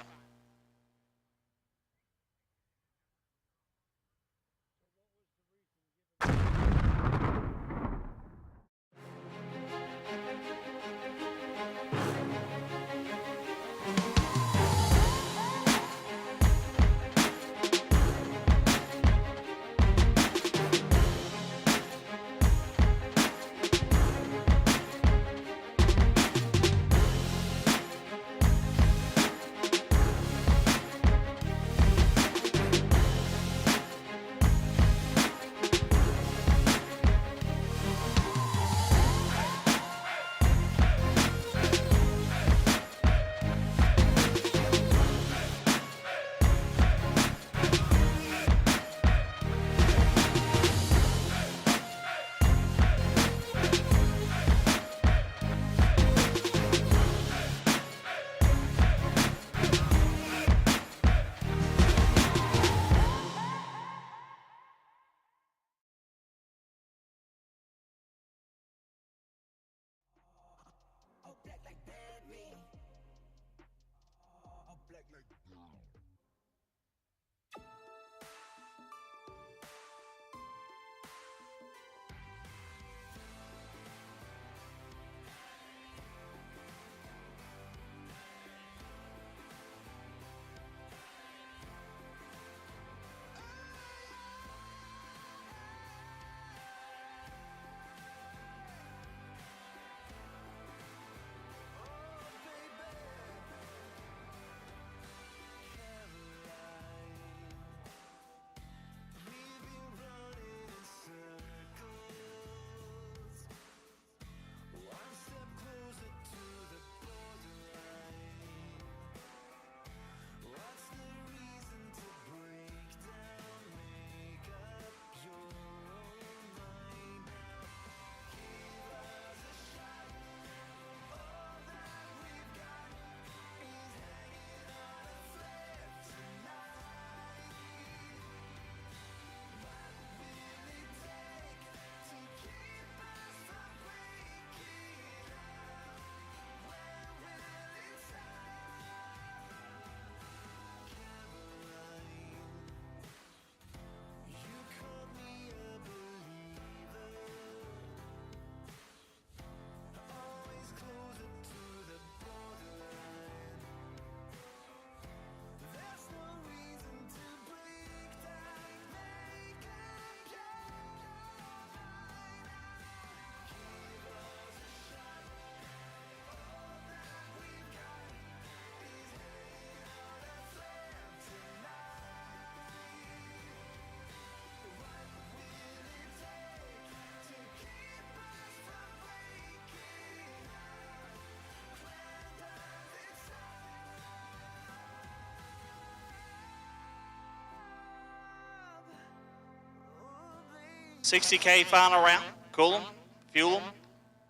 H: $60K final round. Cool them, fuel them,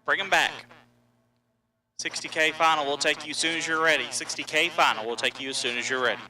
H: bring them back. $60K final will take you as soon as you're ready. $60K final will take you as soon as you're ready.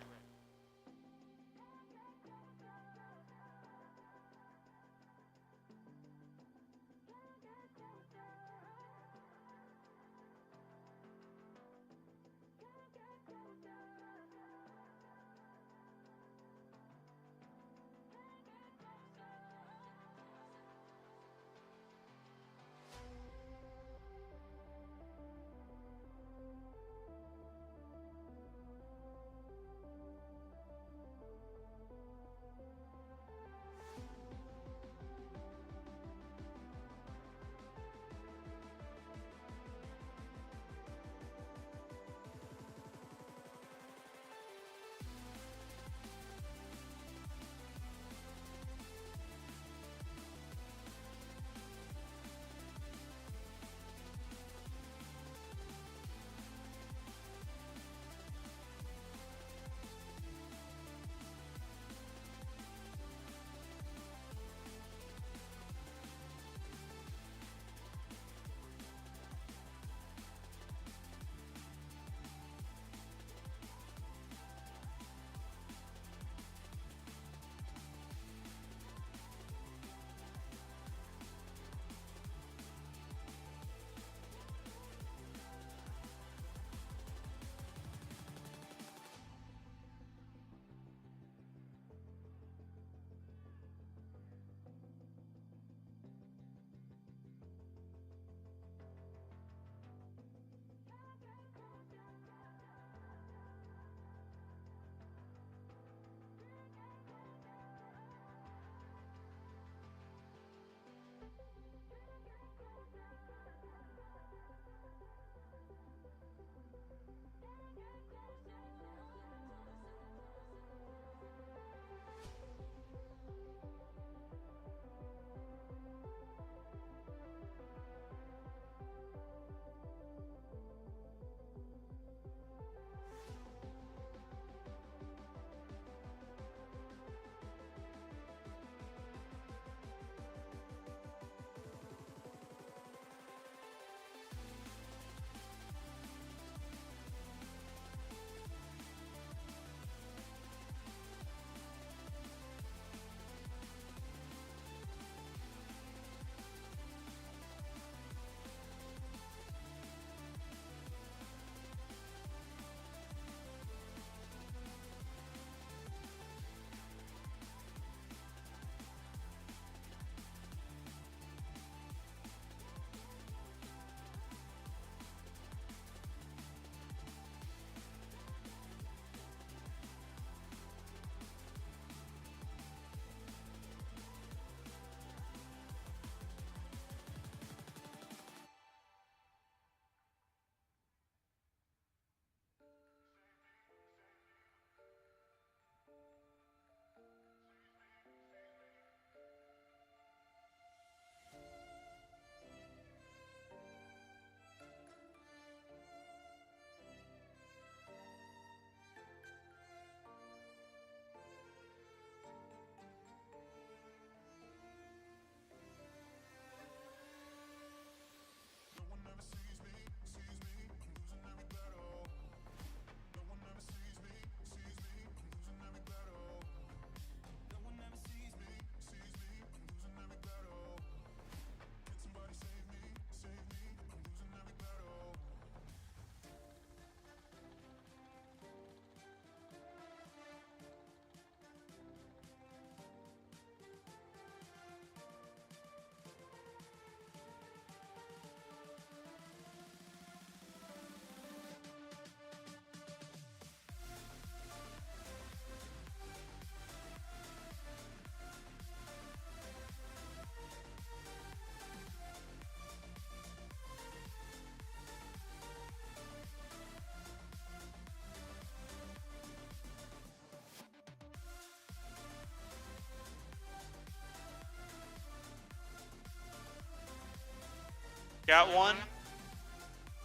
H: Got one.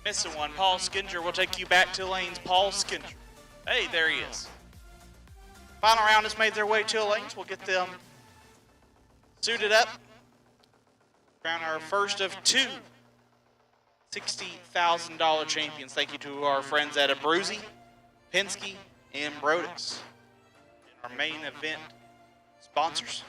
H: Missing one. Paul Skinger will take you back to lanes. Paul Skinger. Hey, there he is. Final round has made their way to lanes. We'll get them suited up. Crown our first of two $60,000 champions. Thank you to our friends at Abruzzi, Penske, and Brodix. Our main event sponsors.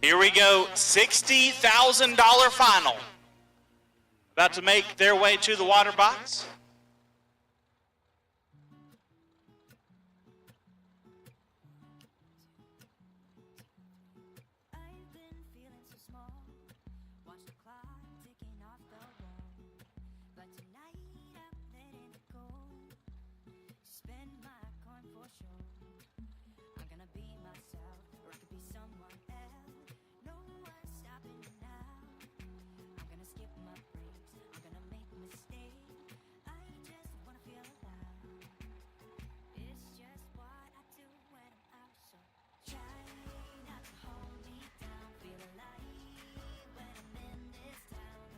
H: Here we go, $60,000 final. About to make their way to the water box.
L: I've been feeling so small. Watch the clock ticking off the wall. But tonight I'm letting it go. Spend my coin for sure. I'm gonna be myself, or I could be someone else. No one's stopping me now. I'm gonna skip my breaks. I'm gonna make mistakes. I just wanna feel alive. It's just what I do when I'm out. So try not to hold me down. Feel alive when I'm in this town.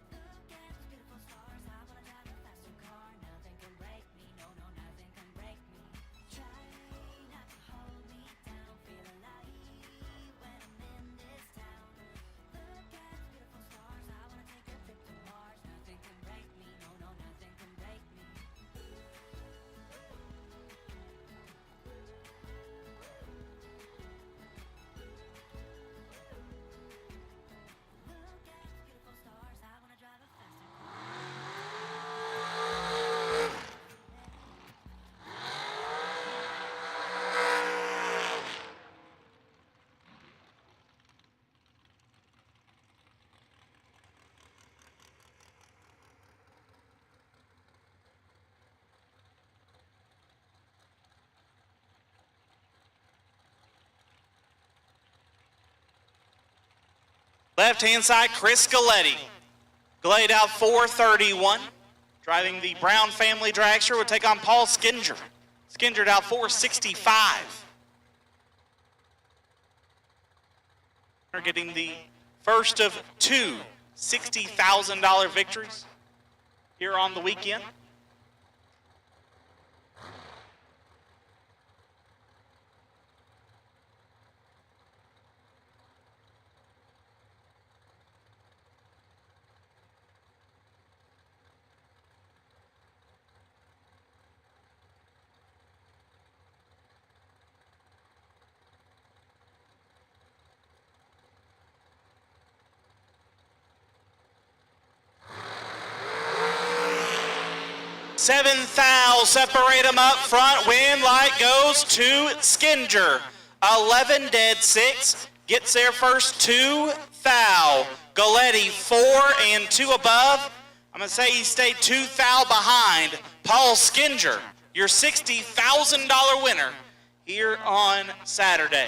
L: Look at those beautiful stars. I wanna drive a faster car. Nothing can break me. No, no, nothing can break me. Try not to hold me down. Feel alive when I'm in this town. Look at those beautiful stars. I wanna take a trip to Mars. Nothing can break me. No, no, nothing can break me. Look at those beautiful stars. I wanna drive a faster car.
H: Left-hand side, Chris Galletti. Galletti out 431. Driving the Brown family dragster would take on Paul Skinger. Skinger out 465. They're getting the first of two $60,000 victories here on the weekend. Seven thou separate them up front. Win light goes to Skinger. 11 dead 6. Gets there first 2 thou. Galletti 4 and 2 above. I'm going to say he stayed 2 thou behind. Paul Skinger, your $60,000 winner here on Saturday.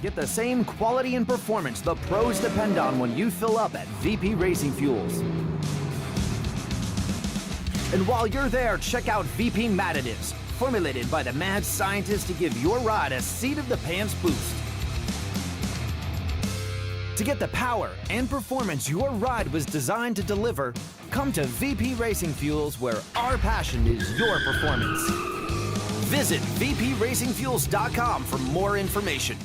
B: Get the same quality and performance the pros depend on when you fill up at VP Racing Fuels. And while you're there, check out VP Mad Additives, formulated by the mad scientists to give your ride a seat-of-the-pants boost. To get the power and performance your ride was designed to deliver, come to VP Racing Fuels, where our passion is your performance. Visit vpracingfuels.com for more information.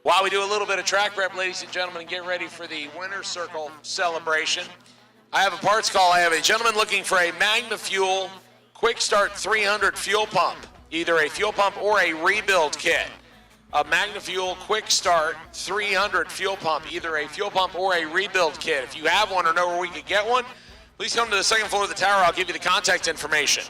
G: While we do a little bit of track prep, ladies and gentlemen, and get ready for the Winner's Circle celebration, I have a parts call. I have a gentleman looking for a Magna Fuel Quick Start 300 fuel pump, either a fuel pump or a rebuild kit. A Magna Fuel Quick Start 300 fuel pump, either a fuel pump or a rebuild kit. If you have one or know where we could get one, please come to the second floor of the tower. I'll give you the contact information.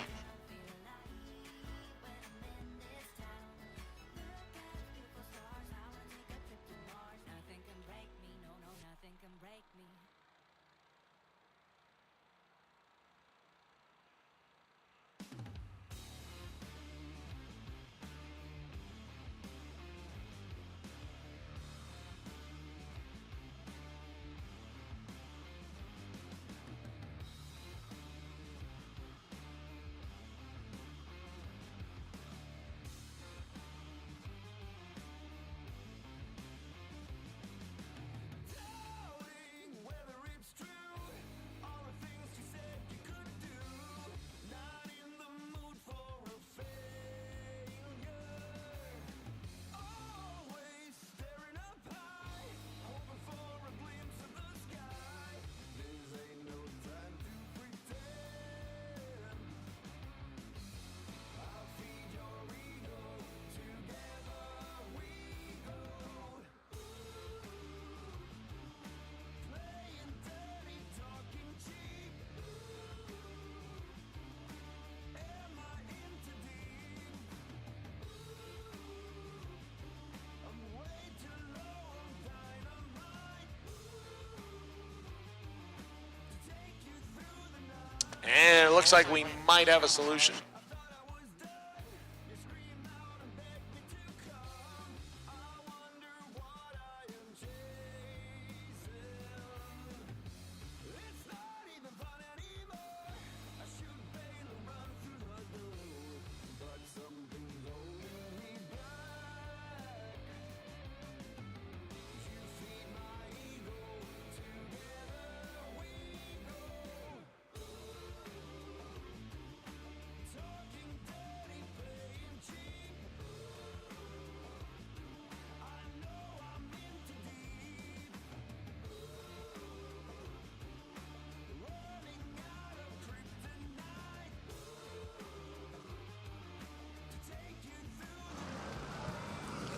G: And it looks like we might have a solution.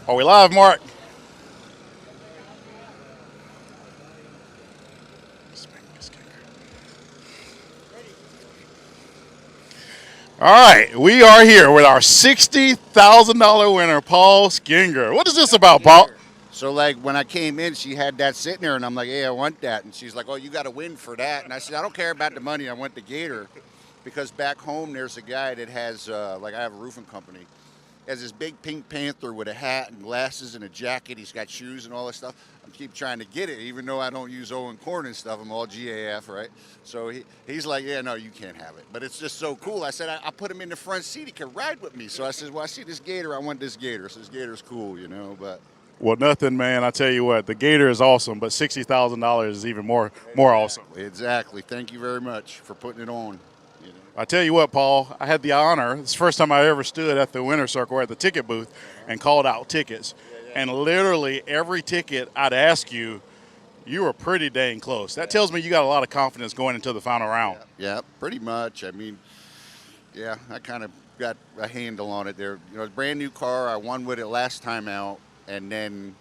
M: Are we live, Mark? All right, we are here with our $60,000 winner, Paul Skinger. What is this about, Paul?
N: So, like, when I came in, she had that sitting there, and I'm like, hey, I want that. And she's like, oh, you got to win for that. And I said, I don't care about the money. I want the Gator. Because back home, there's a guy that has, like, I have a roofing company. has this big Pink Panther with a hat and glasses and a jacket. He's got shoes and all this stuff. I keep trying to get it, even though I don't use Owen Corn and stuff. I'm all GAF, right? So he's like, yeah, no, you can't have it. But it's just so cool. I said, I put him in the front seat. He can ride with me. So I said, well, I see this Gator. I want this Gator. So this Gator's cool, you know, but.
M: Well, nothing, man. I tell you what, the Gator is awesome, but $60,000 is even more awesome.
N: Exactly. Thank you very much for putting it on. You know.
M: I tell you what, Paul, I had the honor. It's the first time I ever stood at the winner's circle at the ticket booth and called out tickets. And literally every ticket I'd ask you, you were pretty dang close. That tells me you got a lot of confidence going into the final round.
N: Yeah, pretty much. I mean, yeah, I kind of got a handle on it there. You know, it's a brand new car. I won with it last time out. And then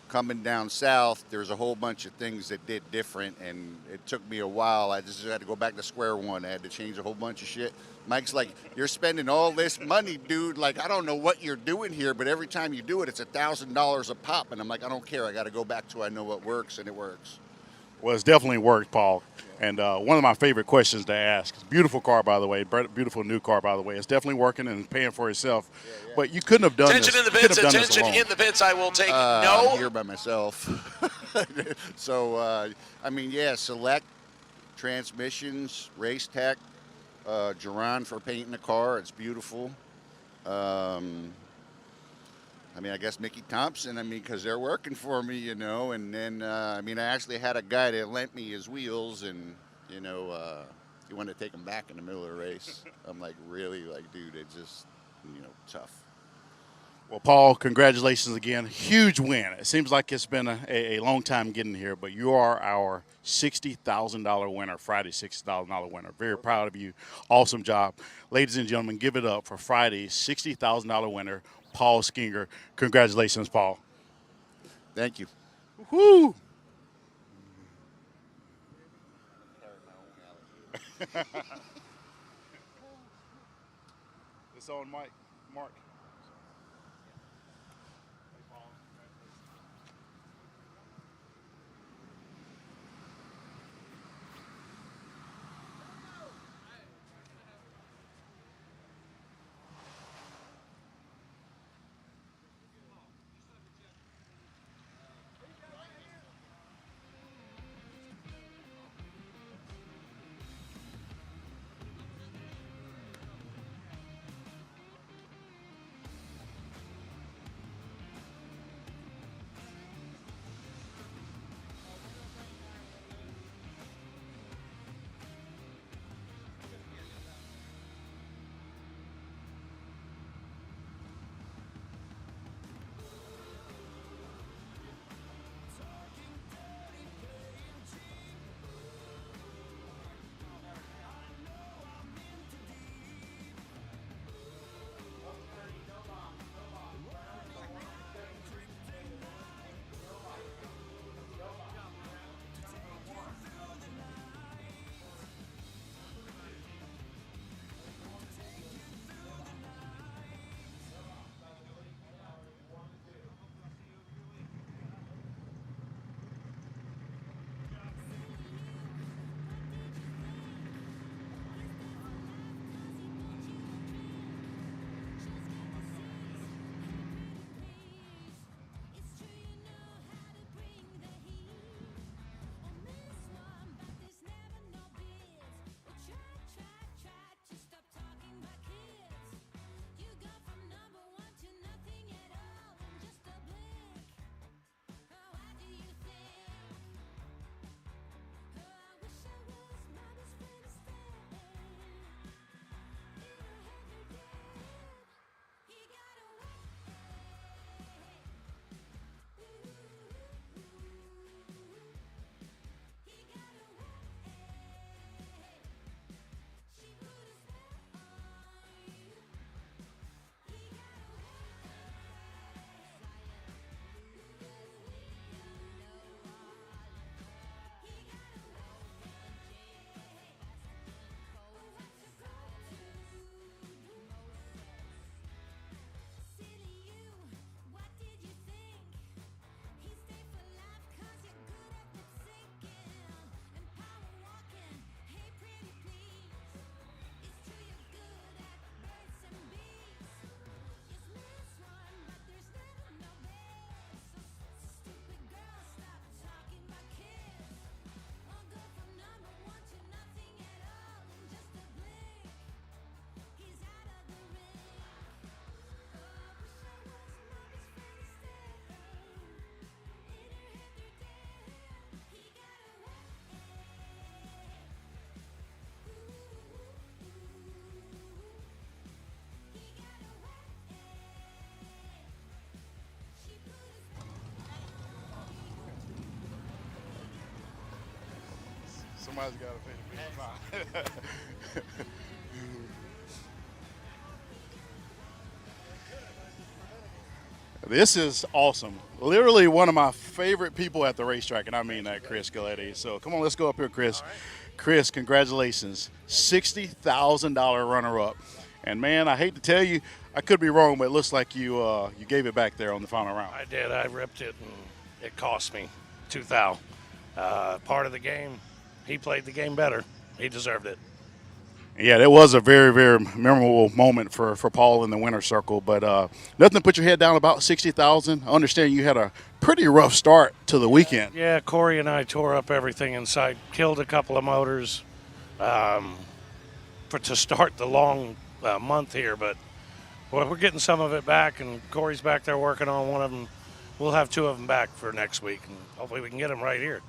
N: coming down south, there's a whole bunch of things that did different, and it took me a while. I just had to go back to square one. I had to change a whole bunch of shit. Mike's like, you're spending all this money, dude. Like, I don't know what you're doing here, but every time you do it, it's $1,000 a pop. And I'm like, I don't care. I got to go back to I know what works, and it works.
M: Well, it's definitely worked, Paul. And one of my favorite questions to ask. Beautiful car, by the way. Beautiful new car, by the way. It's definitely working and paying for itself. Yeah. But you couldn't have done
G: attention
M: this.
G: In the pits, attention in the pits. I will take no.
N: I'm here by myself. So, I mean, yeah, Select, Transmissions, Race Tech, Geron for painting the car. It's beautiful. I mean, I guess Mickey Thompson, I mean, because they're working for me, you know. And then, I mean, I actually had a guy that lent me his wheels, and, you know, he wanted to take them back in the middle of the race. I'm like, really? Like, dude, it's just, you know, tough.
M: Well, Paul, congratulations again. Huge win. It seems like it's been a long time getting here, but you are our $60,000 winner, Friday's $60,000 winner. Very proud of you. Awesome job. Ladies and gentlemen, give it up for Friday's $60,000 winner, Paul Skinger. Congratulations, Paul.
N: Thank you.
M: Woo! It's on Mike. Mark. Somebody's got to pay the bill. This is awesome. Literally one of my favorite people at the racetrack, and I mean that, Chris Galletti. So come on, let's go up here, Chris. Chris, congratulations. $60,000 runner-up. And, man, I hate to tell you, I could be wrong, but it looks like you you gave it back there on the final round.
O: I did. I ripped it, and it cost me $2,000. Part of the game, he played the game better. He deserved it.
M: Yeah, that was a very, very memorable moment for Paul in the winner's circle. But nothing to put your head down about $60,000. I understand you had a pretty rough start to the weekend.
O: Yeah, Corey and I tore up everything in sight, killed a couple of motors to start the long month here. But well, we're getting some of it back, and Corey's back there working on one of them. We'll have two of them back for next week, and hopefully we can get them right here.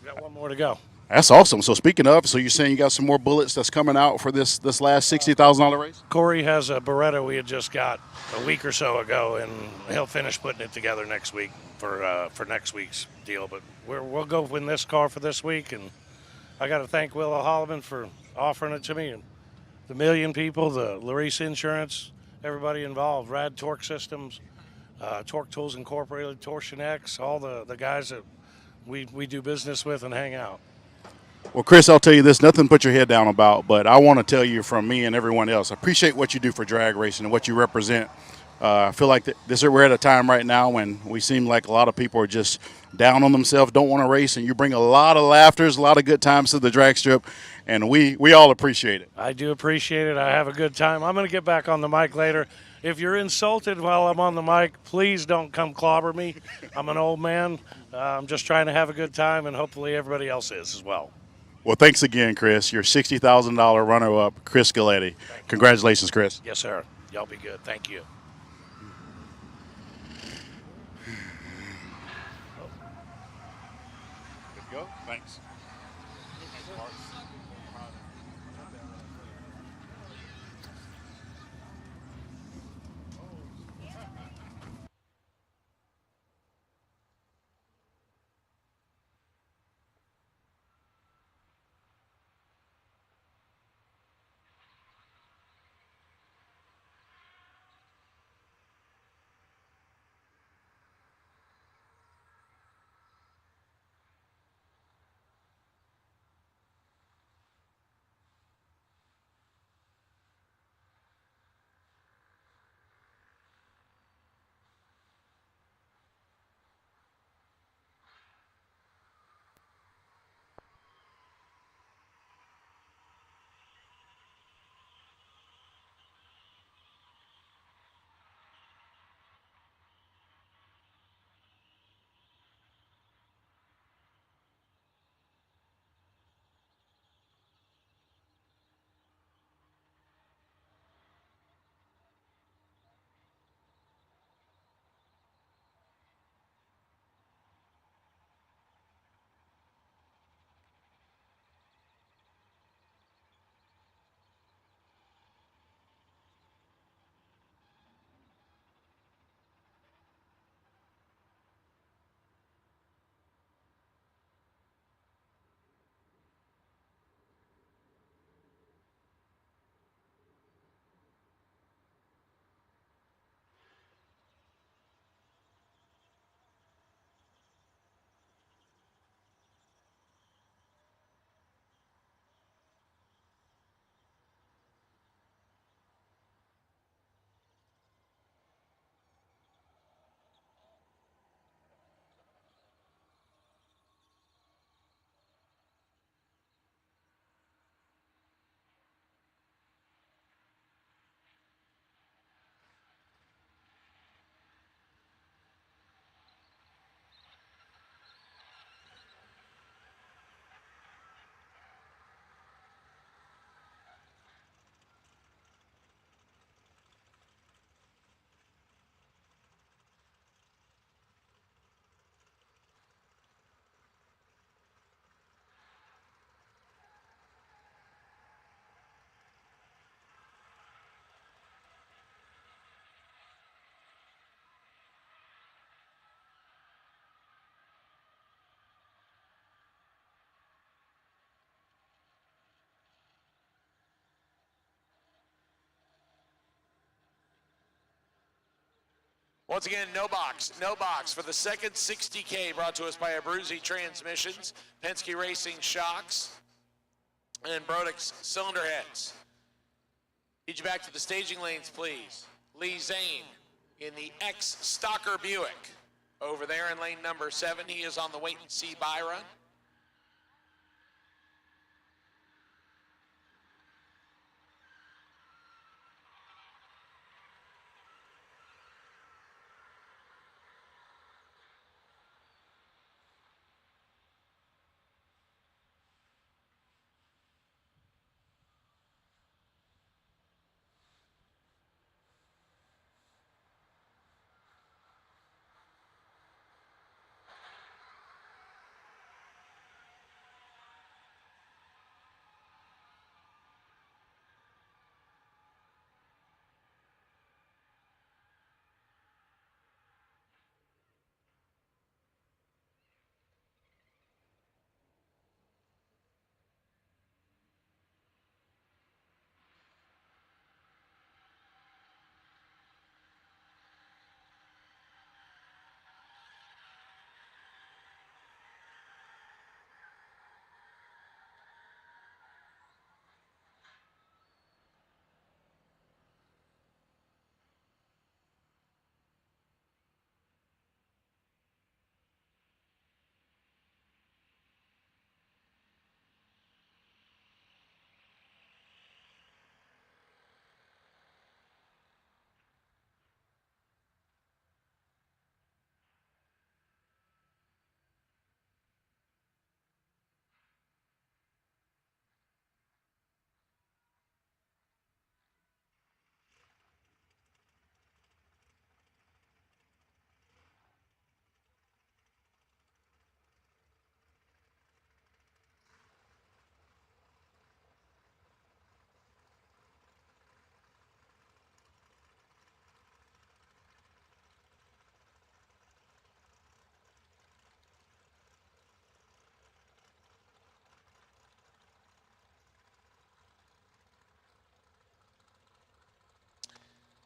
O: We got one more to go.
M: That's awesome. So speaking of, so you're saying you got some more bullets that's coming out for this last $60,000 race?
O: Corey has a Beretta we had just got a week or so ago, and he'll finish putting it together next week for next week's deal. But we'll go win this car for this week, and I got to thank Willow Holloman for offering it to me, and the million people, the Larice Insurance, everybody involved, Rad Torque Systems, Torque Tools Incorporated, Torsion X, all the guys that we do business with and hang out.
M: Well, Chris, I'll tell you this, nothing to put your head down about, but I want to tell you from me and everyone else, I appreciate what you do for drag racing and what you represent. I feel like we're at a time right now when we seem like a lot of people are just down on themselves, don't want to race, and you bring a lot of laughters, a lot of good times to the drag strip, and we all appreciate it.
O: I do appreciate it. I have a good time. I'm going to get back on the mic later. If you're insulted while I'm on the mic, please don't come clobber me. I'm an old man. I'm just trying to have a good time, and hopefully everybody else is as well.
M: Well, thanks again, Chris. Your $60,000 runner-up, Chris Galletti. Congratulations, Chris.
O: Yes, sir. Y'all be good. Thank you.
M: Good to go? Thanks.
G: Once again, no box, no box for the second 60K, brought to us by Abruzzi Transmissions, Penske Racing Shocks, and Brodix Cylinder Heads. Need you back to the staging lanes, please. Lee Zane in the ex-Stalker Buick. Over there in lane number 7, he is on the wait-and-see buy run.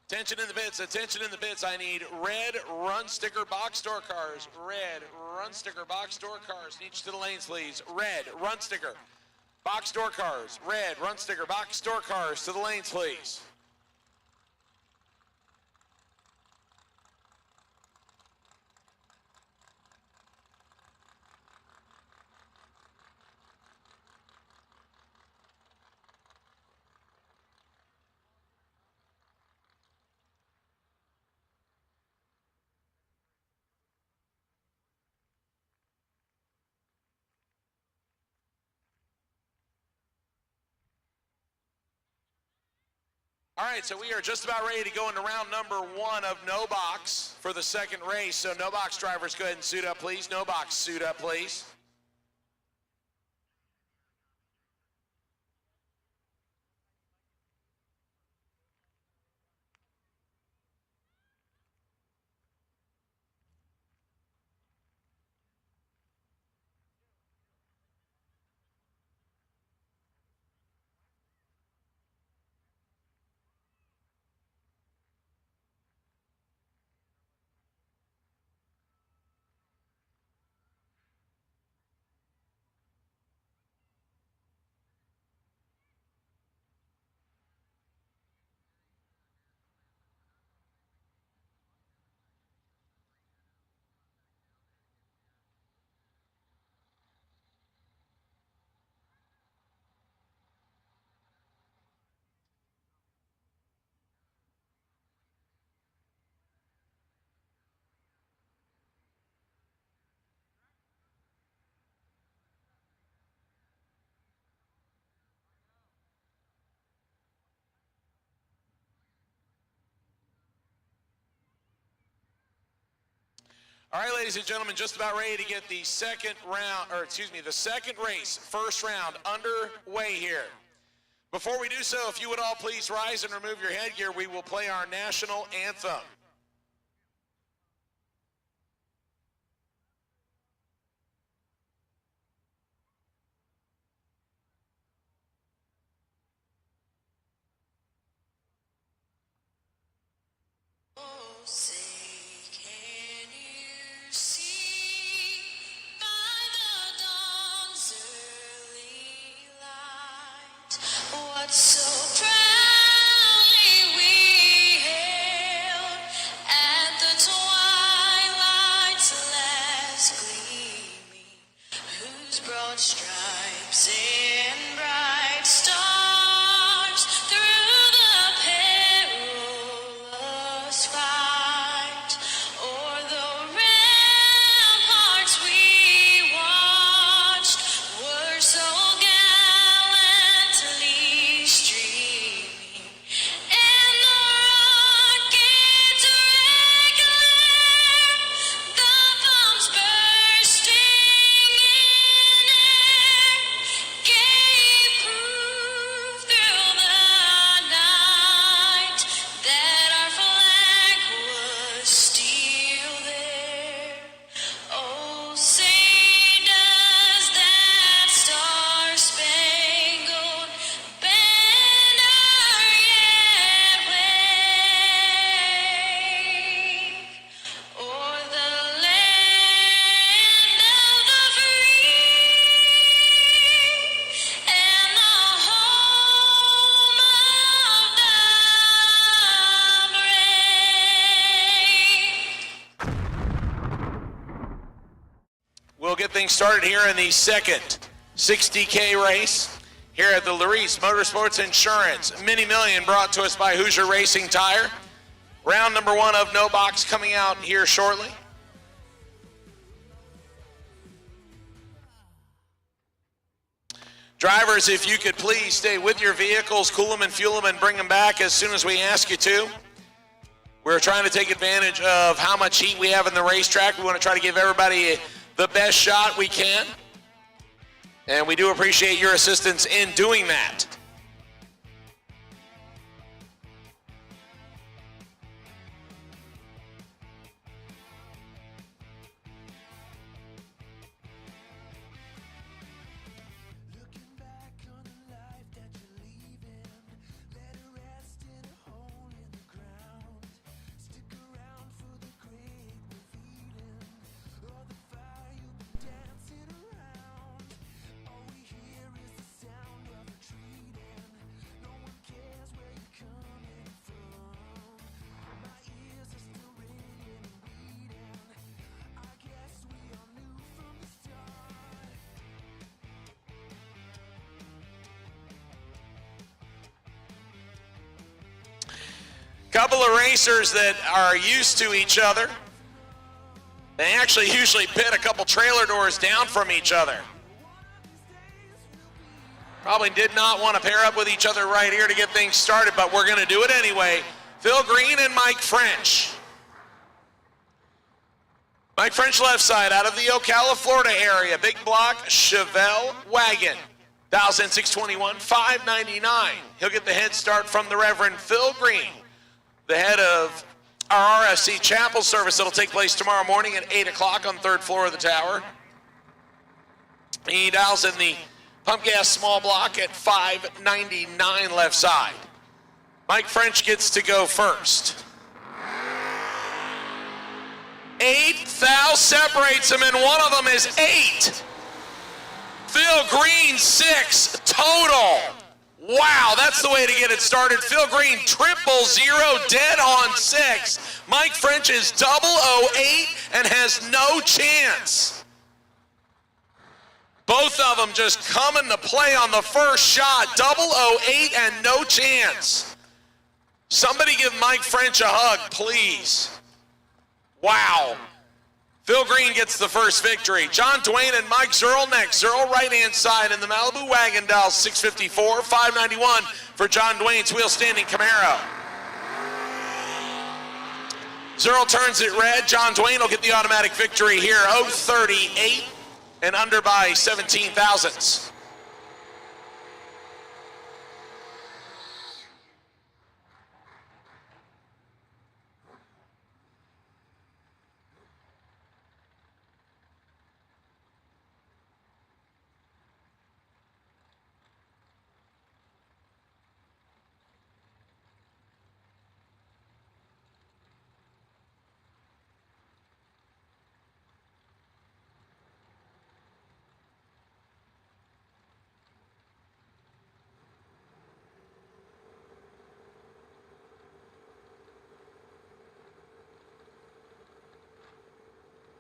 G: Attention in the pits, attention in the pits. I need red run sticker box store cars. Red run sticker box store cars. Need you to the lanes, please. Red run sticker box store cars. Red run sticker box store cars to the lanes, please. All right, so we are just about ready to go into round number 1 of no box for the second race. So no box drivers, go ahead and suit up, please. No box, suit up, please. All right, ladies and gentlemen, just about ready to get the second round, or excuse me, the second race, first round underway here. Before we do so, if you would all please rise and remove your headgear, we will play our national anthem.
K: Oh, say
L: So proudly we hailed at the twilight's last gleaming, whose broad stripes and bright stars through the perilous fight o'er the ramparts we watched were so gallantly streaming, and the rockets regular, the bombs bursting in air, gave proof through the night that our flag was still there. Oh, say does that star-spangled banner yet wave o'er the land of the free and the home of the brave?
G: We'll get things started here in the second 60K race here at the Larice Motorsports Insurance Mini Million, brought to us by Hoosier Racing Tire. Round number 1 of No Box coming out here shortly. Drivers, if you could please stay with your vehicles, cool them and fuel them, and bring them back as soon as we ask you to. We're trying to take advantage of how much heat we have in the racetrack. We want to try to give everybody the best shot we can. And we do appreciate your assistance in doing that. Couple of racers that are used to each other. They actually usually pit a couple trailer doors down from each other. Probably did not want to pair up with each other right here to get things started, but we're going to do it anyway. Phil Green and Mike French. Mike French left side out of the Ocala, Florida area. Big block Chevelle wagon. 1,621, $599. He'll get the head start from the Reverend Phil Green, the head of our RFC chapel service that'll take place tomorrow morning at 8 o'clock on the 3rd floor of the tower. He dials in the pump gas small block at $599 left side. Mike French gets to go first. 8 thou separates him, and one of them is 8. Phil Green 6 total. Wow, that's the way to get it started. Phil Green 000 dead on 6. Mike French is 008 and has no chance. Both of them just coming to play on the first shot. 008 and no chance. Somebody give Mike French a hug, please. Wow. Phil Green gets the first victory. John Dwayne and Mike Zerl next. Zerl right-hand side in the Malibu wagon, dial 654, $591 for John Dwayne's wheel-standing Camaro. Zerl turns it red. John Dwayne will get the automatic victory here. 038 and under by 17 thousandths.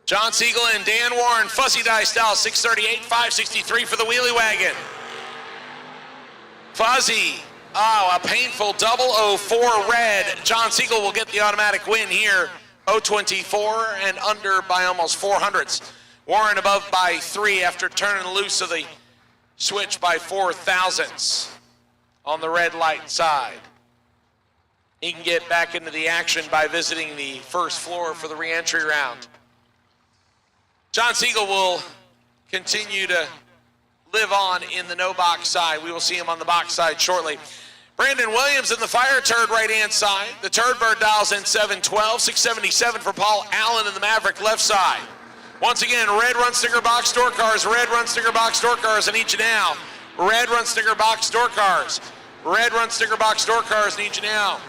G: John Siegel and Dan Warren, Fuzzy Die style, 638, 563 for the wheelie wagon. Fuzzy, a painful 004 red. John Siegel will get the automatic win here. 024 and under by almost 400ths. Warren above by 3 after turning loose of the switch by 4 thousandths on the red light side. He can get back into the action by visiting the first floor for the re-entry round. John Siegel will continue to live on in the no box side. We will see him on the box side shortly. Brandon Williams in the fire turd right-hand side. The turd bird dials in 712, 677 for Paul Allen in the Maverick left side. Once again, red run sticker box door cars, red run sticker box door cars in each and now. Red run sticker box door cars. Red run sticker box door cars in each and now.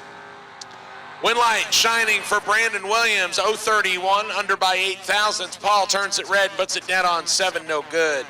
G: Win light shining for Brandon Williams, 031, under by 8 thousandths. Paul turns it red, puts it dead on 7, no good.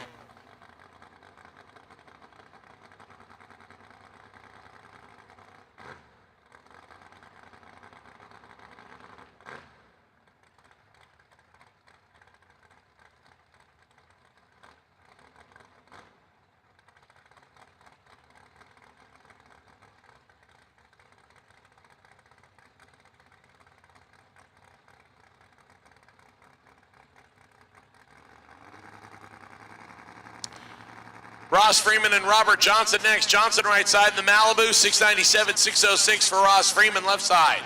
G: Ross Freeman and Robert Johnson next. Johnson right side in the Malibu, 697, 606 for Ross Freeman left side.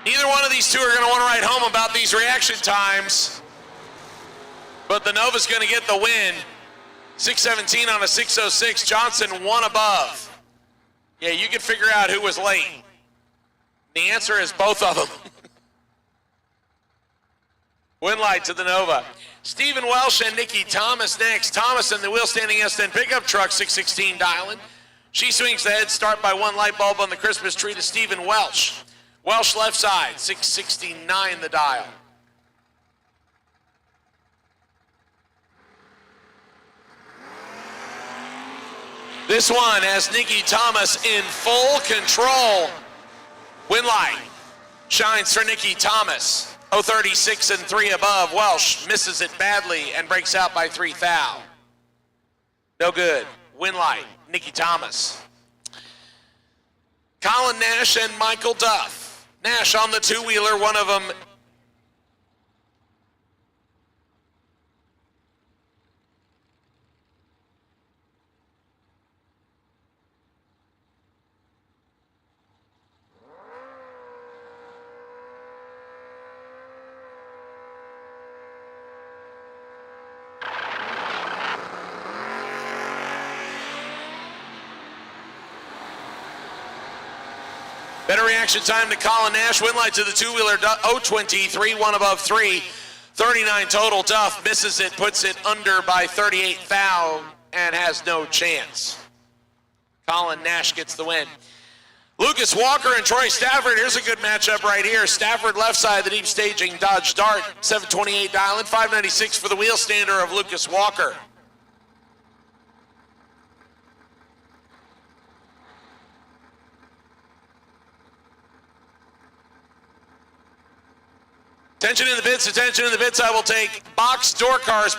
G: Neither one of these two are going to want to write home about these reaction times, but the Nova's going to get the win. 617 on a 606. Johnson one above. Yeah, you can figure out who was late. The answer is both of them. Win light to the Nova. Stephen Welsh and Nikki Thomas next. Thomas in the wheel standing S10 pickup truck, 616 dialing. She swings the head start by 1 light bulb on the Christmas tree to Stephen Welsh. Welsh left side, 669 the dial. This one has Nikki Thomas in full control. Win light shines for Nikki Thomas. 036 and 3 above. Welsh misses it badly and breaks out by 3 thou. No good. Win light, Nikki Thomas. Colin Nash and Michael Duff. Nash on the two-wheeler, one of them better reaction time to Colin Nash. Win light to the two-wheeler, 023, one above 3. 39 total. Duff misses it, puts it under by 38 thou, and has no chance. Colin Nash gets the win. Lucas Walker and Troy Stafford. Here's a good matchup right here. Stafford left side, the deep staging Dodge Dart, 728 dialing, 596 for the wheel stander of Lucas Walker. Attention in the bits, attention in the bits. I will take box door cars,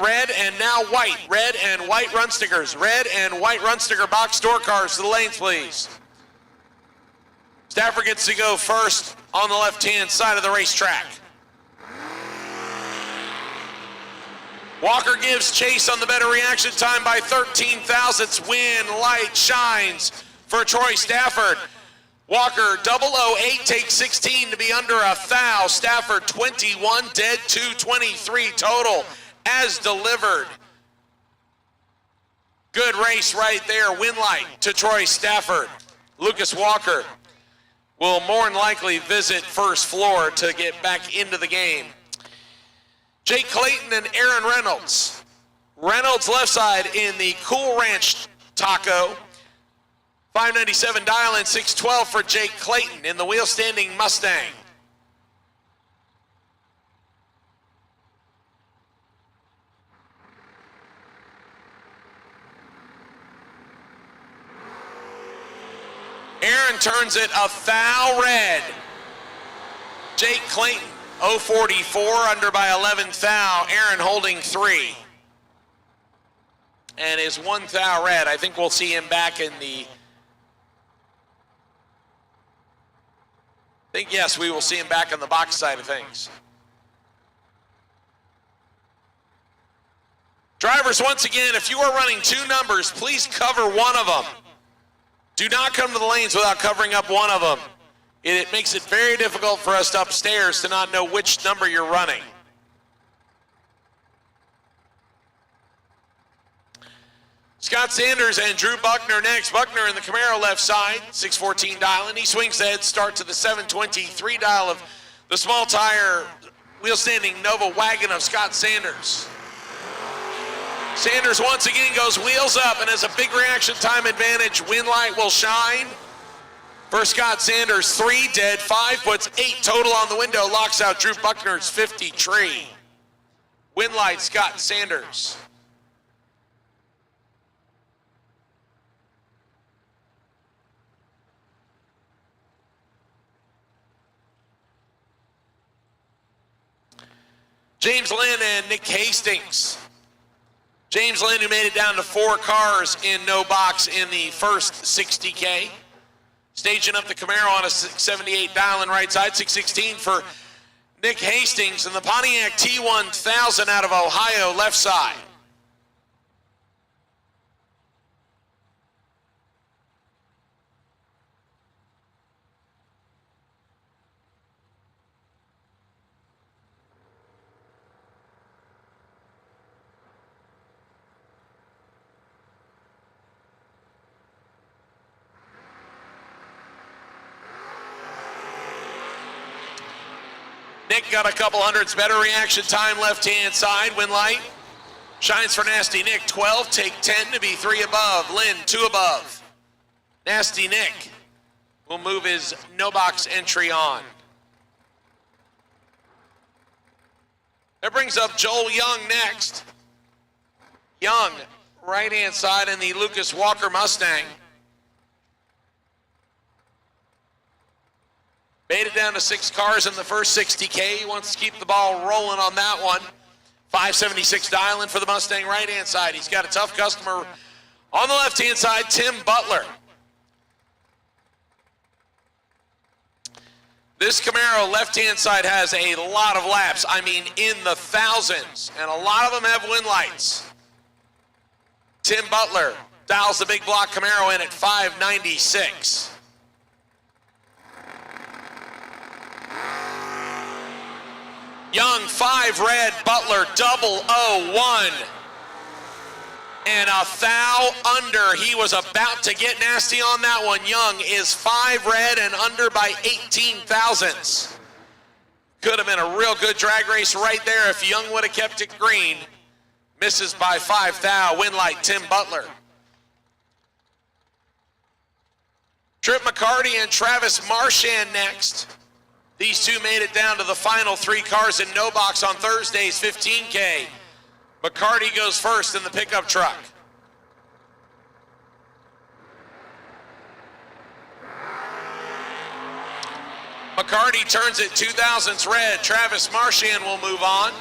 G: red and now white. Red and white run stickers. Red and white run sticker box door cars to the lanes, please. Stafford gets to go first on the left-hand side of the racetrack. Walker gives chase on the better reaction time by 13 thousandths. Win light shines for Troy Stafford. Walker 008 takes 16 to be under a thou. Stafford 21 dead, 223 total as delivered. Good race right there. Win light to Troy Stafford. Lucas Walker will more than likely visit first floor to get back into the game. Jake Clayton and Aaron Reynolds. Reynolds left side in the Cool Ranch Taco. 597 dial in, 612 for Jake Clayton in the wheel standing Mustang. Aaron turns it a thou red. Jake Clayton, 044, under by 11 thou. Aaron Holding 3. And his 1 thou red. I think we'll see him back in the... yes, we will see him back on the box side of things. Drivers, once again, if you are running 2 numbers, please cover one of them. Do not come to the lanes without covering up one of them. It makes it very difficult for us upstairs to not know which number you're running. Scott Sanders and Drew Buckner next. Buckner in the Camaro left side, 614 dial, and he swings the head start to the 723 dial of the small tire wheel standing Nova wagon of Scott Sanders. Sanders once again goes wheels up and has a big reaction time advantage. Win light will shine. For Scott Sanders, 3 dead, 5 puts 8 total on the window, locks out Drew Buckner's 50 tree. Win light, Scott Sanders. James Lynn and Nick Hastings. James Lynn, who made it down to 4 cars in no box in the first 60K. Staging up the Camaro on a 678 dial in right side, 616 for Nick Hastings, and the Pontiac T1000 out of Ohio left side. Nick got a couple hundreds better reaction time left-hand side. Win light shines for Nasty Nick. 12, take 10 to be 3 above. Lynn, 2 above. Nasty Nick will move his no box entry on. That brings up Joel Young next. Young, right-hand side in the Lucas Walker Mustang. Made it down to 6 cars in the first 60K. He wants to keep the ball rolling on that one. 576 dial-in for the Mustang right-hand side. He's got a tough customer on the left-hand side, Tim Butler. This Camaro left-hand side has a lot of laps. I mean, in the thousands, and a lot of them have win lights. Tim Butler dials the big block Camaro in at 596. Young, 5 red, Butler, 001. And a thou under. He was about to get nasty on that one. Young is 5 red and under by 18 thousandths. Could have been a real good drag race right there if Young would have kept it green. Misses by 5 thou. Win light, Tim Butler. Trip McCarty and Travis Marchand next. These two made it down to the final 3 cars in no box on Thursday's 15K. McCarty goes first in the pickup truck. McCarty turns it 2000s red. Travis Marchand will move on.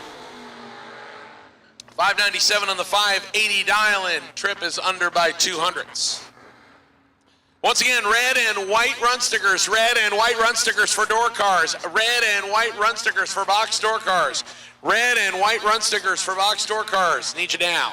G: 597 on the 580 dial-in. Trip is under by 200ths. Once again, red and white run stickers. Red and white run stickers for door cars. Red and white run stickers for box door cars. Red and white run stickers for box door cars. Need you down.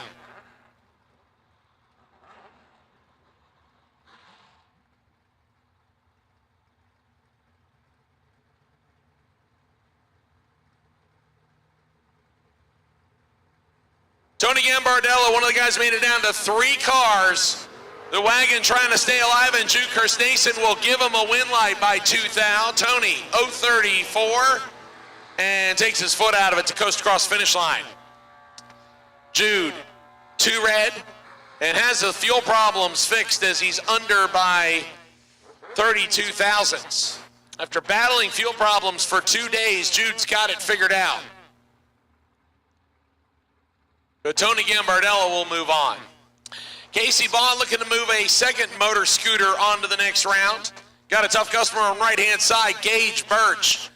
G: Tony Gambardella, one of the guys made it down to 3 cars. The wagon trying to stay alive, and Jude Kirstnason will give him a win light by 2 thou. Tony, 034, and takes his foot out of it to coast across the finish line. Jude, 2 red, and has the fuel problems fixed as he's under by 32 thousandths. After battling fuel problems for 2 days, Jude's got it figured out. So Tony Gambardella will move on. Casey Bond looking to move a second motor scooter onto the next round. Got a tough customer on right-hand side, Gage Birch.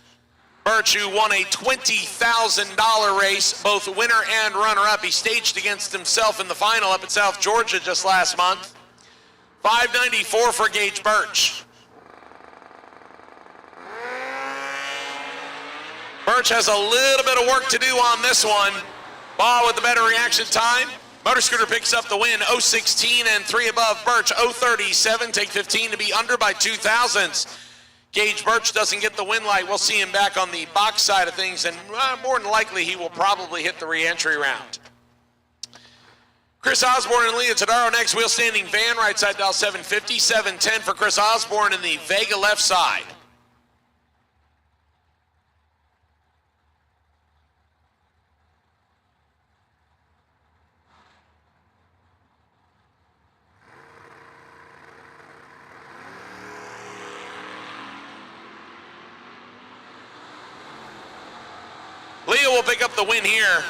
G: Birch, who won a $20,000 race, both winner and runner-up. He staged against himself in the final up at South Georgia just last month. $594 for Gage Birch. Birch has a little bit of work to do on this one. Baugh with the better reaction time. Motor Scooter picks up the win, 0.16 and 3 above Birch, 0.37, take 15 to be under by 0.02. Gage Birch doesn't get the win light. We'll see him back on the box side of things, and more than likely he will probably hit the re-entry round. Chris Osborne and Leah Tadaro next. Wheel standing van, right side dial 750, 710 for Chris Osborne in the Vega left side. Leah will pick up the win here.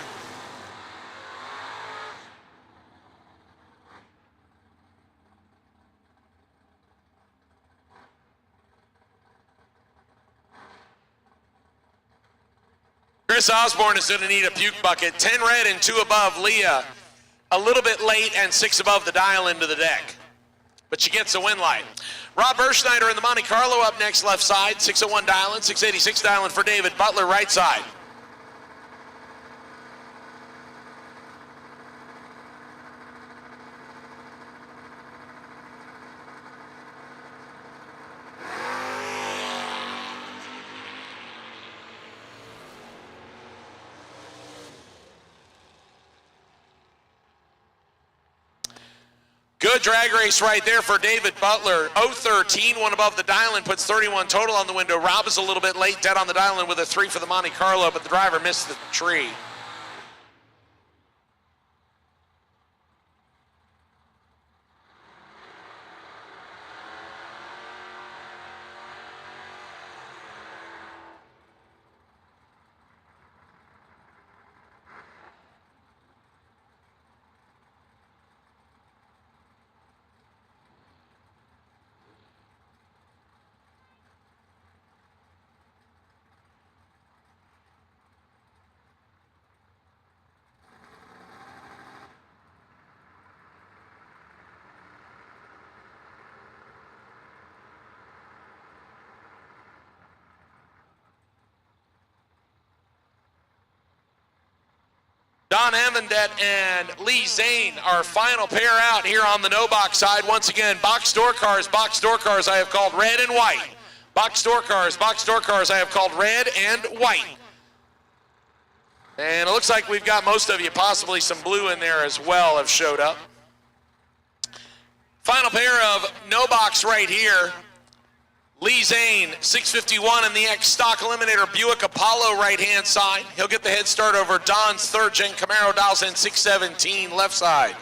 G: Chris Osborne is going to need a puke bucket. 10 red and 2 above Leah. A little bit late and 6 above the dial into the deck. But she gets a win light. Rob Berschneider in the Monte Carlo up next, left side. 601 dial in, 686 dial in for David Butler, right side. Good drag race right there for David Butler. 0.13, one above the dial-in, puts 31 total on the window. Rob is a little bit late, dead on the dial-in with a 3 for the Monte Carlo, but the driver missed the tree. Don Avendet and Lee Zane, our final pair out here on the no-box side. Once again, box door cars I have called red and white. Box door cars I have called red and white. And it looks like we've got most of you, possibly some blue in there as well, have showed up. Final pair of no box right here. Lee Zane, 651 in the X Stock Eliminator Buick Apollo right-hand side. He'll get the head start over Don's third-gen Camaro, dials in 617 left side.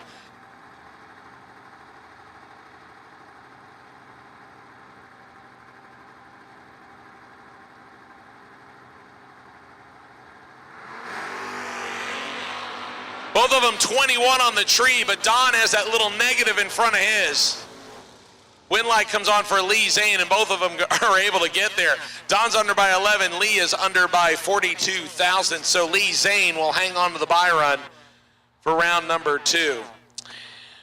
G: Both of them 21 on the tree, but Don has that little negative in front of his. Win light comes on for Lee Zane, and both of them are able to get there. Don's under by 11. Lee is under by 42,000. So Lee Zane will hang on to the buy run for round number 2.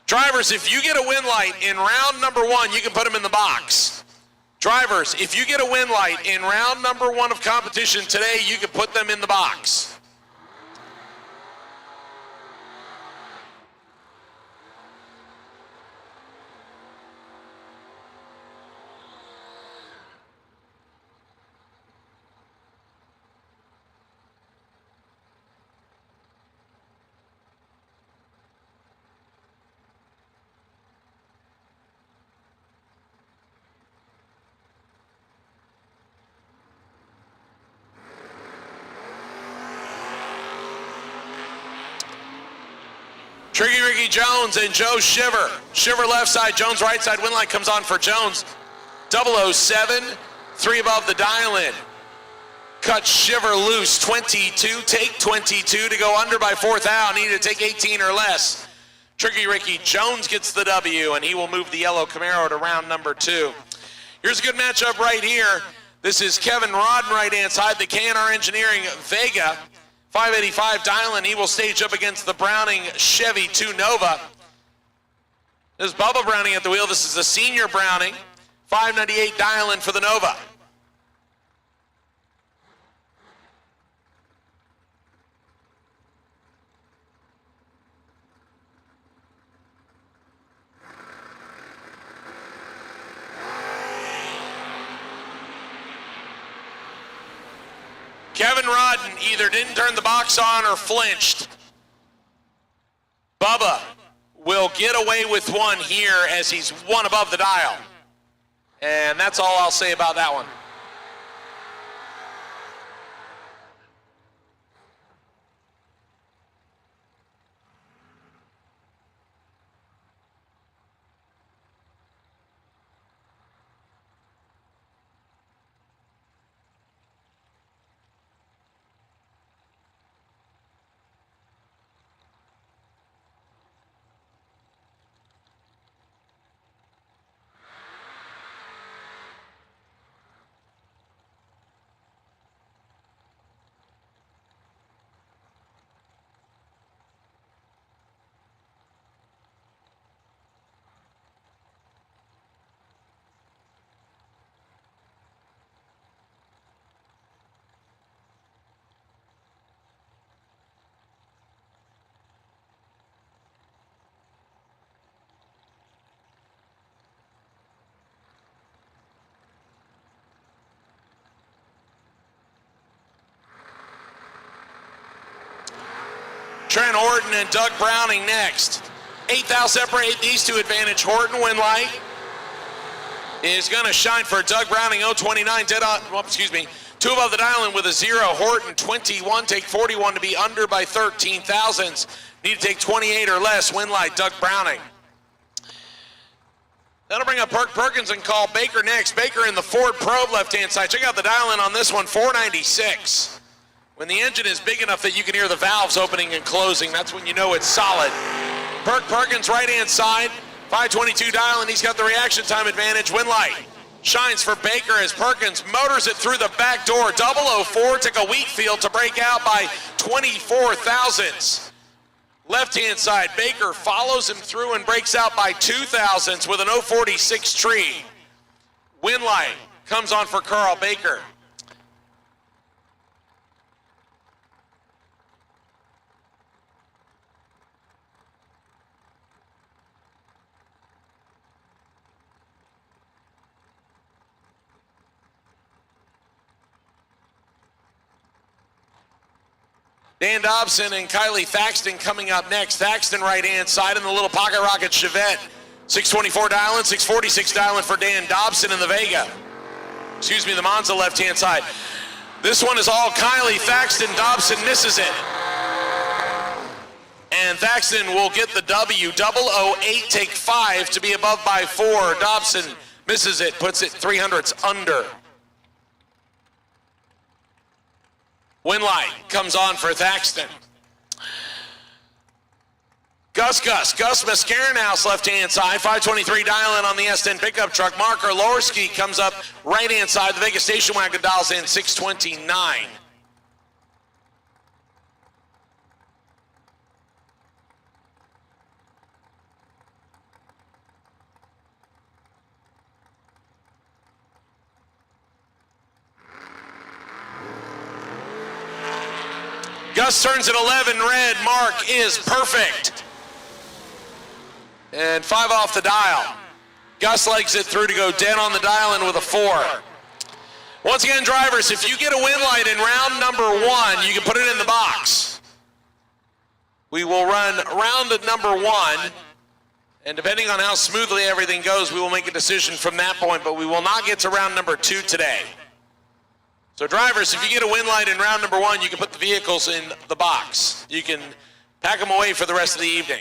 G: Drivers, if you get a win light in round number 1, you can put them in the box. Drivers, if you get a win light in round number 1 of competition today, you can put them in the box. Tricky Ricky Jones and Joe Shiver. Shiver left side, Jones right side. Win light comes on for Jones. 007, 3 above the dial-in. Cut Shiver loose, 22, take 22 to go under by 4th out. Need to take 18 or less. Tricky Ricky Jones gets the W, and he will move the yellow Camaro to round number 2. Here's a good matchup right here. This is Kevin Rodden right-hand side, the K&R Engineering Vega. 585 Dylan, he will stage up against the Browning Chevy 2 Nova. This is Bubba Browning at the wheel. This is the senior Browning. 598 Dylan for the Nova. Kevin Rodden either didn't turn the box on or flinched. Bubba will get away with one here as he's one above the dial. And that's all I'll say about that one. Trent Horton and Doug Browning next. 8 thou separate these two advantage. Horton win light is going to shine for Doug Browning. 029 dead on, well, excuse me, 2 above the dial with a 0. Horton 21, take 41 to be under by 13 thousandths. Need to take 28 or less. Win light, Doug Browning. That'll bring up Perk Perkins and call Baker next. Baker in the Ford Probe left-hand side. Check out the dial-in on this one, 496. When the engine is big enough that you can hear the valves opening and closing, that's when you know it's solid. Perk Perkins right-hand side, 522 dial, and he's got the reaction time advantage. Win light shines for Baker as Perkins motors it through the back door. 004 took a Wheatfield to break out by 24 thousandths. Left-hand side, Baker follows him through and breaks out by 2 thousandths with an 046 tree. Win light comes on for Carl Baker. Dan Dobson and Kylie Thaxton coming up next. Thaxton right-hand side in the little pocket rocket Chevette. 624 dialing, 646 dialing for Dan Dobson in the Vega. Excuse me, the Monza left-hand side. This one is all Kylie Thaxton. Dobson misses it. And Thaxton will get the W. 008, take 5 to be above by 4. Dobson misses it, puts it 300ths under. Win light comes on for Thaxton. Gus Mascarenhouse left-hand side, 523 dial-in on the S10 pickup truck. Mark Orlowski comes up right-hand side. The Vegas station wagon dials in 629. Gus turns at 11 red. Mark is perfect. And 5 off the dial. Gus legs it through to go dead on the dial and with a 4. Once again, drivers, if you get a win light in round number 1, you can put it in the box. We will run round at number 1, and depending on how smoothly everything goes, we will make a decision from that point, but we will not get to round number 2 today. So drivers, if you get a win light in round number 1, you can put the vehicles in the box. You can pack them away for the rest of the evening.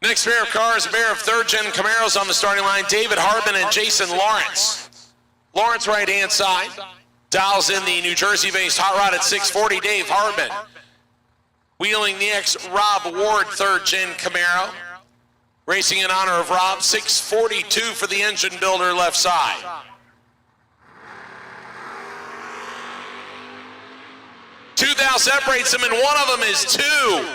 G: Next pair of cars, a pair of third-gen Camaros on the starting line, David Harbin and Jason Lawrence. Lawrence right-hand side. Dials in the New Jersey-based Hot Rod at 640, Dave Hardman. Wheeling the ex-Rob Ward third-gen Camaro. Racing in honor of Rob, 642 for the engine builder left side. Two thou separates them, and one of them is two.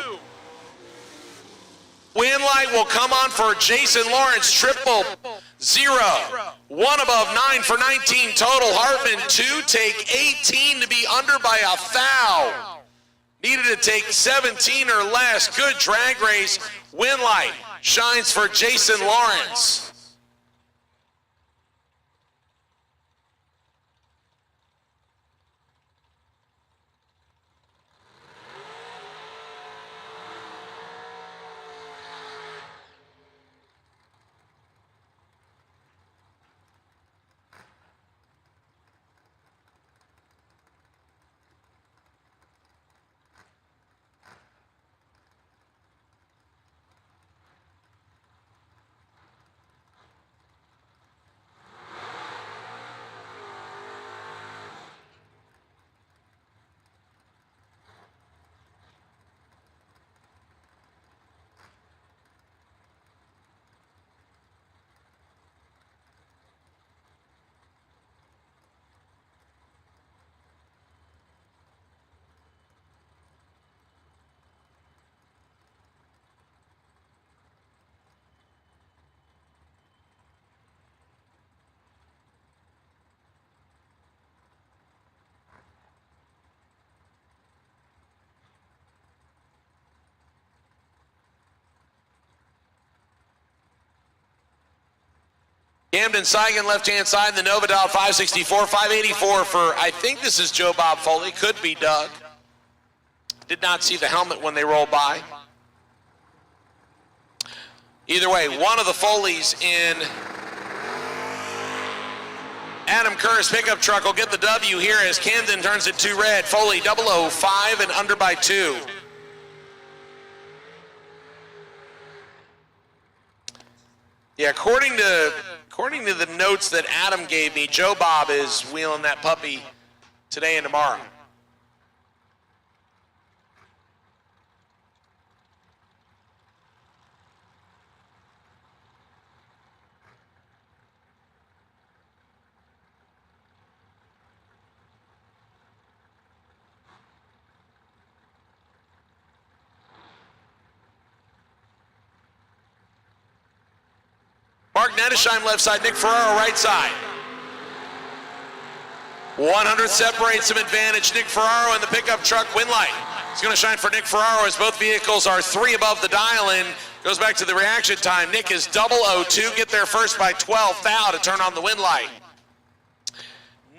G: Win light will come on for Jason Lawrence, 000. One above 9 for 19 total. Hartman, 2, take 18 to be under by a thou. Needed to take 17 or less. Good drag race. Win light shines for Jason Lawrence. Camden Seigan, left-hand side, the Nova dial 564, 584 for, I think this is Joe Bob Foley, could be Doug. Did not see the helmet when they rolled by. Either way, one of the Foleys in Adam Kerr's pickup truck will get the W here as Camden turns it 2 red. Foley 005 and under by 2. Yeah, according to the notes that Adam gave me, Joe Bob is wheeling that puppy today and tomorrow. Mark Nettesheim left side, Nick Ferraro right side. 100 separates some advantage. Nick Ferraro in the pickup truck, win light. It's going to shine for Nick Ferraro as both vehicles are 3 above the dial-in. Goes back to the reaction time. Nick is 002, get there first by 12 thou to turn on the win light.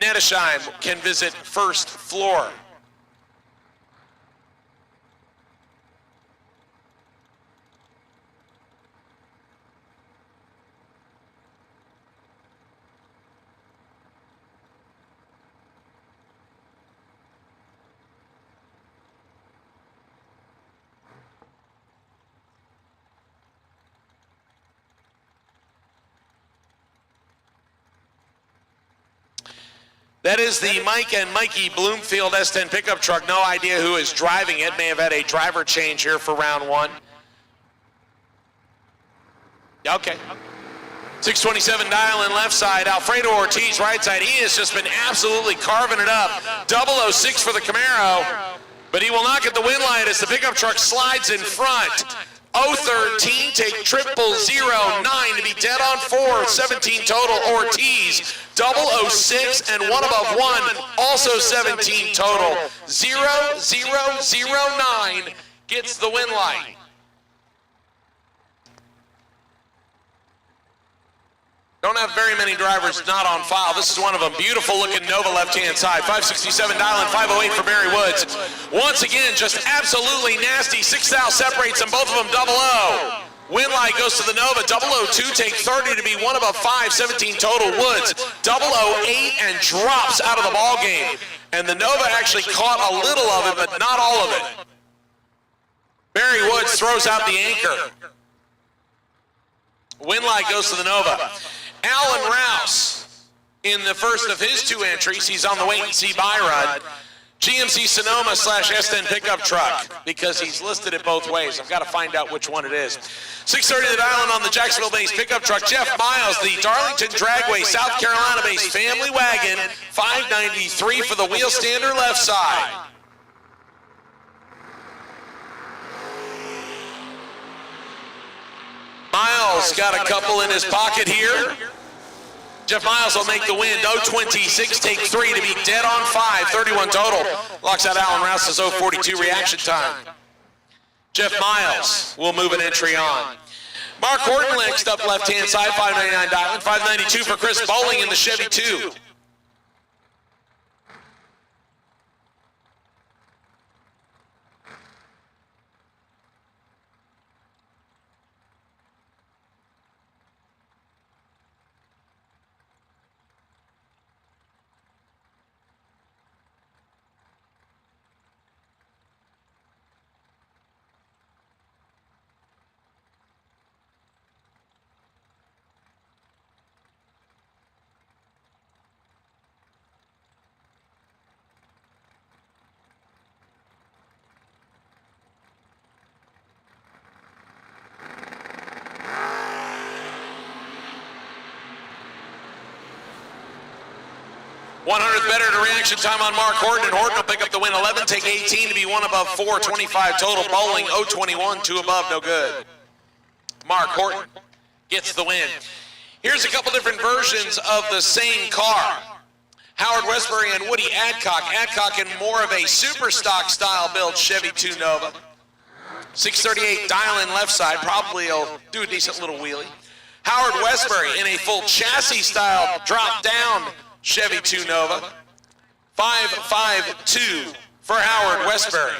G: Nettesheim can visit first floor. That is the Mike and Mikey Bloomfield S10 pickup truck. No idea who is driving it. May have had a driver change here for round 1. Okay. 627 dial in left side. Alfredo Ortiz right side. He has just been absolutely carving it up. 006 for the Camaro. But he will not get the win light as the pickup truck slides in front. 013, take 00009 to be dead on 4, 17 total. Ortiz, 006 and 1 above 1, also 17 total. 0009 gets the win light. Don't have very many drivers not on file. This is one of them. Beautiful looking Nova left-hand side. 567 dial and 508 for Barry Woods. Once again, just absolutely nasty. 6 thou separates them, both of them 00. Win light goes to the Nova. 002, take 30 to be 1 above 5, 17 total. Woods, 008 and drops out of the ball game. And the Nova actually caught a little of it, but not all of it. Barry Woods throws out the anchor. Win light goes to the Nova. Alan Rouse in the first of his 2 entries. He's on the wait-and-see buy run. GMC Sonoma / S10 pickup truck, because he's listed it both ways. I've got to find out which one it is. 6:30 the dial on the Jacksonville-based pickup truck. Jeff Miles, the Darlington Dragway, South Carolina-based family wagon, $593 for the wheel stander left side. Miles got a couple in his pocket here. Jeff Miles will make the win. No 26, take 3 to be dead on 5, 31 total. Locks out Alan Rouse's 042 reaction time. Jeff Miles will move an entry on. Mark Horton next up left-hand side, 599 diamond, 592 for Chris Bowling in the Chevy 2. $100 better to reaction time on Mark Horton, and Horton will pick up the win. 11, take 18 to be 1 above 4, 25 total. Bowling 021, 2 above, no good. Mark Horton gets the win. Here's a couple different versions of the same car. Howard Westbury and Woody Adcock. Adcock in more of a super stock style build Chevy 2 Nova. 638 dial in left side, probably he'll do a decent little wheelie. Howard Westbury in a full chassis style drop down Chevy 2 Nova. 552 for Howard Westbury.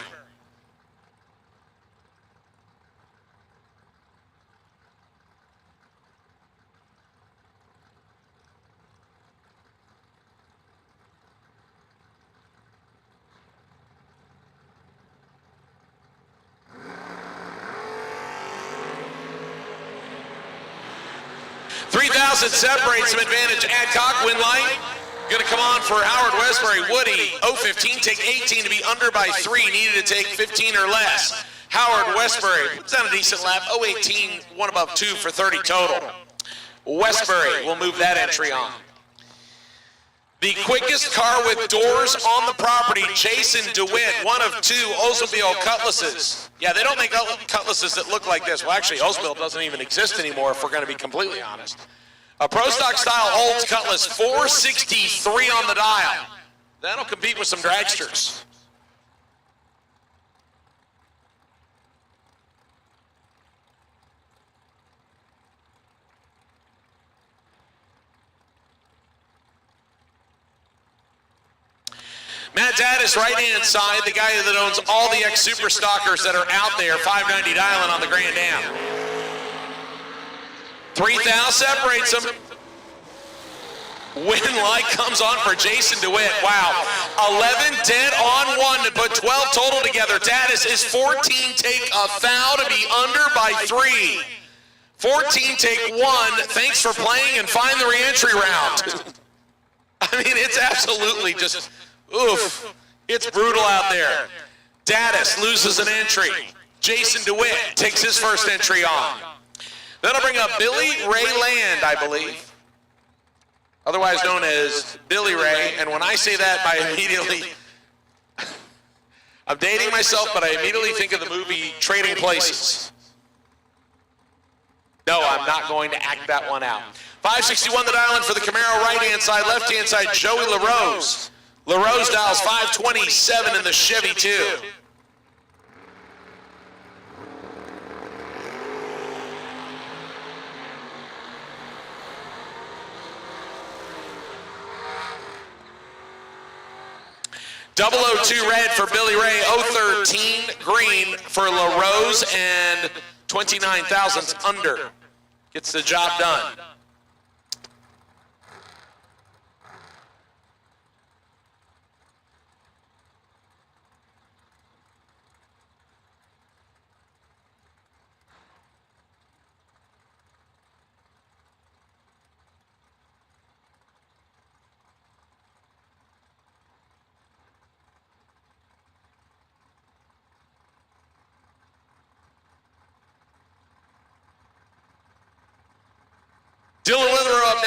G: $3,000 separates some advantage. Adcock, win light. Going to come on for Howard Westbury. Woody, 015, take 18 to be under by 3. Needed to take 15 or less. Howard Westbury, puts down a decent lap. 018, 1 above 2 for 30 total. Westbury will move that entry on. The quickest car with doors on the property, Jason DeWitt, 1 of 2 Oldsmobile Cutlasses. Yeah, they don't make Cutlasses that look like this. Well, actually, Oldsmobile doesn't even exist anymore, if we're going to be completely honest. A Pro Stock style Olds Cutlass, 463 on the dial. That'll compete with some dragsters. Matt Daddis, right-hand side, the guy that owns all the ex-super stockers that are out there, 590 dialing on the Grand Am. 3,000 separates them. Win light comes on for Jason DeWitt. Wow. 11 dead on 1 to put 12 total together. Daddis is 14 take a foul to be under by 3. 14 take 1. Thanks for playing and find the re-entry round. I mean, it's absolutely just, oof. It's brutal out there. Daddis loses an entry. Jason DeWitt takes his first entry on. That'll bring up Billy Ray Land, I believe, otherwise known as Billy Ray. And when I say that, I immediately, I'm dating myself, but I immediately think of the movie Trading Places. No, I'm not going to act that one out. 561 the dial in for the Camaro, right-hand side, left-hand side, Joey LaRose. LaRose dials 527 in the Chevy 2. Double 02 red for Billy Ray, 013 green for LaRose, and 29 thousandths under. Gets the job done.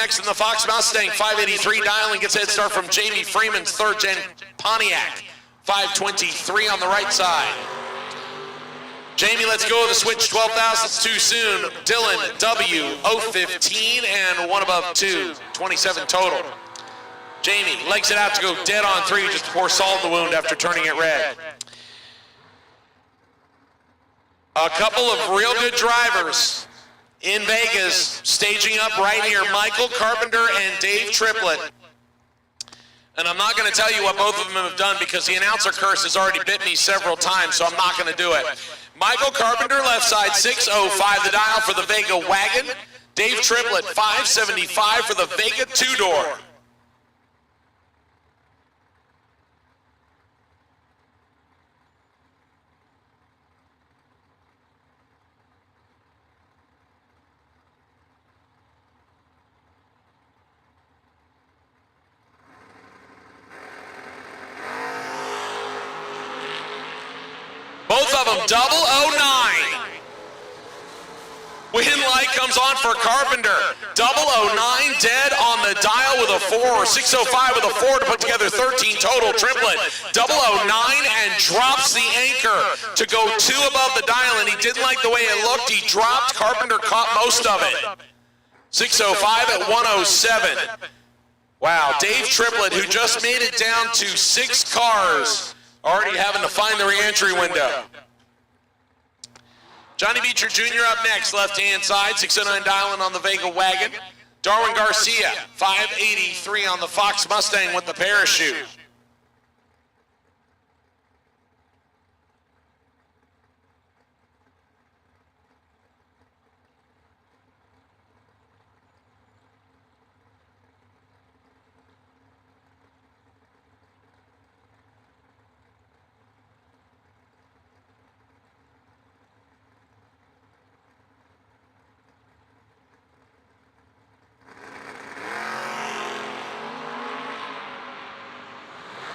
G: next in the Fox Mustang. 583 dial and gets a head start from Jamie Freeman's third gen Pontiac. 523 on the right side. Jamie, let's go with the switch. 12 thousandths too soon. Dylan W. 015 and one above 2. 27 total. Jamie legs it out to go dead on 3 just to pour salt in the wound after turning it red. A couple of real good drivers in Vegas staging up right here. Michael Carpenter and Dave Triplett. And I'm not going to tell you what both of them have done because the announcer curse has already bit me several times, so I'm not going to do it. Michael Carpenter, left side, 605 the dial for the Vega wagon. Dave Triplett, 575 for the Vega two-door. Both of them, 009. Win light comes on for Carpenter. 009 dead on the dial with a 4, or 605 with a 4 to put together 13 total. Triplett, 009 and drops the anchor to go 2 above the dial, and he didn't like the way it looked. He dropped. Carpenter caught most of it. 605 at 107. Wow, Dave Triplett, who just made it down to 6 cars, already having to find the re-entry window. Johnny Beecher Jr. up next, left-hand side, 609 dialing on the Vega wagon. Darwin Garcia, 583 on the Fox Mustang with the parachute.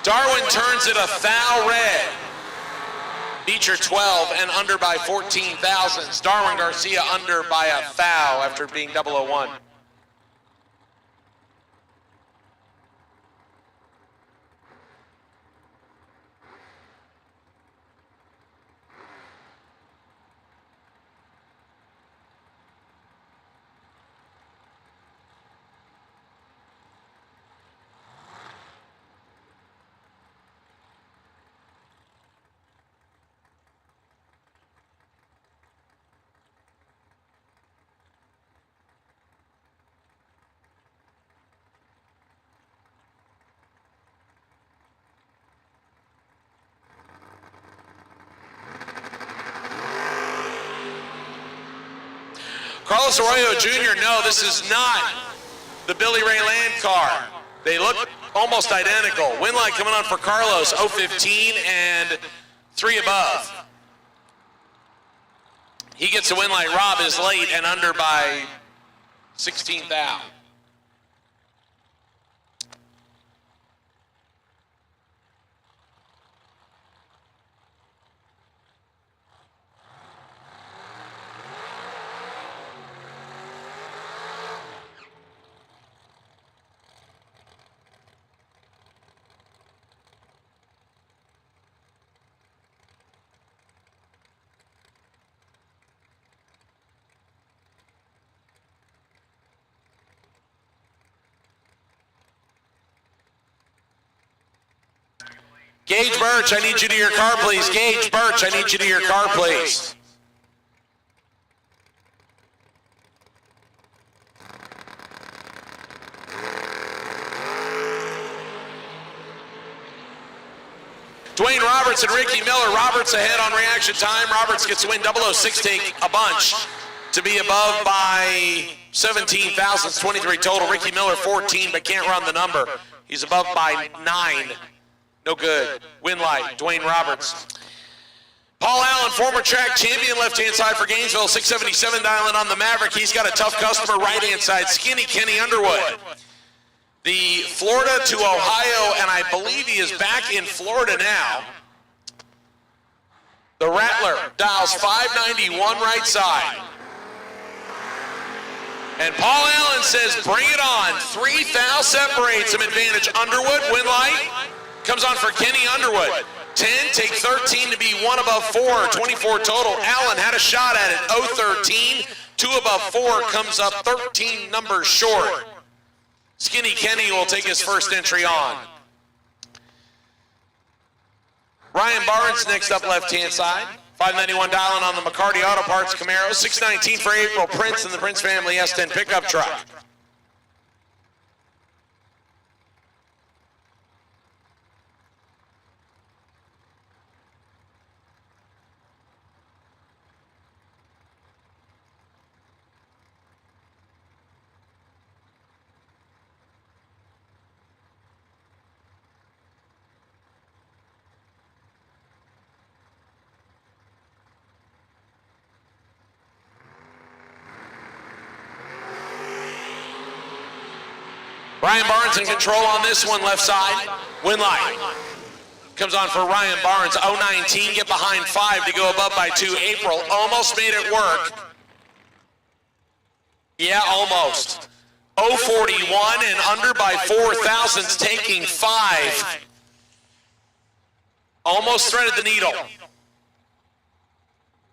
G: Darwin turns it a thou red. Beecher 12 and under by 14 thousandths. Darwin Garcia under by a thou after being 001. Carlos Arroyo Jr., no, this is not the Billy Ray Land car. They look almost identical. Win light coming on for Carlos, 015 and 3 above. He gets a win light. Rob is late and under by 16 thou. Gage Birch, I need you to your car, please. Gage Birch, I need you to your car, please. Dwayne Roberts and Ricky Miller. Roberts ahead on reaction time. Roberts gets to win 006, take a bunch to be above by 17 thousandths, 23 total. Ricky Miller 14, but can't run the number. He's above by 9. No good. Win light, Dwayne Roberts. Paul Allen, former track champion, left-hand side for Gainesville, 677 dialing on the Maverick. He's got a tough customer, right-hand side, Skinny Kenny Underwood. The Florida to Ohio, and I believe he is back in Florida now. The Rattler dials 591 right side. And Paul Allen says, bring it on. 3 thou separates him. Advantage Underwood. Win light. Comes on for Kenny Underwood. 10, take 13 to be 1 above 4. 24 total. Allen had a shot at it. 0-13. 2 above 4 comes up 13 numbers short. Skinny Kenny will take his first entry on. Ryan Barnes next up left-hand side. 591 dialing on the McCarty Auto Parts Camaro. 619 for April Prince and the Prince family S10 pickup truck. Ryan Barnes in control on this one, left side. Win light. Comes on for Ryan Barnes. 0-19, get behind 5 to go above by 2. April almost made it work. Yeah, almost. 0-41 and under by 4 thousandths, taking 5. Almost threaded the needle.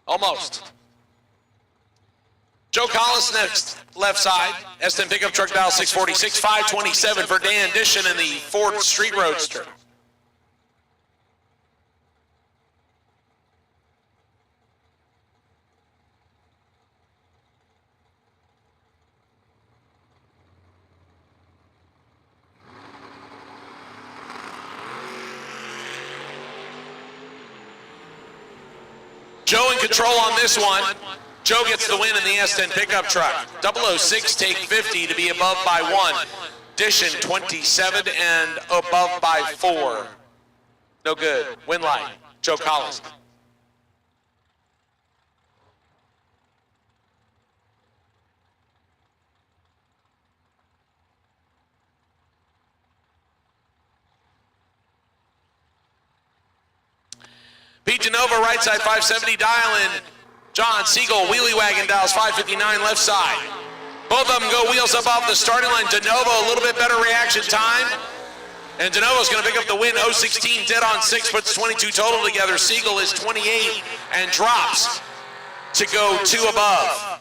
G: Almost. Joe Collis next, left side. S10 pickup truck dial 646, 527 for Dan Dishon in the Ford Street Roadster. Joe in control on this one. Joe gets the win in the S10 pickup truck. 006 take 50 to be above by 1. Dishon 27 and above by 4. No good. Win light. Joe Collins. Pete DeNova, right side 570 dial in. John Siegel, wheelie wagon dials 559 left side. Both of them go wheels up off the starting line. DeNovo, a little bit better reaction time. And DeNovo's going to pick up the win. 0-16, dead on 6, puts 22 total together. Siegel is 28 and drops to go 2 above.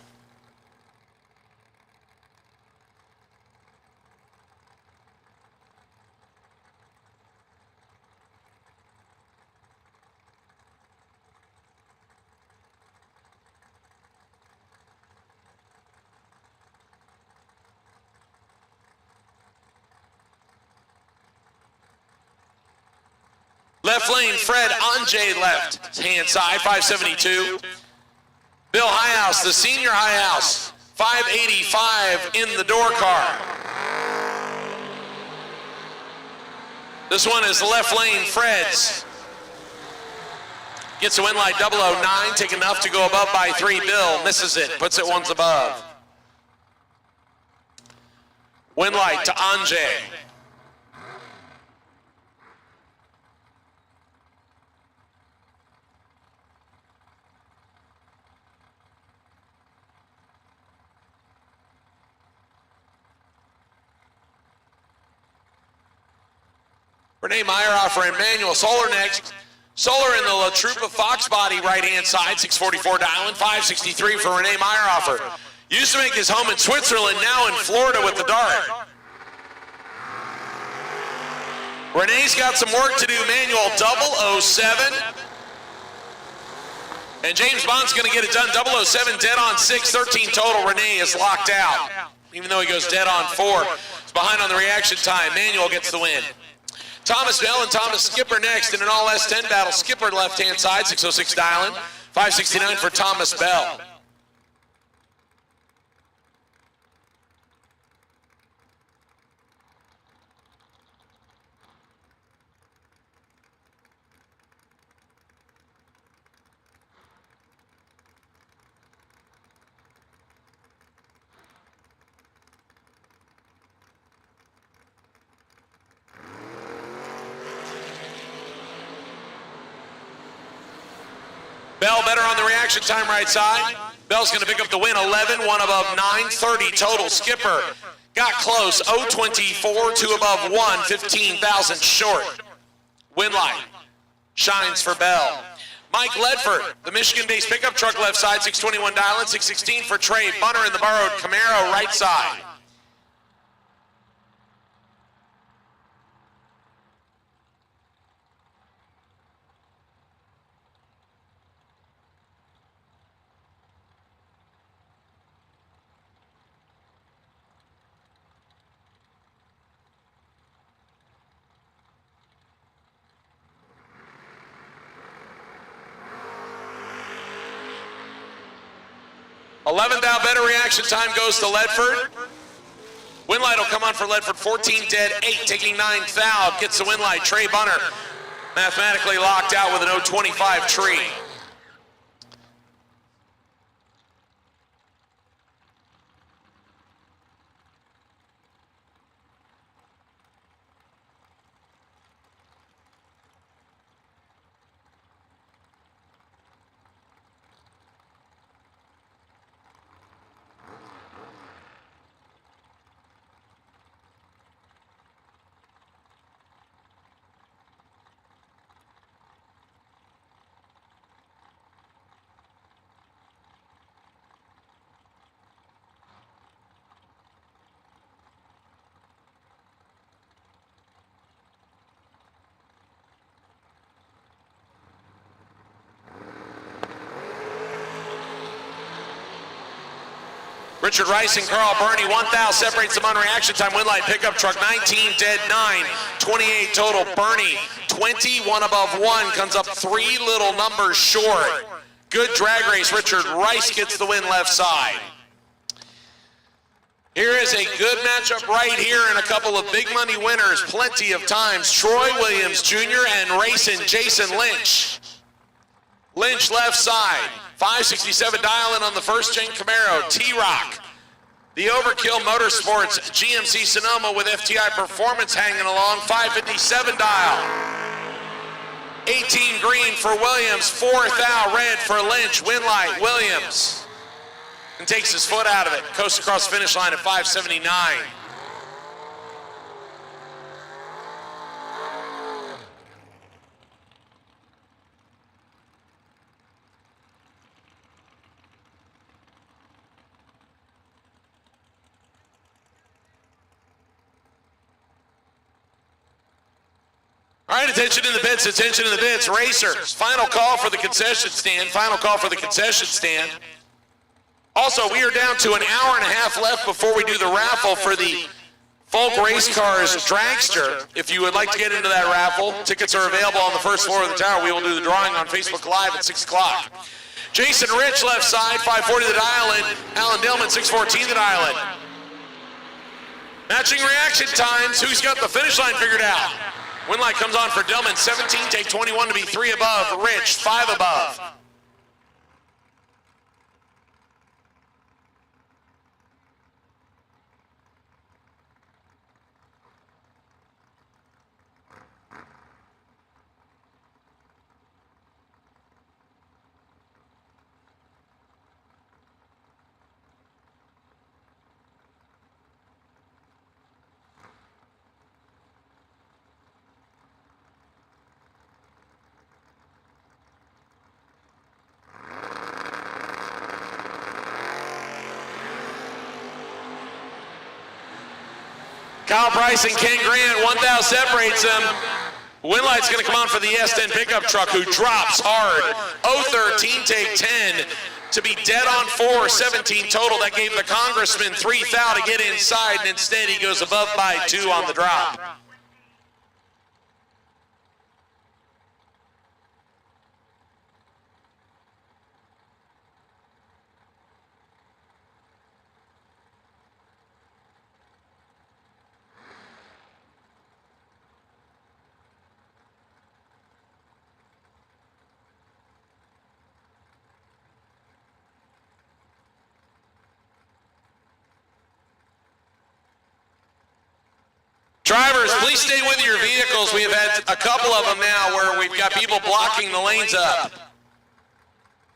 G: Left lane, Fred Anjay left hand side, 572. Bill Highhouse, the senior Highhouse, 585 in the door car. This one is left lane, Fred's. Gets a win light 009, take enough to go above by 3. Bill misses it, puts it 1s above. Win light to Anjay. Renee Meyerhoff and Manuel Solar next. Solar in the La Troupe Fox body right-hand side, 644 dialing, 563 for Renee Meyerhoff. Used to make his home in Switzerland, now in Florida with the dart. Renee's got some work to do. Manuel 007. And James Bond's going to get it done. 007 dead on 6, 13 total. Renee is locked out. Even though he goes dead on 4. He's behind on the reaction time. Manuel gets the win. Thomas Bell and Thomas Skipper next in an all S10 battle. Skipper left-hand side, 606 dialing. 569 for Thomas Bell. Bell better on the reaction time right side. Bell's going to pick up the win, 11, one above 930 total. Skipper got close, 024, two above 1, 15,000 short. Winlight shines for Bell. Mike Ledford, the Michigan-based pickup truck left side, 621 dial-in, 616 for Trey Bunner in the borrowed Camaro right side. $11th out better reaction time goes to Ledford. Winlight will come on for Ledford, 14 dead, 8 taking 9th out. Gets the Winlight. Trey Bunner mathematically locked out with an 025 tree. Richard Rice and Carl Burney, 1,000 separates them on reaction time. Winlight pickup truck, 19 dead, 9, 28 total. Burney, 21 above 1, comes up 3 little numbers short. Good drag race. Richard Rice gets the win left side. Here is a good matchup right here and a couple of big money winners plenty of times. Troy Williams Jr. and racing Jason Lynch. Lynch left side. 567 dial-in on the first-gen Camaro. T-Rock. The Overkill Motorsports GMC Sonoma with FTI Performance hanging along. 557 dial. 18 green for Williams. 4th out red for Lynch. Winlight Williams. And takes his foot out of it. Coast across the finish line at 579. All right, attention in the pits, attention in the pits. Racers, final call for the concession stand, final call for the concession stand. Also, we are down to an hour and a half left before we do the raffle for the Folk Race Cars Dragster. If you would like to get into that raffle, tickets are available on the first floor of the tower. We will do the drawing on Facebook Live at 6 o'clock. Jason Rich, left side, 540 the dial-in. Alan Dillman, 614 the dial-in. Matching reaction times. Who's got the finish line figured out? Winlight comes on for Dillman, 17, take 21 to be 3 above. Rich, 5 above. Kyle Price and Ken Grant, 1,000 separates them. Winlight's going to come on for the S10 pickup truck, who drops hard. 013, take 10 to be dead on 4, 17 total. That gave the Congressman 3 thou to get inside, and instead he goes above by 2 on the drop. Drivers, please stay with your vehicles. We have had a couple of them now where we've got people blocking the lanes up.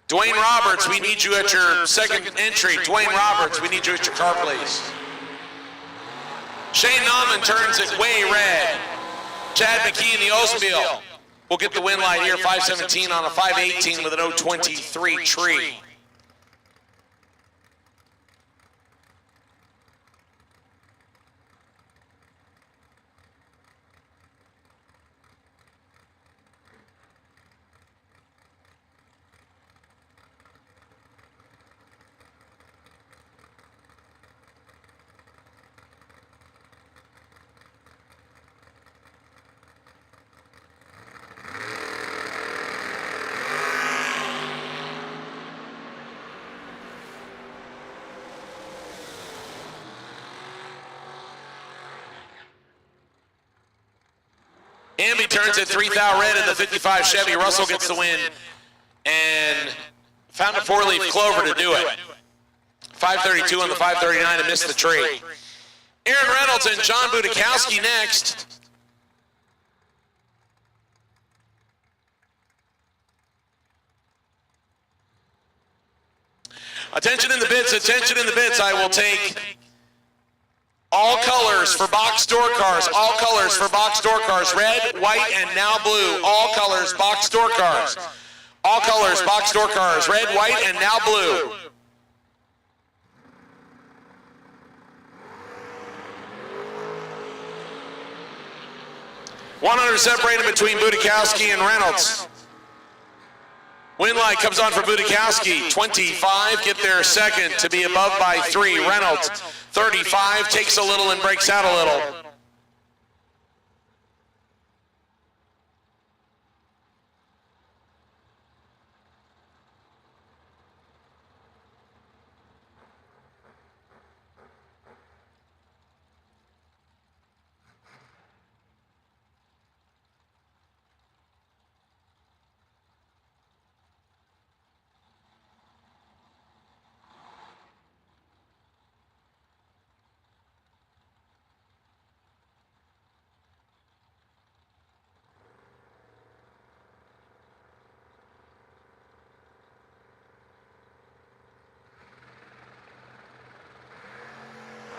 G: Dwayne Roberts, we need you at your second entry. Dwayne Roberts, we need you at your car, please. Shane Nauman turns it way red. Chad McKee in the Oldsmobile will get the win light here, 517 on a 518 with an 023 tree. Amby turns it 3,000 red in the 55 Chevy. Russell gets the win and found a four-leaf clover to do it. 532 on the 539 and missed the tree. Aaron Reynolds and John Budakowski next. Attention in the bits, attention in the bits. I will take all colors for box store cars, all colors for box store cars, red, white, and now blue. All colors, box store cars. All colors, box store cars, red, white, and now blue. $100 separated between Budakowski and Reynolds. Win light comes on for Budakowski, 25, get there second to be above by 3. Reynolds, 35, takes a little and breaks out a little.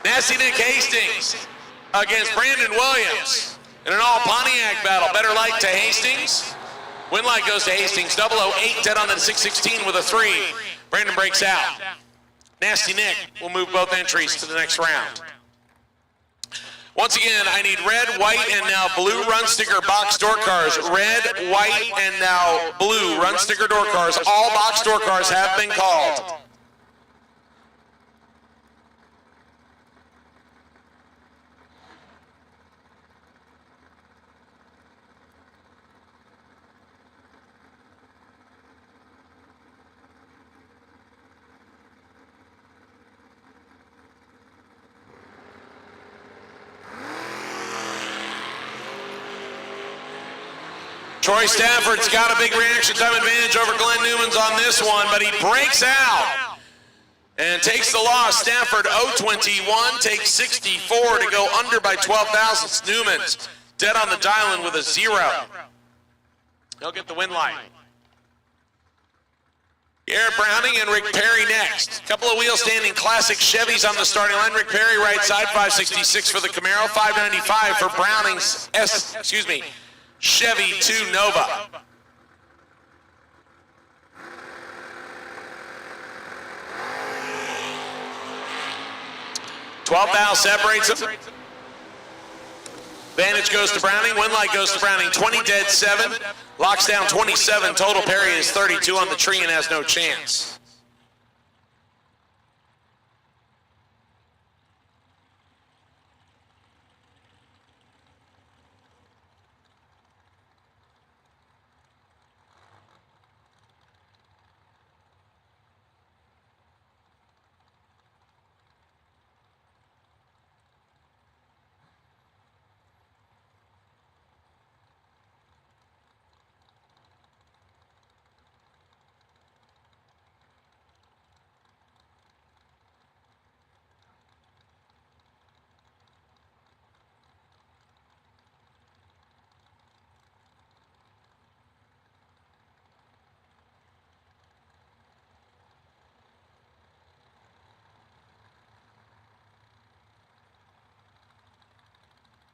G: Nasty Nick Hastings against Brandon Williams in an all Pontiac battle. Better light to Hastings. Win light goes to Hastings. 008, dead on the 616 with a 3. Brandon breaks out. Nasty Nick will move both entries to the next round. Once again, I need red, white, and now blue run sticker box door cars. Red, white, and now blue run sticker door cars. All box door cars have been called. Troy Stafford's got a big reaction time advantage over Glenn Newman's on this one, but he breaks out and takes the loss. Stafford 021, takes 64 to go under by 12 thousandths. Newman's dead on the dial with a 0. He'll get the win light. Garrett Browning and Rick Perry next. Couple of wheel standing classic Chevys on the starting line. Rick Perry right side, 566 for the Camaro, 595 for Browning's Chevy 2 Nova. $12,000 separates them. Advantage goes to Browning. Win light goes to Browning. 20 dead, 7. Locks down 27. Total Perry is 32 on the tree and has no chance.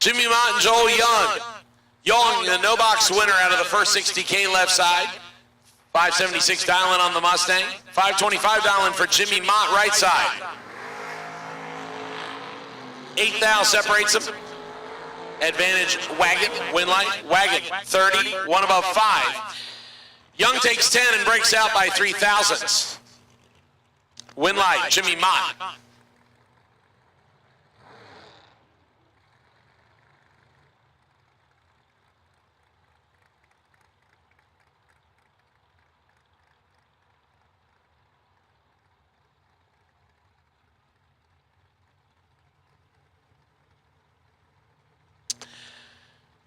G: Jimmy Mott and Joel Young. Young, the no-box winner out of the first 60K left side. 576 dialing on the Mustang. 525 dialing for Jimmy Mott right side. 8 thou separates them. Advantage Wagon, win light, Wagon 30, one above 5. Young takes 10 and breaks out by 3 thousandths. Win light, Jimmy Mott.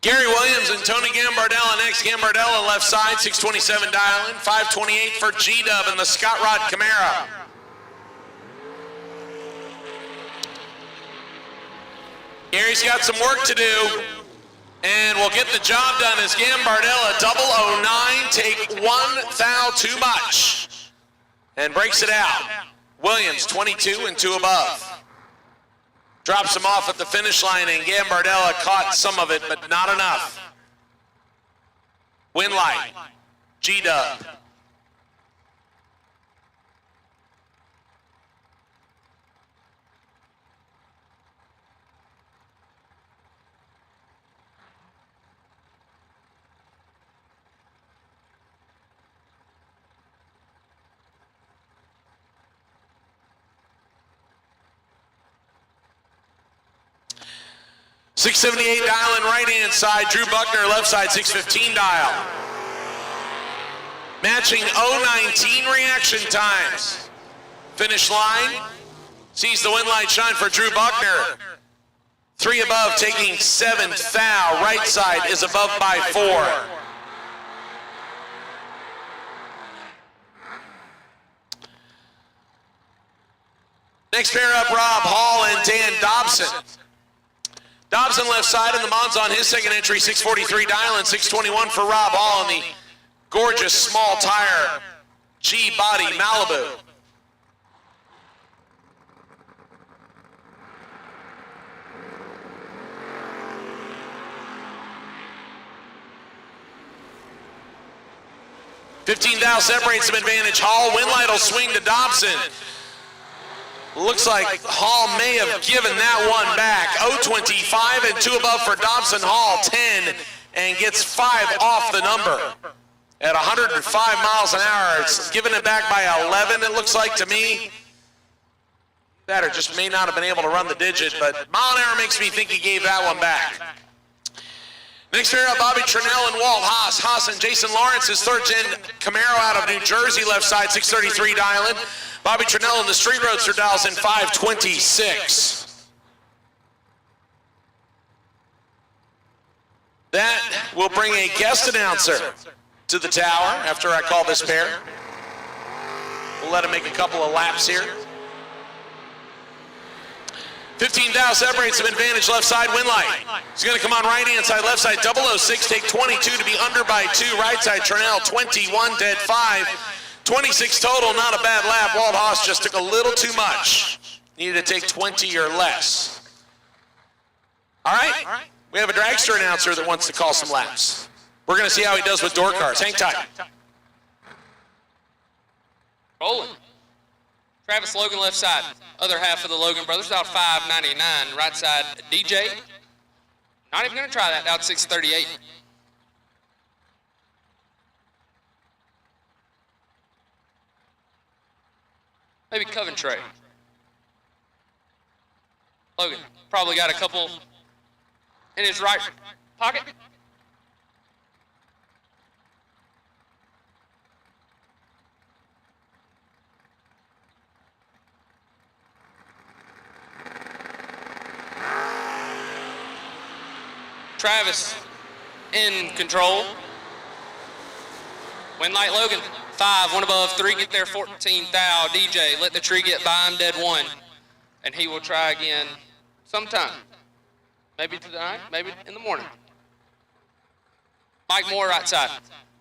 G: Gary Williams and Tony Gambardella next. Gambardella left side, 627 dialing. 528 for G-Dub and the Scott Rod Camaro. Gary's got some work to do, and we'll get the job done as Gambardella 009, take 1 thou too much, and breaks it out. Williams 22 and 2 above. Drops him off at the finish line, and Gambardella caught some of it, but not enough. Win light, G-Dub. .678 dialing right-hand side. Drew Buckner left side, 615 dial. Matching 019 reaction times. Finish line. Sees the win light shine for Drew Buckner. 3 above, taking 7 thou. Right side is above by 4. Next pair up, Rob Hall and Dan Dobson. Dobson left side, and the Mons on his second entry, 643 dialing, 621 for Rob Hall in the gorgeous small tire G-body Malibu. $15 separates some advantage. Hall, win light will swing to Dobson. Looks like Hall may have given that one back. 025 and 2 above for Dobson. Hall 10 and gets 5 off the number. At 105 miles an hour, it's giving it back by 11, it looks like to me. That or just may not have been able to run the digit, but mile an hour makes me think he gave that one back. Next pair up, Bobby Trinnell and Walt Haas. Haas and Jason Lawrence, his third-gen Camaro out of New Jersey, left side, 633 dialing. Bobby Trinnell in the Street Roadster dials in 526. That will bring a guest announcer to the tower after I call this pair. We'll let him make a couple of laps here. 15 thou separates some advantage left side, win light. He's going to come on right-hand side, left side, 006, take 22 to be under by 2. Right side, Trinnell, 21, dead 5. 26 total, not a bad lap. Walt Haas just took a little too much. Needed to take 20 or less. All right, we have a dragster announcer that wants to call some laps. We're going to see how he does with door cars. Hang tight.
P: Rolling. Travis Logan left side. Other half of the Logan brothers out 599. Right side DJ. Not even going to try that. Out 638. Maybe Coventry. Logan probably got a couple in his right pocket. Travis in control. Win light Logan. 5, 1 above, 3, get there, 14 thou. DJ, let the tree get by him, dead 1. And he will try again sometime. Maybe tonight, maybe in the morning. Mike Moore, right side.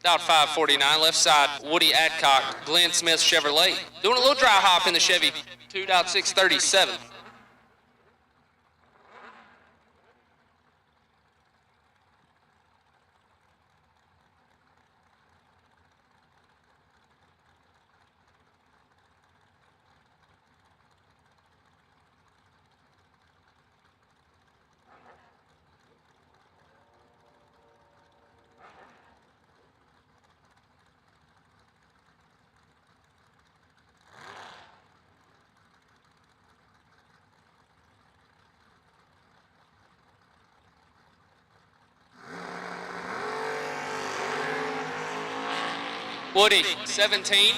P: Out 549, left side, Woody Adcock, Glenn Smith Chevrolet. Doing a little dry hop in the Chevy, 2.637. Woody, 17.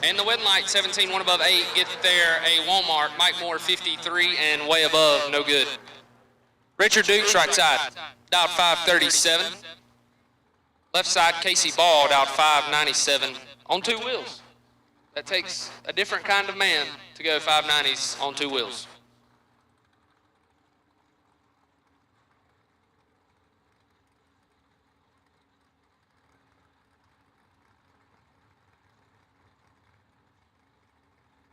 P: And the win light, 17, one above 8. Get there, a Walmart. Mike Moore, 53, and way above, no good. Richard Dukes, right side, dialed 537. Left side, Casey Ball, dialed 597 on 2 wheels. That takes a different kind of man to go 590s on 2 wheels.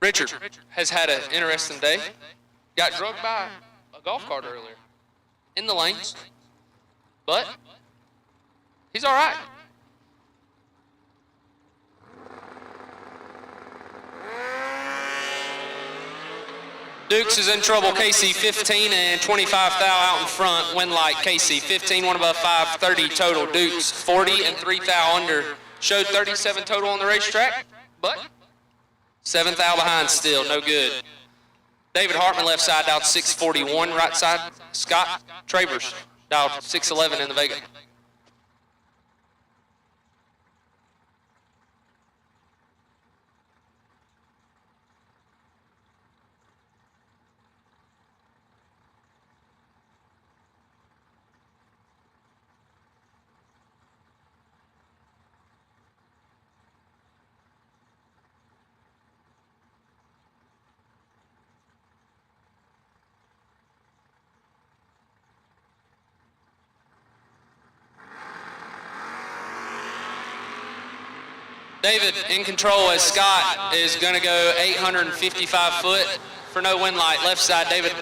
P: Richard has had an interesting day. Got drugged by a golf cart earlier in the lanes, but he's all right. Dukes is in trouble. Casey 15 and 25 thou out in front. Win light Casey 15, one above 5, 30 total. Dukes 40 and 3 thou under. Showed 37 total on the racetrack, but 7 thou behind still, no good. David Hartman left side dialed 641, right side. Scott Travers dialed 611 in the Vega. David in control as Scott is going to go 855 foot for no win light. Left side, David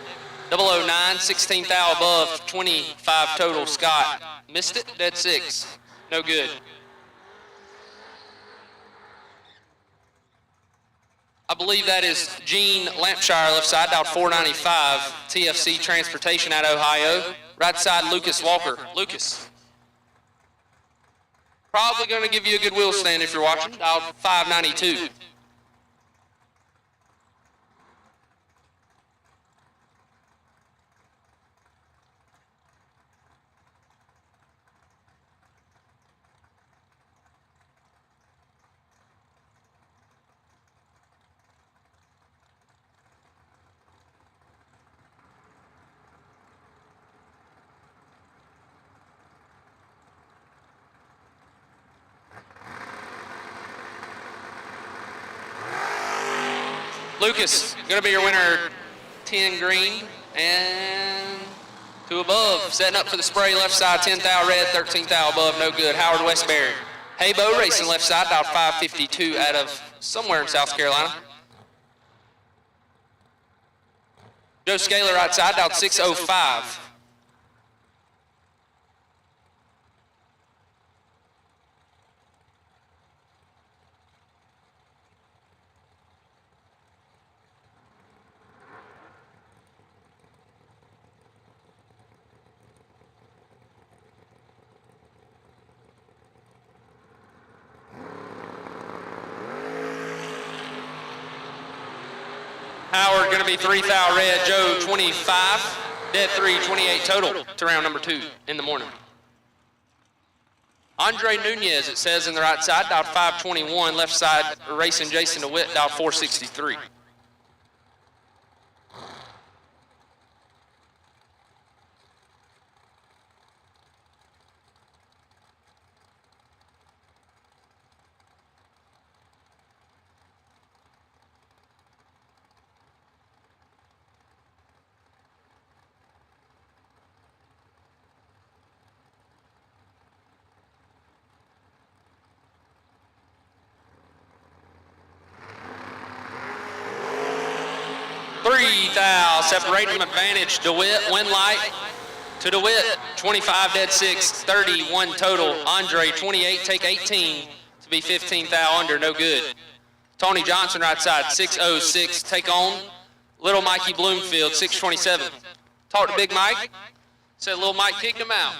P: 009, 16 thou above, 25 total. Scott missed it, dead 6, no good. I believe that is Gene Lampshire, left side, dialed 495, TFC Transportation out of Ohio. Right side, Lucas Walker. Lucas. Probably going to give you a good wheel stand if you're watching. Dialed 592. Lucas, going to be your winner, 10 green and 2 above. Setting up for the spray, left side, 10 thou red, 13 thou above, no good. Howard Westbury. Haybo racing left side, dialed 552 out of somewhere in South Carolina. Joe Scaler right side, dialed 605. Howard going to be 3 thou red, Joe 25, dead 3, 28 total to round number 2 in the morning. Andre Nunez, it says in the right side, dialed 521, left side racing Jason DeWitt, dialed 463. Separating them advantage. DeWitt, win light to DeWitt, 25 dead 6, 31 total. Andre, 28, take 18 to be 15 thou under, no good. Tony Johnson, right side, 606, take on Little Mikey Bloomfield, 627. Talk to Big Mike, said Little Mike kicked him out.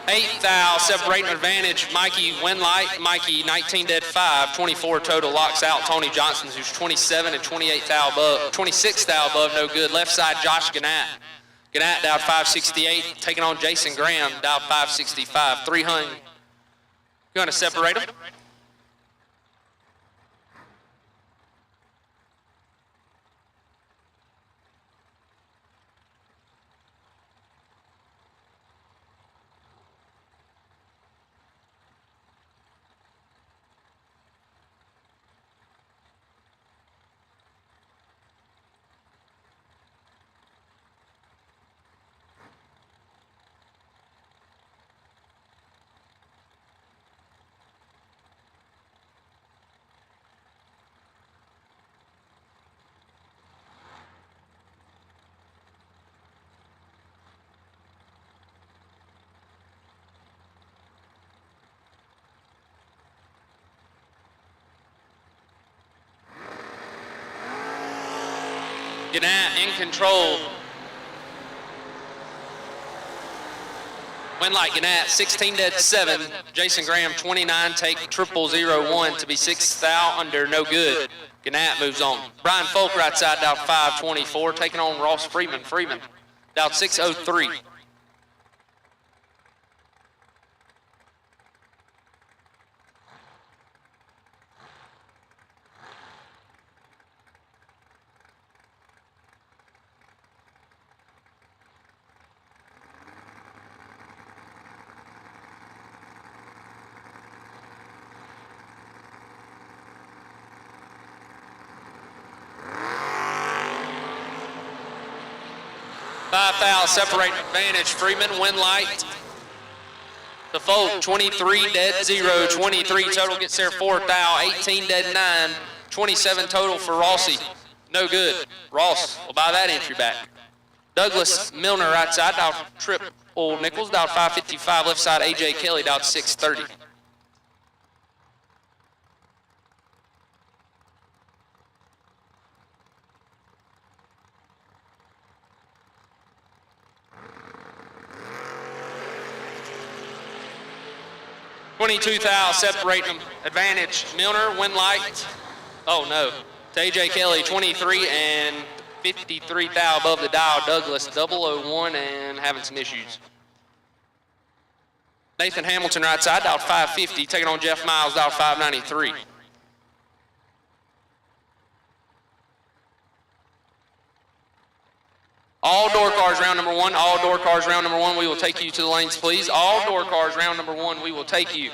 P: 8th thou, separating advantage, Mikey Winlight. Mikey 19 dead 5, 24 total, locks out Tony Johnson, who's 27 and 28th thou above, 26th thou above, no good. Left side, Josh Gannett. Gannett down 568, taking on Jason Graham, down 565. 300. You going to separate them? Gannett in control. Winlight Gannett, 16 dead 7. Jason Graham, 29, take 0001 to be 6th thou under, no good. Gannett moves on. Brian Folk, right side, down 524, taking on Ross Freeman. Freeman, down 603. Separating advantage, Freeman, Winlight. The Folk, 23 dead 0, 23 total, gets there 4th thou, 18 dead 9, 27 total for Rossi. No good. Ross will buy that entry back. Douglas Milner, right side, down triple nickels, down 555, left side, AJ Kelly, down 630. $22 thou, separating them. Advantage, Milner, Winlight. Oh no, to AJ Kelly, 23 and 53 thou above the dial. Douglas, 001 and having some issues. Nathan Hamilton, right side, dial 550, taking on Jeff Miles, dial 593. All door cars, round number 1. All door cars, round number 1. We will take you to the lanes, please. All door cars, round number 1. We will take you.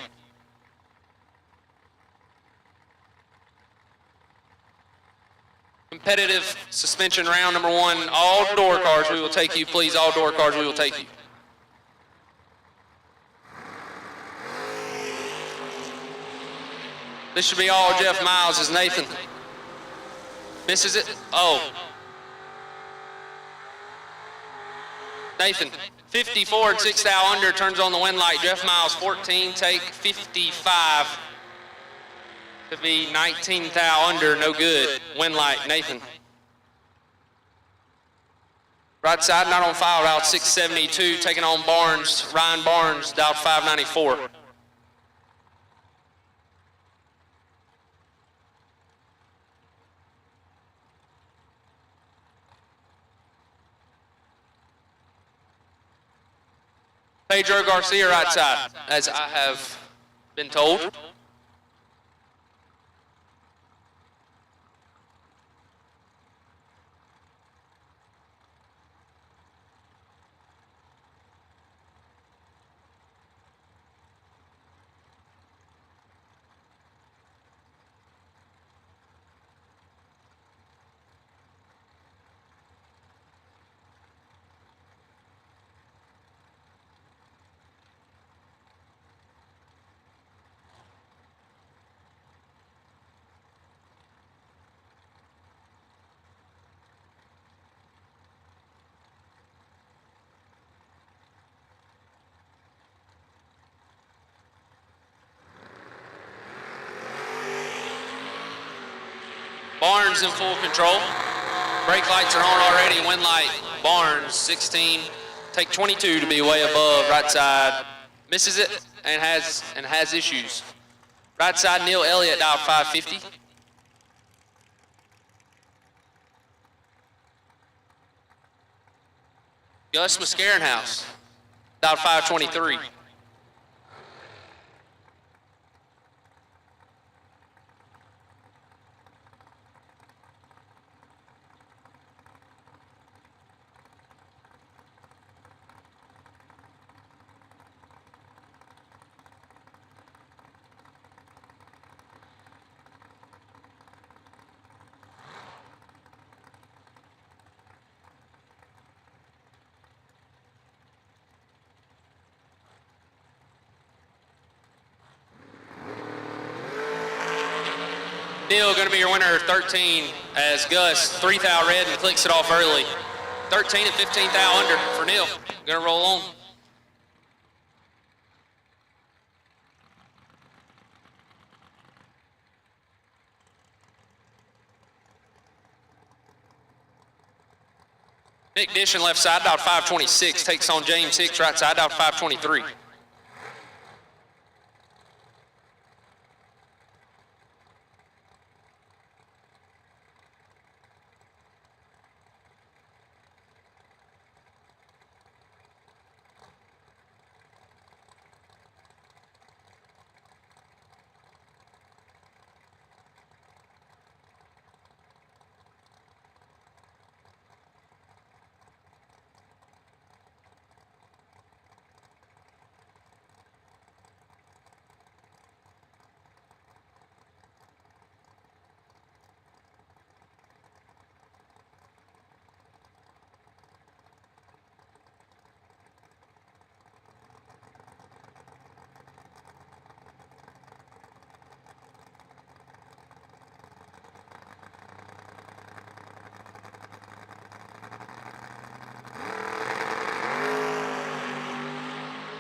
P: Competitive suspension, round number 1. All door cars, we will take you, please. All door cars, we will take you. This should be all Jeff Miles. Is Nathan. Misses it. Oh. Nathan, 54 and 6 thou under, turns on the Winlight. Jeff Miles, 14, take 55 to be 19 thou under, no good. Winlight, Nathan. Right side, not on file, route 672, taking on Barnes, Ryan Barnes, dialed 594. Pedro Garcia, right side, as I have been told. Barnes in full control. Brake lights are on already. Winlight, Barnes, 16. Take 22 to be way above. Right side, Misses it and has issues. Right side, Neil Elliott, dialed 550. Gus Mascarenhouse, dialed 523. Neil going to be your winner 13 as Gus 3 thou red and clicks it off early. 13 and 15 thou under for Neil. Going to roll on. Nick Dishon left side, dialed 526, takes on James Hicks right side, dialed 523.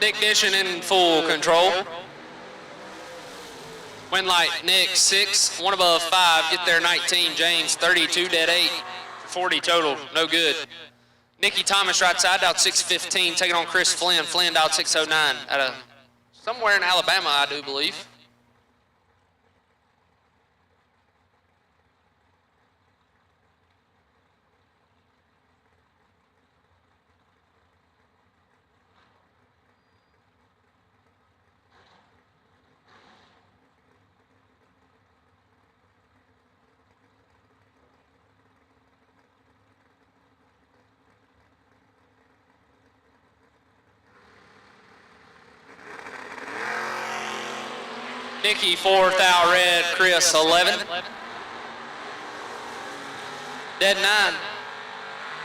P: Nick Dishon in full control. Win light, Nick 6, 1 above 5, get there 19. James 32, dead 8, 40 total, no good. Nicky Thomas right side, out 615, taking on Chris Flynn. Flynn out 609 out of somewhere in Alabama, I do believe. Nicky 4 thou red, Chris 11. Dead 9.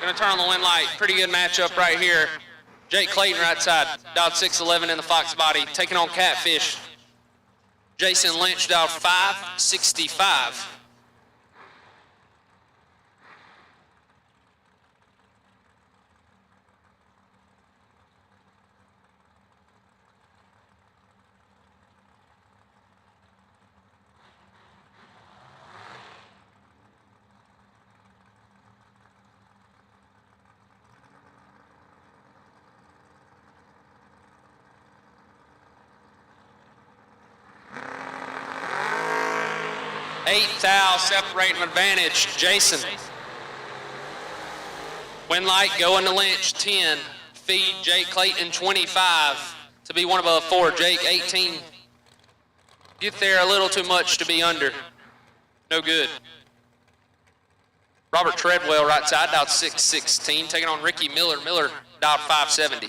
P: Gonna turn on the win light. Pretty good matchup right here. Jake Clayton right side, dialed 611 in the Fox body, taking on Catfish. Jason Lynch dialed 565. Eight thou separating advantage, Jason. Win light going to Lynch, 10. Feed Jake Clayton, 25 to be 1 above 4. Jake, 18. Get there a little too much to be under. No good. Robert Treadwell right side, dialed 616, taking on Ricky Miller. Miller dialed 570.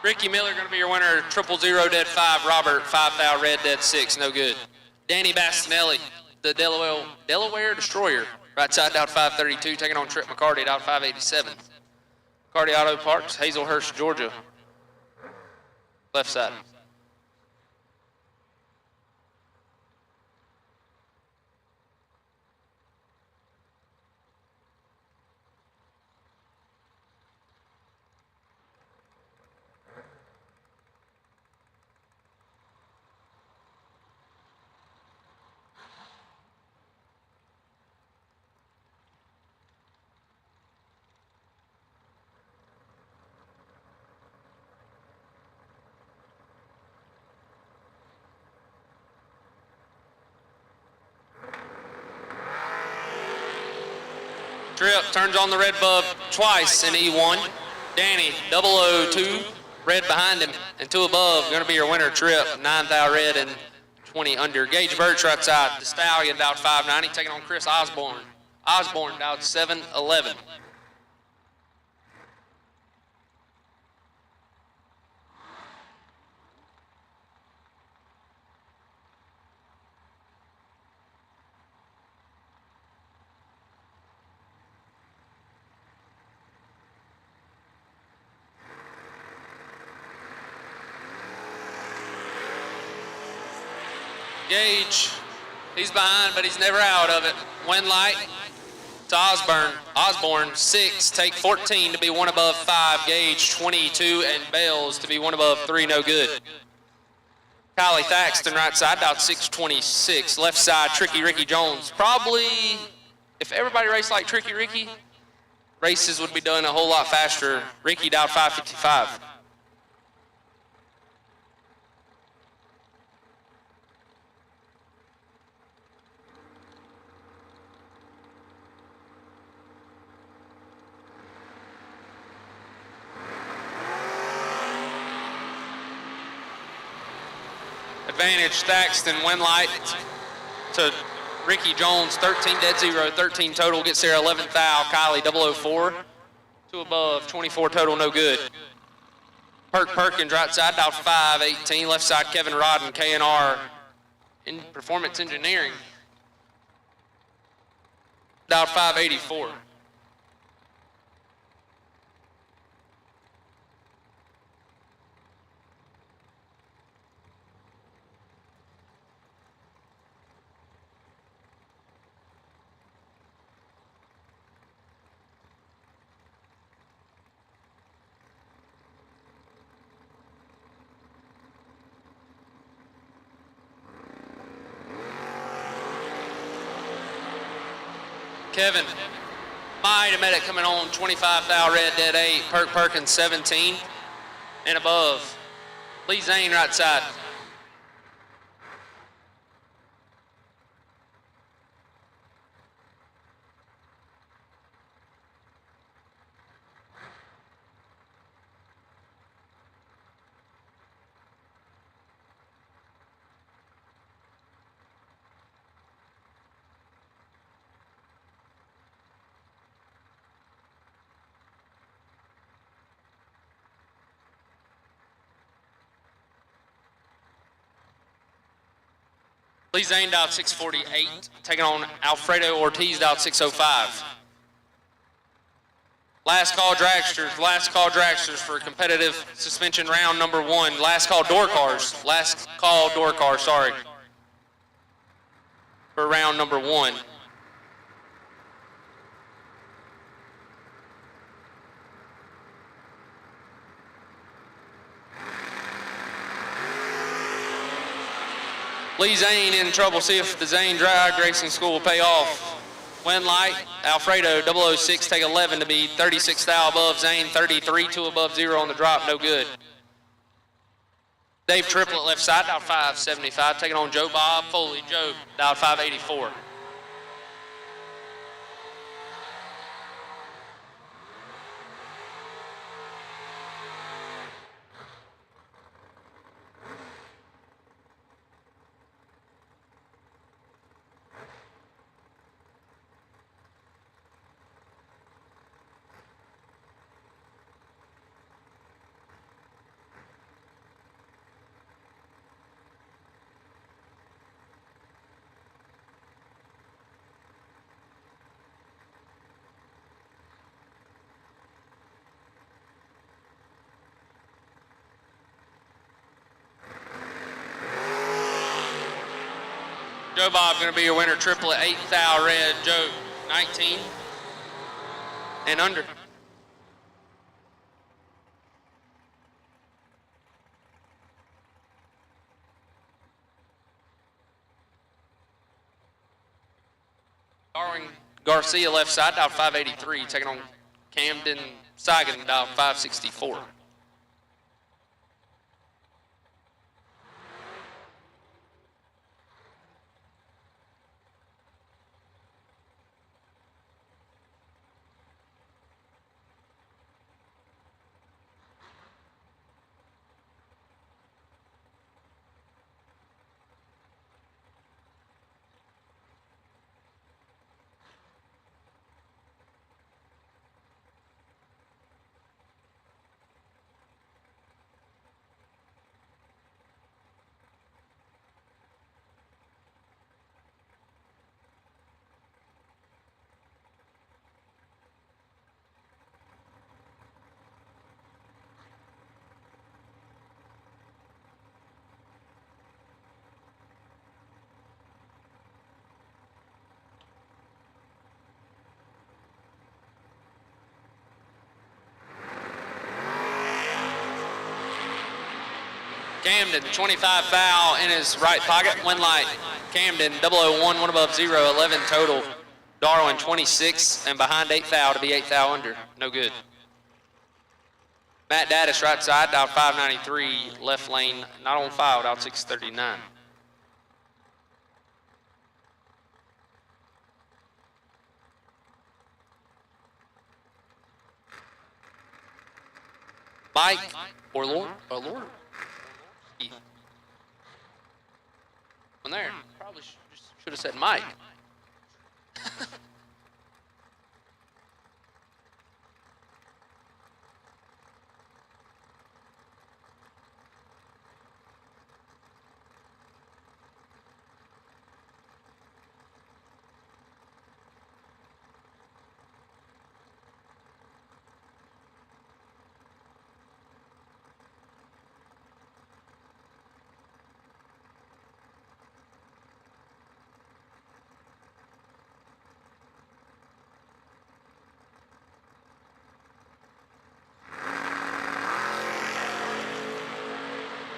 P: Ricky Miller going to be your winner, 000 dead 5. Robert 5 thou red dead 6, no good. Danny Bastinelli the Delaware Destroyer. Right side out 532, taking on Trip McCarty out 587. McCarty Auto Parts, Hazelhurst, Georgia. Left side. Trip turns on the red bulb twice in E1. Danny, 002, red behind him, and 2 above. Going to be your winner, Trip. 9 thou red and 20 under. Gage Birch right side. The Stallion out 590, taking on Chris Osborne. Osborne out 711. Gage, he's behind, but he's never out of it. Win light to Osborne, 6, take 14 to be 1 above 5. Gage, 22, and Bales to be 1 above 3, no good. Kylie Thaxton, right side, out 626. Left side, Tricky Ricky Jones. Probably, if everybody raced like Tricky Ricky, races would be done a whole lot faster. Ricky down 555. Advantage Thaxton, win light to Ricky Jones, 13 dead 0, 13 total, gets there 11th thou. Kylie 004, 2 above, 24 total, no good. Perkins right side, out 518, left side Kevin Rodden, K&R in Performance Engineering, out 584. Kevin, might have met it coming on 25 thou red, dead 8. Perkins 17 and above. Lee Zane right side. Lee Zane out 648, taking on Alfredo Ortiz out 605. Last call dragsters for competitive suspension round number 1. Last call door cars, sorry, for round number 1. Lee Zane in trouble. See if the Zane Drag Racing School will pay off. Win light, Alfredo 006, take 11 to be 36 thou above. Zane 33, 2 above 0 on the drop, no good. Dave Triplett left side, out 575, taking on Joe Bob Foley. Joe, out 584. Joe Bob going to be your winner, triplet, 8th thou red, Joe, 19 and under. Darwin Garcia left side, dial 583, taking on Camden Seigan, dial 564. Camden, 25 foul in his right pocket. Win light. Camden, 001, one above 0, 11 total. Darwin, 26, and behind 8 foul to be 8 foul under. No good. Matt Daddis, right side, dial 593, left lane, not on foul, dial 639. Mike or Lord? One there. Probably should have said Mike.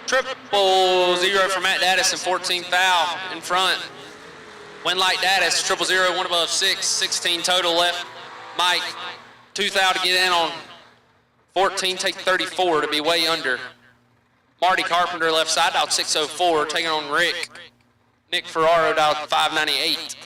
P: Triple zero for Matt Daddis and 14 foul in front. Win light Daddis, 0-0, one above 6, 16 total left. Mike, 2 foul to get in on 14, take 34 to be way under. Marty Carpenter left side, dialed 604, taking on Rick. Nick Ferraro dialed 598.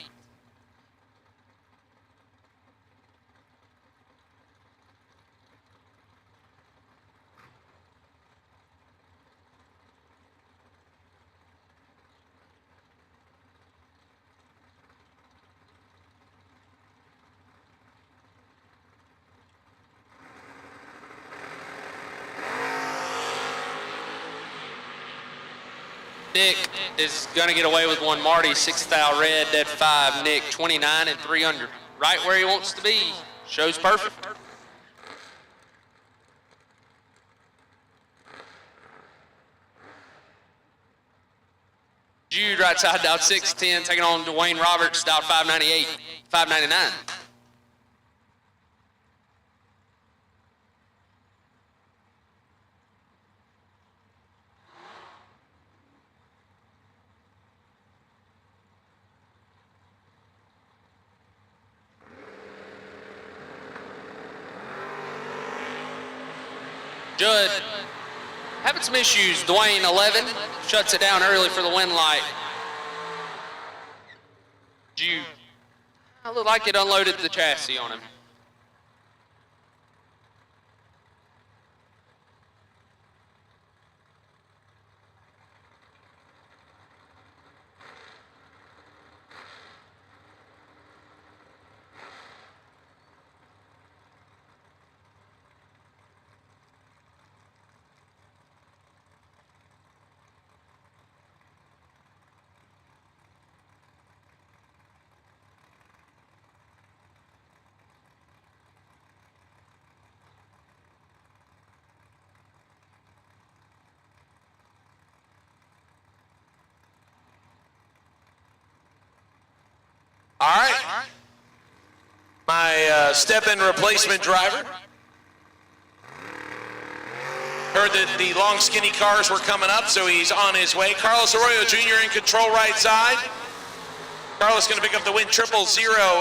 P: Nick is going to get away with one. Marty, 6 foul red, dead 5. Nick, 29 and 3 under. Right where he wants to be. Shows perfect. Jude, right side, dialed 610, taking on Dwayne Roberts, dialed 598, 599. Judd having some issues. Dwayne, 11, shuts it down early for the win light. Jude, I look like it unloaded the chassis on him.
G: My step-in replacement driver. Heard that the long, skinny cars were coming up, so he's on his way. Carlos Arroyo Jr. in control right side. Carlos going to pick up the win, 000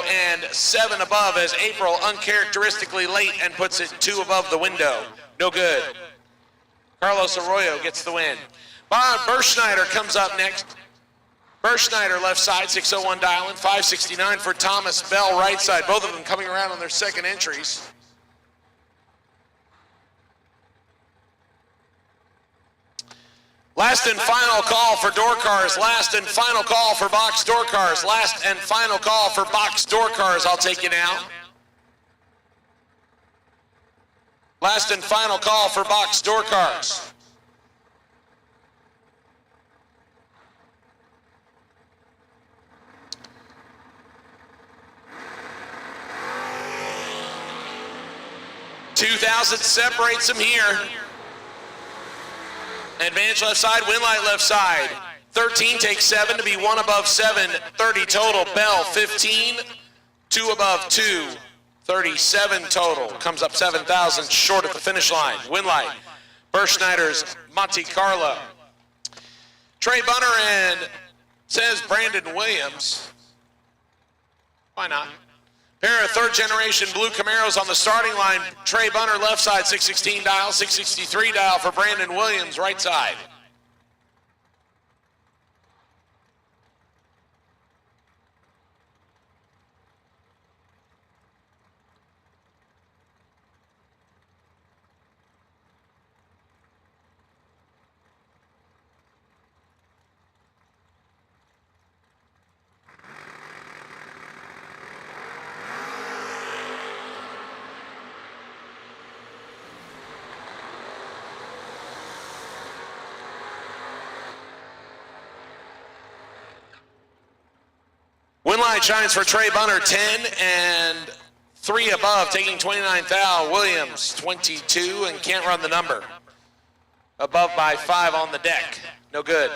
G: and 7 above as April uncharacteristically late and puts it 2 above the window. No good. Carlos Arroyo gets the win. Bob Berschneider comes up next. Berschneider left side, 601 dial-in, 569 for Thomas Bell right side. Both of them coming around on their second entries. Last and final call for door cars. Last and final call for box door cars. Last and final call for box door cars. I'll take you now. Last and final call for box door cars. $2,000 separates them here. Advantage left side, win light left side. 13 takes 7 to be 1 above 7. 30 total. Bell 15, 2 above 2. 37 total. Comes up 7,000 short at the finish line. Win light. Berschneider's Monte Carlo. Trey Bunner and says Brandon Williams. Why not? Pair of third generation blue Camaros on the starting line. Trey Bunner left side, 616 dial, 663 dial for Brandon Williams right side. Win light shines for Trey Bunner, 10 and 3 above, taking 29 thou. Williams, 22, and can't run the number. Above by 5 on the deck. No good.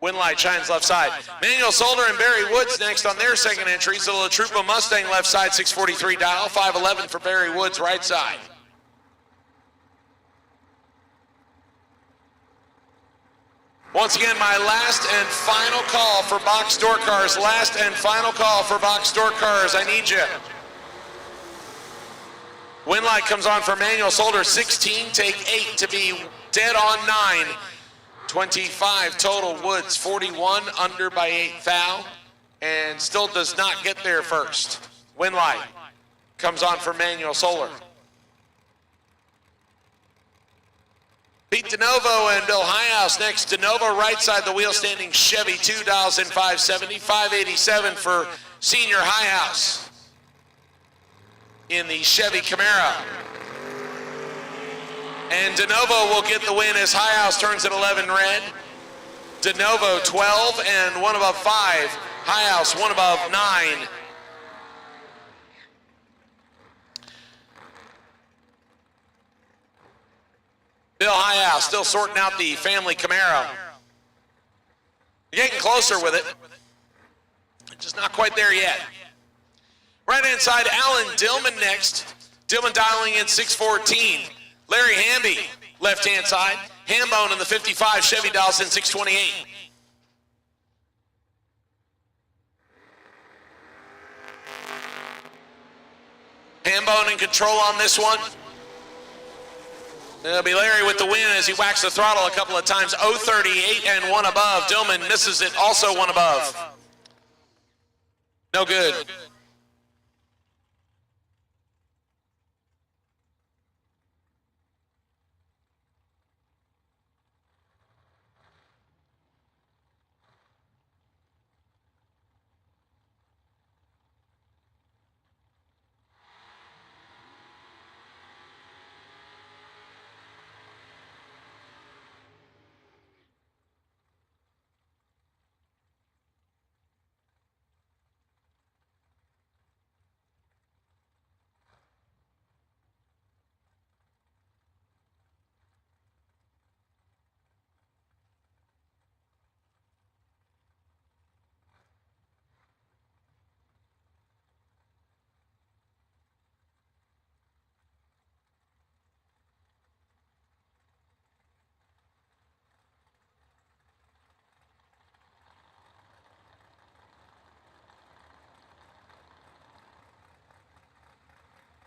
G: Win light shines left side. Manuel Solder and Barry Woods next on their second entries. The La Trupa Mustang left side, 643 dial, 511 for Barry Woods right side. Once again, my last and final call for box door cars. Last and final call for box door cars. I need you. Win light comes on for Manuel Solder. 16, take 8 to be dead on 9. 25 total. Woods 41, under by 8 thou, and still does not get there first. Win light comes on for Manuel Solder. Pete DeNovo and Bill Highhouse next. DeNovo right side the wheel standing Chevy, 2,570, 587 for Senior Highhouse in the Chevy Camaro. And DeNovo will get the win as Highhouse turns at 11 red. DeNovo 12 and 1 above 5. Highhouse 1 above 9. Bill Highhouse still sorting out the family Camaro. You're getting closer with it. Just not quite there yet. Right hand side, Alan Dillman next. Dillman dialing in 614. Larry Hamby, left hand side. Hambone in the 55, Chevy dials in 628. Hambone in control on this one. It'll be Larry with the win as he whacks the throttle a couple of times. 038 and 1 above. Dillman misses it, also 1 above. No good.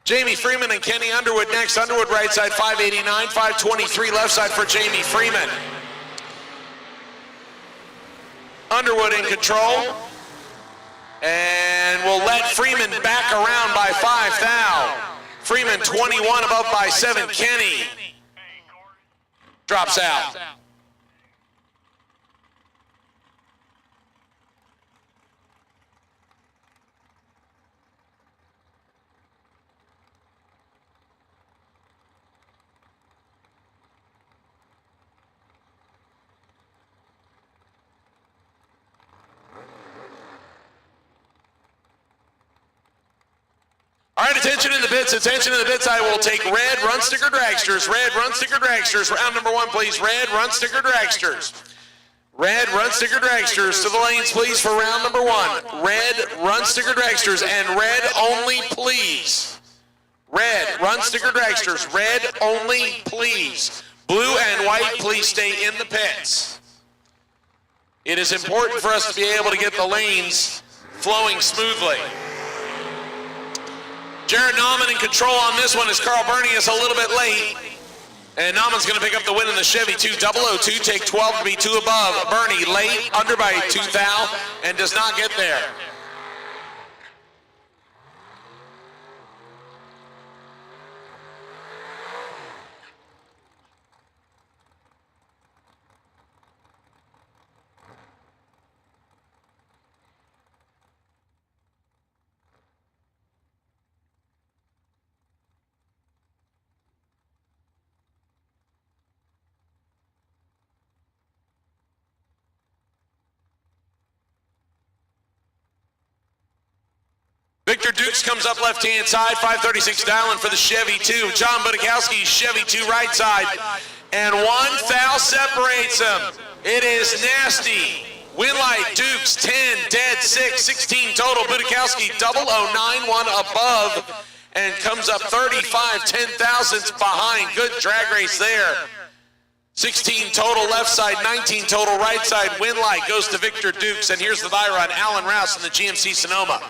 G: Jamie Freeman and Kenny Underwood next. Underwood right side 589, 523 left side for Jamie Freeman. Underwood in control. And we'll let Freeman back around by 5 thou. Freeman 21 above by 7. Kenny drops out. All right, attention in the pits, attention in the pits. I will take red run sticker dragsters. Red run sticker dragsters. Round number 1, please. Red run sticker dragsters. Red run sticker dragsters to the lanes, please, for round number 1. Red run sticker dragsters and red only, please. Red run sticker dragsters. Red only, please. Blue and white, please stay in the pits. It is important for us to be able to get the lanes flowing smoothly. Jared Nauman in control on this one as Carl Burney is a little bit late. And Nauman's going to pick up the win in the Chevy 2002. Take 12 to be 2 above. Burney late, under by 2 thou, and does not get there. Victor Dukes comes up left-hand side, 536 dialing for the Chevy 2. John Budakowski, Chevy 2 right side. And 1 thou separates them. It is nasty. Winlight, Dukes, 10, dead 6, 16 total. Budakowski, 0091 above and comes up 35 10,000ths behind. Good drag race there. 16 total left side, 19 total right side. Winlight goes to Victor Dukes. And here's the bye run, Alan Rouse in the GMC Sonoma.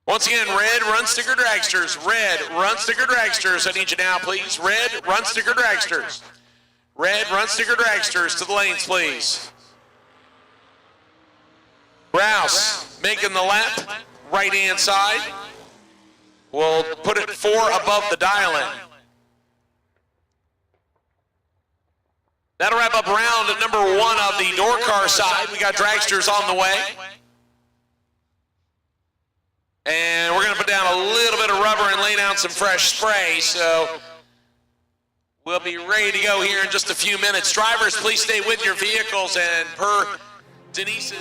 G: Once again, red run sticker dragsters. Red run sticker dragsters. I need you now, please. Red run sticker dragsters. Red run sticker dragsters to the lanes, please. Rouse making the lap, right-hand side. We'll put it 4 above the dial-in. That'll wrap up round at number 1 of the door car side. We got dragsters on the way. And we're going to put down a little bit of rubber and lay down some fresh spray. So we'll be ready to go here in just a few minutes. Drivers, please stay with your vehicles. And per Denise's...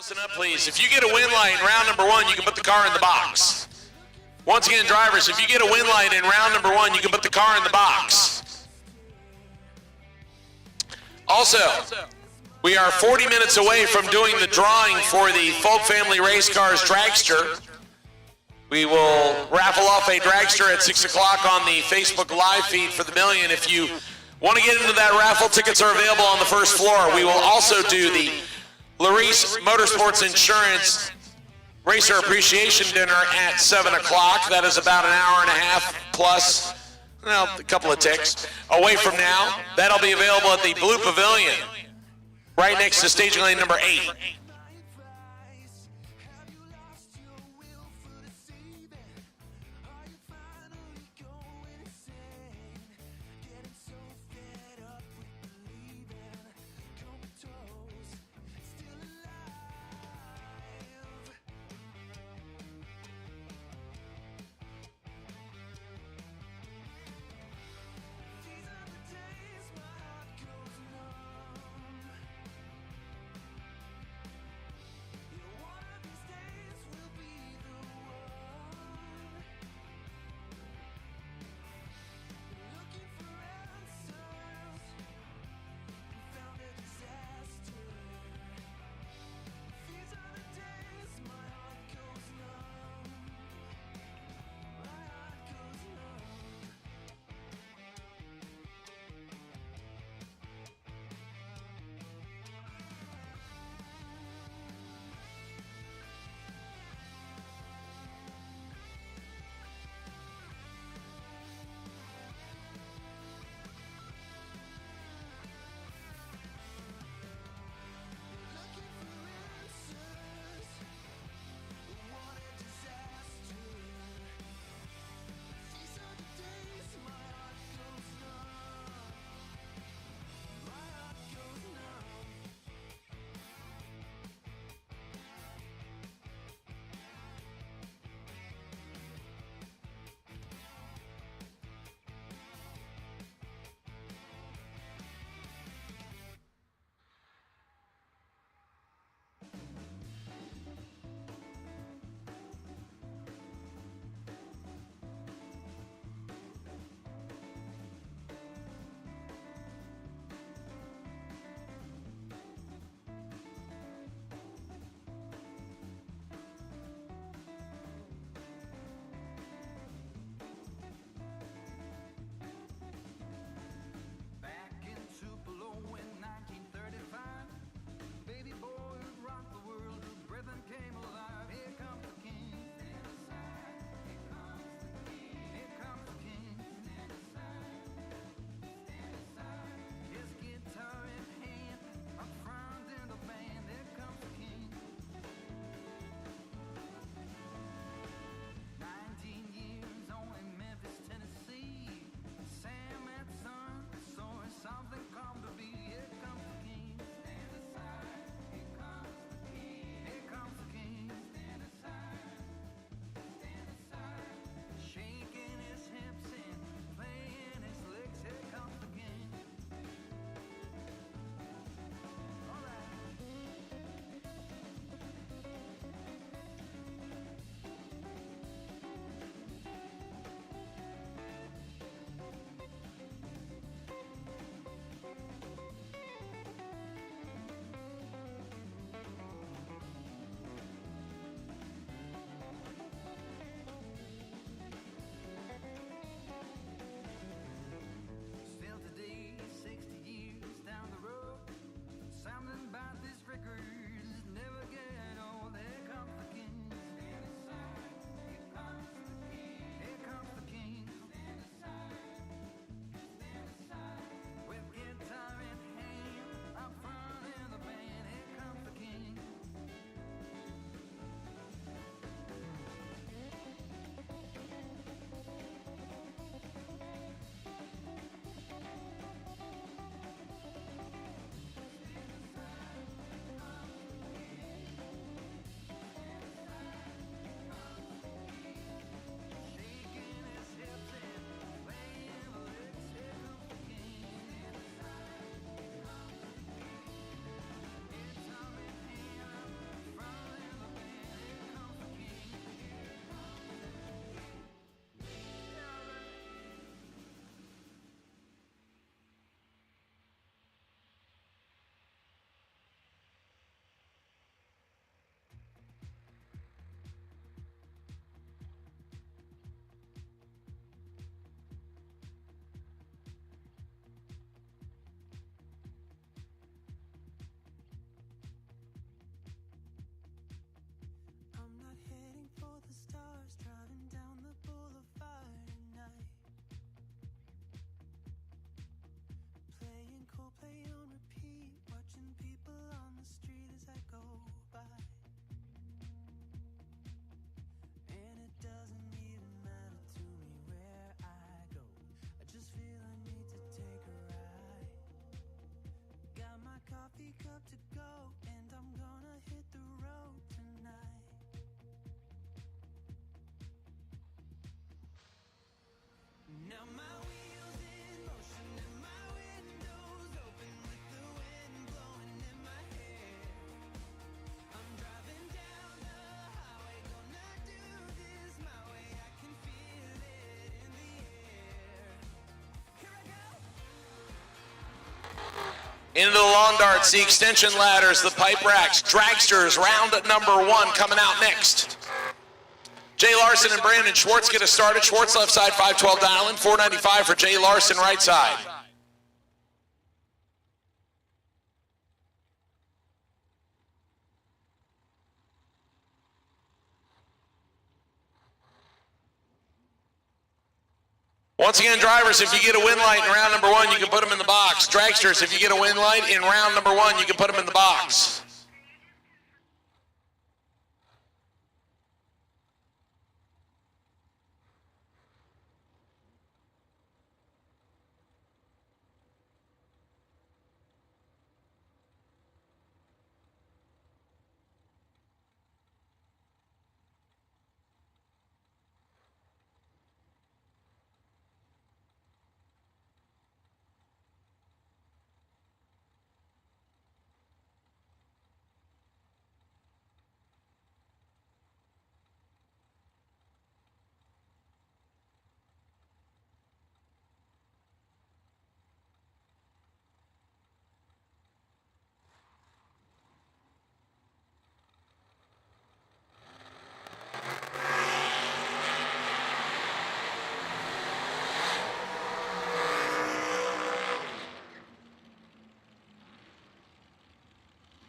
G: Listen up, please. If you get a win light in round number 1, you can put the car in the box. Once again, drivers, if you get a win light in round number 1, you can put the car in the box. Also, we are 40 minutes away from doing the drawing for the Folk Family Race Cars Dragster. We will raffle off a dragster at 6 o'clock on the Facebook Live feed for the million. If you want to get into that raffle, tickets are available on the first floor. We will also do the Larice Motorsports Insurance Racer Appreciation Dinner at 7 o'clock. That is about an hour and a half plus, well, a couple of ticks away from now. That'll be available at the Blue Pavilion. right next to staging lane number 8. Into the lawn darts, the extension ladders, the pipe racks, dragsters, round number 1 coming out next. Jay Larson and Brandon Schwartz get us started. Schwartz left side, 512 dialing, $495 for Jay Larson right side. Once again, drivers, if you get a win light in round number 1, you can put them in the box. Dragsters, if you get a win light in round number 1, you can put them in the box.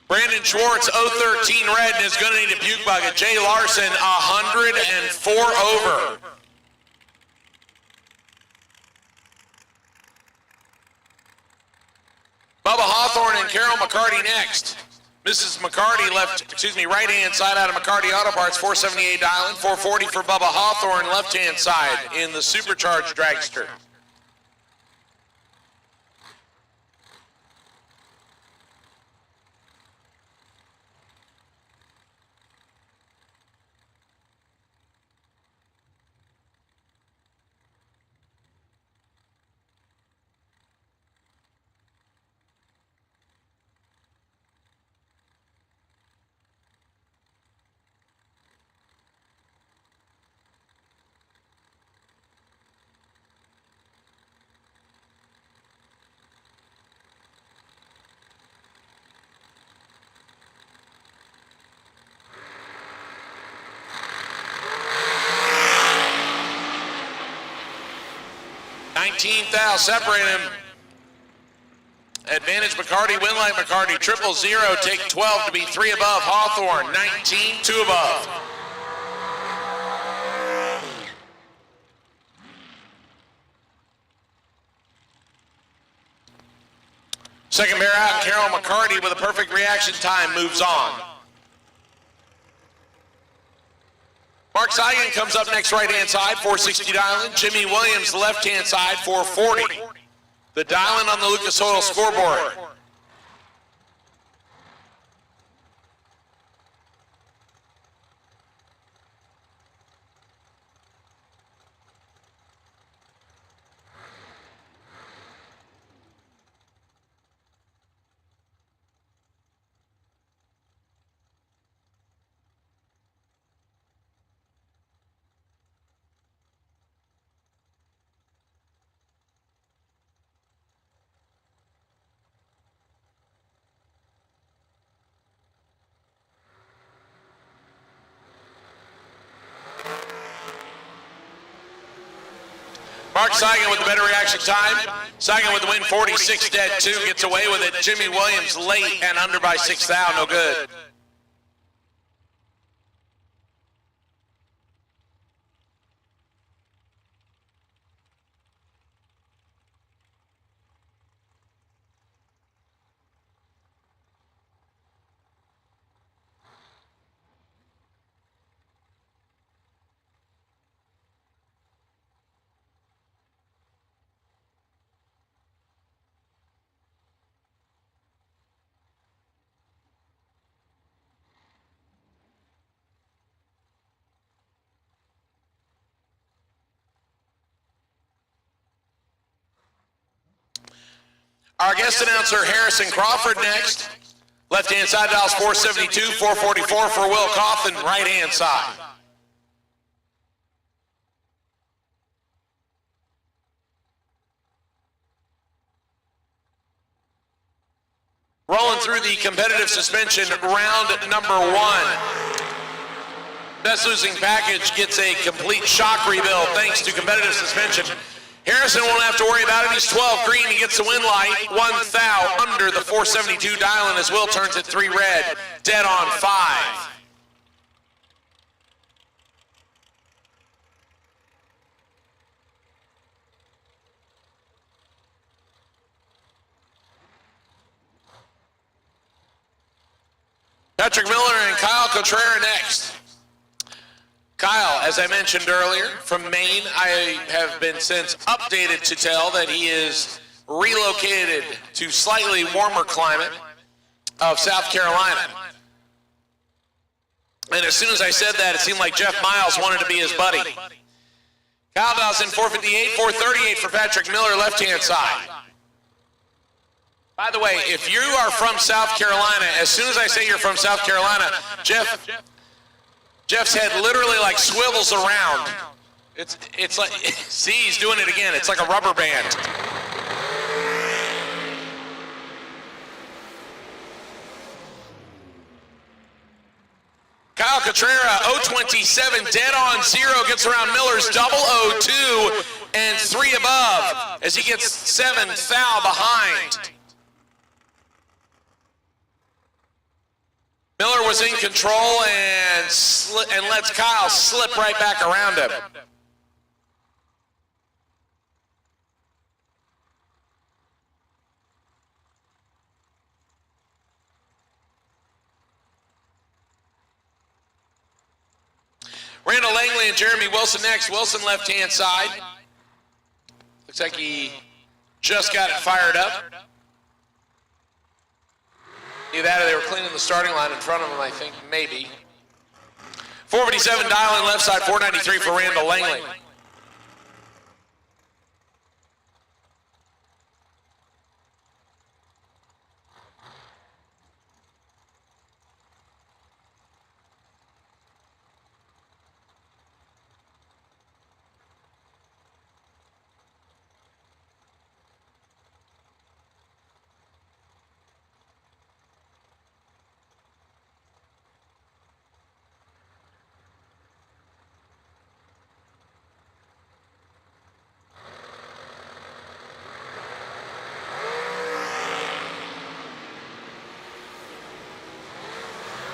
G: Brandon Schwartz, 013 red, and is going to need a puke bucket. Jay Larson, 104 over. Bubba Hawthorne and Carol McCarty next. Mrs. McCarty right-hand side out of McCarty Auto Parts, 478 dialing, 440 for Bubba Hawthorne, left-hand side in the supercharged dragster. $19,000 separate him. Advantage McCarty, win like McCarty, 000, take 12 to be 3 above. Hawthorne, 19, 2 above. Second pair out, Carol McCarty with a perfect reaction time moves on. Mark Seigan comes up next right-hand side, 460 dialing. Jimmy Williams, left-hand side, 440. The dialing on the Lucas Oil scoreboard. Mark Seigan with the better reaction time. Seigan with the win, 46 dead 2, gets away with it. Jimmy Williams late and under by 6 thou, no good. Our guest announcer, Harrison Crawford, next. Left-hand side dials 472, 444 for Will Coffin, right-hand side. Rolling through the competitive suspension, round number 1. Best losing package gets a complete shock rebuild thanks to competitive suspension. Harrison won't have to worry about it. He's 12 green. He gets the win light. 1 thou under the 472 dial, and as Will turns it 3 red. Dead on 5. Patrick Miller and Kyle Cotrera next. Kyle, as I mentioned earlier, from Maine, I have been since updated to tell that he is relocated to slightly warmer climate of South Carolina. And as soon as I said that, it seemed like Jeff Miles wanted to be his buddy. Kyle dials in 458, 438 for Patrick Miller, left-hand side. By the way, if you are from South Carolina, as soon as I say you're from South Carolina, Jeff's head literally like swivels around. It's like, see, he's doing it again. It's like a rubber band. Kyle Cotrera, 027, dead on 0, gets around Miller's 002 and 3 above as he gets 7 thou behind. Miller was in control and lets Kyle slip right back around him. Randall Langley and Jeremy Wilson next. Wilson left-hand side. Looks like he just got it fired up. Either that or they were cleaning the starting line in front of him, I think, maybe. 457 dial in left side, 493 for Randall Langley.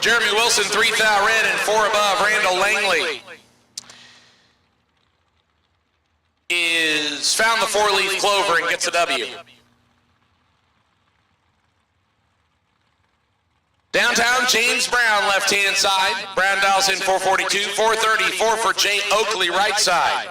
G: Jeremy Wilson, 3 thou red and 4 above. Randall Langley is found the 4-leaf clover and gets a W. Downtown, James Brown, left-hand side. Brown dials in 442, 434 for Jay Oakley, right side.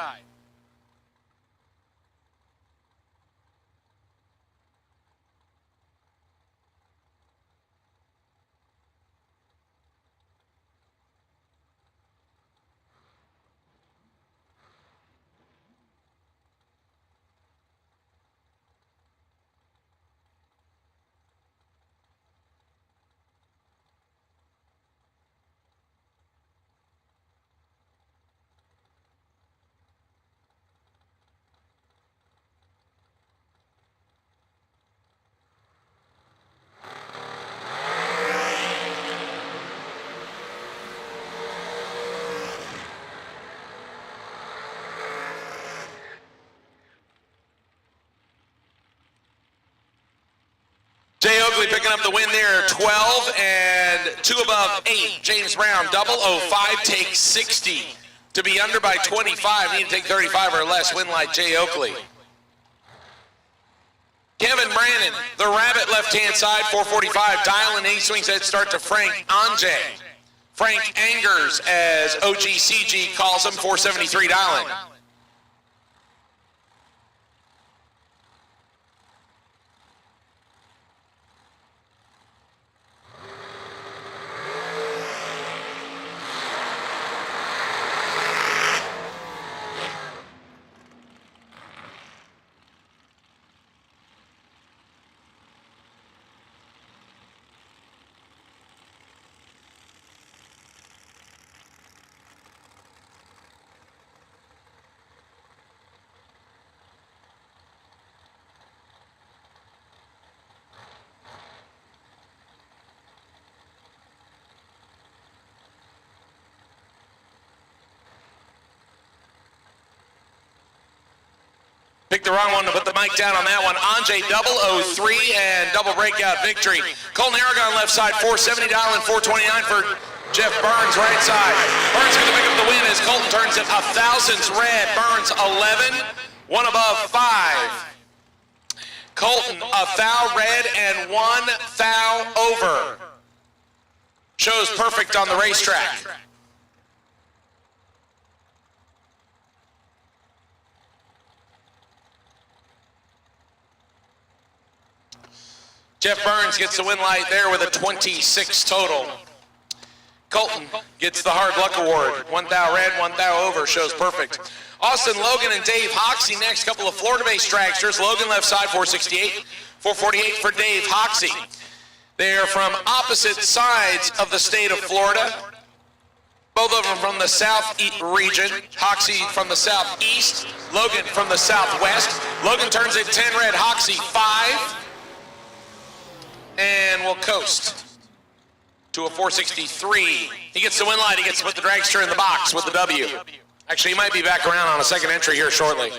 G: Jay Oakley picking up the win there, 12 and 2 above 8. James Brown, 005, takes 60. To be under by 25, need to take 35 or less, win like Jay Oakley. Kevin Brannon, the rabbit left-hand side, 445, dialing in, he swings head start to Frank Anjay. Frank Angers, as OGCG calls him, 473 dialing. Picked the wrong one to put the mic down on that one. Anjay 003 and double breakout victory. Colton Aragon left side, 470 dial and 429 for Jeff Burns right side. Burns going to pick up the win as Colton turns it 1,000s red. Burns 11, one above 5. Colton a foul red and 1 foul over. Shows perfect on the racetrack. Jeff Burns gets the win light there with a 26 total. Colton gets the hard luck award. 1 thou red, 1 thou over, shows perfect. Austin Logan and Dave Hoxie next, couple of Florida-based dragsters. Logan left side, 468, 448 for Dave Hoxie. They are from opposite sides of the state of Florida. Both of them from the south region. Hoxie from the southeast, Logan from the southwest. Logan turns it 10 red, Hoxie 5. And will coast to a 463. He gets the win light. He gets to put the dragster in the box with the W. Actually, he might be back around on a second entry here shortly.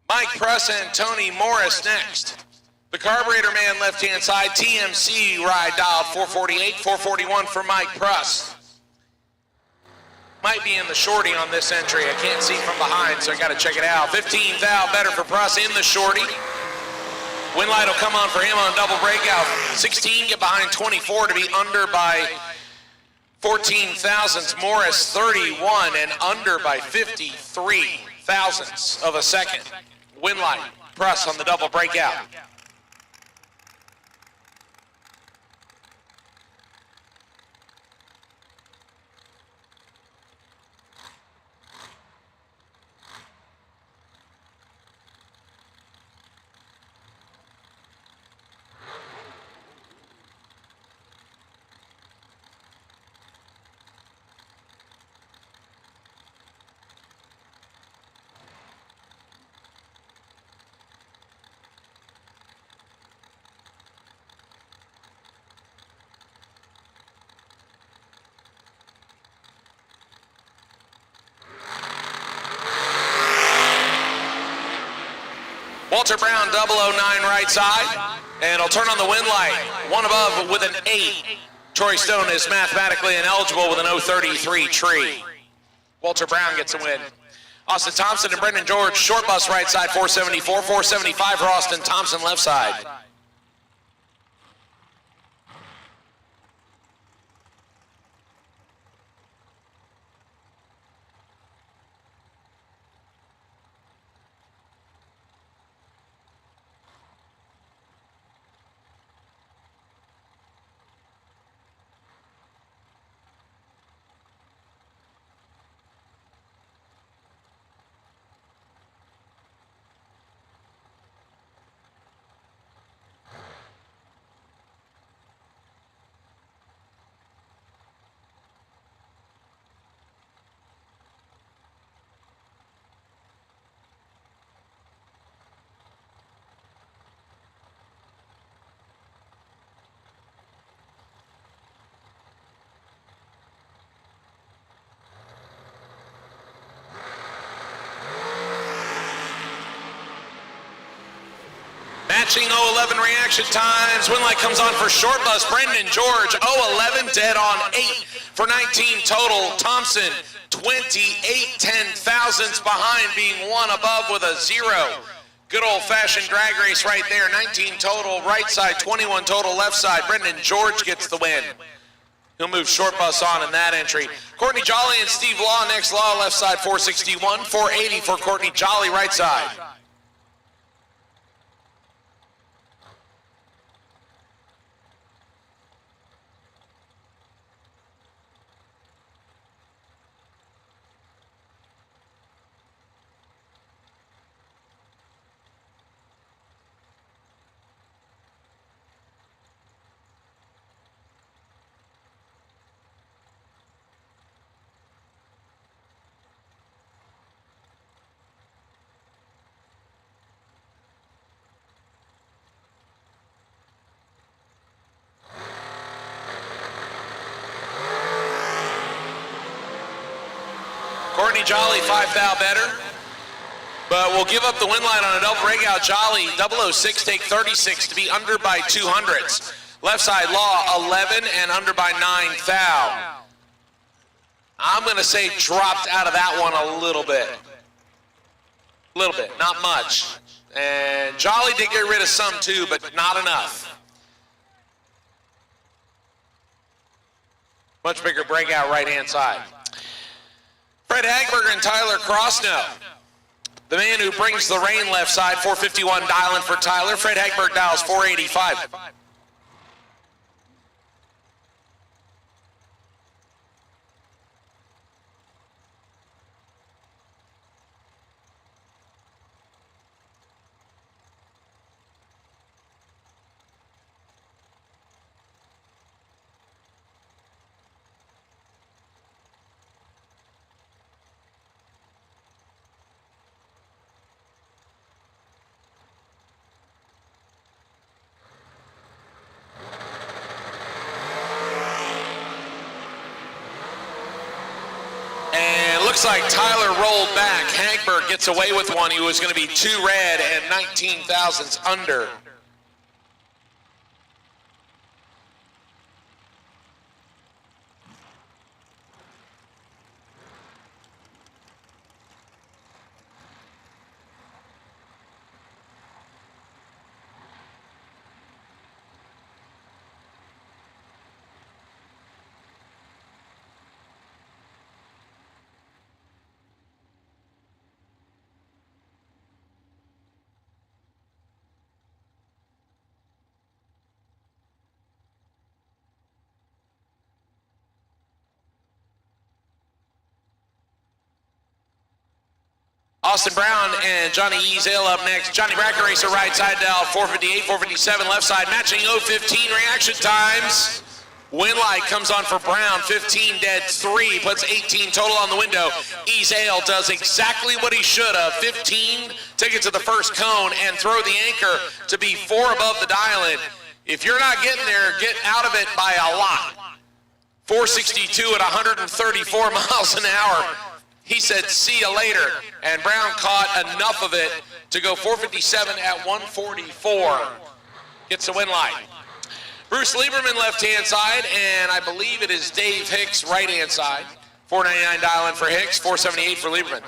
G: Mike Pruss and Tony Morris next. The carburetor man left-hand side, TMC ride dialed 448, 441 for Mike Pruss. Might be in the shorty on this entry. I can't see from behind, so I got to check it out. 15 thou better for Pruss in the shorty. Win light will come on for him on double breakout. 16 get behind 24 to be under by 14 thousandths. Morris 31 and under by 53 thousandths of a second. Win light, Pruss on the double breakout. Walter Brown 009 right side, and he'll turn on the win light. One above with an 8. Troy Stone is mathematically ineligible with an 033 tree. Walter Brown gets a win. Austin Thompson and Brendan George, short bus right side, 474, 475 for Austin Thompson left side. Matching 011 reaction times. Win light comes on for short bus. Brendan George 011 dead on 8 for 19 total. Thompson 28 10,000ths behind, being one above with a 0. Good old-fashioned drag race right there. 19 total right side, 21 total left side. Brendan George gets the win. He'll move short bus on in that entry. Courtney Jolly and Steve Law, next Law, left side 461, 480 for Courtney Jolly, right side. Courtney Jolly, 5 thou better, but we'll give up the win line on a double breakout. Jolly, 006, take 36 to be under by 200ths. Left side Law, 11 and under by 9 thou. I'm going to say dropped out of that one a little bit. Not much. And Jolly did get rid of some too, but not enough. Much bigger breakout right-hand side. Fred Hagberger and Tyler Crossnow. The man who brings the rain left side, 451 dialing for Tyler. Fred Hagberg dials 485. Looks like Tyler rolled back. Hagberg gets away with one. He was going to be 2 red and 19 thousandths under. Austin Brown and Johnny Easale up next. Johnny Bracker racer right side dial 458, 457 left side, matching 015 reaction times. Win light comes on for Brown, 15 dead 3, puts 18 total on the window. Easale does exactly what he should have. 15, take it to the first cone and throw the anchor to be 4 above the dial-in. If you're not getting there, get out of it by a lot. 462 at 134 miles an hour. He said, see you later. And Brown caught enough of it to go 457 at 144. Gets the win light. Bruce Lieberman left-hand side, and I believe it is Dave Hicks right-hand side. 499 dial in for Hicks, 478 for Lieberman.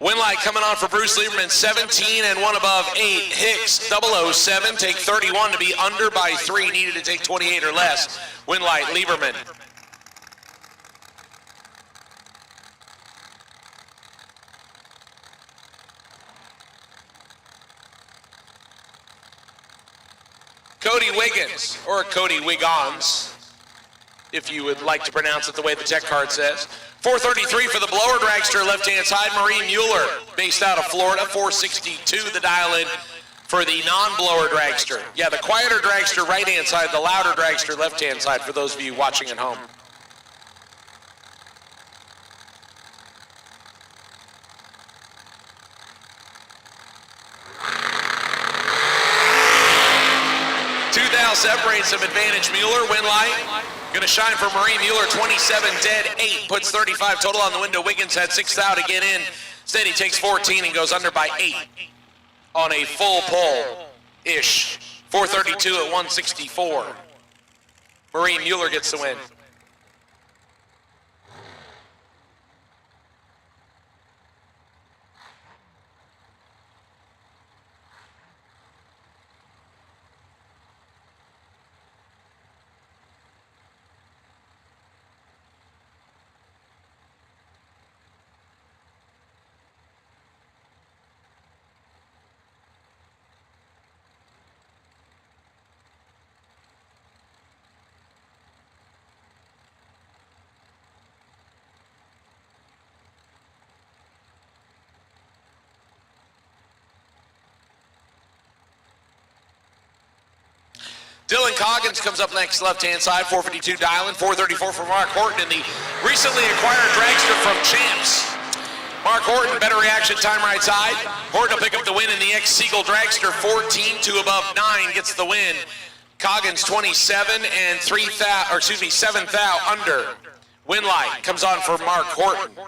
G: Win light coming on for Bruce Lieberman, 17 and 1 above 8. Hicks, 007, take 31 to be under by 3, needed to take 28 or less. Win light, Lieberman. Cody Wiggins, or Cody Wiggins, if you would like to pronounce it the way the tech card says. 433 for the blower dragster, left-hand side, Marie Mueller, based out of Florida. 462, the dial-in for the non-blower dragster. Yeah, the quieter dragster, right-hand side, the louder dragster, left-hand side, for those of you watching at home. mile separates him. Advantage Mueller, win light. Going to shine for Marie Mueller, 27 dead, 8. Puts 35 total on the window. Wiggins had 6 thou to get in. Instead, he takes 14 and goes under by 8 on a full pull-ish. 432 at 164. Marie Mueller gets the win. Dylan Coggins comes up next, left-hand side, 452 dialing, 434 for Mark Horton in the recently acquired dragster from Champs. Mark Horton, better reaction time right side. Horton will pick up the win in the ex-Siegel dragster, 14 to above 9 gets the win. Coggins 27 and 7 thou under. Win light comes on for Mark Horton.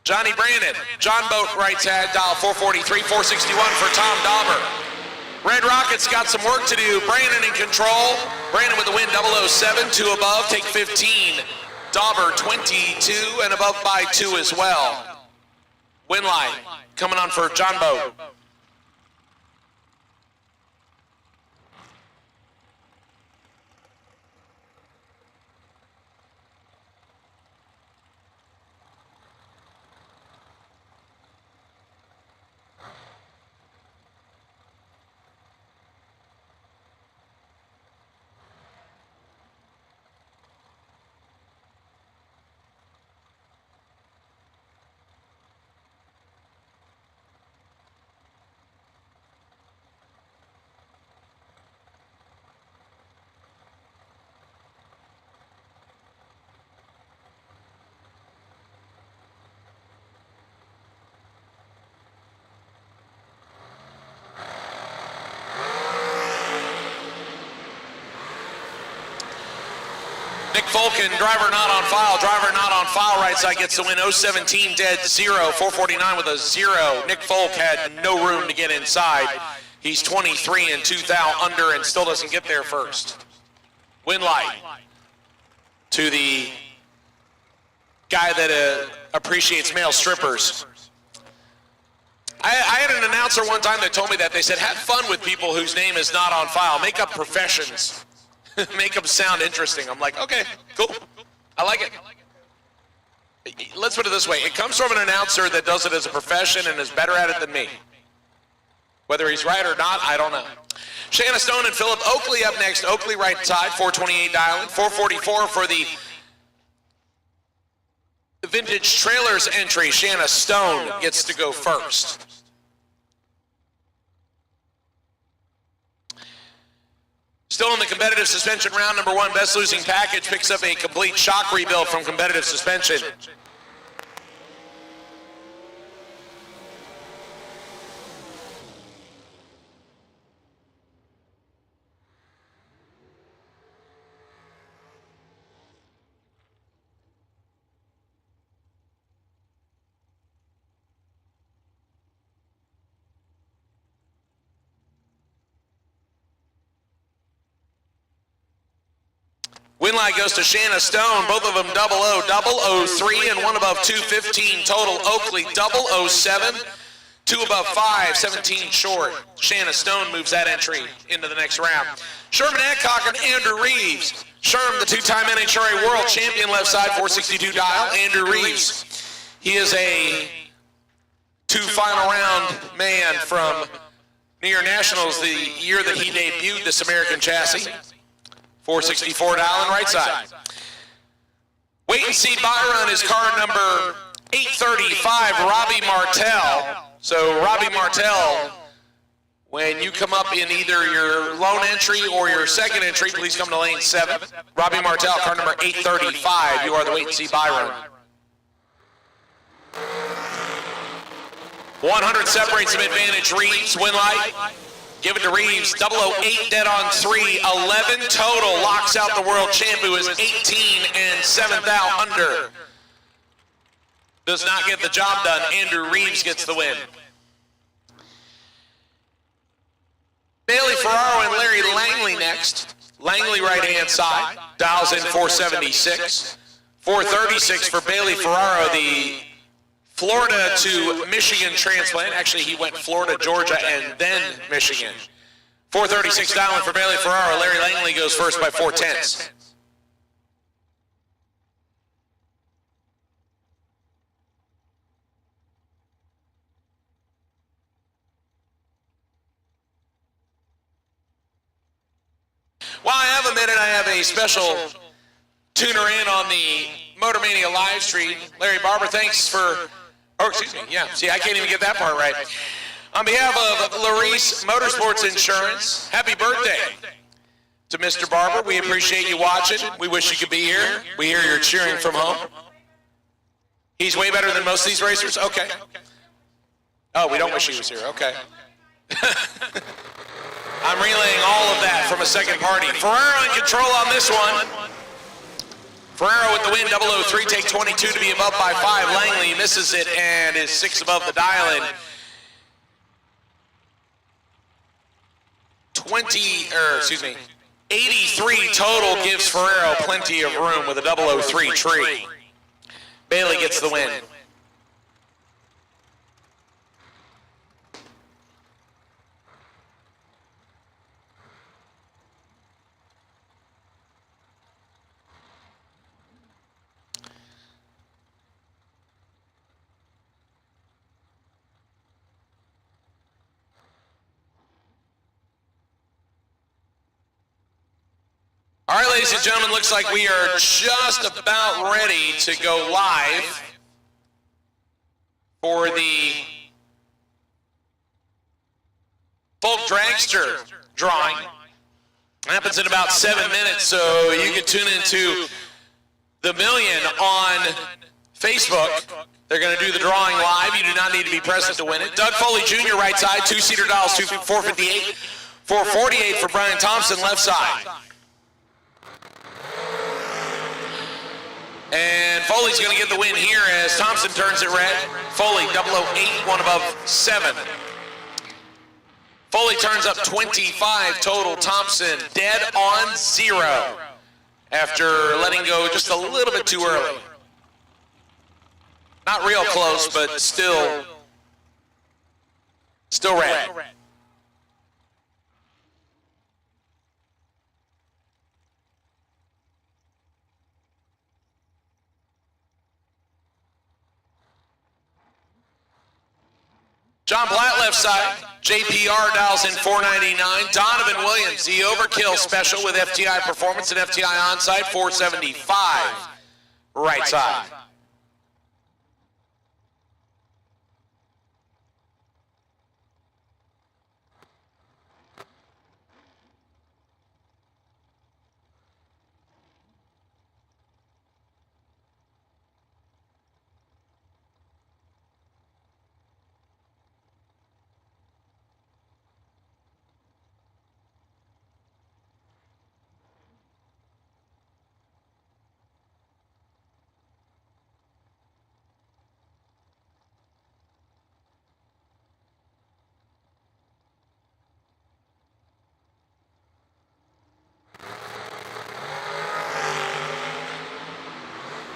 G: Johnny Brandon, John Boat right side, dial 443, 461 for Tom Dauber. Red Rockets got some work to do. Brandon in control. Brandon with the win, 007, 2 above, take 15. Dauber 22 and above by 2 as well. Win line coming on for John Boat. Nick Fulkin, driver not on file. Driver not on file, right side gets the win. 017 dead, 0. 449 with a 0. Nick Folk had no room to get inside. He's 23 and 2 thou under and still doesn't get there first. Win light to the guy that appreciates male strippers. I had an announcer one time that told me that. They said, have fun with people whose name is not on file. Make up professions. Make them sound interesting. I'm like, okay, cool. I like it. Let's put it this way. It comes from an announcer that does it as a profession and is better at it than me. Whether he's right or not, I don't know. Shanna Stone and Philip Oakley up next. Oakley right side, 428 dialing. 444 for the Vintage Trailers entry. Shanna Stone gets to go first. Still in the competitive suspension round, number 1, best losing package picks up a complete shock rebuild from competitive suspension. Win line goes to Shanna Stone, both of them 00, 003, and one above 215 total. Oakley 007, 2 above 5, 17 short. Shanna Stone moves that entry into the next round. Sherman Adcock and Andrew Reeves. Sherm, the two-time NHRA World Champion, left side, 462 dial. Andrew Reeves. He is a two final round man from Gator Nationals the year that he debuted this American chassis. 464 dial and right side. Wait and see Byron is car number 835, Robbie Martell. So Robbie Martell, when you come up in either your lone entry or your second entry, please come to lane 7. Robbie Martell, car number 835. You are the wait and see Byron. 100 separates him, advantage Reeves, win light. Give it to Reeves, 008 dead on 3, 11 total, locks out the world champ who is 18 and 7th out under. Does not get the job done. Andrew Reeves gets the win. Bailey Ferraro and Larry Langley next. Langley right-hand side, dials in 476. 436 for Bailey Ferraro, the Florida to Michigan transplant. Actually, he went Florida, Georgia, and then Michigan. 436 dialing for Bailey Ferraro. Larry Langley goes first by 4/10. While I have a minute, I have a special tuner in on the Motor Mania live stream. Larry Barber, thanks for, oh, excuse me, yeah, see, I can't even get that part right. On behalf of Larice Motorsports Insurance, happy birthday to Mr. Barber. We appreciate you watching. We wish you could be here. We hear you're cheering from home. He's way better than most of these racers? Okay. Oh, we don't wish he was here, okay. I'm relaying all of that from a second party. Ferraro in control on this one. Ferraro with the win, 003, take 22 to be above by 5. Langley misses it and is 6 above the dial-in. 83 total gives Ferraro plenty of room with a 003 tree. Bailey gets the win. All right, ladies and gentlemen, looks like we are just about ready to go live for the Folk Dragster drawing. Happens in about 7 minutes, so you can tune into the Million on Facebook. They're going to do the drawing live. You do not need to be present to win it. Doug Foley Jr., right side, 2-seater dials, 458. 448 for Brian Thompson, left side. And Foley's going to get the win here as Thompson turns it red. Foley, 008, 1 above 7. Foley turns up 25 total. Thompson dead on 0 after letting go just a little bit too early. Not real close, but still red. John Blatt left side, JPR dials in 499. Donovan Williams, the overkill special with FTI Performance and FTI Onsite, 475, right side.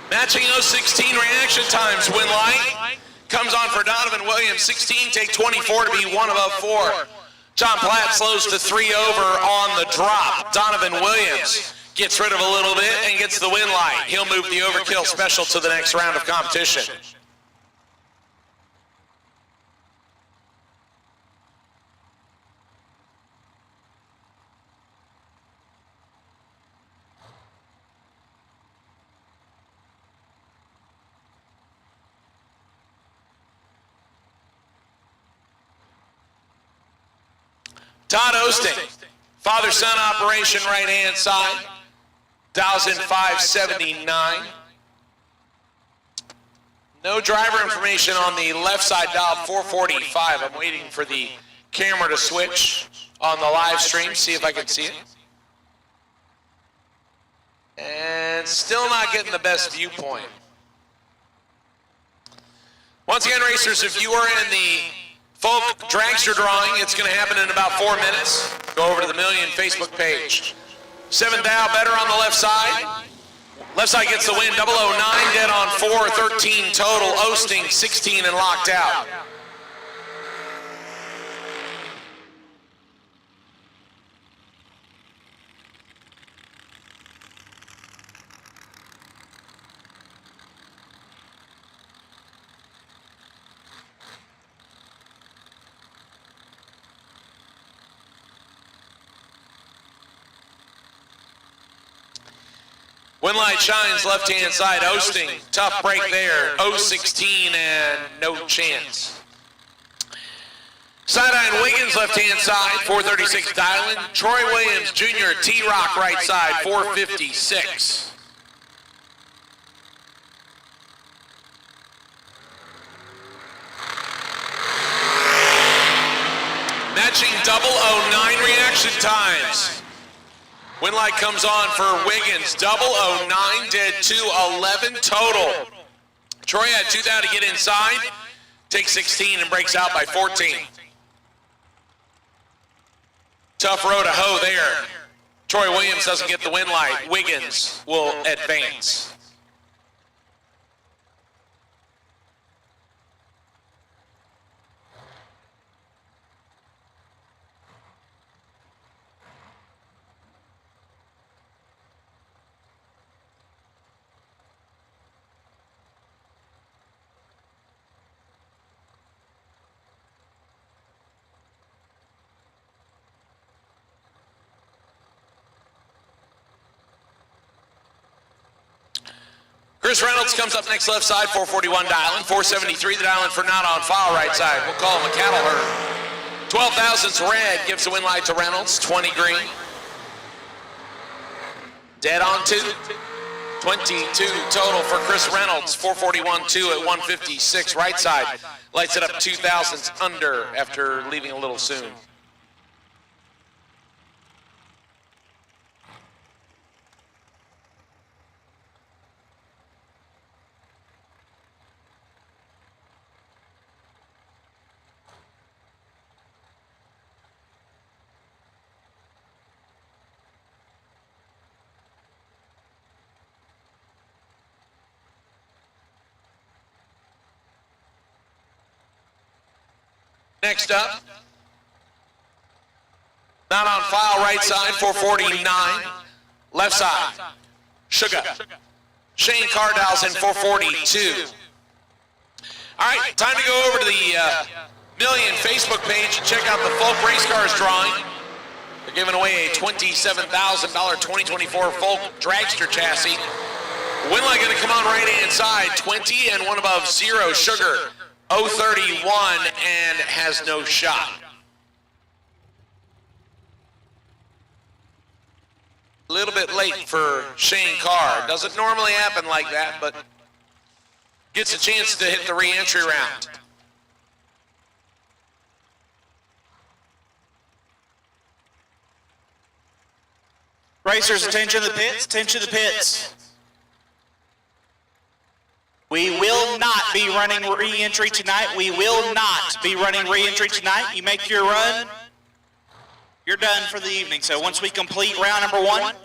G: Matching those 16 reaction times, win light. Comes on for Donovan Williams, 16, take 24 to be 1 above 4. John Platt slows to 3 over on the drop. Donovan Williams Gets rid of a little bit and gets the win light. He'll move the overkill special to the next round of competition. Todd Osting, father-son operation right-hand side, 1,579. No driver information on the left side dial, 445. I'm waiting for the camera to switch on the live stream, see if I can see it. And still not getting the best viewpoint. Once again, racers, if you are in the Folk Dragster drawing, it's going to happen in about 4 minutes. Go over to the Million Facebook page. 7th Dow better on the left side. Left side gets the win, 009, dead on 4, 13 total. Osting, 16 and locked out. Win light shines left-hand side, Osting, tough break there, 016 and no chance. Side-eye Wiggins left-hand side, 436 dialing. Troy Williams Jr., T-Rock right side, 456. Matching 009 reaction times. Win light comes on for Wiggins, 009, dead 211 total. Troy had 2 down to get inside, takes 16 and breaks out by 14. Tough row to hoe there. Troy Williams doesn't get the win light. Wiggins will advance. Chris Reynolds comes up next left side, 441 dialing, 473 the dialing for not on file right side. We'll call him a cattle herd. 12 thousandths red gives the win light to Reynolds, 20 green. Dead on 2. 22 total for Chris Reynolds, 441-2 at 156 right side. Lights it up 2 thousandths under after leaving a little soon. Next up, not on file right side, 449. Left side, Sugar. Shane Cardell's in 442. All right, time to go over to the Million Facebook page and check out the Folk Race Cars drawing. They're giving away a $27,000 2024 Folk Dragster chassis. Win light going to come on right-hand side, 20 and one above 0, Sugar. 031 and has no shot. A little bit late for Shane Carr. Doesn't normally happen like that, but gets a chance to hit the re-entry round.
H: Racers, attention to the pits, attention to the pits. We will not be running re-entry tonight. We will not be running re-entry tonight. You make your run, you're done for the evening. So once we complete round number 1,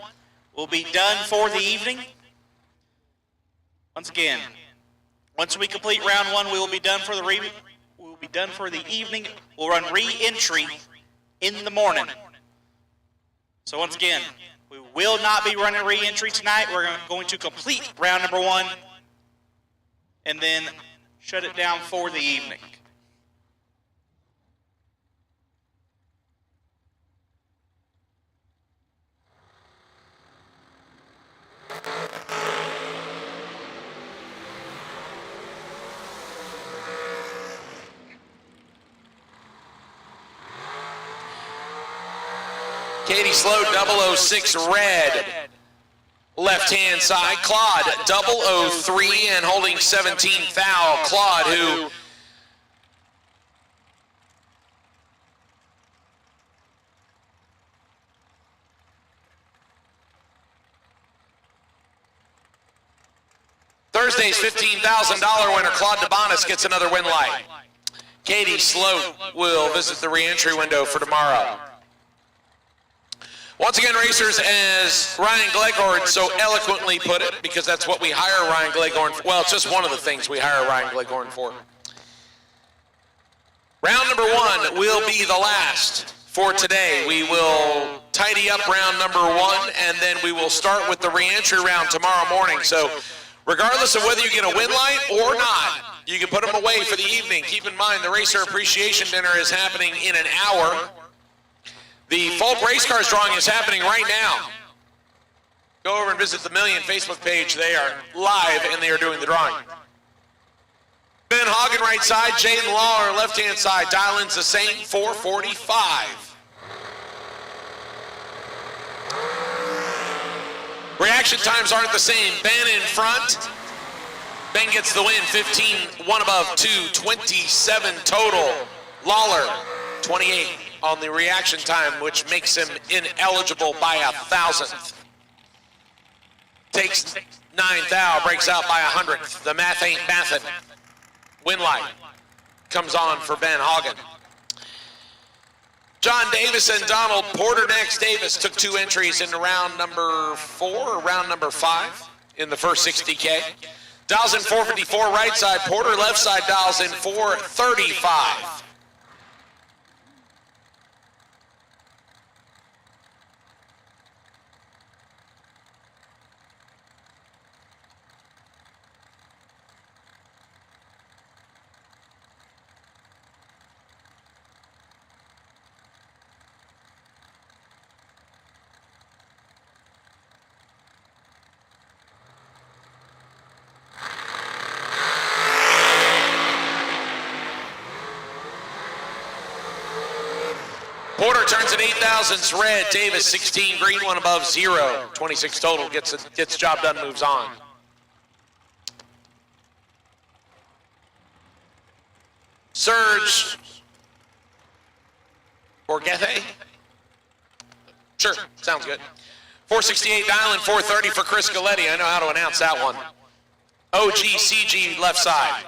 H: we'll be done for the evening. Once again, once we complete round 1, we will be done for the evening. We'll run re-entry in the morning. So once again, We will not be running re-entry tonight. We're going to complete round number 1 and then shut it down for the evening.
G: Katie Slow, 006 red. Left-hand side, Claude, 003 and holding 17 foul. Claude, who Thursday's $15,000 winner, Claude DeBonis, gets another win light. Katie Sloat will visit the re-entry window for tomorrow. Once again, racers, as Ryan Gleghorn so eloquently put it, because that's what we hire Ryan Gleghorn for. Well, it's just one of the things we hire Ryan Gleghorn for. Round number 1 will be the last for today. We will tidy up round number 1, and then we will start with the re-entry round tomorrow morning. So regardless of whether you get a win light or not, you can put them away for the evening. Keep in mind, the Racer Appreciation Dinner is happening in an hour. The Folk Race Cars drawing is happening right now. Go over and visit the Million Facebook page. They are live and they are doing the drawing. Ben Hagen right side, Jaden Lawler left-hand side. Dial-in's the same, 445. Reaction times aren't the same. Ben in front. Ben gets the win, 15, 1 above 2, 27 total. Lawler, 28 on the reaction time, which makes him ineligible by 1,000th. Takes 9 thou, breaks out by 100th. The math ain't mathin'. Win light comes on for Ben Hagen. John Davis and Donald Porter next. Davis took 2 entries in round number 4 or round number 5 in the first 60K. Dials in 454 right side. Porter left side dials in 435. Porter turns an 8,000ths red. Davis 16 green, 1 above 0. 26 total, gets job done, moves on. Serge Borgethe? Sure, sounds good. 468 dial and 430 for Chris Galetti. I know how to announce that one. OGCG left side.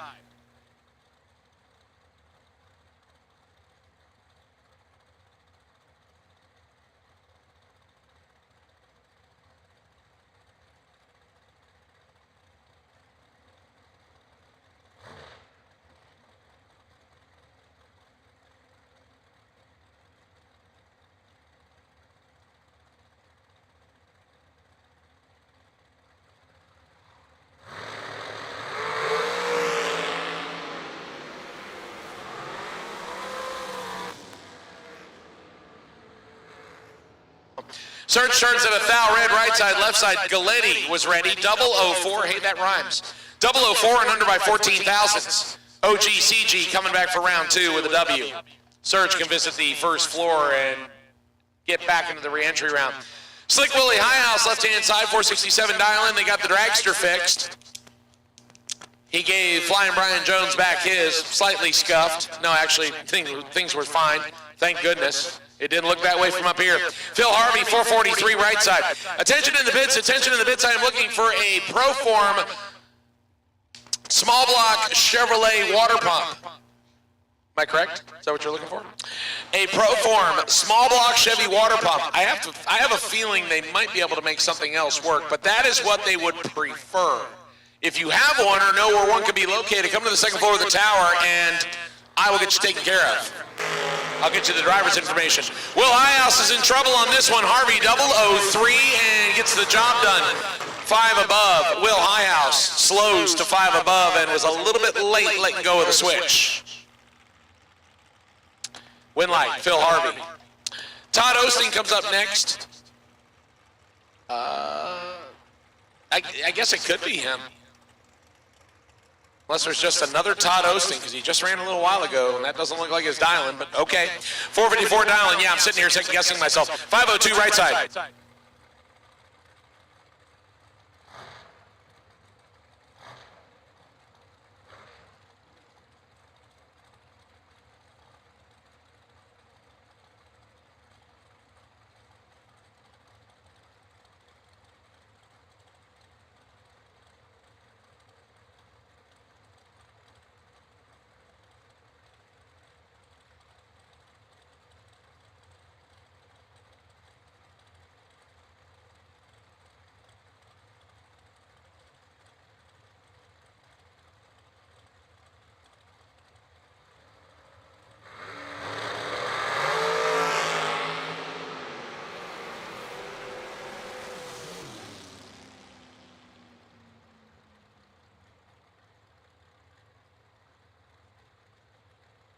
G: Serge turns at a thou red right side, left side. Galetti was ready. 004. Hey, that rhymes. 004 and under by 14,000ths. OGCG coming back for round 2 with a W. Serge can visit the first floor and get back into the re-entry round. Slick Willie Highhouse, left-hand side, 467 dial in. They got the dragster fixed. He gave Flying Brian Jones back his, slightly scuffed. No, actually, things were fine. Thank goodness. It didn't look that way from up here. Phil Harvey, 443 right side. Attention in the bits, attention in the bits. I am looking for a Proform small block Chevrolet water pump. Am I correct? Is that what you're looking for? A Proform small block Chevy water pump. I have a feeling they might be able to make something else work, but that is what they would prefer. If you have one or know where one could be located, come to the second floor of the tower and I will get you taken care of. I'll get you the driver's information. Will Highhouse is in trouble on this one. Harvey 003 and gets the job done. 5 above. Will Highhouse slows to 5 above and was a little bit late letting go of the switch. Win light, Phil Harvey. Todd Osteen comes up next. I guess it could be him. Unless there's just another Todd Osteen, because he just ran a little while ago, and that doesn't look like his dialing, but okay. 454 dialing, yeah, I'm sitting here second guessing myself. 502 right side.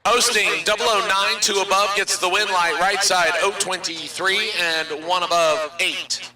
G: Osteen 009, 2 above, gets the win light, right side 023 and 1 above 8.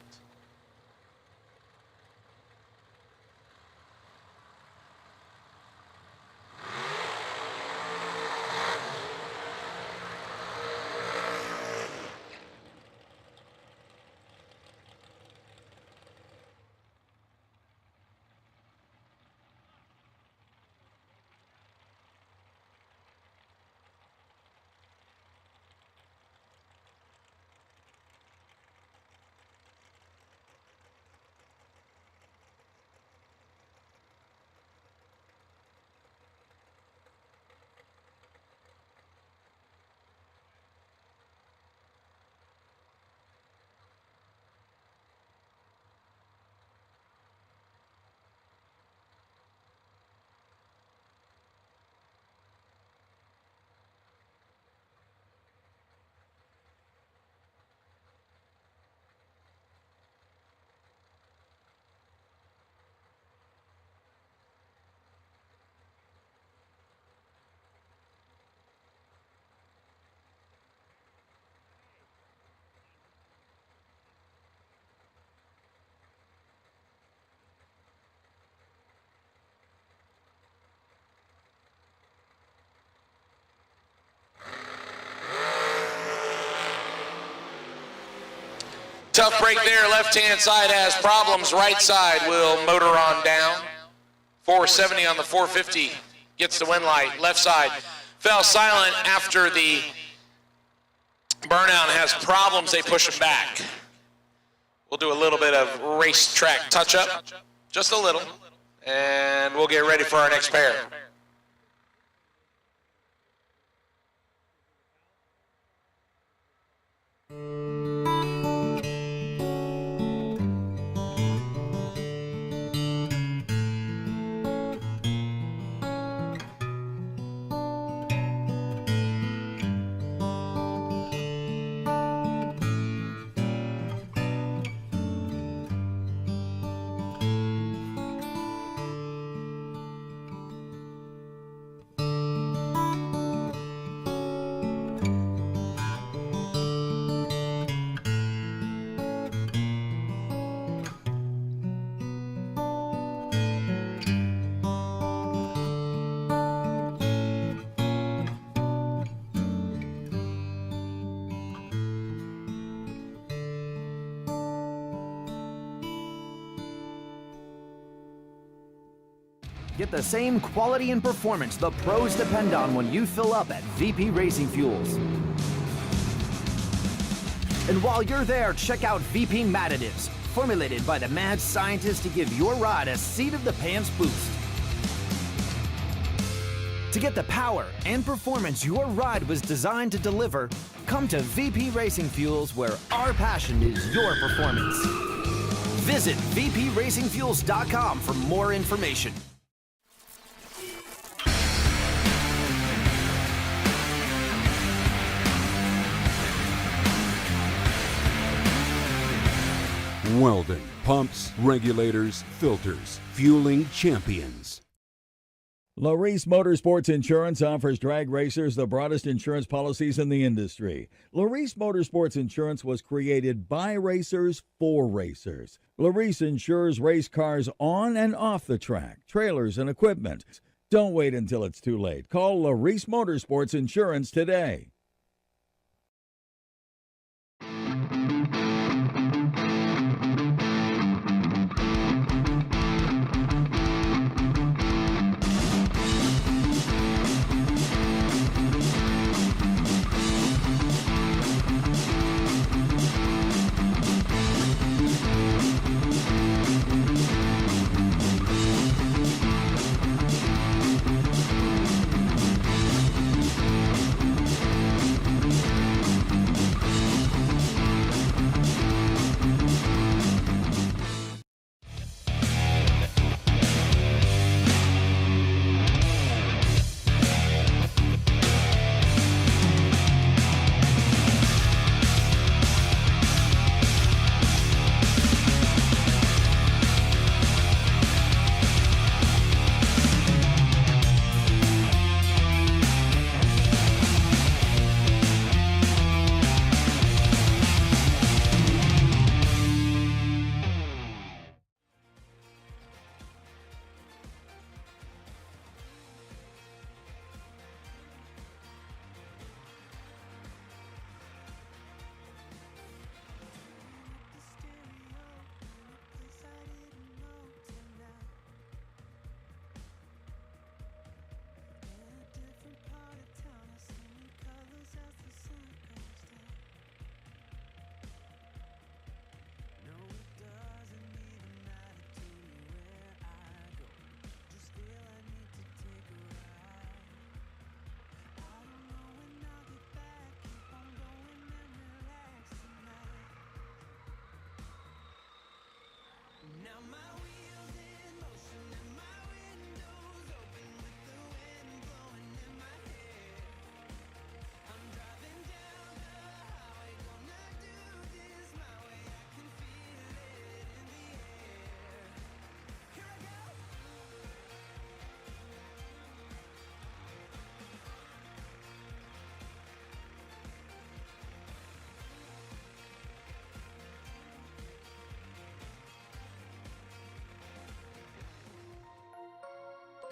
G: Tough break there, left-hand side has problems, right side will motor on down. 470 on the 450, gets the win light, left side. Fell silent after the burnout and has problems, they push him back. We'll do a little bit of racetrack touch-up, just a little, and we'll get ready for our next pair.
B: Get the same quality and performance the pros depend on when you fill up at VP Racing Fuels. And while you're there, check out VP Madditives, formulated by the mad scientists to give your ride a seat-of-the-pants boost. To get the power and performance your ride was designed to deliver, come to VP Racing Fuels, where our passion is your performance. Visit vpracingfuels.com for more information.
A: Weldon Pumps, Regulators, Filters, fueling champions.
D: Larice Motorsports Insurance offers drag racers the broadest insurance policies in the industry. Larice Motorsports Insurance was created by racers for racers. Larice insures race cars on and off the track, trailers, and equipment. Don't wait until it's too late. Call Larice Motorsports Insurance today.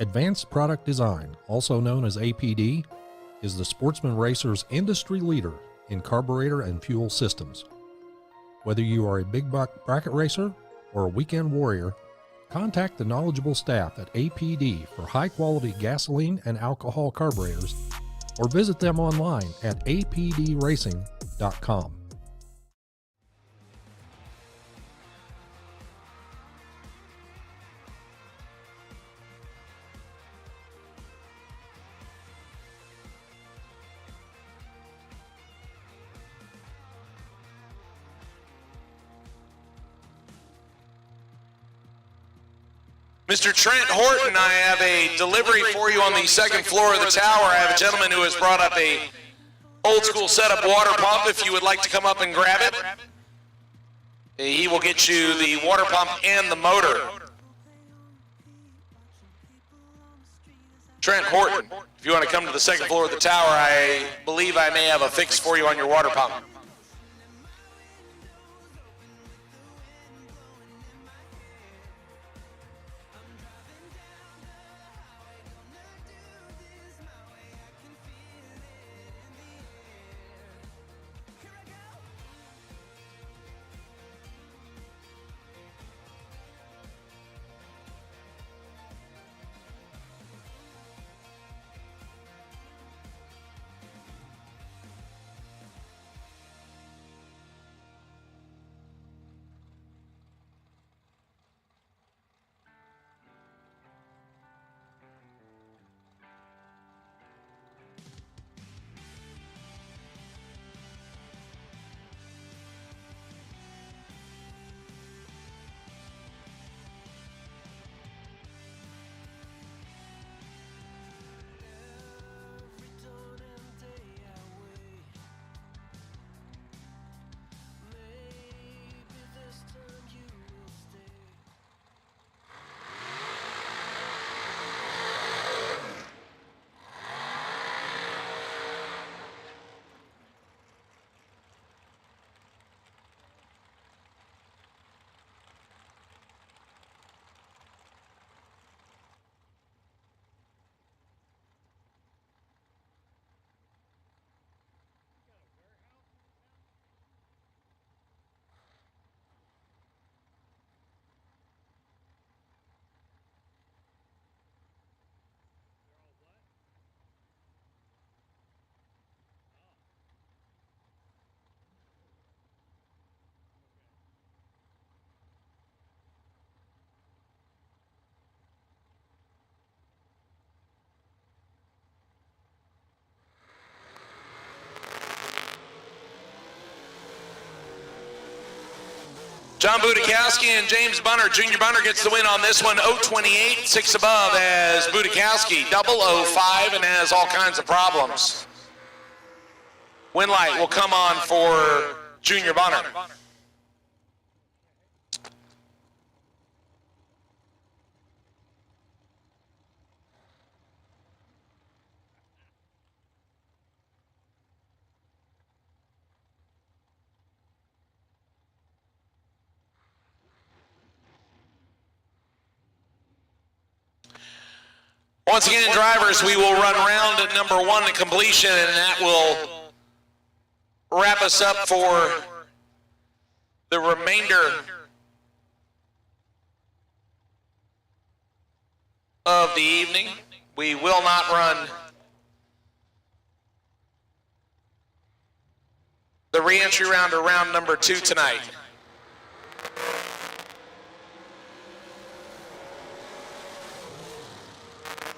Q: Advanced Product Design, also known as APD, is the Sportsman Racer's industry leader in carburetor and fuel systems. Whether you are a big bracket racer or a weekend warrior, contact the knowledgeable staff at APD for high-quality gasoline and alcohol carburetors, or visit them online at apdracing.com.
G: Mr. Trent Horton, I have a delivery for you on the second floor of the tower. I have a gentleman who has brought up a old school setup water pump. If you would like to come up and grab it, he will get you the water pump and the motor. Trent Horton, if you want to come to the second floor of the tower, I believe I may have a fix for you on your water pump. John Budakowski and James Bunner. Junior Bunner gets the win on this one. 028, 6 above as Budakowski. 005 and has all kinds of problems. Win light will come on for Junior Bunner. Once again, drivers, we will run round at number 1 to completion, and that will wrap us up for the remainder of the evening. We will not run the re-entry round or round number 2 tonight.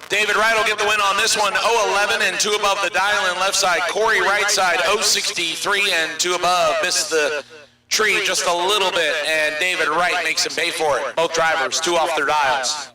G: David Wright will get the win on this one. 011 and 2 above the dial in left side. Corey right side 063 and 2 above. Missed the tree just a little bit, and David Wright makes him pay for it. Both drivers 2 off their dials.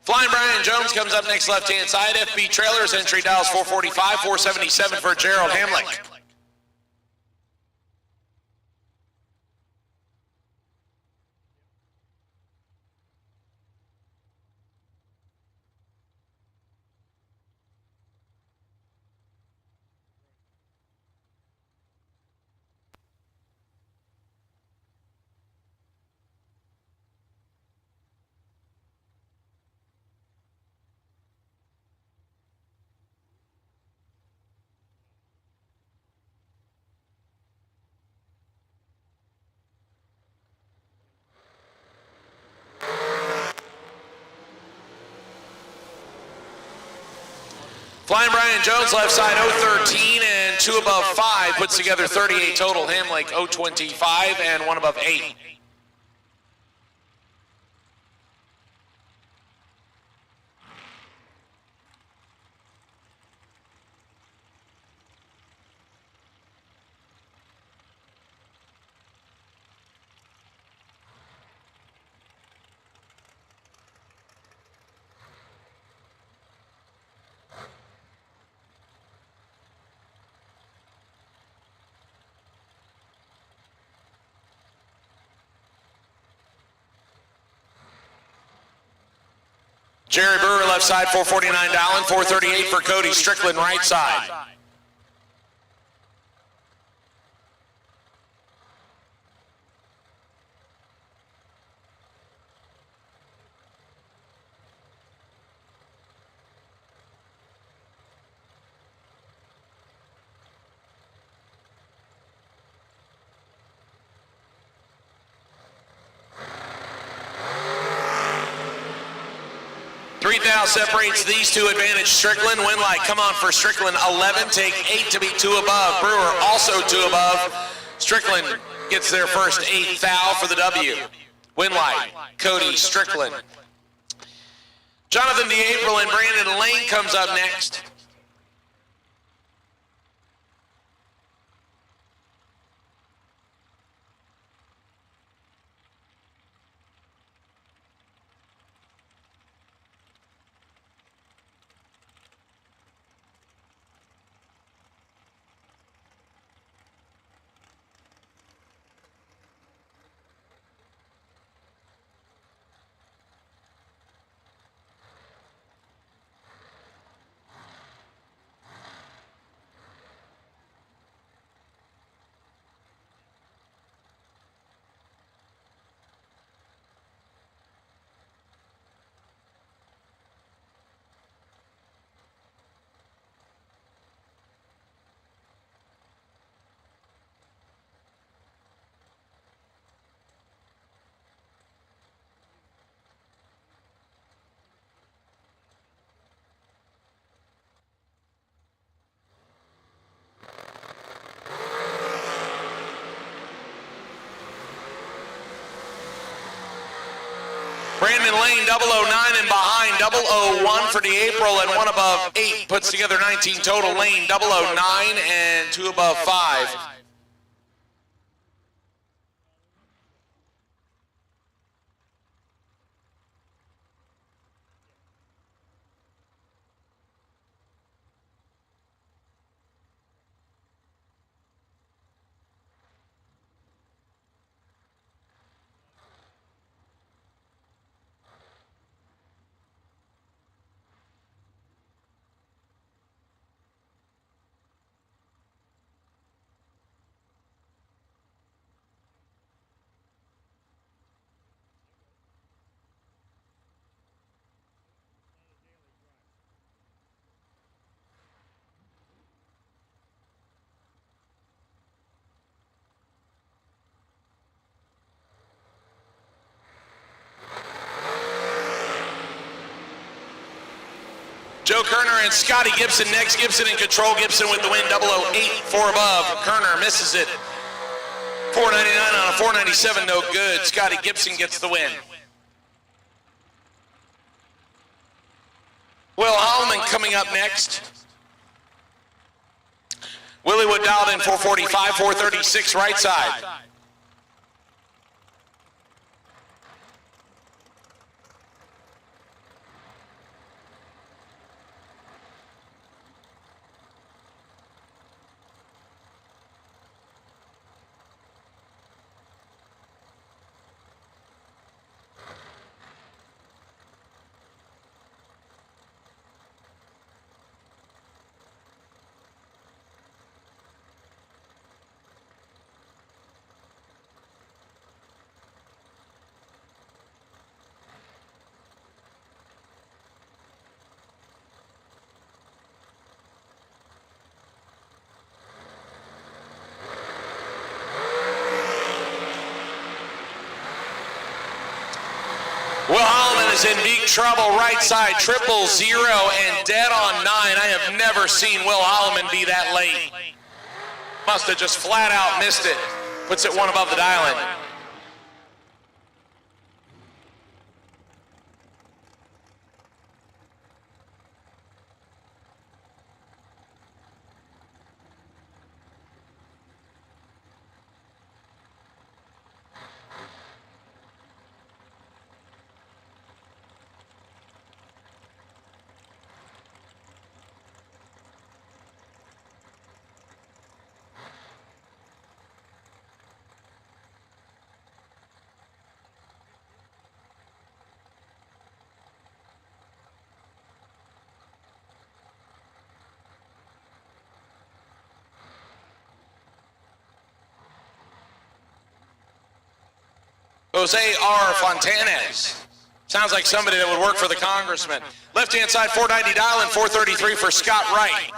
G: Flying Brian Jones comes up next left-hand side. FB Trailers, entry dials 445, 477 for Gerald Hamlick. Flying Brian Jones, left side 013 and 2 above 5, puts together 38 total. Hamlake 025 and 1 above 8. Jerry Brewer, left side, 449 Dowling, 438 for Cody Strickland, right side. Separates these two. Advantage Strickland. Win light come on for Strickland. 11, take 8 to be 2 above. Brewer also 2 above. Strickland gets their first 8th foul for the W. Win light, Cody Strickland. Jonathan DeApril and Brandon Lane comes up next. time in lane 009 and behind 001 for the April, and 1 above 8 puts together 19 total. Lane 009 and 2 above 5. Joe Kerner and Scotty Gibson next. Gibson in control. Gibson with the win. 008, 4 above. Kerner misses it. 499 on a 497, no good. Scotty Gibson gets the win. Will Holloman coming up next. Willie Wood dialed in 445, 436 right side. Will Holloman is in big trouble right side, 000 and dead on 9. I have never seen Will Holloman be that late. Must have just flat out missed it. Puts it 1 above the dial-in. Jose R. Fontanez. Sounds like somebody that would work for the congressman. Left-hand side, 490 dial-in, 433 for Scott Wright.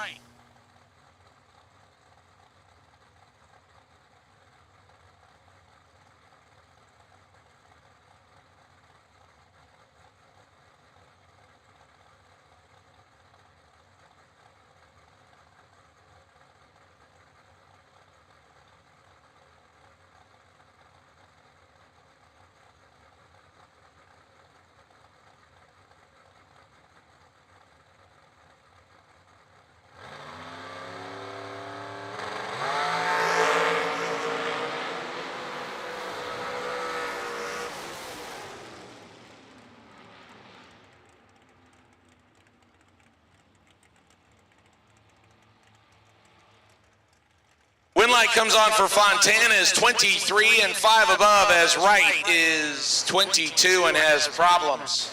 G: Win light comes on for Fontana is 23 and 5 above, as Wright is 22 and has problems.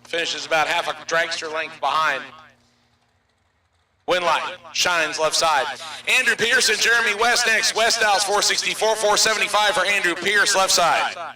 G: Finishes about half a dragster length behind. Win light shines left side. Andrew Pierce and Jeremy West next. West dials 464, 475 for Andrew Pierce left side.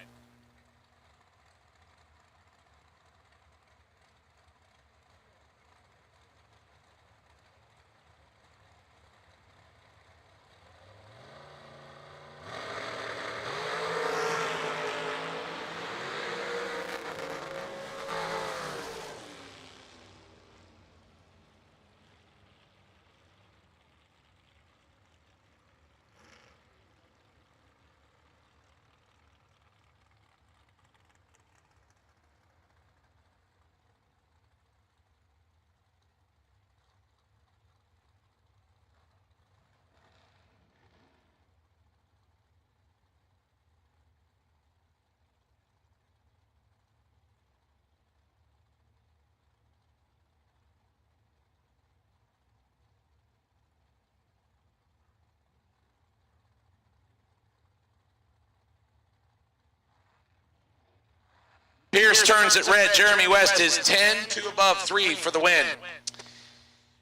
G: Pierce turns it red. Jeremy West is 10, 2 above 3 for the win.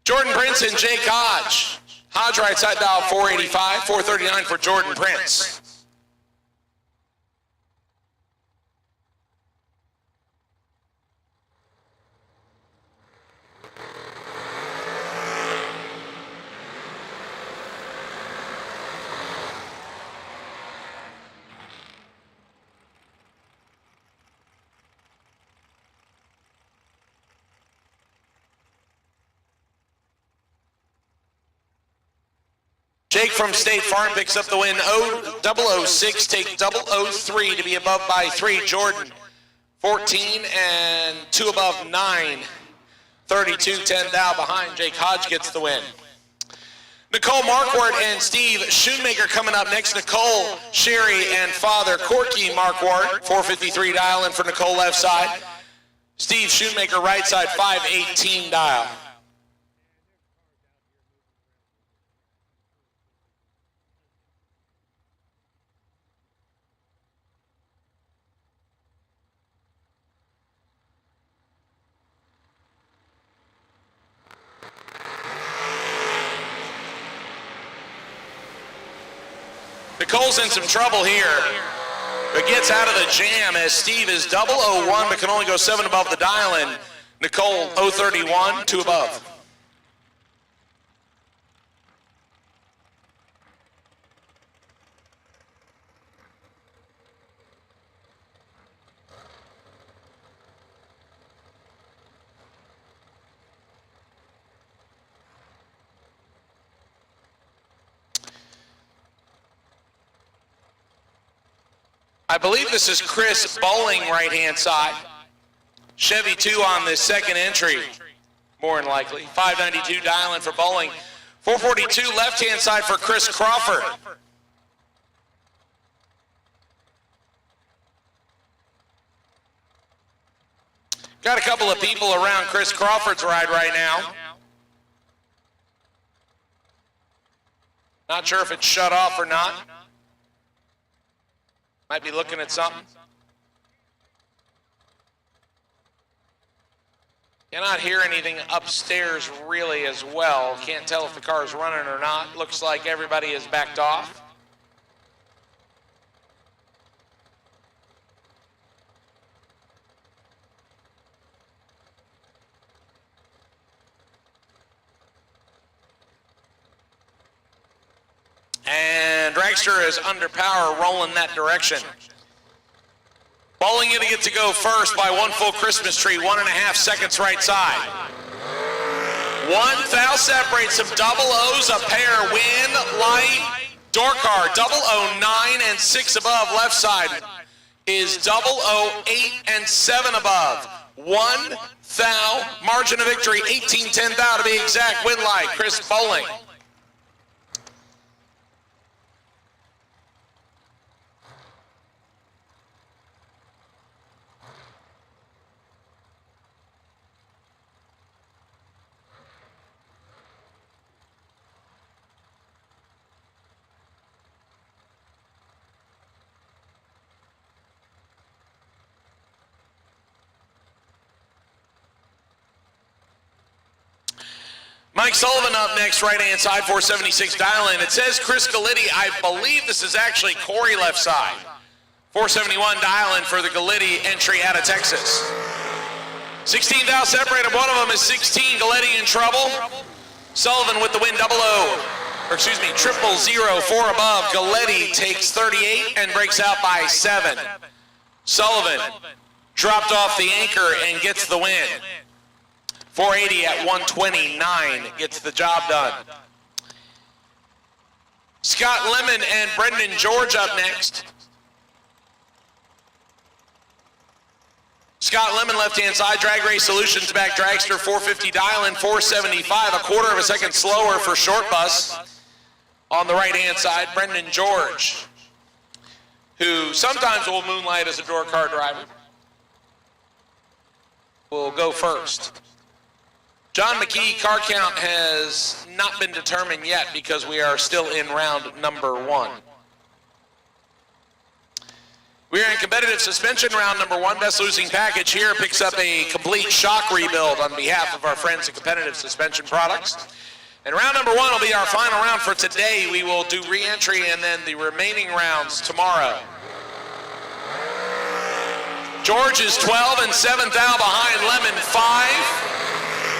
G: Jordan Prince and Jake Hodge. Hodge right side dial 485, 439 for Jordan Prince. Jake from State Farm picks up the win. 006, take 003 to be above by 3. Jordan, 14 and 2 above 9. 32, 10 thou behind. Jake Hodge gets the win. Nicole Marquardt and Steve Schoonmaker coming up next. Nicole, Sherry, and Father Corky Marquardt. 453 dial in for Nicole left side. Steve Schoonmaker right side, 518 dial. Nicole's in some trouble here, but gets out of the jam as Steve is 001, but can only go 7 above the dial in. Nicole 031, 2 above. I believe this is Chris Bowling, right-hand side. Chevy 2 on the second entry, more than likely. 592 dialing for Bowling. 442 left-hand side for Chris Crawford. Got a couple of people around Chris Crawford's ride right now. Not sure if it's shut off or not. Might be looking at something. Cannot hear anything upstairs really as well. Can't tell if the car is running or not. Looks like everybody is backed off. And Dragster is under power, rolling that direction. Bowling gonna get to go first by 1 full Christmas tree, 1.5 seconds right side. 1 thou separates some double O's, a pair win, light, door car, 009 and 6 above. Left side is 008 and 7 above. 1 thou, margin of victory, 18-10 thou to be exact. Win light, Chris Bowling. Mike Sullivan up next, right-hand side, 476 dial-in. It says Chris Galitti. I believe this is actually Corey left side. 471 dial-in for the Galitti entry out of Texas. 16 thou separated. One of them is 16. Galitti in trouble. Sullivan with the win, 0-0. Or excuse me, 000, 4 above. Galitti takes 38 and breaks out by 7. Sullivan dropped off the anchor and gets the win. 480 at 129 gets the job done. Scott Lemon and Brendan George up next. Scott Lemon, left-hand side, Drag Race Solutions back, Dragster, 450 dial-in, 475, a quarter of a second slower for Short Bus. On the right-hand side, Brendan George, who sometimes will moonlight as a door car driver, will go first. John McKee, car count has not been determined yet because we are still in round number 1. We are in competitive suspension round number 1. Best losing package here picks up a complete shock rebuild on behalf of our friends at Competitive Suspension Products. And round number 1 will be our final round for today. We will do re-entry and then the remaining rounds tomorrow. George is 12 and 7th out behind Lemon 5.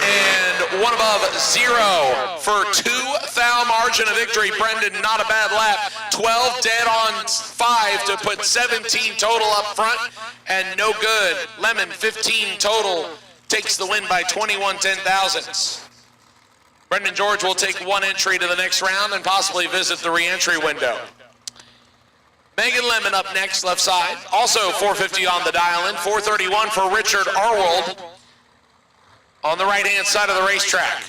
G: And 1 above 0 for 2 thou margin of victory. Brendan, not a bad lap. 12 dead on 5 to put 17 total up front, and no good. Lemon 15 total takes the win by 21 10,000ths. Brendan George will take 1 entry to the next round and possibly visit the re-entry window. Megan Lemon up next, left side. Also 450 on the dial-in. 431 for Richard Arwold on the right-hand side of the racetrack.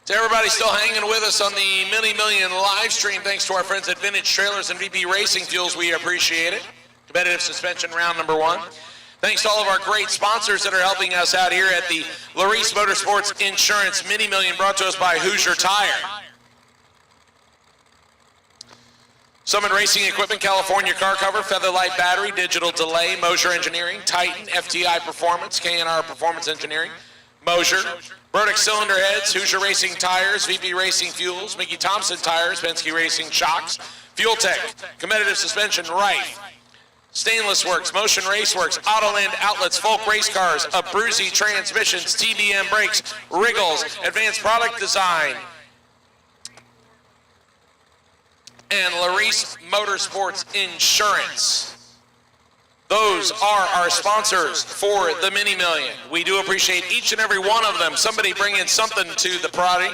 G: To everybody still hanging with us on the Mini Million live stream, thanks to our friends at Vintage Trailers and VP Racing Fuels, we appreciate it. Competitive suspension round number 1. Thanks to all of our great sponsors that are helping us out here at the Larice Motorsports Insurance Mini Million, brought to us by Hoosier Tire. Summit Racing Equipment, California Car Cover, Featherlight Battery, Digital Delay, Mosier Engineering, Titan, FTI Performance, K&R Performance Engineering, Mosier, Burdick Cylinder Heads, Hoosier Racing Tires, VP Racing Fuels, Mickey Thompson Tires, Penske Racing Shocks, Fuel Tech, Competitive Suspension, Wright, Stainless Works, Motion Raceworks, Autoland Outlets, Folk Race Cars, Abruzzi Transmissions, TBM Brakes, Wriggles, Advanced Product Design, and Larice Motorsports Insurance. Those are our sponsors for the Mini Million. We do appreciate each and every one of them. Somebody bringing something to the party.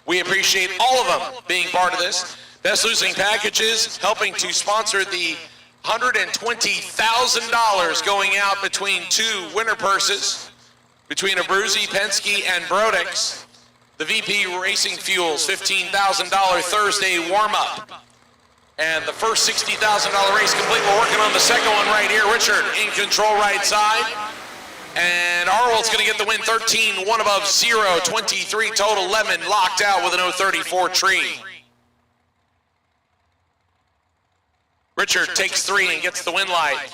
G: We appreciate all of them being part of this. Best Losing Packages helping to sponsor the $120,000 going out between 2 winner purses, between Abruzzi, Penske, and Brodix. The VP Racing Fuels $15,000 Thursday warm-up. And the first $60,000 race complete. We're working on the second one right here. Richard in control right side. And Arwold's going to get the win. 13, 1 above 0, 23 total. Lemon locked out with an 034 tree. Richard takes 3 and gets the win light.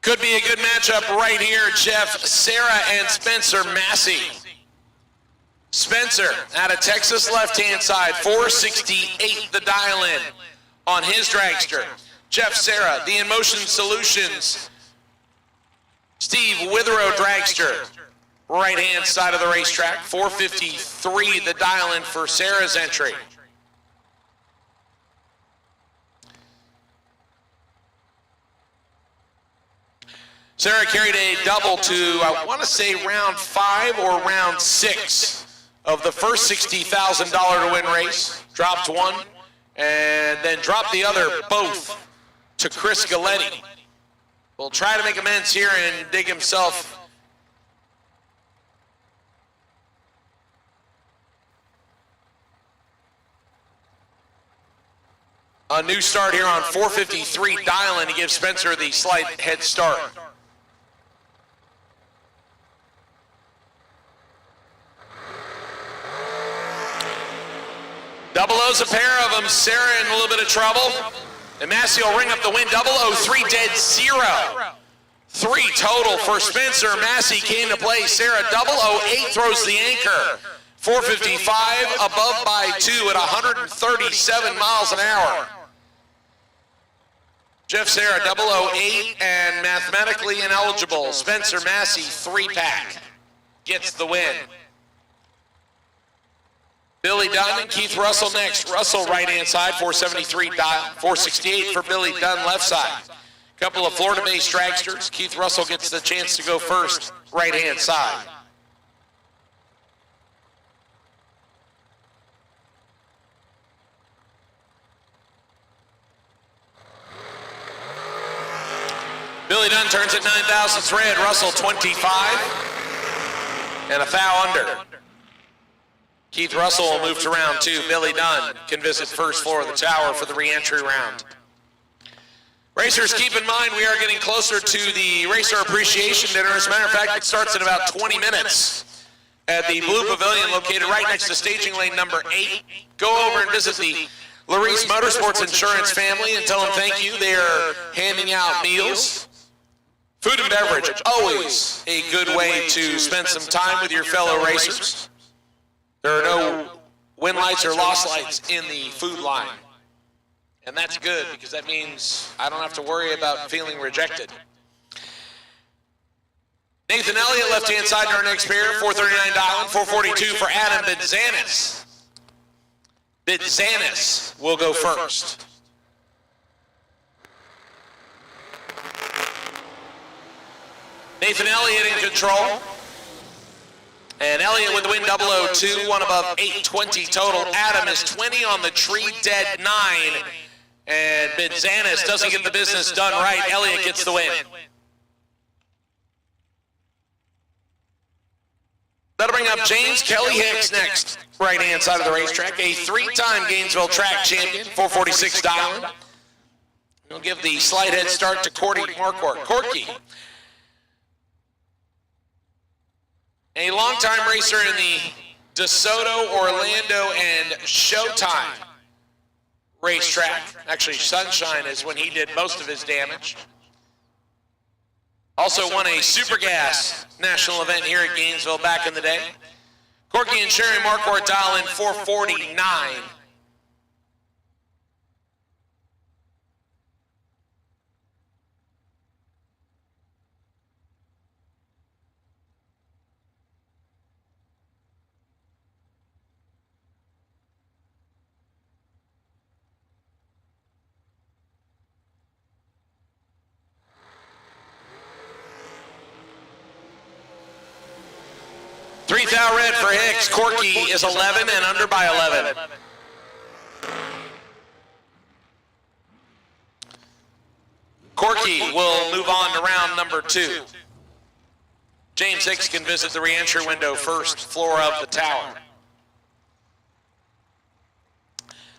G: Could be a good matchup right here. Jeff Serra and Spencer Massey. Spencer out of Texas, left-hand side, 468 the dial-in on his dragster. Jeff Serra, the In Motion Solutions, Steve Witherow dragster, right-hand side of the racetrack, 453 the dial-in for Serra's entry. Sarah carried a double to, I want to say, round 5 or round 6 of the first $60,000 to win race. Dropped 1 and then dropped the other, both to Chris Galletti. Will try to make amends here and dig himself a new start here on 453 dial-in to give Spencer the slight head start. Double O's a pair of them. Sarah in a little bit of trouble. And Massey will ring up the win. 003 dead 0. 3 total for Spencer. Massey came to play. Sarah 008 throws the anchor. 455 above by 2 at 137 miles an hour. Jeff Sarah 008 and mathematically ineligible. Spencer Massey 3-pack gets the win. Billy Dunn and Keith Russell next. Russell right-hand side, 473 dial, 468 for Billy Dunn left side. Couple of Florida-based dragsters. Keith Russell gets the chance to go first, right-hand side. Billy Dunn turns at 9 thousandths red. Russell 25. And a foul under. Keith Russell will move to round 2. Billy Dunn can visit first floor of the tower for the re-entry round. Racers, keep in mind we are getting closer to the Racer Appreciation Dinner. As a matter of fact, it starts in about 20 minutes at the Blue Pavilion located right next to staging lane number 8. Go over and visit the Larice Motorsports Insurance family and tell them thank you. They are handing out meals. Food and beverage, always a good way to spend some time with your fellow racers. There are no win lights or loss lights in the food line. And that's good because that means I don't have to worry about feeling rejected. Nathan Elliott, left-hand side in our next pair, 439 dialing, 442 for Adam Bidzanis. Bidzanis will go first. Nathan Elliott in control. And Elliott with the win, 002, one above 820 total. Adam is 20 on the tree, dead 9. And Bidzanis doesn't get the business done right. Elliott gets the win. That'll bring up James Kelly Hicks next, right-hand side of the racetrack. A 3-time Gainesville track champion, 446 dialing. He'll give the slight head start to Corky Marquardt. Corky, a longtime racer in the DeSoto, Orlando, and Showtime racetrack. Actually, Sunshine is when he did most of his damage. Also won a Super Gas national event here at Gainesville back in the day. Corky and Sherry Marquardt dial in 449. $3,000 red for Hicks. Corky is 11 and under by 11. Corky will move on to round number 2. James Hicks can visit the re-entry window, first floor of the tower.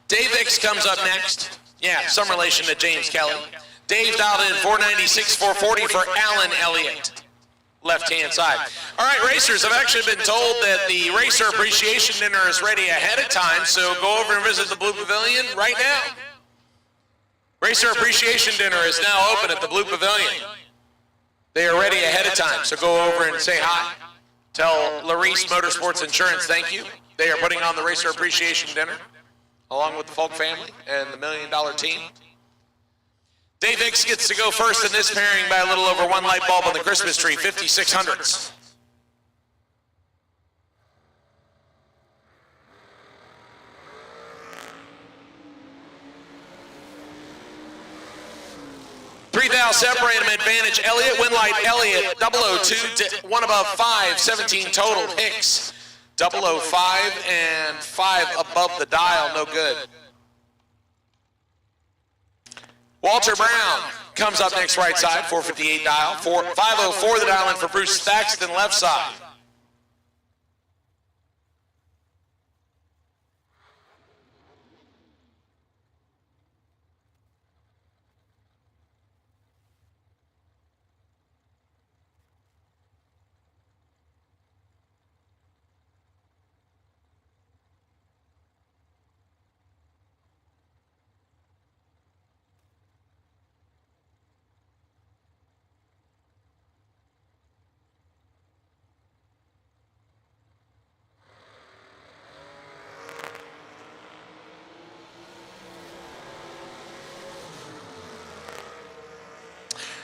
G: Dave Hicks comes up next. Yeah, some relation to James Kelly. Dave dialed in 496, 440 for Alan Elliott. Left-hand side. All right, racers, I've actually been told that the Racer Appreciation Dinner is ready ahead of time, so go over and visit the Blue Pavilion right now. Racer Appreciation Dinner is now open at the Blue Pavilion. They are ready ahead of time, so go over and say hi. Tell Larice Motorsports Insurance thank you. They are putting on the Racer Appreciation Dinner, along with the Folk family and the $1 Million Team. Dave Hicks gets to go first in this pairing by a little over 1 light bulb on the Christmas tree, 5600s. $3,000 separate him, advantage Elliott, win light Elliott, 002, 1 above 5, 17 total. Hicks, 005 and 5 above the dial, no good. Walter Brown comes up next, right side, 458 dial, 504 the dial in for Bruce Thaxton, left side.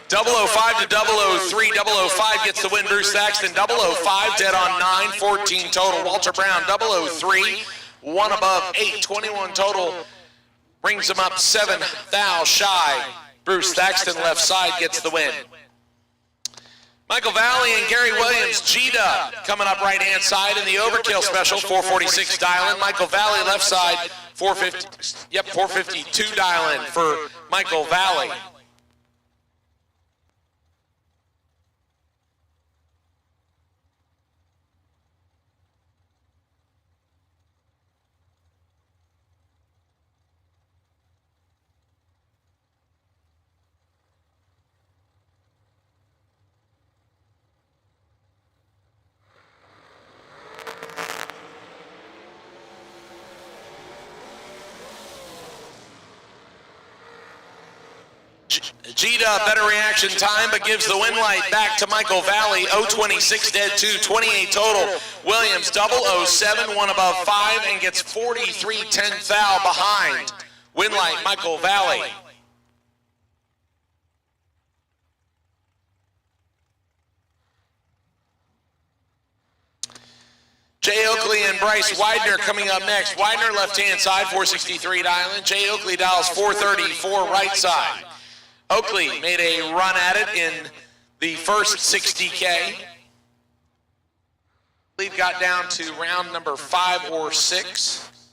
G: $005 to 003, 005 gets the win, Bruce Thaxton, 005 dead on 9, 14 total. Walter Brown, 003, 1 above 8, 21 total, brings him up 7 thou shy. Bruce Thaxton, left side, gets the win. Michael Valley and Gary Williams, G-Dub, coming up right-hand side in the Overkill Special, 446 dial-in. Michael Valley, left side, 452 dial-in for Michael Valley. Gita, better reaction time, but gives the win light back to Michael Valley. 026 dead 2, 28 total. Williams 007, one above 5, and gets 43 10th thou behind. Win light, Michael Valley. Jay Oakley and Bryce Widener coming up next. Widener left-hand side, 463 dialing. Jay Oakley dials 434 right side. Oakley made a run at it in the first 60K. We've got down to round number 5 or 6.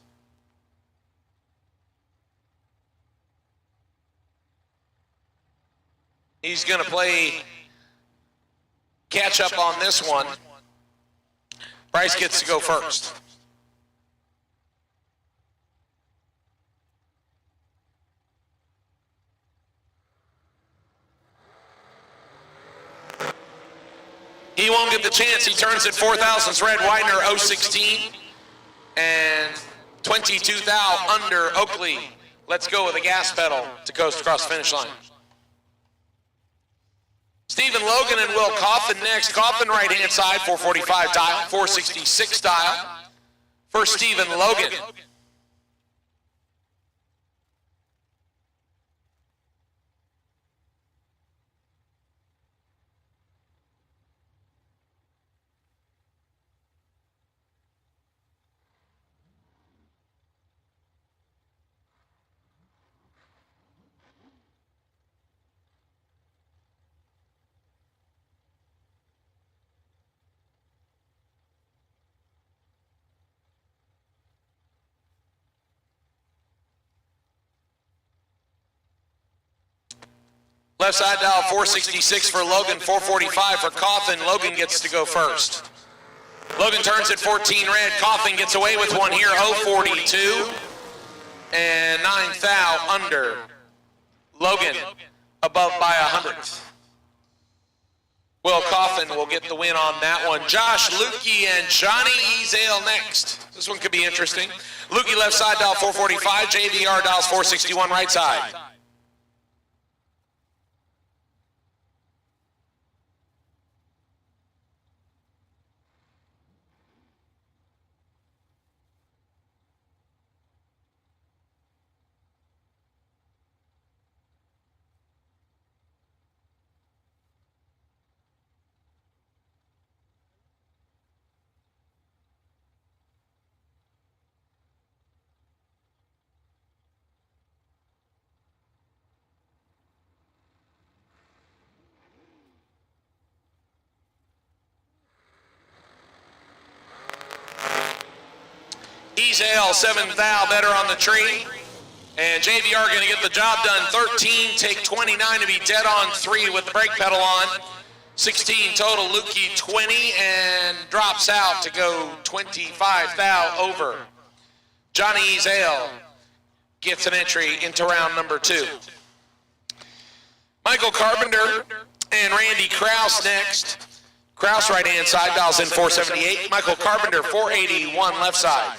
G: He's going to play catch up on this one. Bryce gets to go first. He won't get the chance. He turns at 4 thousandths red. Widener 016 and 22 thou under Oakley. Let's go with the gas pedal to coast across the finish line. Stephen Logan and Will Coffin next. Coffin right-hand side, 445 dial, 466 dial. For Stephen Logan. Left side dial 466 for Logan, 445 for Coffin. Logan gets to go first. Logan turns at 14 red. Coffin gets away with one here, 042 and 9 thou under. Logan above by 100th. Will Coffin will get the win on that one. Josh Lukey and Johnny Ezale next. This one could be interesting. Lukey left side dial 445, JVR dials 461 right side. Ezale, 7 thou better on the tree. And JVR going to get the job done. 13, take 29 to be dead on 3 with the brake pedal on. 16 total, Lukey 20 and drops out to go 25 thou over. Johnny Ezale gets an entry into round number 2. Michael Carpenter and Randy Kraus next. Kraus right-hand side, dials in 478. Michael Carpenter, 481 left side.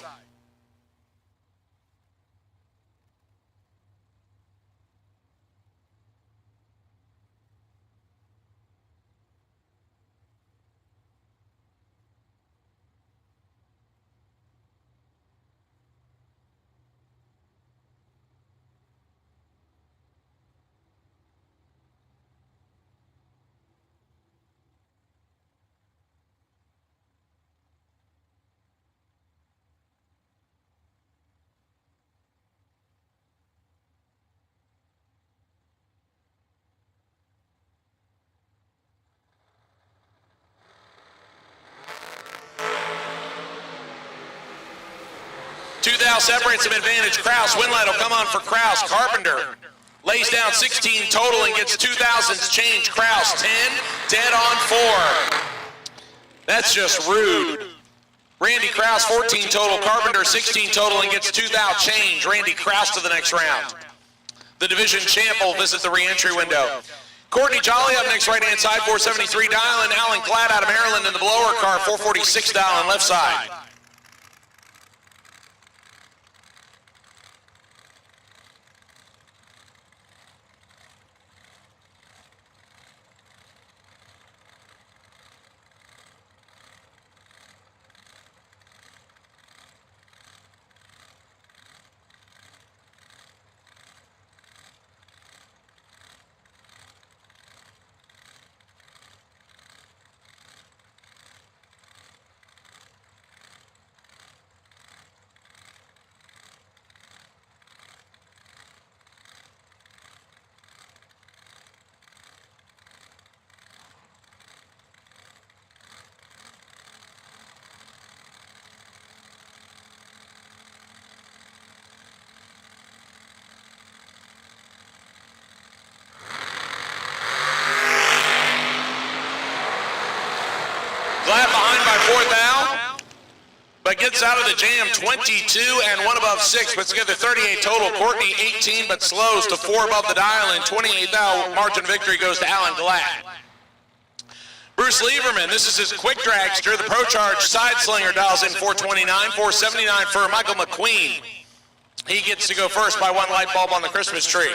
G: Thou separates him advantage. Kraus, win light will come on for Kraus. Carpenter lays down 16 total and gets 2 thousandths change. Kraus 10, dead on 4. That's just rude. Randy Kraus 14 total, Carpenter 16 total and gets 2 thou change. Randy Kraus to the next round. The division champ will visit the re-entry window. Courtney Jolly up next, right-hand side, 473 dial, and Alan Glad out of Maryland in the blower car, 446 dial on left side. gets out of the jam, 22 and 1 above 6, puts together 38 total. Courtney 18 but slows to 4 above the dial, and 28th out margin victory goes to Alan Glatt. Bruce Lieberman, this is his quick dragster. The Pro Charge Side Slinger dials in 429, 479 for Michael McQueen. He gets to go first by 1 light bulb on the Christmas tree.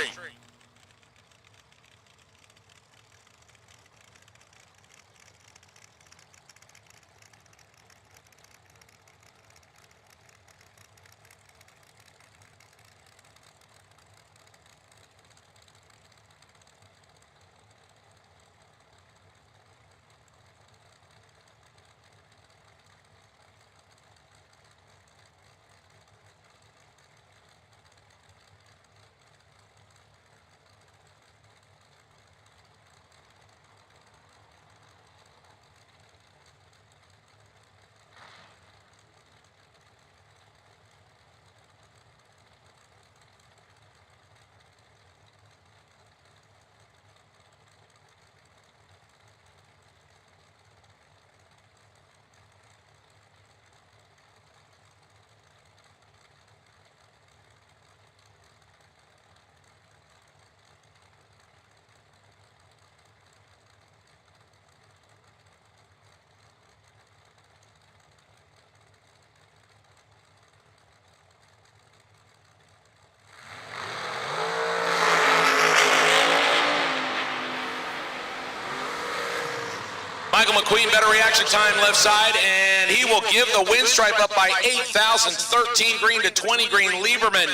G: Michael McQueen, better reaction time left side, and he will give the win stripe up by 8,000, 13 green to 20 green. Lieberman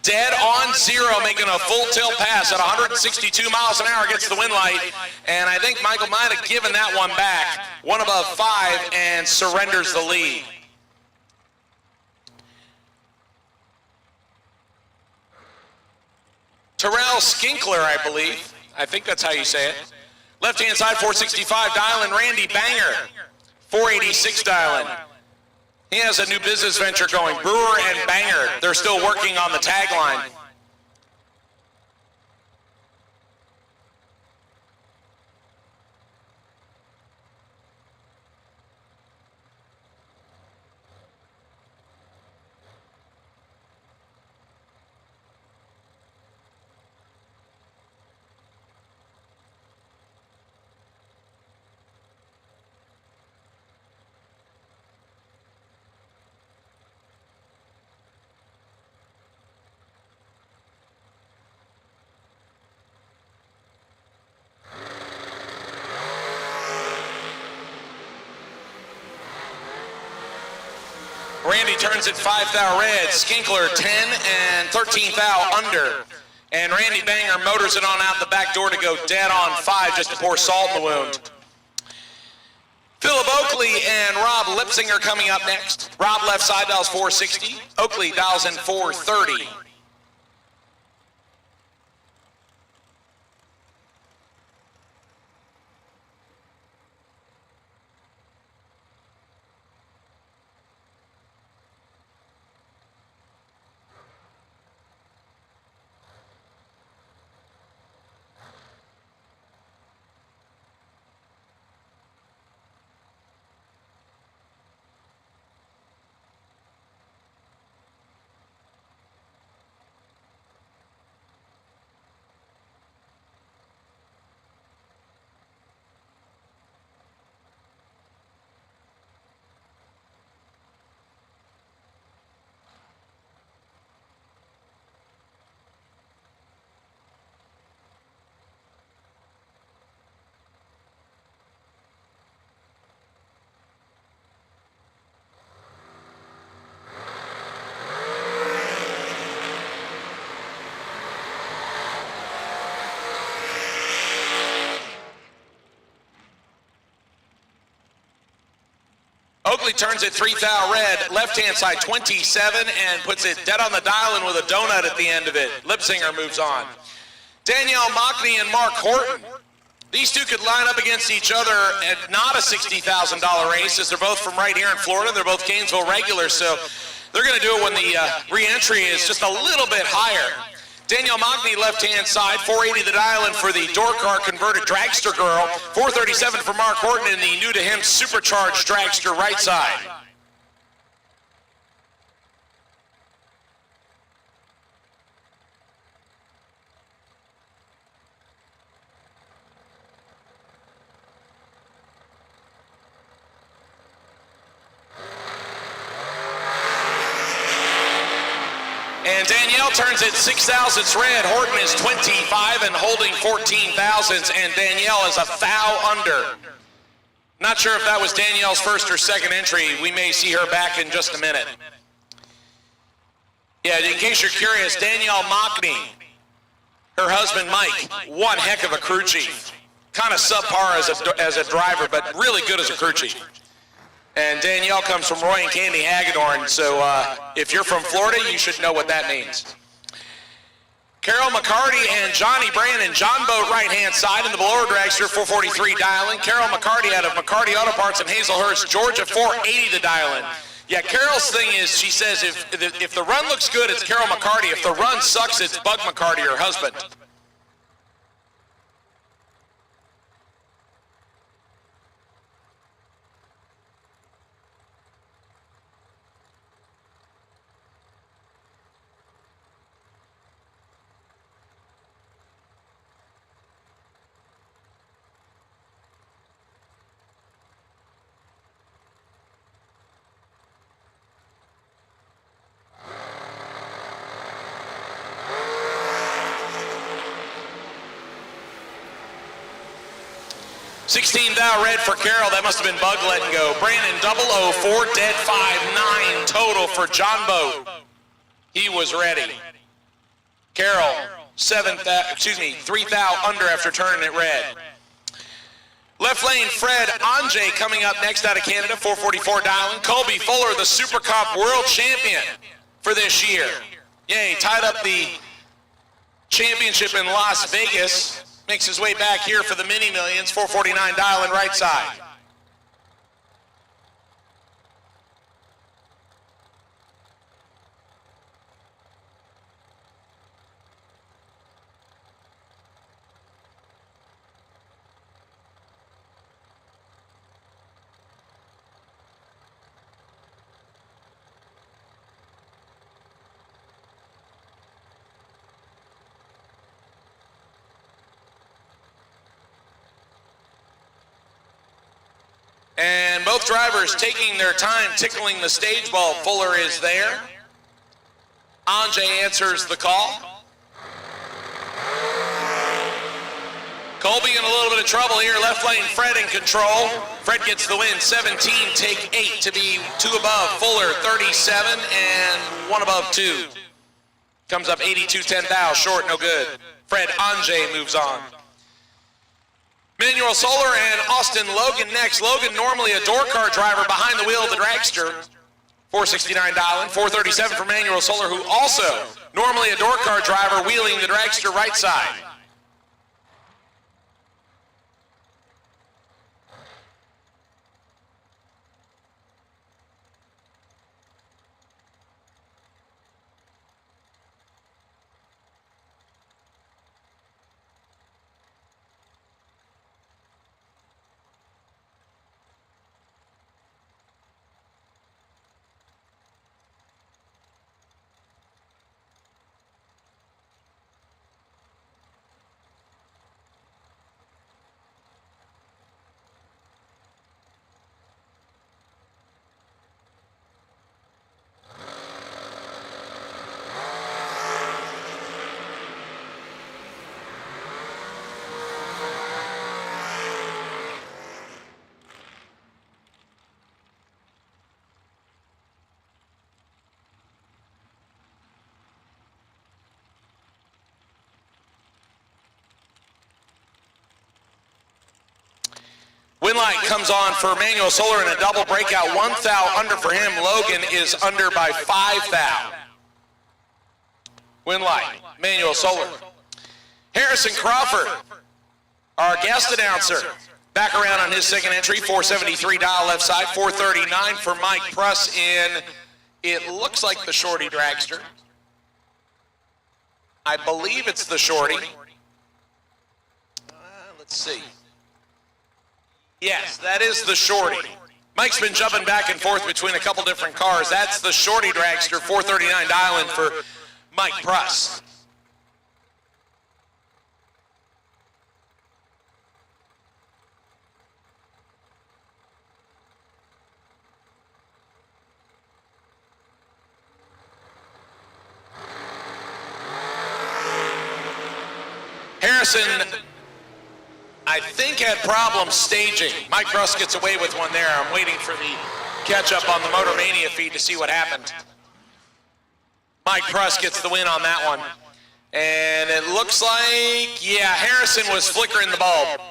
G: dead on 0, making a full tilt pass at 162 miles an hour, gets the win light, and I think Michael might have given that one back. 1 above 5 and surrenders the lead. Terrell Skinkler, I believe. I think that's how you say it. Left-hand side, 465 dialing. Randy Banger, 486 dialing. He has a new business venture going, Brewer and Banger. They're still working on the tagline. Randy turns it 5 thou red, Skinkler 10 and 13 thou under. And Randy Banger motors it on out the back door to go dead on 5 just to pour salt in the wound. Philip Oakley and Rob Lipsinger coming up next. Rob left side dials 460, Oakley dials in 430. Oakley turns it 3 thou red, left-hand side 27, and puts it dead on the dial and with a donut at the end of it. Lipsinger moves on. Danielle Mockney and Mark Horton. These two could line up against each other at not a $60,000 race, as they're both from right here in Florida. They're both Gainesville regulars, so they're going to do it when the re-entry is just a little bit higher. Danielle Mockney, left-hand side, 480 the dial-in for the door car converted dragster girl, 437 for Mark Horton in the new-to-him supercharged dragster right side. And Danielle turns it 6 thousandths red. Horton is 25 and holding 14 thousandths, and Danielle is a thou under. Not sure if that was Danielle's first or second entry. We may see her back in just a minute. Yeah, in case you're curious, Danielle Mockney, her husband Mike, one heck of a crew chief. Kind of subpar as a driver, but really good as a crew chief. And Danielle comes from Roy and Candy Hagedorn, so if you're from Florida, you should know what that means. Carol McCarty and Johnny Brandon, John Boat right-hand side in the blower dragster, 443 dialing. Carol McCarty out of McCarty Auto Parts in Hazelhurst, Georgia, 480 the dialing. Yeah, Carol's thing is, she says if the run looks good, it's Carol McCarty. If the run sucks, it's Bug McCarty, her husband. 16 thou red for Carol. That must have been Bug letting go. Brandon 004 dead 5-9 total for John Boat. He was ready. Carol 3 thou under after turning it red. Left lane Fred Anjay coming up next out of Canada, 444 dialing. Colby Fuller, the Super Cup world champion for this year. Yay, tied up the championship in Las Vegas. Makes his way back here for the mini millions, 449 dialing right side. And both drivers taking their time tickling the stage ball. Fuller is there. Anjay answers the call. Colby in a little bit of trouble here. Left lane Fred in control. Fred gets the win. 17, take 8 to be 2 above. Fuller 37 and 1 above 2. Comes up 82 10 thou. Short, no good. Fred Anjay moves on. Manuel Solar and Austin Logan next. Logan, normally a door car driver behind the wheel of the dragster. 469 dialing. 437 for Manuel Solar, who also normally a door car driver wheeling the dragster right side. Win light comes on for Manuel Solar in a double breakout. 1 thou under for him. Logan is under by 5 thou. Win light, Manuel Solar. Harrison Crawford, our guest announcer, back around on his second entry. 473 dial left side. 439 for Mike Pruss in, it looks like the shorty dragster. I believe it's the shorty. Let's see. Yes, that is the shorty. Mike's been jumping back and forth between a couple different cars. That's the shorty dragster, 439 dialing for Mike Pruss. Harrison, I think, had problems staging. Mike Russ gets away with one there. I'm waiting for the catch-up on the Motor Mania feed to see what happened. Mike Pruss gets the win on that one. And it looks like, yeah, Harrison was flickering the bulb.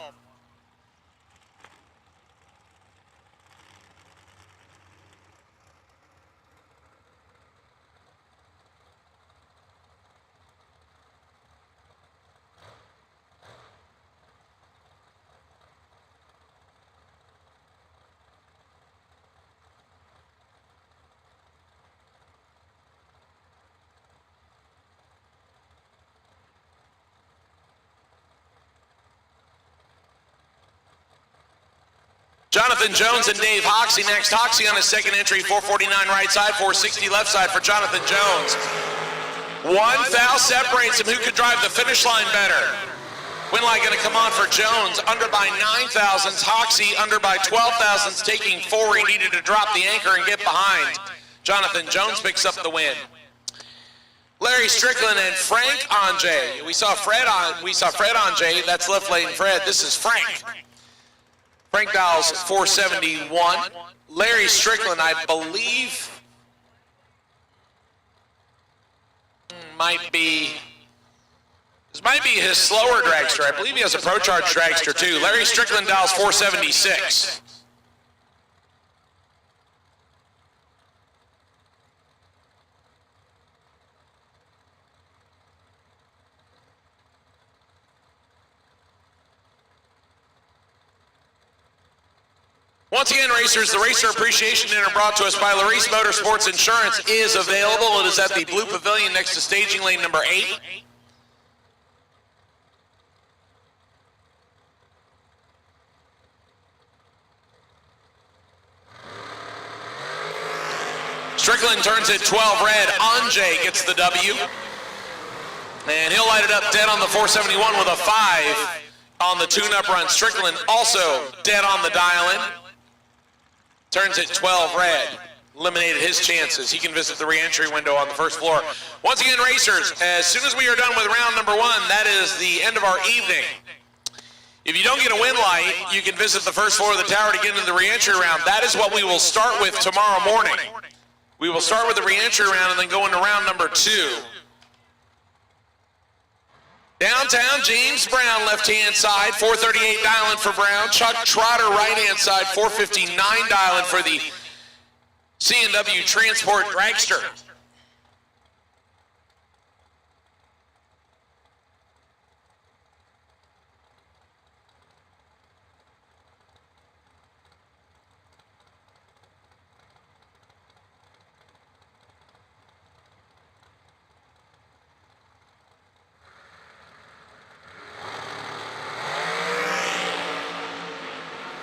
G: Jonathan Jones and Dave Hoxie next. Hoxie on his second entry, 449 right side, 460 left side for Jonathan Jones. One foul separates him. Who could drive the finish line better? Winlight going to come on for Jones, under by 9 thousandths. Hoxie under by 12 thousandths, taking 4. He needed to drop the anchor and get behind. Jonathan Jones picks up the win. Larry Strickland and Frank Anjay. We saw Fred Anjay. That's left lane Fred. This is Frank. Frank Dowles 471. Larry Strickland, I believe, this might be his slower dragster. I believe he has a Pro Charge dragster too. Larry Strickland Dowles 476. Once again, racers, the Racer Appreciation Dinner brought to us by Larice Motorsports Insurance is available. It is at the Blue Pavilion next to staging lane number 8. Strickland turns it 12 red. Anjay gets the W. And he'll light it up dead on the 471 with a 5 on the tune-up run. Strickland also dead on the dial-in. Turns it 12 red. Eliminated his chances. He can visit the re-entry window on the first floor. Once again, racers, as soon as we are done with round number 1, that is the end of our evening. If you don't get a win light, you can visit the first floor of the tower to get into the re-entry round. That is what we will start with tomorrow morning. We will start with the re-entry round and then go into round number 2. Downtown, James Brown, left-hand side, 438 dialing for Brown. Chuck Trotter, right-hand side, 459 dialing for the C&W Transport Dragster.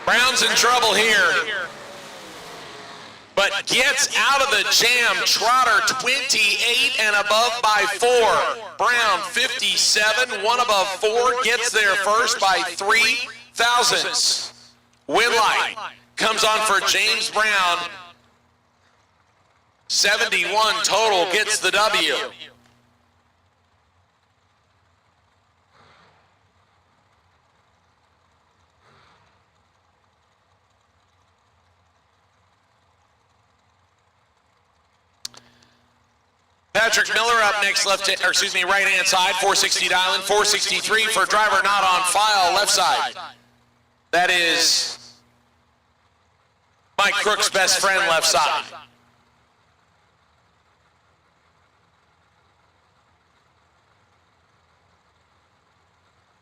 G: Brown's in trouble here, but gets out of the jam. Trotter 28 and above by 4. Brown 57, 1 above 4, gets there first by 3 thousandths. Winlight comes on for James Brown. 71 total, gets the W. Patrick Miller up next, right-hand side, 460 dialing, 463 for driver not on file, left side. That is Mike Crook's best friend, left side.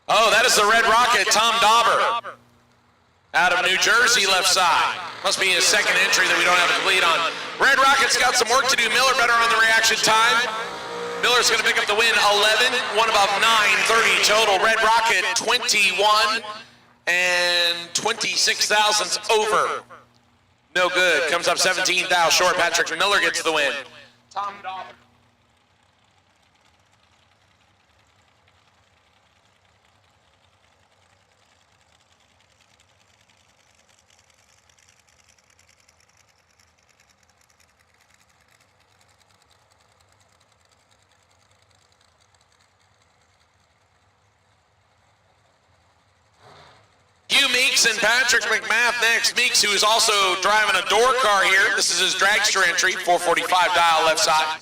G: Oh, that is the Red Rocket, Tom Dauber. Out of New Jersey, left side. Must be his second entry that we don't have a lead on. Red Rocket's got some work to do. Miller better on the reaction time. Miller's going to pick up the win, 11, 1 above 9, 30 total. Red Rocket, 21 and 26 thousandths over. No good. Comes up 17 thou short. Patrick Miller gets the win. Tom Dauber. send Patrick McMath next. Meeks, who is also driving a door car here. This is his dragster entry, 445 dial left side.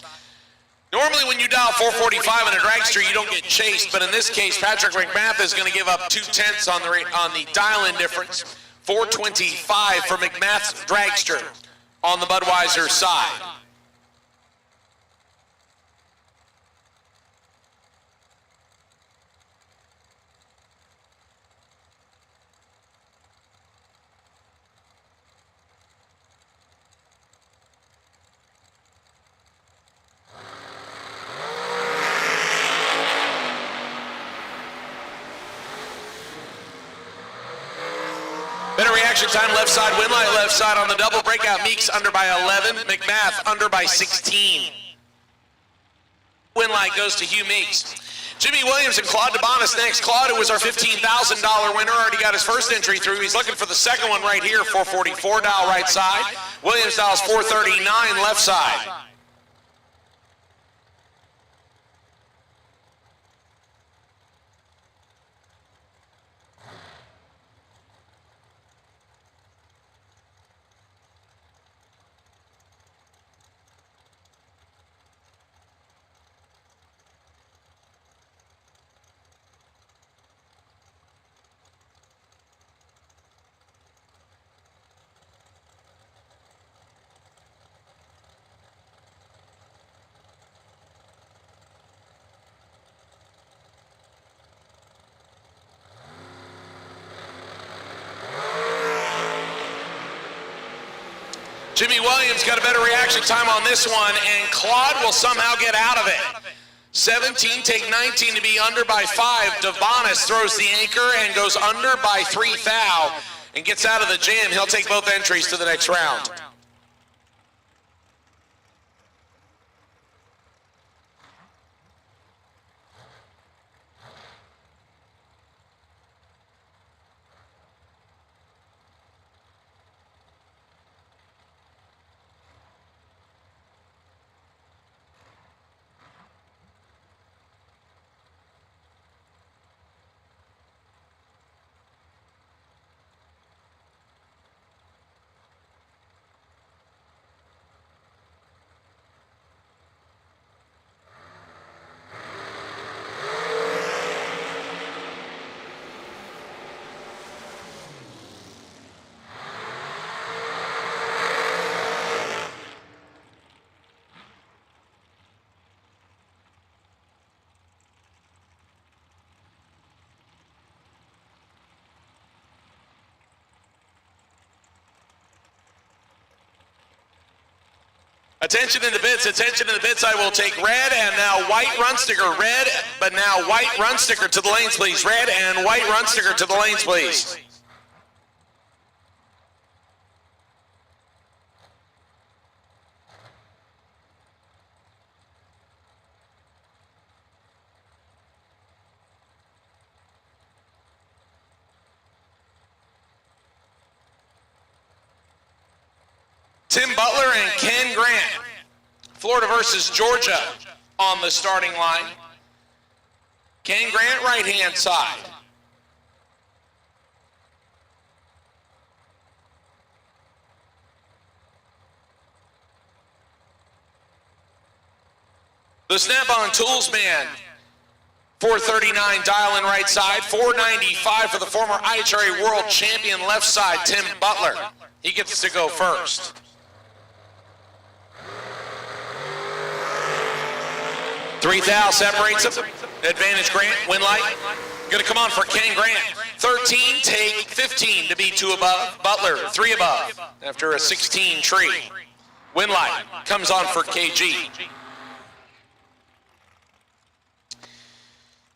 G: Normally when you dial 445 in a dragster, you don't get chased, but in this case, Patrick McMath is going to give up 0.2 on the dial-in difference. 425 for McMath's dragster on the Budweiser side. Better reaction time, left side, win light left side on the double breakout. Meeks under by 11, McMath under by 16. Win light goes to Hugh Meeks. Jimmy Williams and Claude DeBonis next. Claude, who was our $15,000 winner, already got his first entry through. He's looking for the second one right here, 444 dial right side. Williams dials 439 left side. Jimmy Williams got a better reaction time on this one, and Claude will somehow get out of it. 17, take 19 to be under by 5. DeBonis throws the anchor and goes under by 3 thou and gets out of the jam. He'll take both entries to the next round. Attention in the bits, attention in the bits. I will take red and now white run sticker. Red, but now white run sticker to the lanes, please. Red and white run sticker to the lanes, please. Tim Butler and Ken Grant. Florida versus Georgia on the starting line. Ken Grant, right-hand side. The Snap-on Tools man. 439 dial in right side. 495 for the former NHRA World Champion left side, Tim Butler. He gets to go first. 3 thou separates him. Advantage Grant, win light. Gonna come on for Ken Grant. 13, take 15 to be 2 above. Butler, 3 above after a 16 tree. Win light comes on for KG.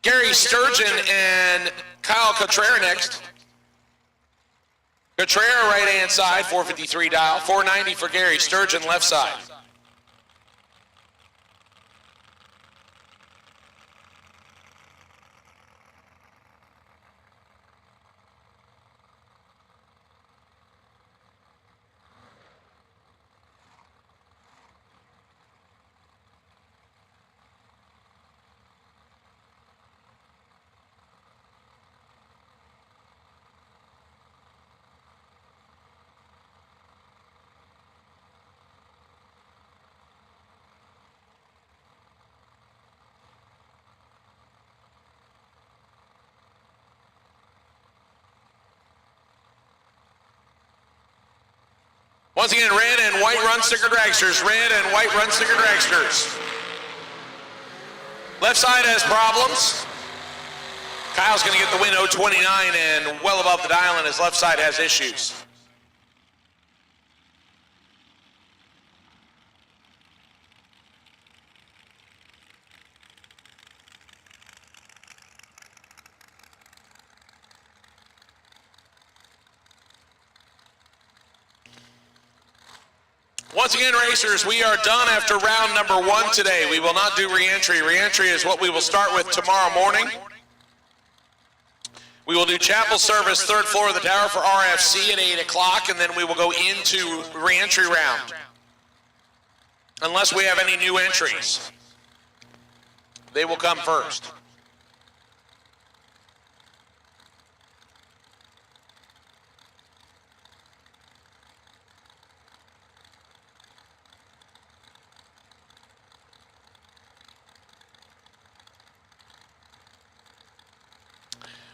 G: Gary Sturgeon and Kyle Cotrera next. Cotrera right hand side, 453 dial. 490 for Gary Sturgeon left side. Once again, red and white run sticker dragsters. Red and white run sticker dragsters. Left side has problems. Kyle's going to get the win 029 and well above the dial, and his left side has issues. Once again, racers, we are done after round number 1 today. We will not do re-entry. Re-entry is what we will start with tomorrow morning. We will do chapel service, 3rd floor of the tower for RFC at 8 o'clock, and then we will go into re-entry round. Unless we have any new entries. They will come first.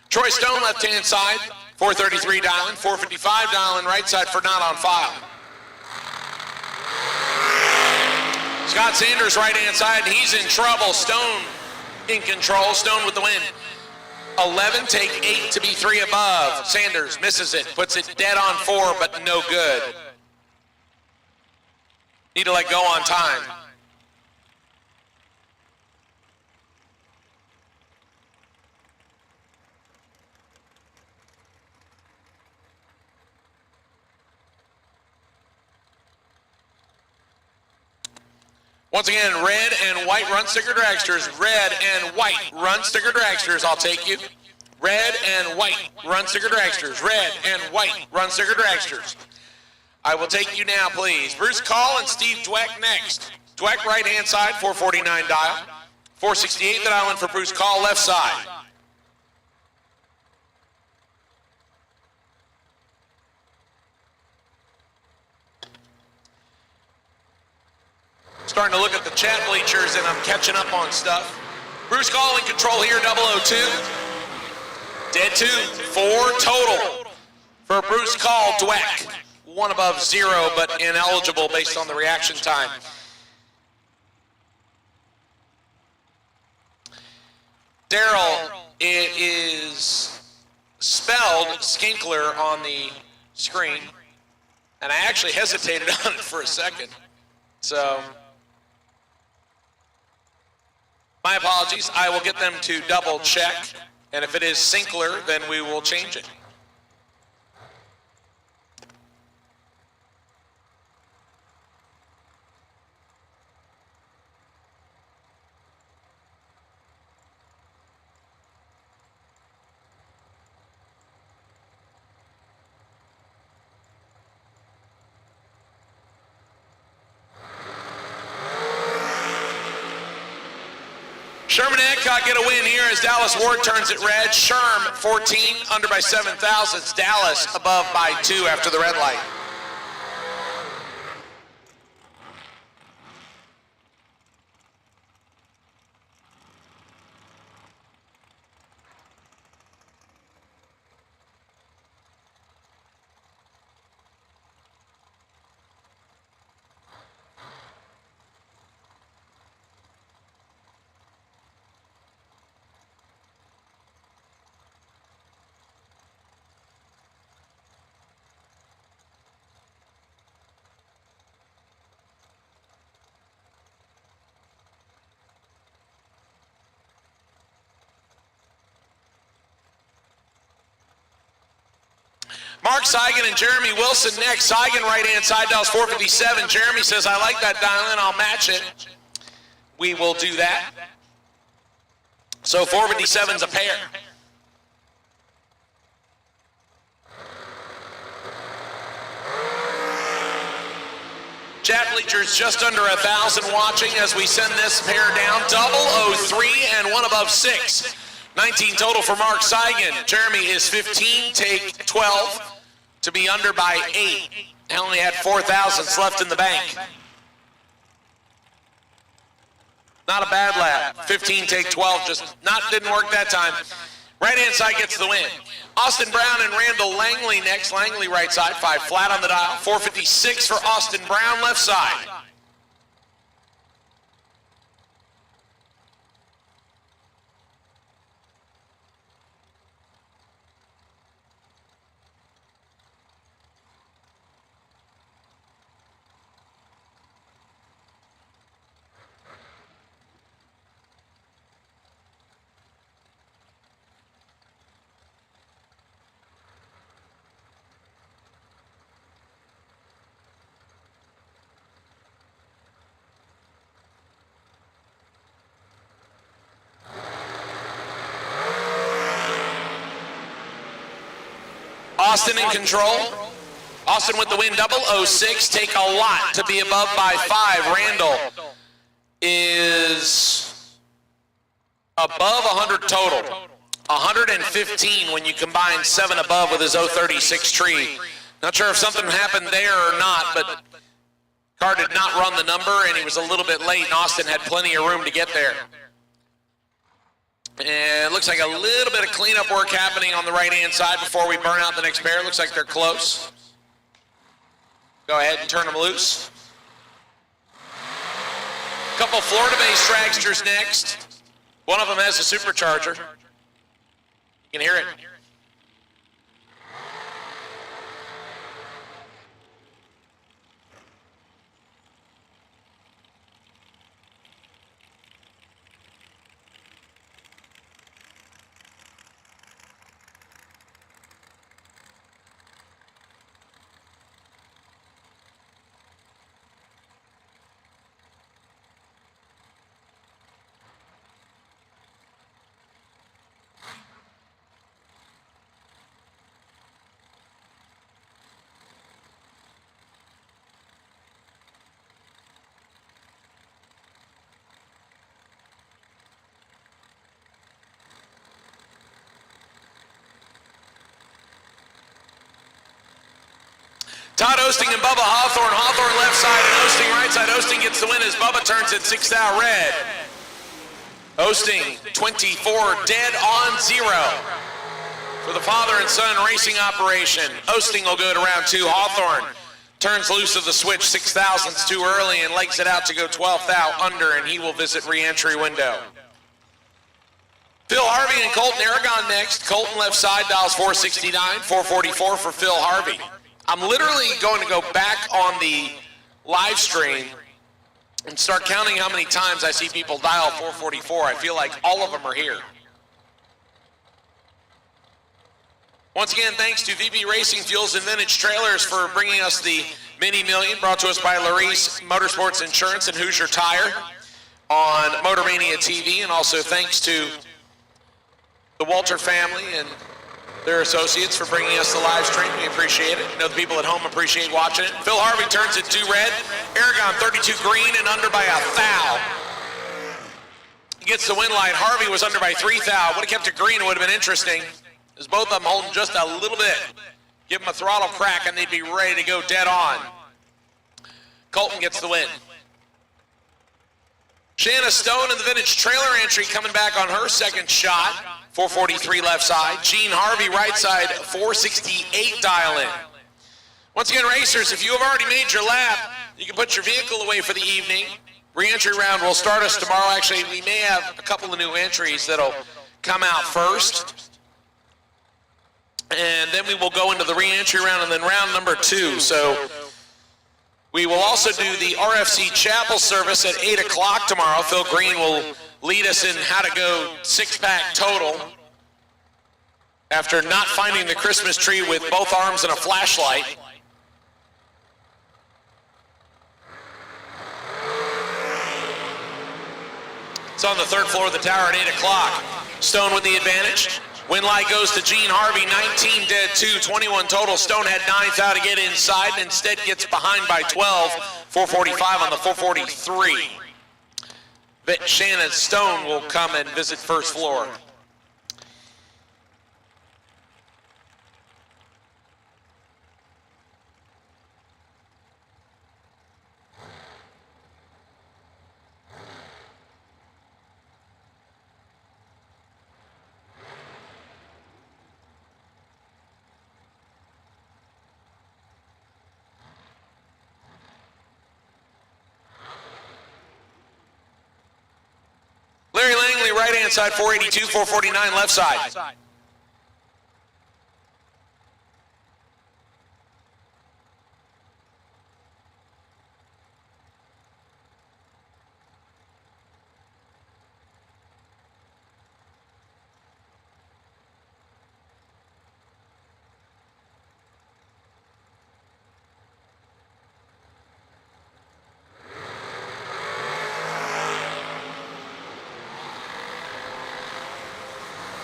G: Troy Stone, left-hand side, 433 dialing, 455 dialing, right side for not on file. Scott Sanders, right-hand side, and he's in trouble. Stone in control, Stone with the win. 11, take 8 to be 3 above. Sanders misses it, puts it dead on 4, but no good. Need to let go on time. Once again, red and white run sticker dragsters. Red and white run sticker dragsters. I'll take you. Red and white run sticker dragsters. Red and white run sticker dragsters. I will take you now, please. Bruce Call and Steve Dweck next. Dweck, right-hand side, 449 dial. 468 dialing for Bruce Call, left side. Starting to look at the chat bleachers, and I'm catching up on stuff. Bruce Call in control here, 002. Dead 2, 4 total for Bruce Call. Dweck, 1 above 0, but ineligible based on the reaction time. Daryl, it is spelled Skinkler on the screen, and I actually hesitated on it for a second. So, my apologies. I will get them to double check, and if it is Sinkler, then we will change it. Sherman Adcock get a win here as Dallas Ward turns it red. Sherm, 14, under by 7 thousandths. Dallas above by 2 after the red light. Mark Seigan and Jeremy Wilson next. Seigan right-hand side, dials 457. Jeremy says, I like that dial and I'll match it. We will do that. So 457's a pair. Chat bleachers just under 1,000 watching as we send this pair down. 003 and 1 above 6. 19 total for Mark Seigan. Jeremy is 15, take 12 to be under by 8. I only had 4 thousandths left in the bank. Not a bad lap. 15, take 12, just didn't work that time. Right-hand side gets the win. Austin Brown and Randall Langley next. Langley right side, 5 flat on the dial. 456 for Austin Brown left side. Austin in control. Austin with the win, 006. Take a lot to be above by 5. Randall is above 100 total. 115 when you combine 7 above with his 036 tree. Not sure if something happened there or not, but car did not run the number, and he was a little bit late, and Austin had plenty of room to get there. And it looks like a little bit of cleanup work happening on the right-hand side before we burn out the next pair. Looks like they're close. Go ahead and turn them loose. A couple Florida-based dragsters next. One of them has a supercharger. You can hear it. Todd Osting and Bubba Hawthorne. Hawthorne left side and Osting right side. Osting gets the win as Bubba turns at 6 thou red. Osting 24 dead on 0 for the father and son racing operation. Osting will go to round 2. Hawthorne turns loose of the switch 6 thousandths too early and legs it out to go 12 thou under, and he will visit re-entry window. Phil Harvey and Colton Aragon next. Colton left side, dials 469, 444 for Phil Harvey. I'm literally going to go back on the live stream and start counting how many times I see people dial 444. I feel like all of them are here. Once again, thanks to VP Racing Fuels and Vintage Trailers for bringing us the Mini Million, brought to us by Larice Motorsports Insurance and Hoosier Tire on Motor Mania TV, and also thanks to the Walter family and their associates for bringing us the live stream. We appreciate it. I know the people at home appreciate watching it. Phil Harvey turns it 2 red. Aragon 32 green and under by a thou. He gets the win light. Harvey was under by 3 thou. Would have kept it green, it would have been interesting. As both of them holding just a little bit. Give them a throttle crack and they'd be ready to go dead on. Colton gets the win. Shanna Stone in the vintage trailer entry coming back on her second shot. 443 left side. Gene Harvey right side, 468 dial in. Once again, racers, if you have already made your lap, you can put your vehicle away for the evening. Re-entry round will start us tomorrow. Actually, we may have a couple of new entries that'll come out first. And then we will go into the re-entry round and then round number 2. So we will also do the RFC Chapel service at 8 o'clock tomorrow. Phil Green will lead us in how to go 6-pack total after not finding the Christmas tree with both arms and a flashlight. It's on the 3rd floor of the tower at 8 o'clock. Stone with the advantage. Win light goes to Gene Harvey, 19 dead, 2, 21 total. Stone had 9 thou to get inside and instead gets behind by 12, 445 on the 443. Shannon Stone will come and visit first floor. right-hand side, 482, 449 left side.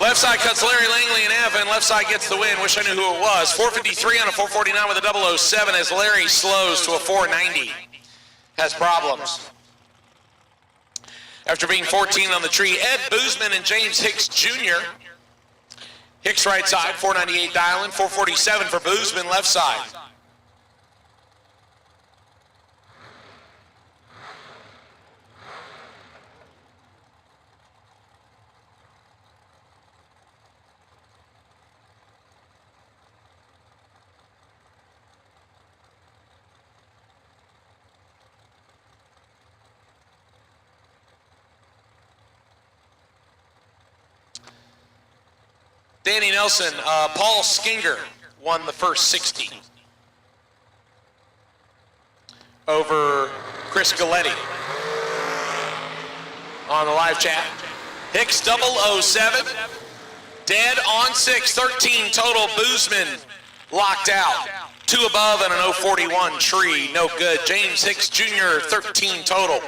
G: Left side cuts Larry Langley in half, and left side gets the win. Wish I knew who it was. 453 on a 449 with a 007 as Larry slows to a 490. Has problems. After being 14 on the tree, Ed Boozman and James Hicks Jr. Hicks right side, 498 dialing, 447 for Boozman left side. Danny Nelson, Paul Skinger won the first 60 over Chris Galletti on the live chat. Hicks 007, dead on 6, 13 total. Boozman locked out, 2 above and an 041 tree, no good. James Hicks Jr., 13 total.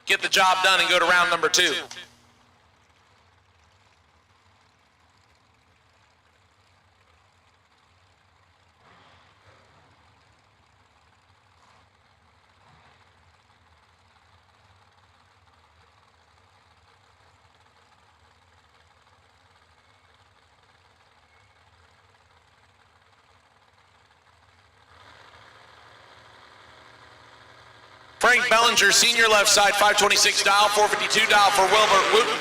G: Get the job done and go to round number 2. Frank Bellinger, senior left side, 526 dial, 452 dial for Wilbert Wooten.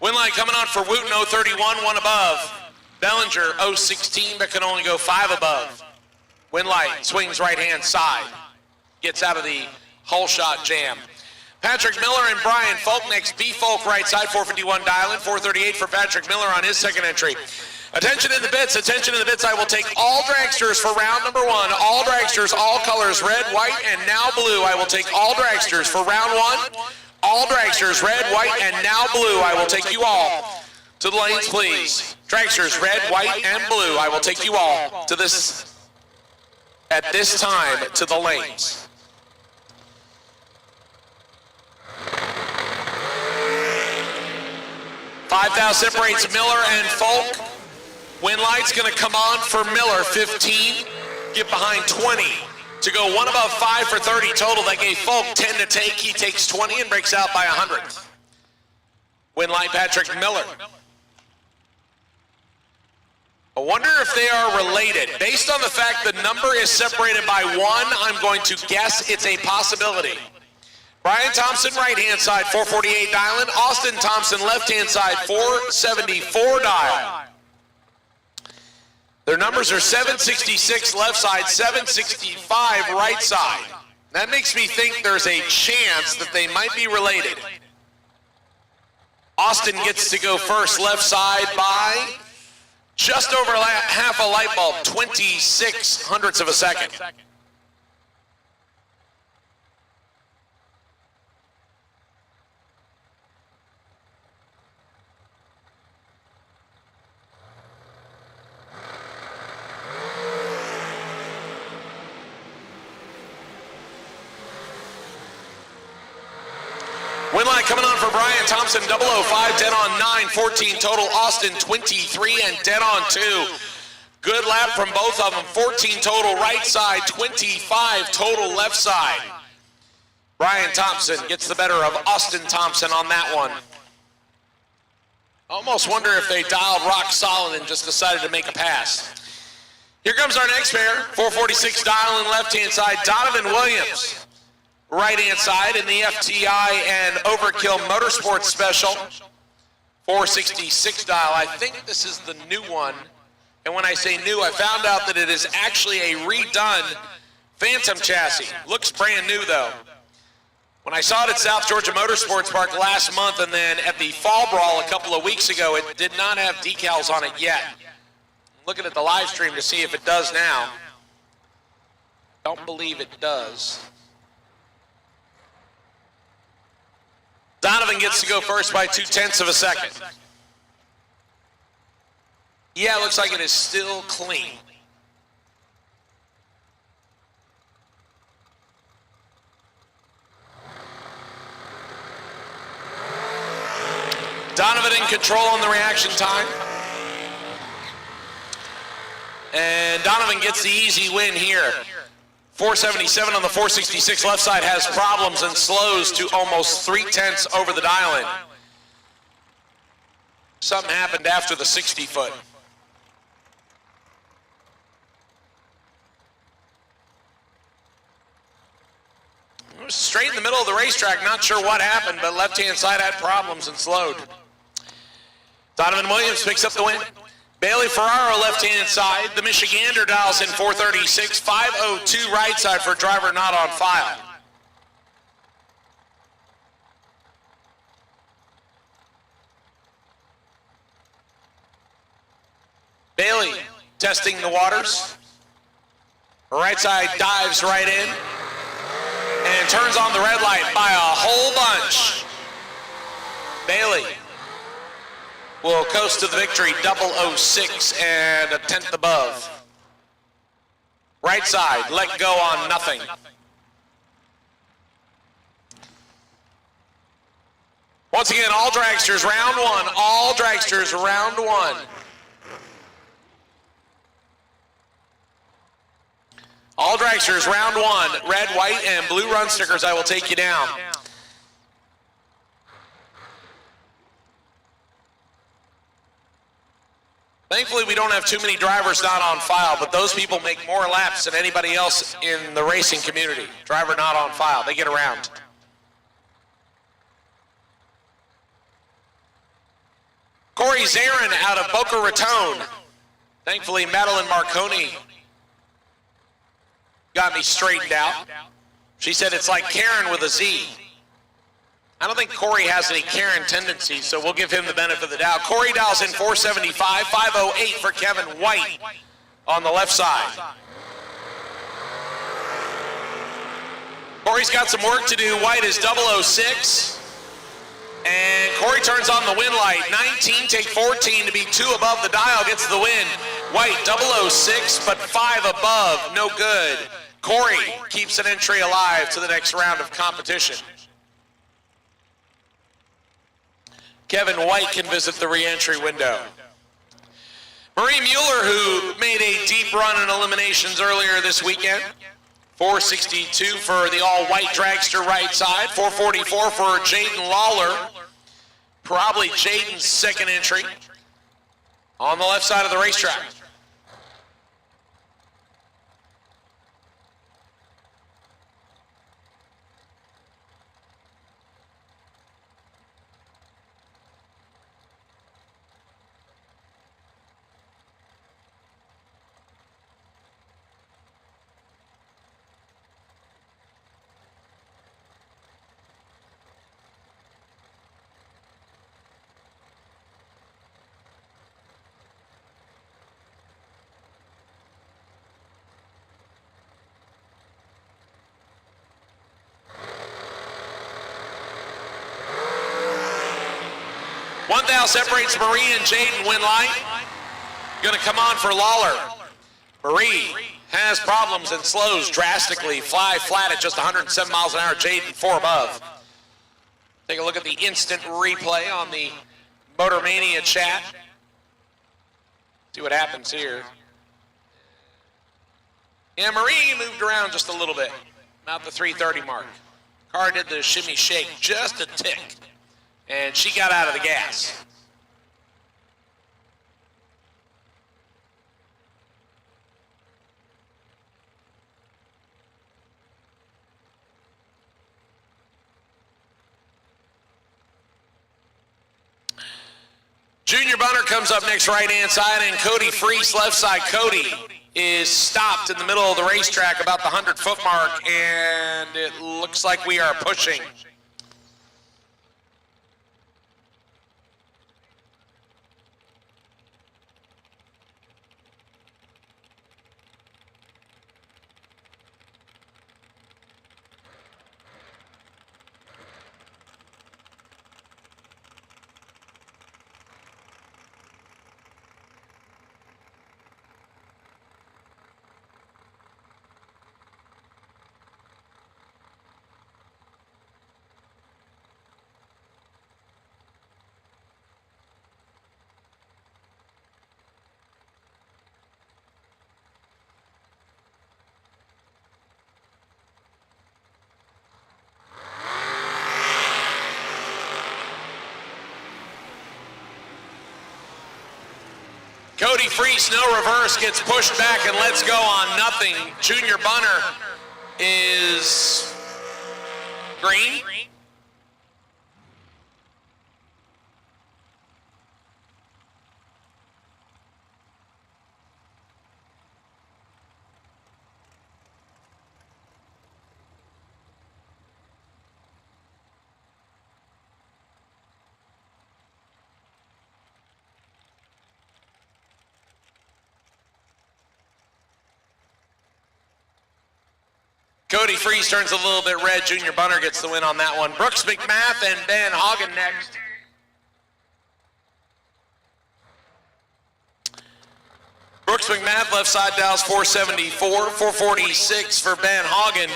G: Win line coming on for Wooten, 031, 1 above. Bellinger, 016, but can only go 5 above. Win light swings right-hand side. Gets out of the hull shot jam. Patrick Miller and Brian Folk next. B. Folk right side, 451 dialing, 438 for Patrick Miller on his second entry. Attention in the bits, attention in the bits. I will take all dragsters for round number 1. All dragsters, all colors, red, white, and now blue. I will take all dragsters for round 1. All dragsters, red, white, and now blue. I will take you all to the lanes, please. Dragsters, red, white, and blue. I will take you all to this, at this time, to the lanes. 5,000 separates Miller and Folk. Win light's going to come on for Miller, 15. Get behind 20 to go 1 above 5 for 30 total. That gave Folk 10 to take. He takes 20 and breaks out by 100. Win light Patrick Miller. I wonder if they are related. Based on the fact the number is separated by 1, I'm going to guess it's a possibility. Brian Thompson, right-hand side, 448 dialing. Austin Thompson, left-hand side, 474 dial. Their numbers are 766 left side, 765 right side. That makes me think there's a chance that they might be related. Austin gets to go first left side by just over half a light bulb, 26 hundredths of a second. Win line coming on for Brian Thompson, 005, dead on 9, 14 total. Austin, 23 and dead on 2. Good lap from both of them, 14 total right side, 25 total left side. Brian Thompson gets the better of Austin Thompson on that one. Almost wonder if they dialed rock solid and just decided to make a pass. Here comes our next pair, 446 dialing left-hand side, Donovan Williams. Right-hand side in the FTI and Overkill Motorsports Special. 466 dial. I think this is the new one. And when I say new, I found out that it is actually a redone Phantom chassis. Looks brand new though. When I saw it at South Georgia Motorsports Park last month and then at the Fall Brawl a couple of weeks ago, it did not have decals on it yet. I'm looking at the live stream to see if it does now. Don't believe it does. Donovan gets to go first by 0.2 of a second. Yeah, it looks like it is still clean. Donovan in control on the reaction time. And Donovan gets the easy win here. 477 on the 466 left side has problems and slows to almost 0.3 over the dial-in. Something happened after the 60-foot. Straight in the middle of the racetrack, not sure what happened, but left-hand side had problems and slowed. Donovan Williams picks up the win. Bailey Ferraro left-hand side. The Michigander dials in 436. 502 right side for driver not on file. Bailey testing the waters. Right side dives right in. And turns on the red light by a whole bunch. Bailey will coast to the victory, 006 and a 1/10 above. Right side, let go on nothing. Once again, all dragsters, round one. All dragsters, round one. All dragsters, round one. Red, white, and blue run stickers. I will take you down. Thankfully, we don't have too many drivers not on file, but those people make more laps than anybody else in the racing community. Driver not on file, they get around. Corey Zarin out of Boca Raton. Thankfully, Madeline Marconi got me straightened out. She said it's like Karen with a Z. I don't think Corey has any Karen tendencies, so we'll give him the benefit of the doubt. Corey dials in 475, 508 for Kevin White on the left side. Corey's got some work to do. White is 006. And Corey turns on the win light. 19, take 14 to be 2 above the dial, gets the win. White 006, but 5 above, no good. Corey keeps an entry alive to the next round of competition. Kevin White can visit the re-entry window. Marie Mueller, who made a deep run in eliminations earlier this weekend. 462 for the all-white dragster right side. 444 for Jaden Lawler. Probably Jaden's second entry on the left side of the racetrack. One thou separates Marie and Jaden win light. Gonna come on for Lawler. Marie has problems and slows drastically. Fly flat at just 107 miles an hour. Jaden 4 above. Take a look at the instant replay on the Motor Mania chat. See what happens here. Yeah, Marie moved around just a little bit. About the 330 mark. Car did the shimmy shake just a tick. And she got out of the gas. Junior Bunner comes up next right-hand side, and Cody Freese left side. Cody is stopped in the middle of the racetrack about the 100-foot mark, and it looks like we are pushing. Cody Freese, no reverse, gets pushed back and lets go on nothing. Junior Bunner is green. Cody Freese turns a little bit red. Junior Bunner gets the win on that one. Brooks McMath and Ben Hagen next. Brooks McMath, left side, Dallas 474, 446 for Ben Hagen.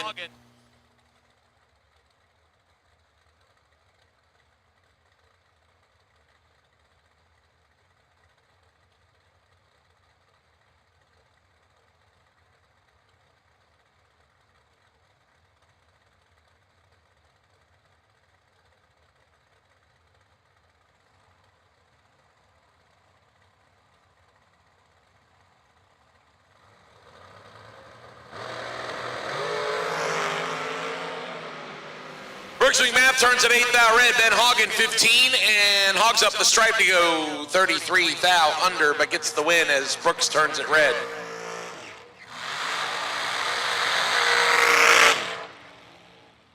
G: Brooks McMath turns at 8th thou red, Ben Hagen 15, and hogs up the stripe to go 33 thou under, but gets the win as Brooks turns it red.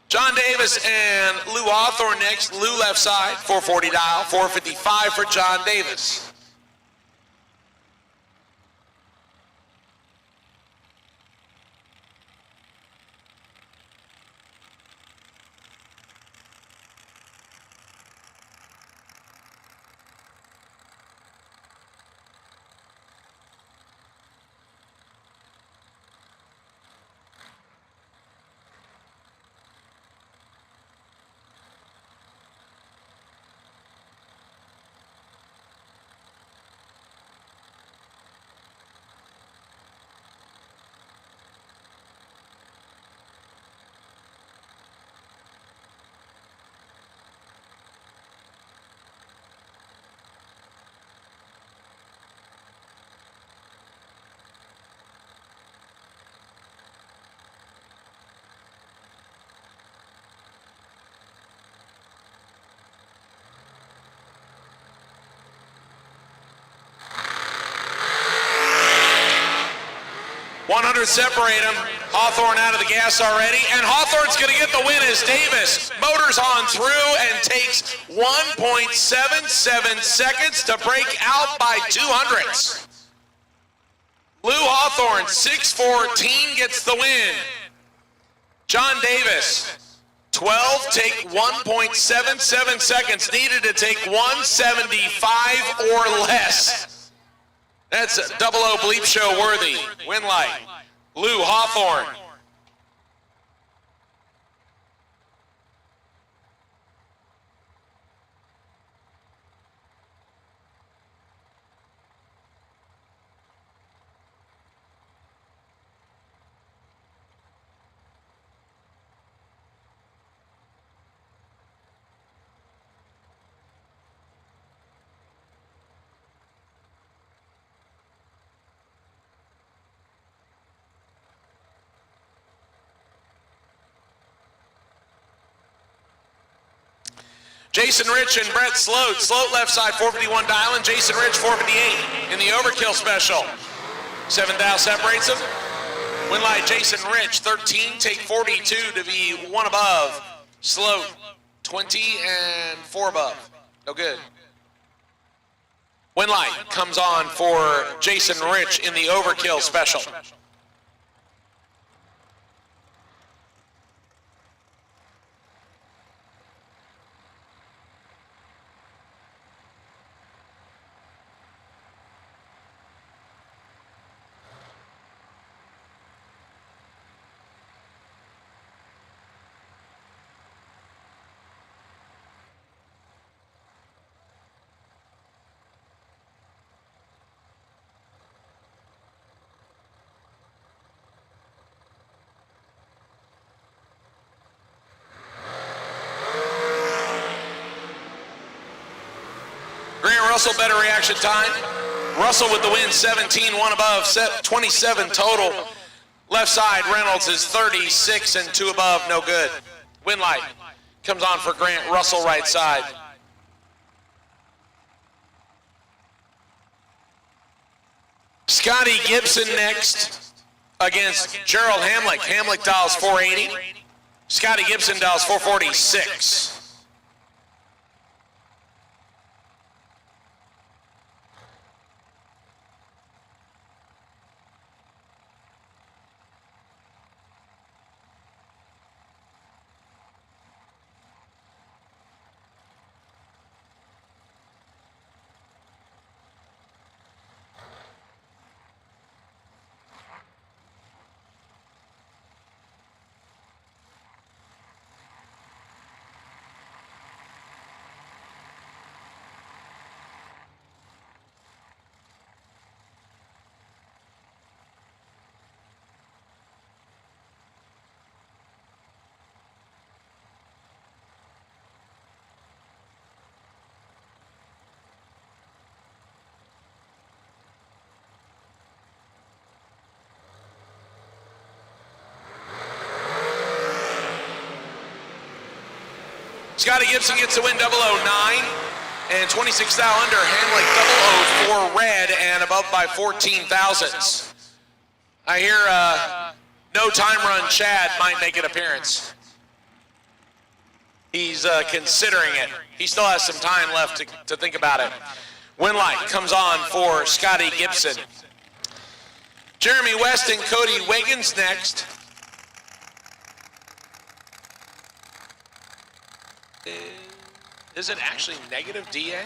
G: John Davis and Lou Hawthorne next. Lou left side, 440 dial, 455 for John Davis. $100 separate them. Hawthorne out of the gas already, and Hawthorne's going to get the win as Davis motors on through and takes 1.77 seconds to break out by 200ths. Lou Hawthorne, 6:14, gets the win. John Davis, 12, take 1.77 seconds, needed to take 175 or less. That's a 00 bleep show worthy. Win light. Lou Hawthorne. Jason Rich and Brett Sloat. Sloat left side, 451 dialing. Jason Rich, 458 in the overkill special. 7th thou separates them. Win light, Jason Rich, 13, take 42 to be one above. Sloat, 20 and 4 above. No good. Win light comes on for Jason Rich in the overkill special. Russell better reaction time. Russell with the win, 17, one above, 27 total. Left side, Reynolds is 36 and 2 above, no good. Win light comes on for Grant Russell, right side. Scotty Gibson next against Gerald Hamlick. Hamlick dials 480. Scotty Gibson dials 446. Scotty Gibson gets the win, 009 and 26 thou under. Hamlick 004 red and above by 14 thousandths. I hear no time run Chad might make an appearance. He's considering it. He still has some time left to think about it. Win light comes on for Scotty Gibson. Jeremy West and Cody Wiggins next. Is it actually negative DA?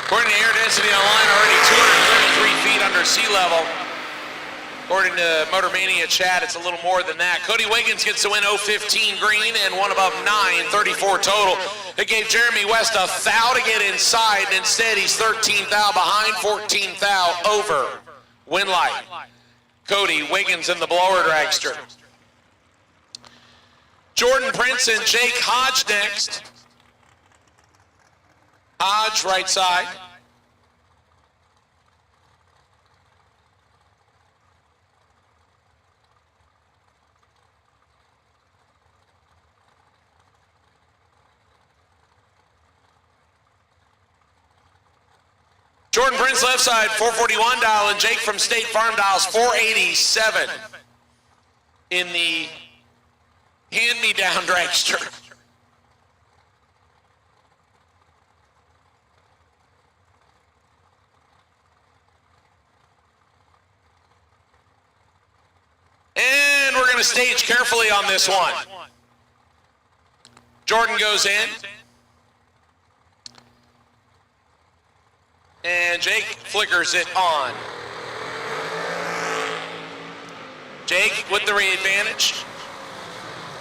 G: According to air density online, already 233 feet under sea level. According to Motor Mania chat, it's a little more than that. Cody Wiggins gets to win 015 green and one above 9, 34 total. It gave Jeremy West a thou to get inside. Instead, he's 13 thou behind, 14 thou over. Win light. Cody Wiggins in the blower dragster. Jordan Prince and Jake Hodge next. Hodge, right side. Jordan Prince left side, 441 dial, and Jake from State Farm dials 487 in the hand-me-down dragster. And we're going to stage carefully on this one. Jordan goes in. And Jake flickers it on. Jake with the advantage.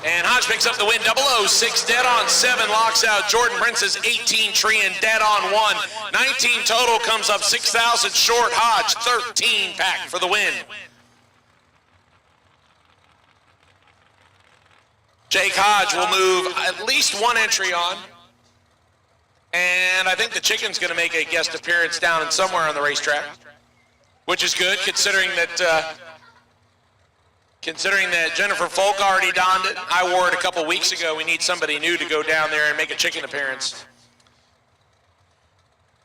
G: And Hodge picks up the win, 006, dead on 7, locks out Jordan Prince's 18 tree and dead on 1. 19 total, comes up 6,000 short. Hodge, 13 pack for the win. Jake Hodge will move at least one entry on. And I think the Chicken's going to make a guest appearance down in somewhere on the racetrack, which is good considering that Jennifer Folk already donned it. I wore it a couple weeks ago. We need somebody new to go down there and make a Chicken appearance.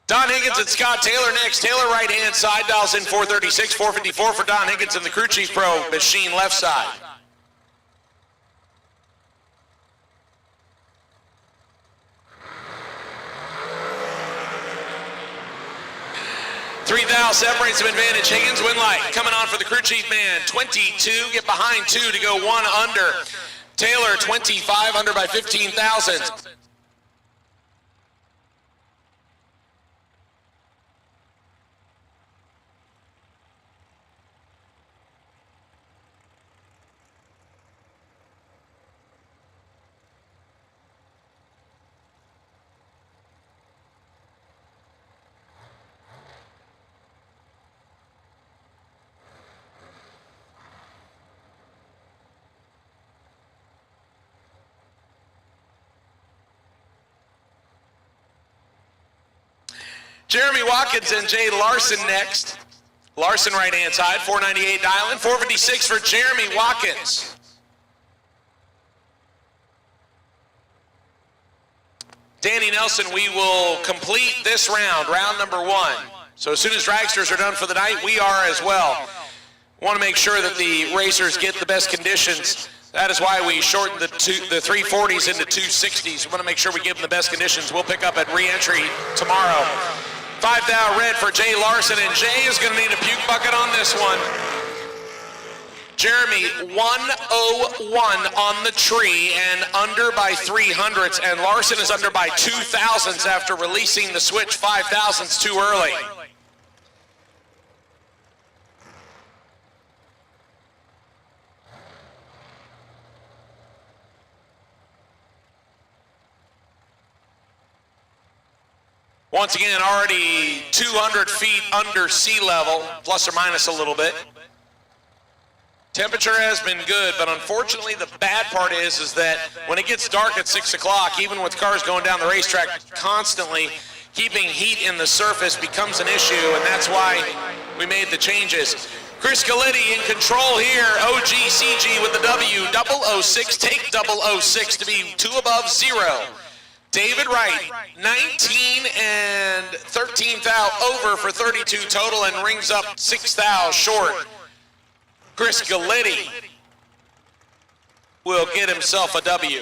G: Don Higgins and Scott Taylor next. Taylor right-hand side, dials in 436, 454 for Don Higgins and the Crew Chief Pro machine left side. $3,000 separates some advantage. Higgins win light. Coming on for the crew chief man. 22, get behind 2 to go 1 under. Taylor 25 under by 15,000. Jeremy Watkins and Jay Larson next. Larson right-hand side, 498 dial in, 456 for Jeremy Watkins. Danny Nelson, we will complete this round, round number 1. So as soon as dragsters are done for the night, we are as well. Want to make sure that the racers get the best conditions. That is why we shortened the 340s into 260s. We want to make sure we give them the best conditions. We'll pick up at re-entry tomorrow. 5,000 red for Jay Larson, and Jay is going to need a puke bucket on this one. Jeremy, 101 on the tree and under by 300ths, and Larson is under by 2,000ths after releasing the switch 5,000ths too early. Once again, already 200 feet under sea level, plus or minus a little bit. Temperature has been good, but unfortunately the bad part is that when it gets dark at 6 o'clock, even with cars going down the racetrack constantly, keeping heat in the surface becomes an issue, and that's why we made the changes. Chris Galletti in control here, OGCG with the W, 006, take 006 to be 2 above 0. David Wright, 19 and 13 thou over for 32 total and rings up 6 thou short. Chris Galletti will get himself a W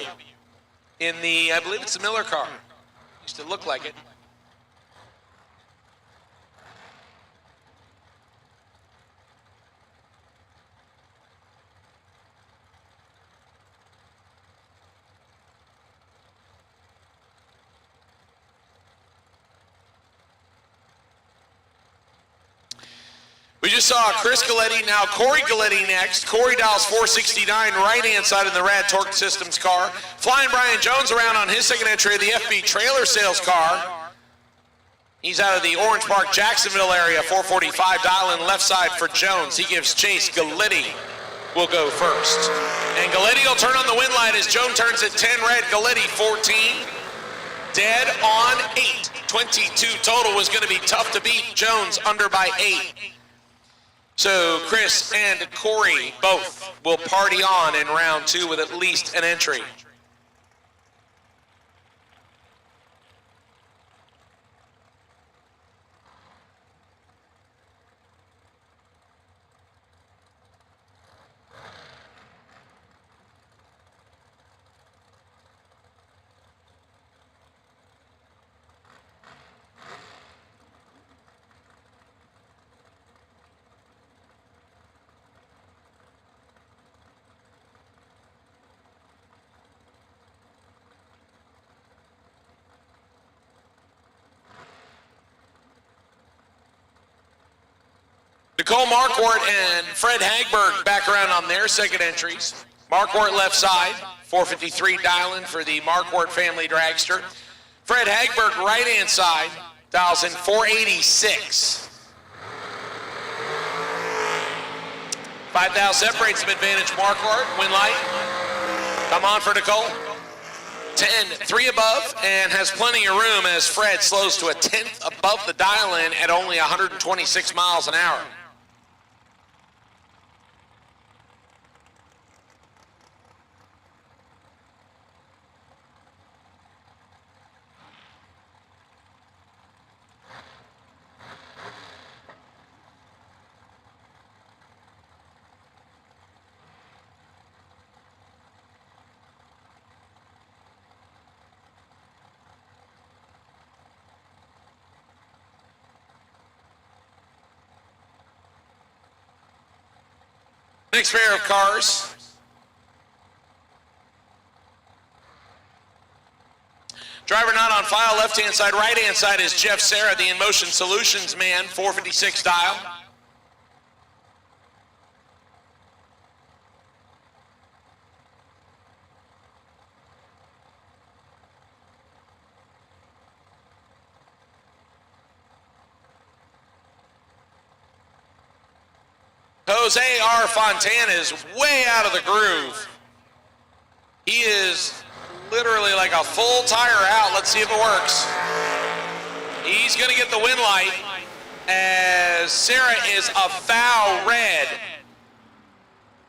G: in the, I believe it's the Miller car. Used to look like it. We just saw Chris Galletti, now Corey Galletti next. Corey dials 469, right-hand side in the Rad Torque Systems car. Flying Brian Jones around on his second entry of the FB trailer sales car. He's out of the Orange Park, Jacksonville area, 445, dial in left side for Jones. He gives chase. Galletti will go first. And Galletti will turn on the win light as Jones turns at 10 red. Galletti 14, dead on 8. 22 total was going to be tough to beat. Jones under by 8. So Chris and Corey both will party on in round 2 with at least an entry. Nicole Marquardt and Fred Hagberg back around on their second entries. Marquardt left side, 453 dial-in for the Marquardt family dragster. Fred Hagberg right-hand side, dials in 486. 5,000 separates some advantage. Marquardt, win light. Come on for Nicole. 10, 3 above, and has plenty of room as Fred slows to a 10th above the dial-in at only 126 miles an hour. Next pair of cars. Driver not on file, left-hand side, right-hand side is Jeff Serra, the InMotion Solutions man, 456 dial. Jose R. Fontana is way out of the groove. He is literally like a full tire out. Let's see if it works. He's going to get the win light as Sarah is a foul red.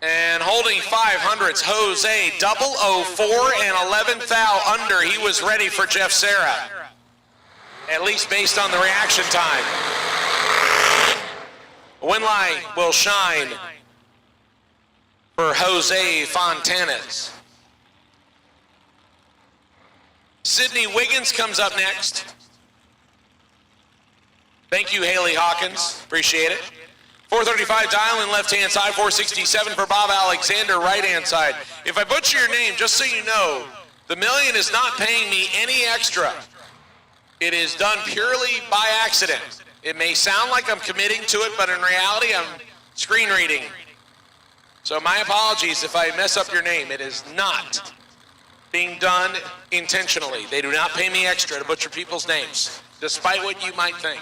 G: And holding 500s, Jose, 004 and 11 foul under. He was ready for Jeff Serra, at least based on the reaction time. Win light will shine for Jose Fontanes. Sydney Wiggins comes up next. Thank you, Haley Hawkins. Appreciate it. 435 dial in left-hand side, 467 for Bob Alexander, right-hand side. If I butcher your name, just so you know, the million is not paying me any extra. It is done purely by accident. It may sound like I'm committing to it, but in reality, I'm screen reading. So my apologies if I mess up your name. It is not being done intentionally. They do not pay me extra to butcher people's names, despite what you might think.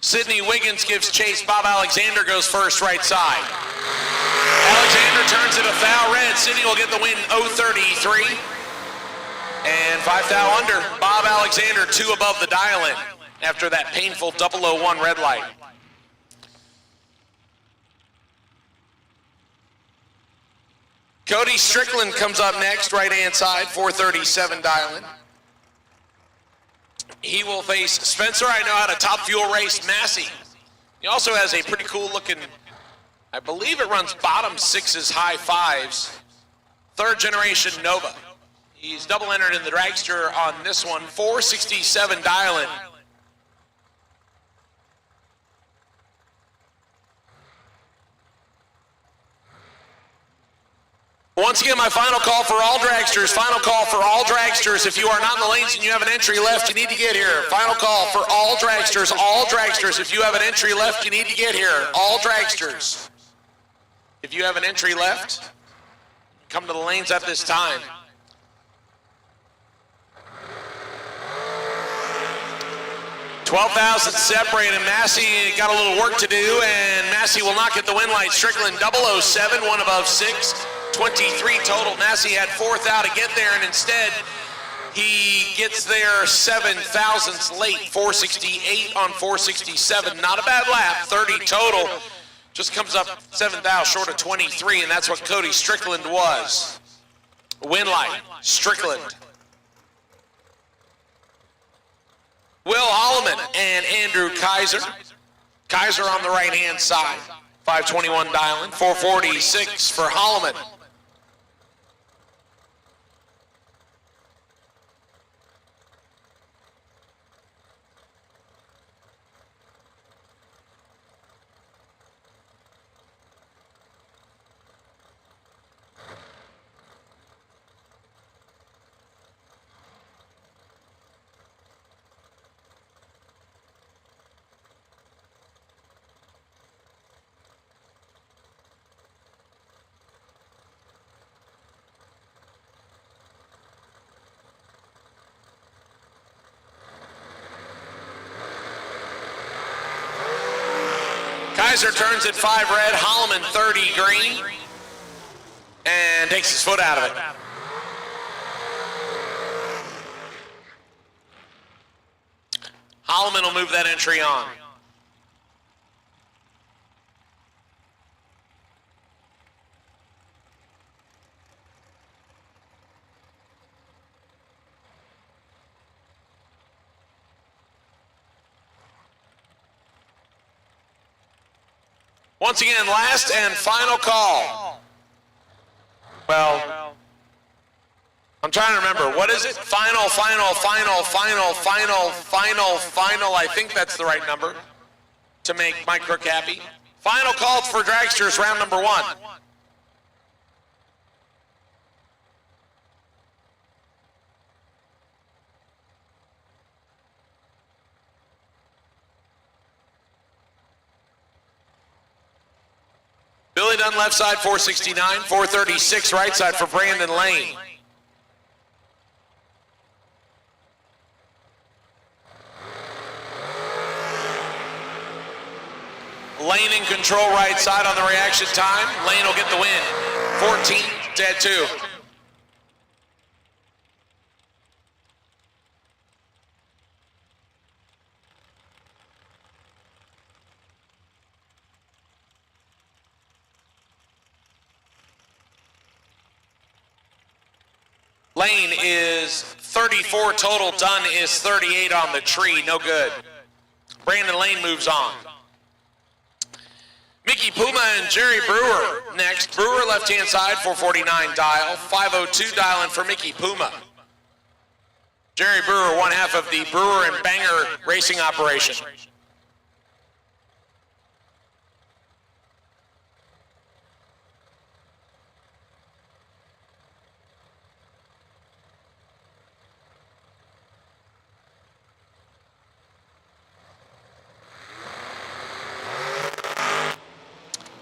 G: Sydney Wiggins gives chase. Bob Alexander goes first, right side. Alexander turns it a foul red. Sydney will get the win, 033. And 5 thou under. Bob Alexander 2 above the dial-in after that painful 001 red light. Cody Strickland comes up next, right-hand side, 437 dial-in. He will face Spencer. I know how to top fuel race Massey. He also has a pretty cool looking, I believe it runs bottom sixes, high fives, 3rd generation Nova. He's double entered in the dragster on this one, 467 dial-in. Once again, my final call for all dragsters. Final call for all dragsters. If you are not in the lanes and you have an entry left, you need to get here. Final call for all dragsters. All dragsters. If you have an entry left, you need to get here. All dragsters. If you have an entry left, come to the lanes at this time. $12,000 separated. Massey got a little work to do, and Massey will not get the win light. Strickland 007, 1 above 6. 23 total. Massey had 4th out to get there, and instead he gets there 7 thousandths late. 468 on 467. Not a bad lap. 30 total. Just comes up 7 thou short of 23, and that's what Cody Strickland was. Win light, Strickland. Will Holloman and Andrew Kaiser. Kaiser on the right-hand side. 521 dial-in. 446 for Holloman. Kaiser turns at 5 red, Holloman 30 green, and takes his foot out of it. Holloman will move that entry on. Once again, last and final call. Well, I'm trying to remember. What is it? Final. I think that's the right number to make Mike Crook happy. Final call for dragsters, round number 1. Billy Dunn left side, 469, 436 right side for Brandon Lane. Lane in control right side on the reaction time. Lane will get the win. 14-2. Lane is 34 total. Dunn is 38 on the tree. No good. Brandon Lane moves on. Mickey Puma and Jerry Brewer next. Brewer left-hand side, 449 dial. 502 dialing for Mickey Puma. Jerry Brewer, one half of the Brewer and Banger racing operation.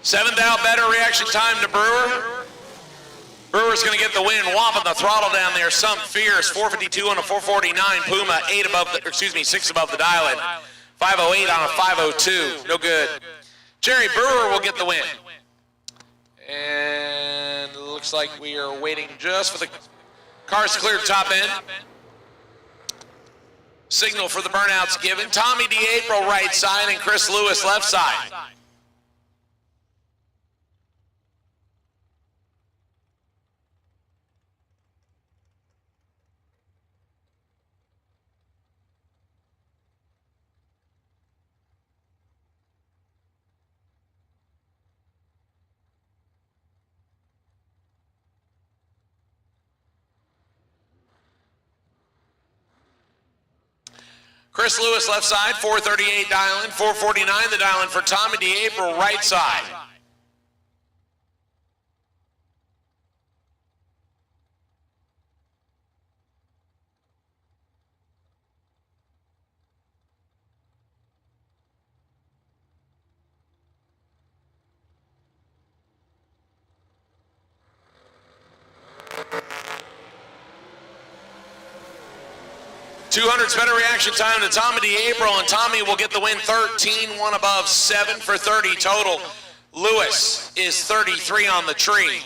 G: Seventh out, better reaction time to Brewer. Brewer's going to get the win. Whomping the throttle down there. Some fierce. 452 on a 449. Puma 6 above the dial in. 508 on a 502. No good. Jerry Brewer will get the win. And it looks like we are waiting just for the cars to clear top end. Signal for the burnouts given. Tommy DeApril right side and Chris Lewis left side. Chris Lewis left side, 438 dialing, 449 the dialing for Tommy DeApril right side. $200's better reaction time to Tommy DeApril, and Tommy will get the win. 13, one above 7 for 30 total. Lewis is 33 on the tree.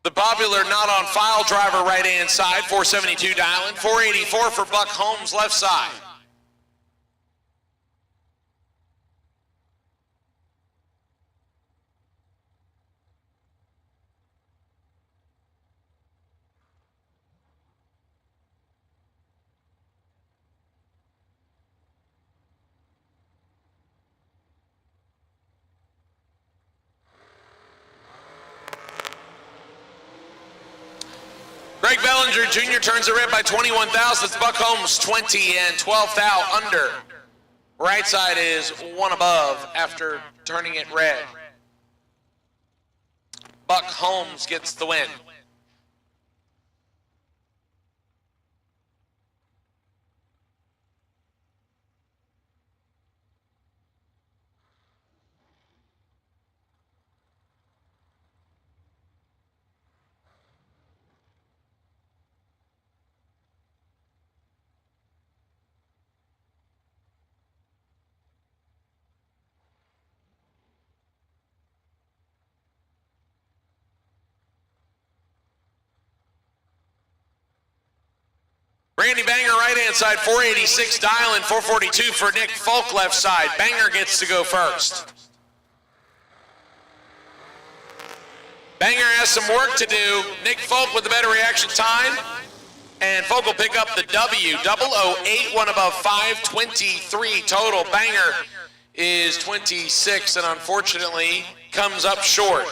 G: The popular not on file driver right hand side, 472 dialing, 484 for Buck Holmes left side. Greg Bellinger Jr. turns the red by 21 thousandths. Buck Holmes 20 and 12 thou under. Right side is one above after turning it red. Buck Holmes gets the win. Randy Banger, right-hand side, 486. Dialing, 442 for Nick Folk, left side. Banger gets to go first. Banger has some work to do. Nick Folk with the better reaction time. And Folk will pick up the W. 008, one above 523 total. Banger is 26 and unfortunately comes up short.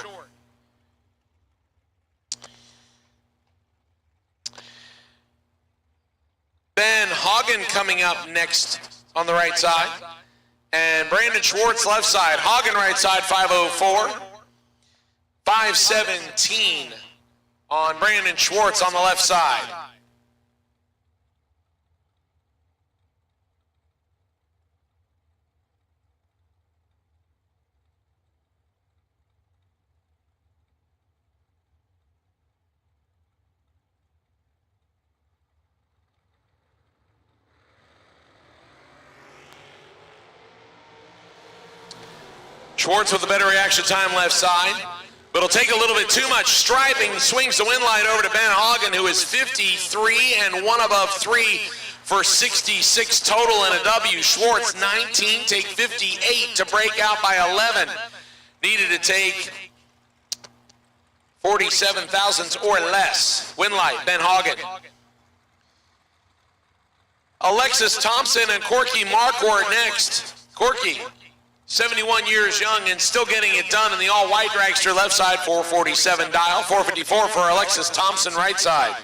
G: Ben Hagen coming up next on the right side. And Brandon Schwartz left side. Hagen right side, 504. 517 on Brandon Schwartz on the left side. Schwartz with a better reaction time left side, but it'll take a little bit too much striping. Swings the wind light over to Ben Hagen, who is 53 and one above 3 for 66 total and a W. Schwartz 19, take 58 to break out by 11. Needed to take 47 thousandths or less. Wind light, Ben Hagen. Alexis Thompson and Corky Marquardt next. Corky, 71 years young and still getting it done in the all-white dragster left side, 447 dial, 454 for Alexis Thompson right side.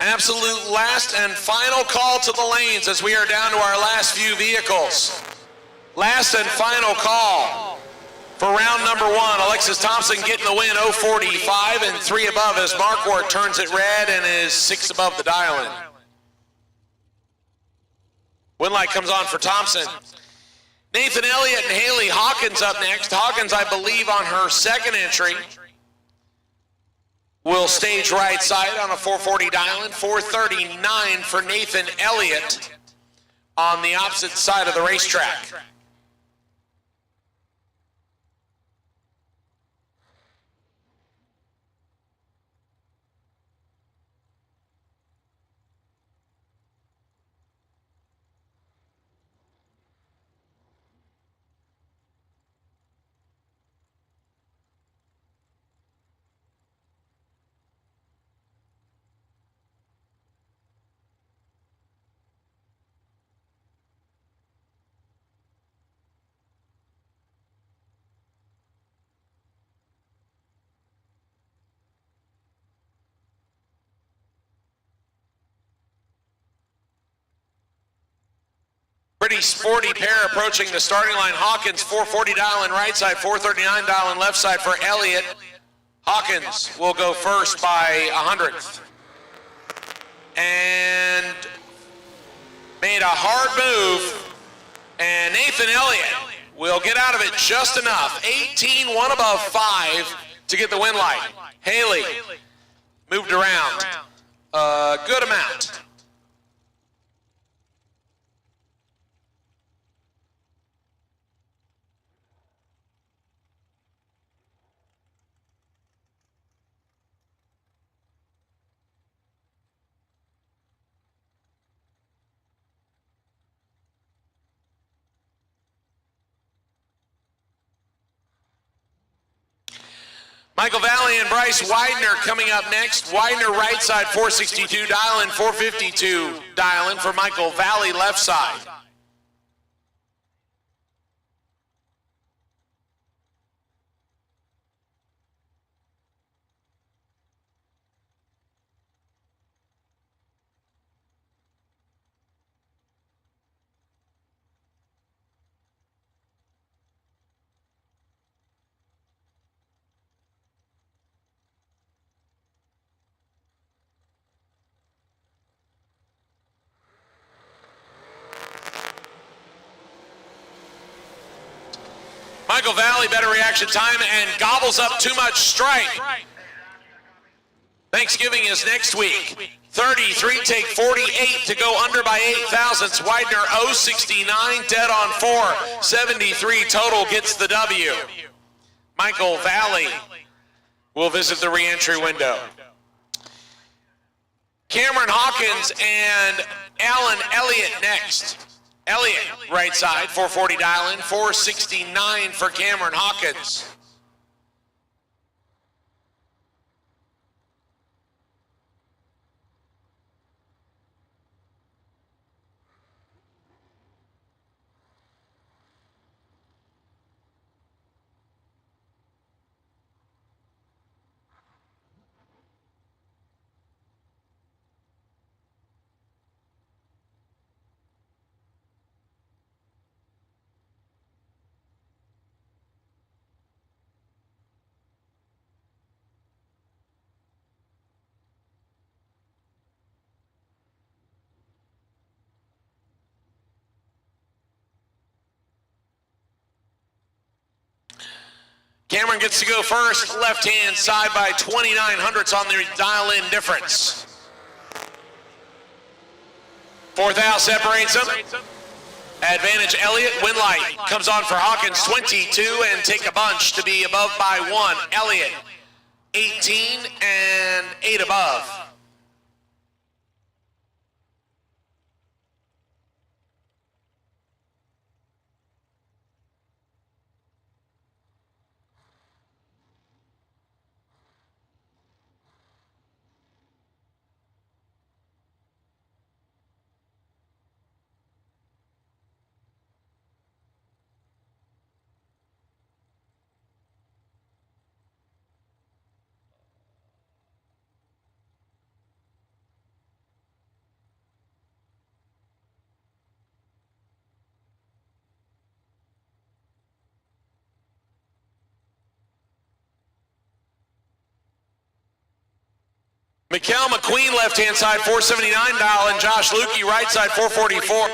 G: Absolute last and final call to the lanes as we are down to our last few vehicles. Last and final call for round number 1. Alexis Thompson getting the win, 045 and 3 above as Marquardt turns it red and is 6 above the dial-in. Wind light comes on for Thompson. Nathan Elliott and Haley Hawkins up next. Hawkins, I believe, on her second entry. Will stage right side on a 440 dial-in, 439 for Nathan Elliott on the opposite side of the racetrack. Pretty sporty pair approaching the starting line. Hawkins, 440 dial-in right side, 439 dial-in left side for Elliott. Hawkins will go first by 100th. And made a hard move. And Nathan Elliott will get out of it just enough. 18, one above 5 to get the win light. Haley moved around a good amount. Michael Valley and Bryce Widener coming up next. Widener right side, 462 dial-in, 452 dial-in for Michael Valley left side. Michael Valley, better reaction time, and gobbles up too much stripe. Thanksgiving is next week. 33, take 48 to go under by 8 thousandths. Widener 069, dead on 4. 73 total gets the W. Michael Valley will visit the re-entry window. Cameron Hawkins and Alan Elliott next. Elliott, right side, 440 dial in, 469 for Cameron Hawkins. Cameron gets to go first, left-hand side by 29 hundredths on the dial-in difference. Fourth out separates them. Advantage Elliott, win light comes on for Hawkins, 22, and take a bunch to be above by 1. Elliott, 18 and 8 above. Mikkel McQueen, left-hand side, 479 dial, and Josh Lukey, right side, 444.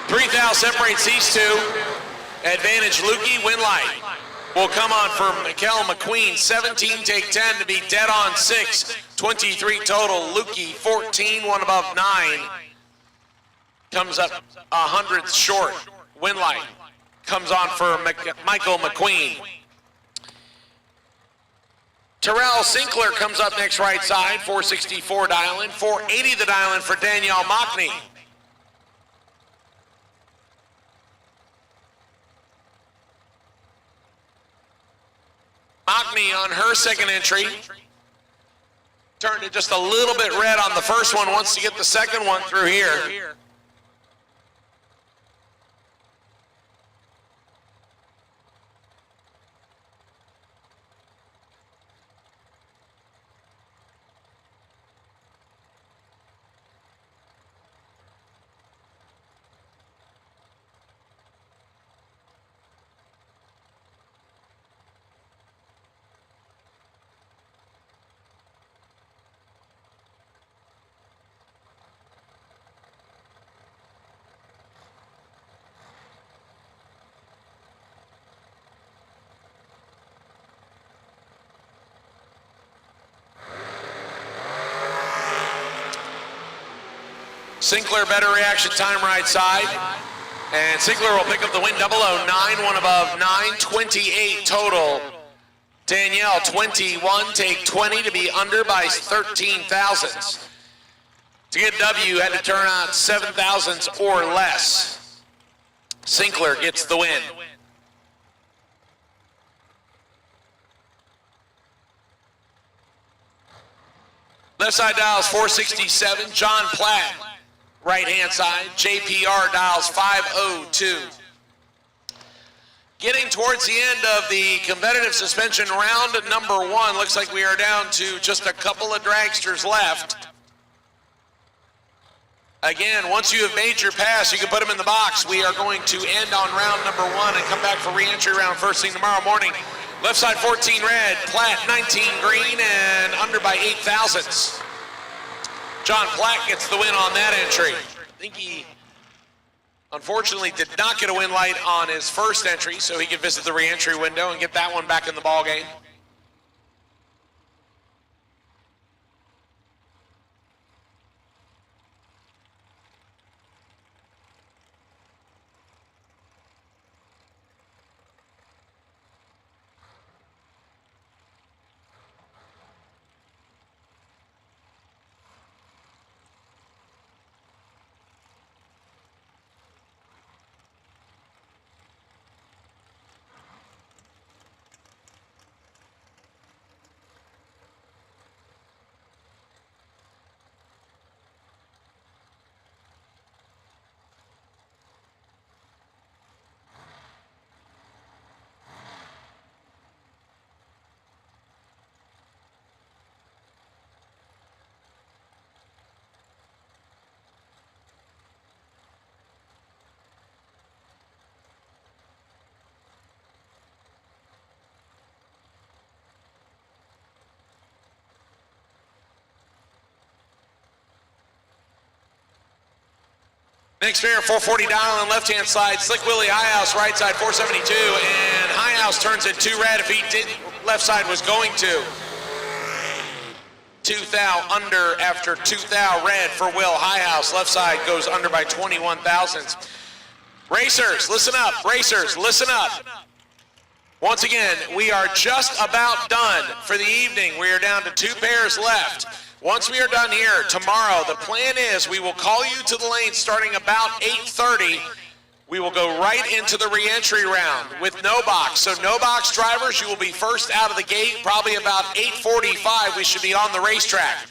G: Three thou separates these two. Advantage Lukey, win light will come on for Mikkel McQueen. 17, take 10 to be dead on 6. 23 total. Lukey, 14, one above 9. Comes up 100th short. Win light comes on for Michael McQueen. Terrell Sinkler comes up next, right side, 464 dial-in, 480 the dial-in for Danielle Mockney. Mockney on her second entry. Turned it just a little bit red on the first one, wants to get the second one through here. Sinkler, better reaction time, right side. And Sinkler will pick up the win, 009, one above 9, 28 total. Danielle, 21, take 20 to be under by 13 thousandths. To get W, had to turn on 7 thousandths or less. Sinkler gets the win. Left side dials 467, John Platt. Right-hand side, JPR dials 502. Getting towards the end of the competitive suspension round number 1. Looks like we are down to just a couple of dragsters left. Again, once you have made your pass, you can put them in the box. We are going to end on round number 1 and come back for re-entry round first thing tomorrow morning. Left side 14 red, Platt 19 green, and under by 8 thousandths. John Platt gets the win on that entry. think he unfortunately did not get a win light on his first entry, so he could visit the re-entry window and get that one back in the ball game. Next pair, 440 dial on left-hand side. Slick Willie Highhouse, right side, 472. And Highhouse turns it 2 red if he did. Left side was going to. 2 thou under after 2 thou red for Will Highhouse. Left side goes under by 21 thousandths. Racers, listen up. Racers, listen up. Once again, we are just about done for the evening. We are down to 2 pairs left. Once we are done here tomorrow, the plan is we will call you to the lane starting about 8:30. We will go right into the re-entry round with no box. So no box drivers, you will be first out of the gate. Probably about 8:45, we should be on the racetrack.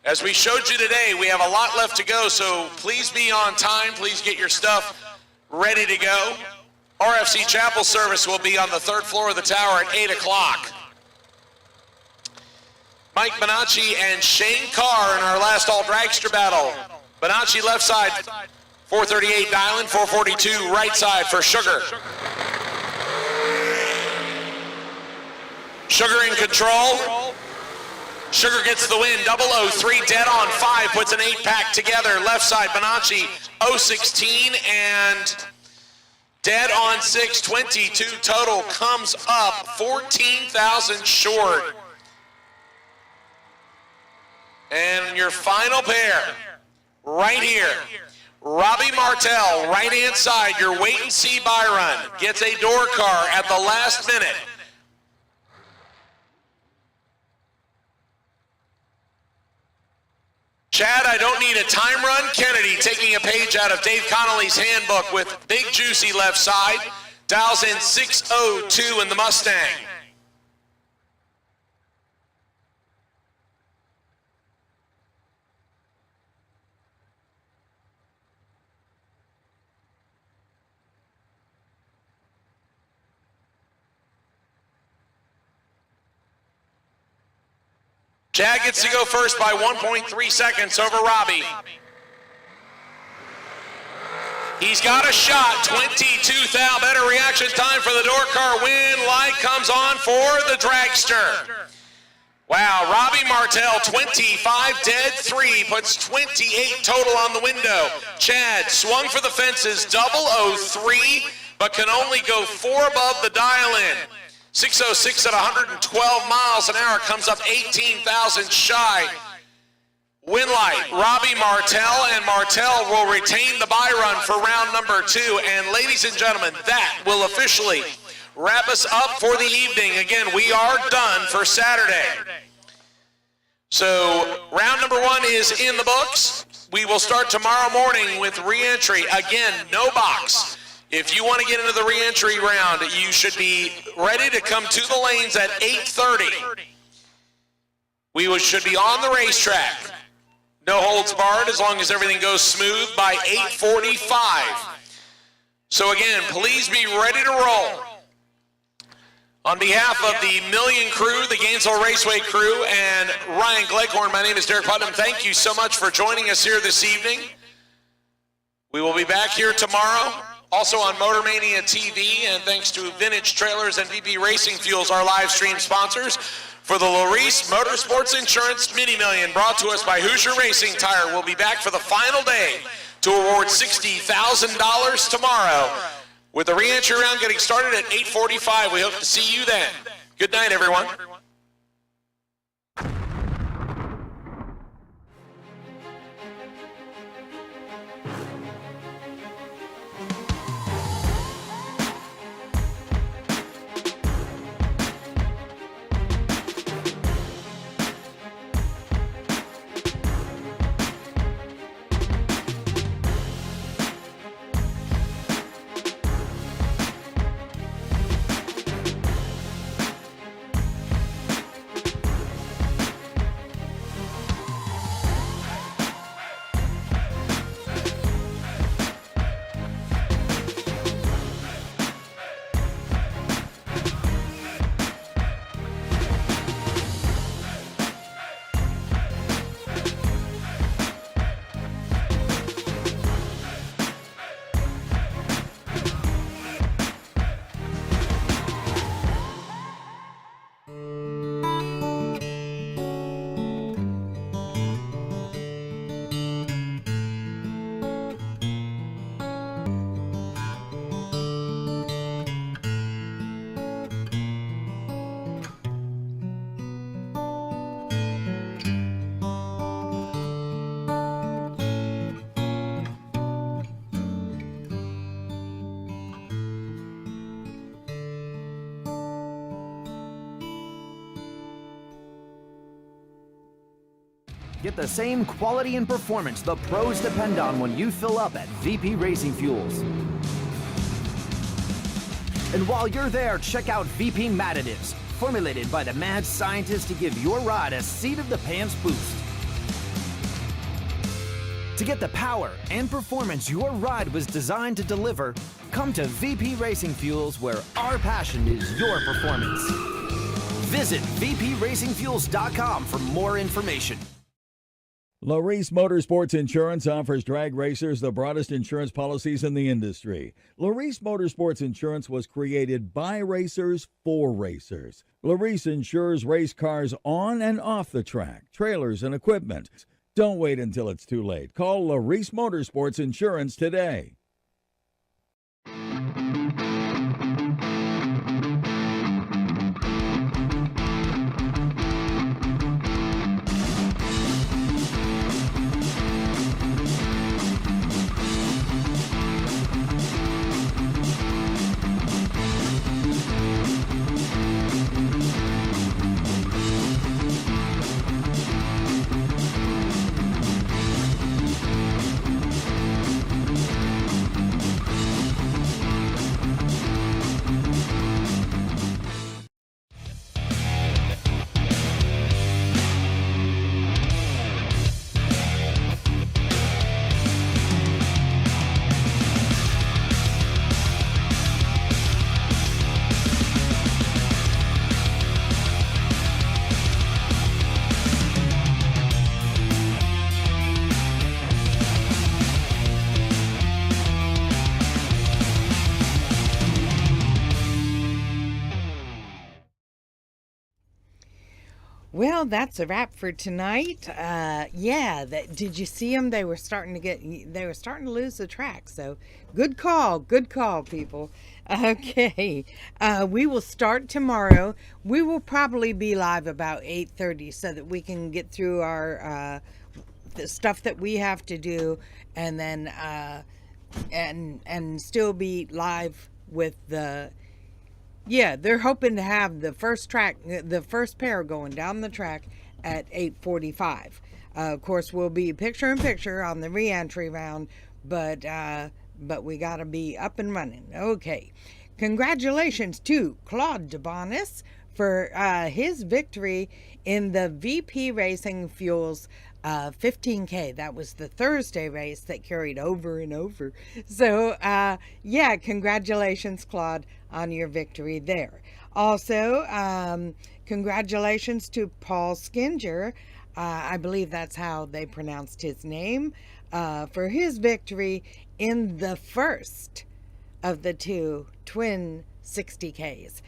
G: As we showed you today, we have a lot left to go, so please be on time. Please get your stuff ready to go. RFC Chapel service will be on the 3rd floor of the tower at 8 o'clock. Mike Bonacci and Shane Carr in our last all-dragster battle. Bonacci left side, 438 dialing, 442 right side for Sugar. Sugar in control. Sugar gets the win, 003 dead on 5, puts an 8-pack together. Left side, Bonacci, 016 and dead on 6, 22 total, comes up 14,000 short. And your final pair, right here, Robbie Martell, right-hand side, your wait-and-see buy run, gets a door car at the last minute. Chad, I don't need a time run. Kennedy taking a page out of Dave Connolly's handbook with big juicy left side, dials in 602 in the Mustang. Chad gets to go first by 1.3 seconds over Robbie. He's got a shot, 22 thou, better reaction time for the door car win. Light comes on for the dragster. Wow, Robbie Martell, 25 dead, 3, puts 28 total on the window. Chad swung for the fences, 003, but can only go 4 above the dial-in. 606 at 112 miles an hour, comes up 18,000 shy. Win light, Robbie Martell, and Martell will retain the buy run for round number 2. And ladies and gentlemen, that will officially wrap us up for the evening. Again, we are done for Saturday. So round number 1 is in the books. We will start tomorrow morning with re-entry. Again, no box. If you want to get into the re-entry round, you should be ready to come to the lanes at 8:30. We should be on the racetrack. No holds barred as long as everything goes smooth by 8:45. So again, please be ready to roll. On behalf of the Million crew, the Gainesville Raceway crew, and Ryan Gleghorn, my name is Derek Putnam. Thank you so much for joining us here this evening. We will be back here tomorrow. Also on Motor Mania TV, and thanks to Vintage Trailers and VP Racing Fuels, our live stream sponsors, for the Larice Motorsports Insurance Mini Million, brought to us by Hoosier Racing Tire. We'll be back for the final day to award $60,000 tomorrow. With the re-entry round getting started at 8:45, we hope to see you then. Good night, everyone.
B: Get the same quality and performance the pros depend on when you fill up at VP Racing Fuels. And while you're there, check out VP Mad Additives, formulated by the mad scientists to give your ride a seat-of-the-pants boost. To get the power and performance your ride was designed to deliver, come to VP Racing Fuels, where our passion is your performance. Visit vpracingfuels.com for more information.
D: Larice Motorsports Insurance offers drag racers the broadest insurance policies in the industry. Larice Motorsports Insurance was created by racers for racers. Larice insures race cars on and off the track, trailers, and equipment. Don't wait until it's too late. Call Larice Motorsports Insurance today.
E: Well, that's a wrap for tonight. Did you see them? They were starting to lose the track. So good call, people. Okay, we will start tomorrow. We will probably be live about 8:30 so that we can get through our the stuff that we have to do, and then and still be live with the. Yeah, they're hoping to have the first pair going down the track at 8:45. Of course, we'll be picture in picture on the re-entry round, but we got to be up and running. Okay, congratulations to Claude DeBonis for his victory in the VP Racing Fuels 15K. That was the Thursday race that carried over and over. So, congratulations, Claude, on your victory there. Also, congratulations to Paul Skinger. I believe that's how they pronounced his name, for his victory in the first of the two twin 60Ks.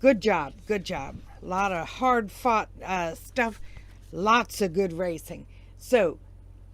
E: Good job. A lot of hard-fought stuff. Lots of good racing. So,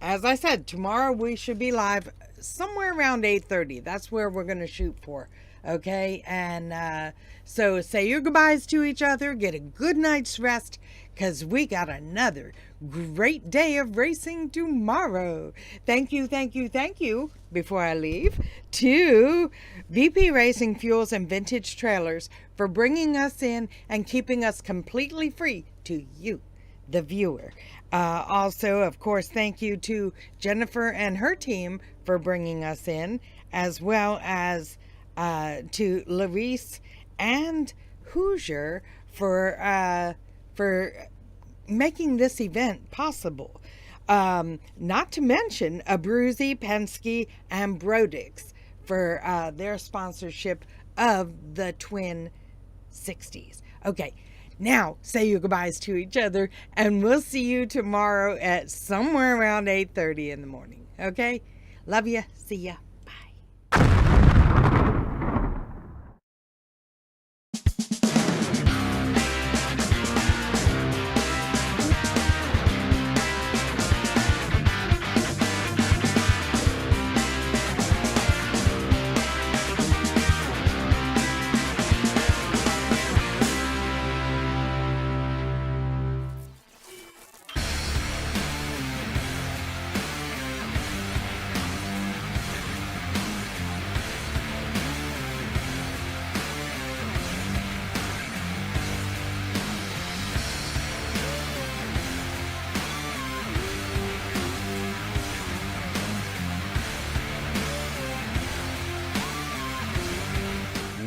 E: as I said, tomorrow we should be live somewhere around 8:30. That's where we're going to shoot for. Okay, and so say your goodbyes to each other, get a good night's rest, because we got another great day of racing tomorrow. Thank you, before I leave, to VP Racing Fuels and Vintage Trailers for bringing us in and keeping us completely free to you, the viewer. Also, of course, thank you to Jennifer and her team for bringing us in, as well as to Larice and Hoosier for making this event possible. Not to mention Abruzzi, Penske, and Brodix for their sponsorship of the Twin 60s. Okay, now say your goodbyes to each other, and we'll see you tomorrow at somewhere around 8:30 in the morning. Okay? Love ya. See ya.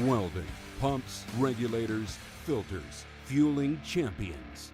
A: Welding, pumps, regulators, filters, fueling champions.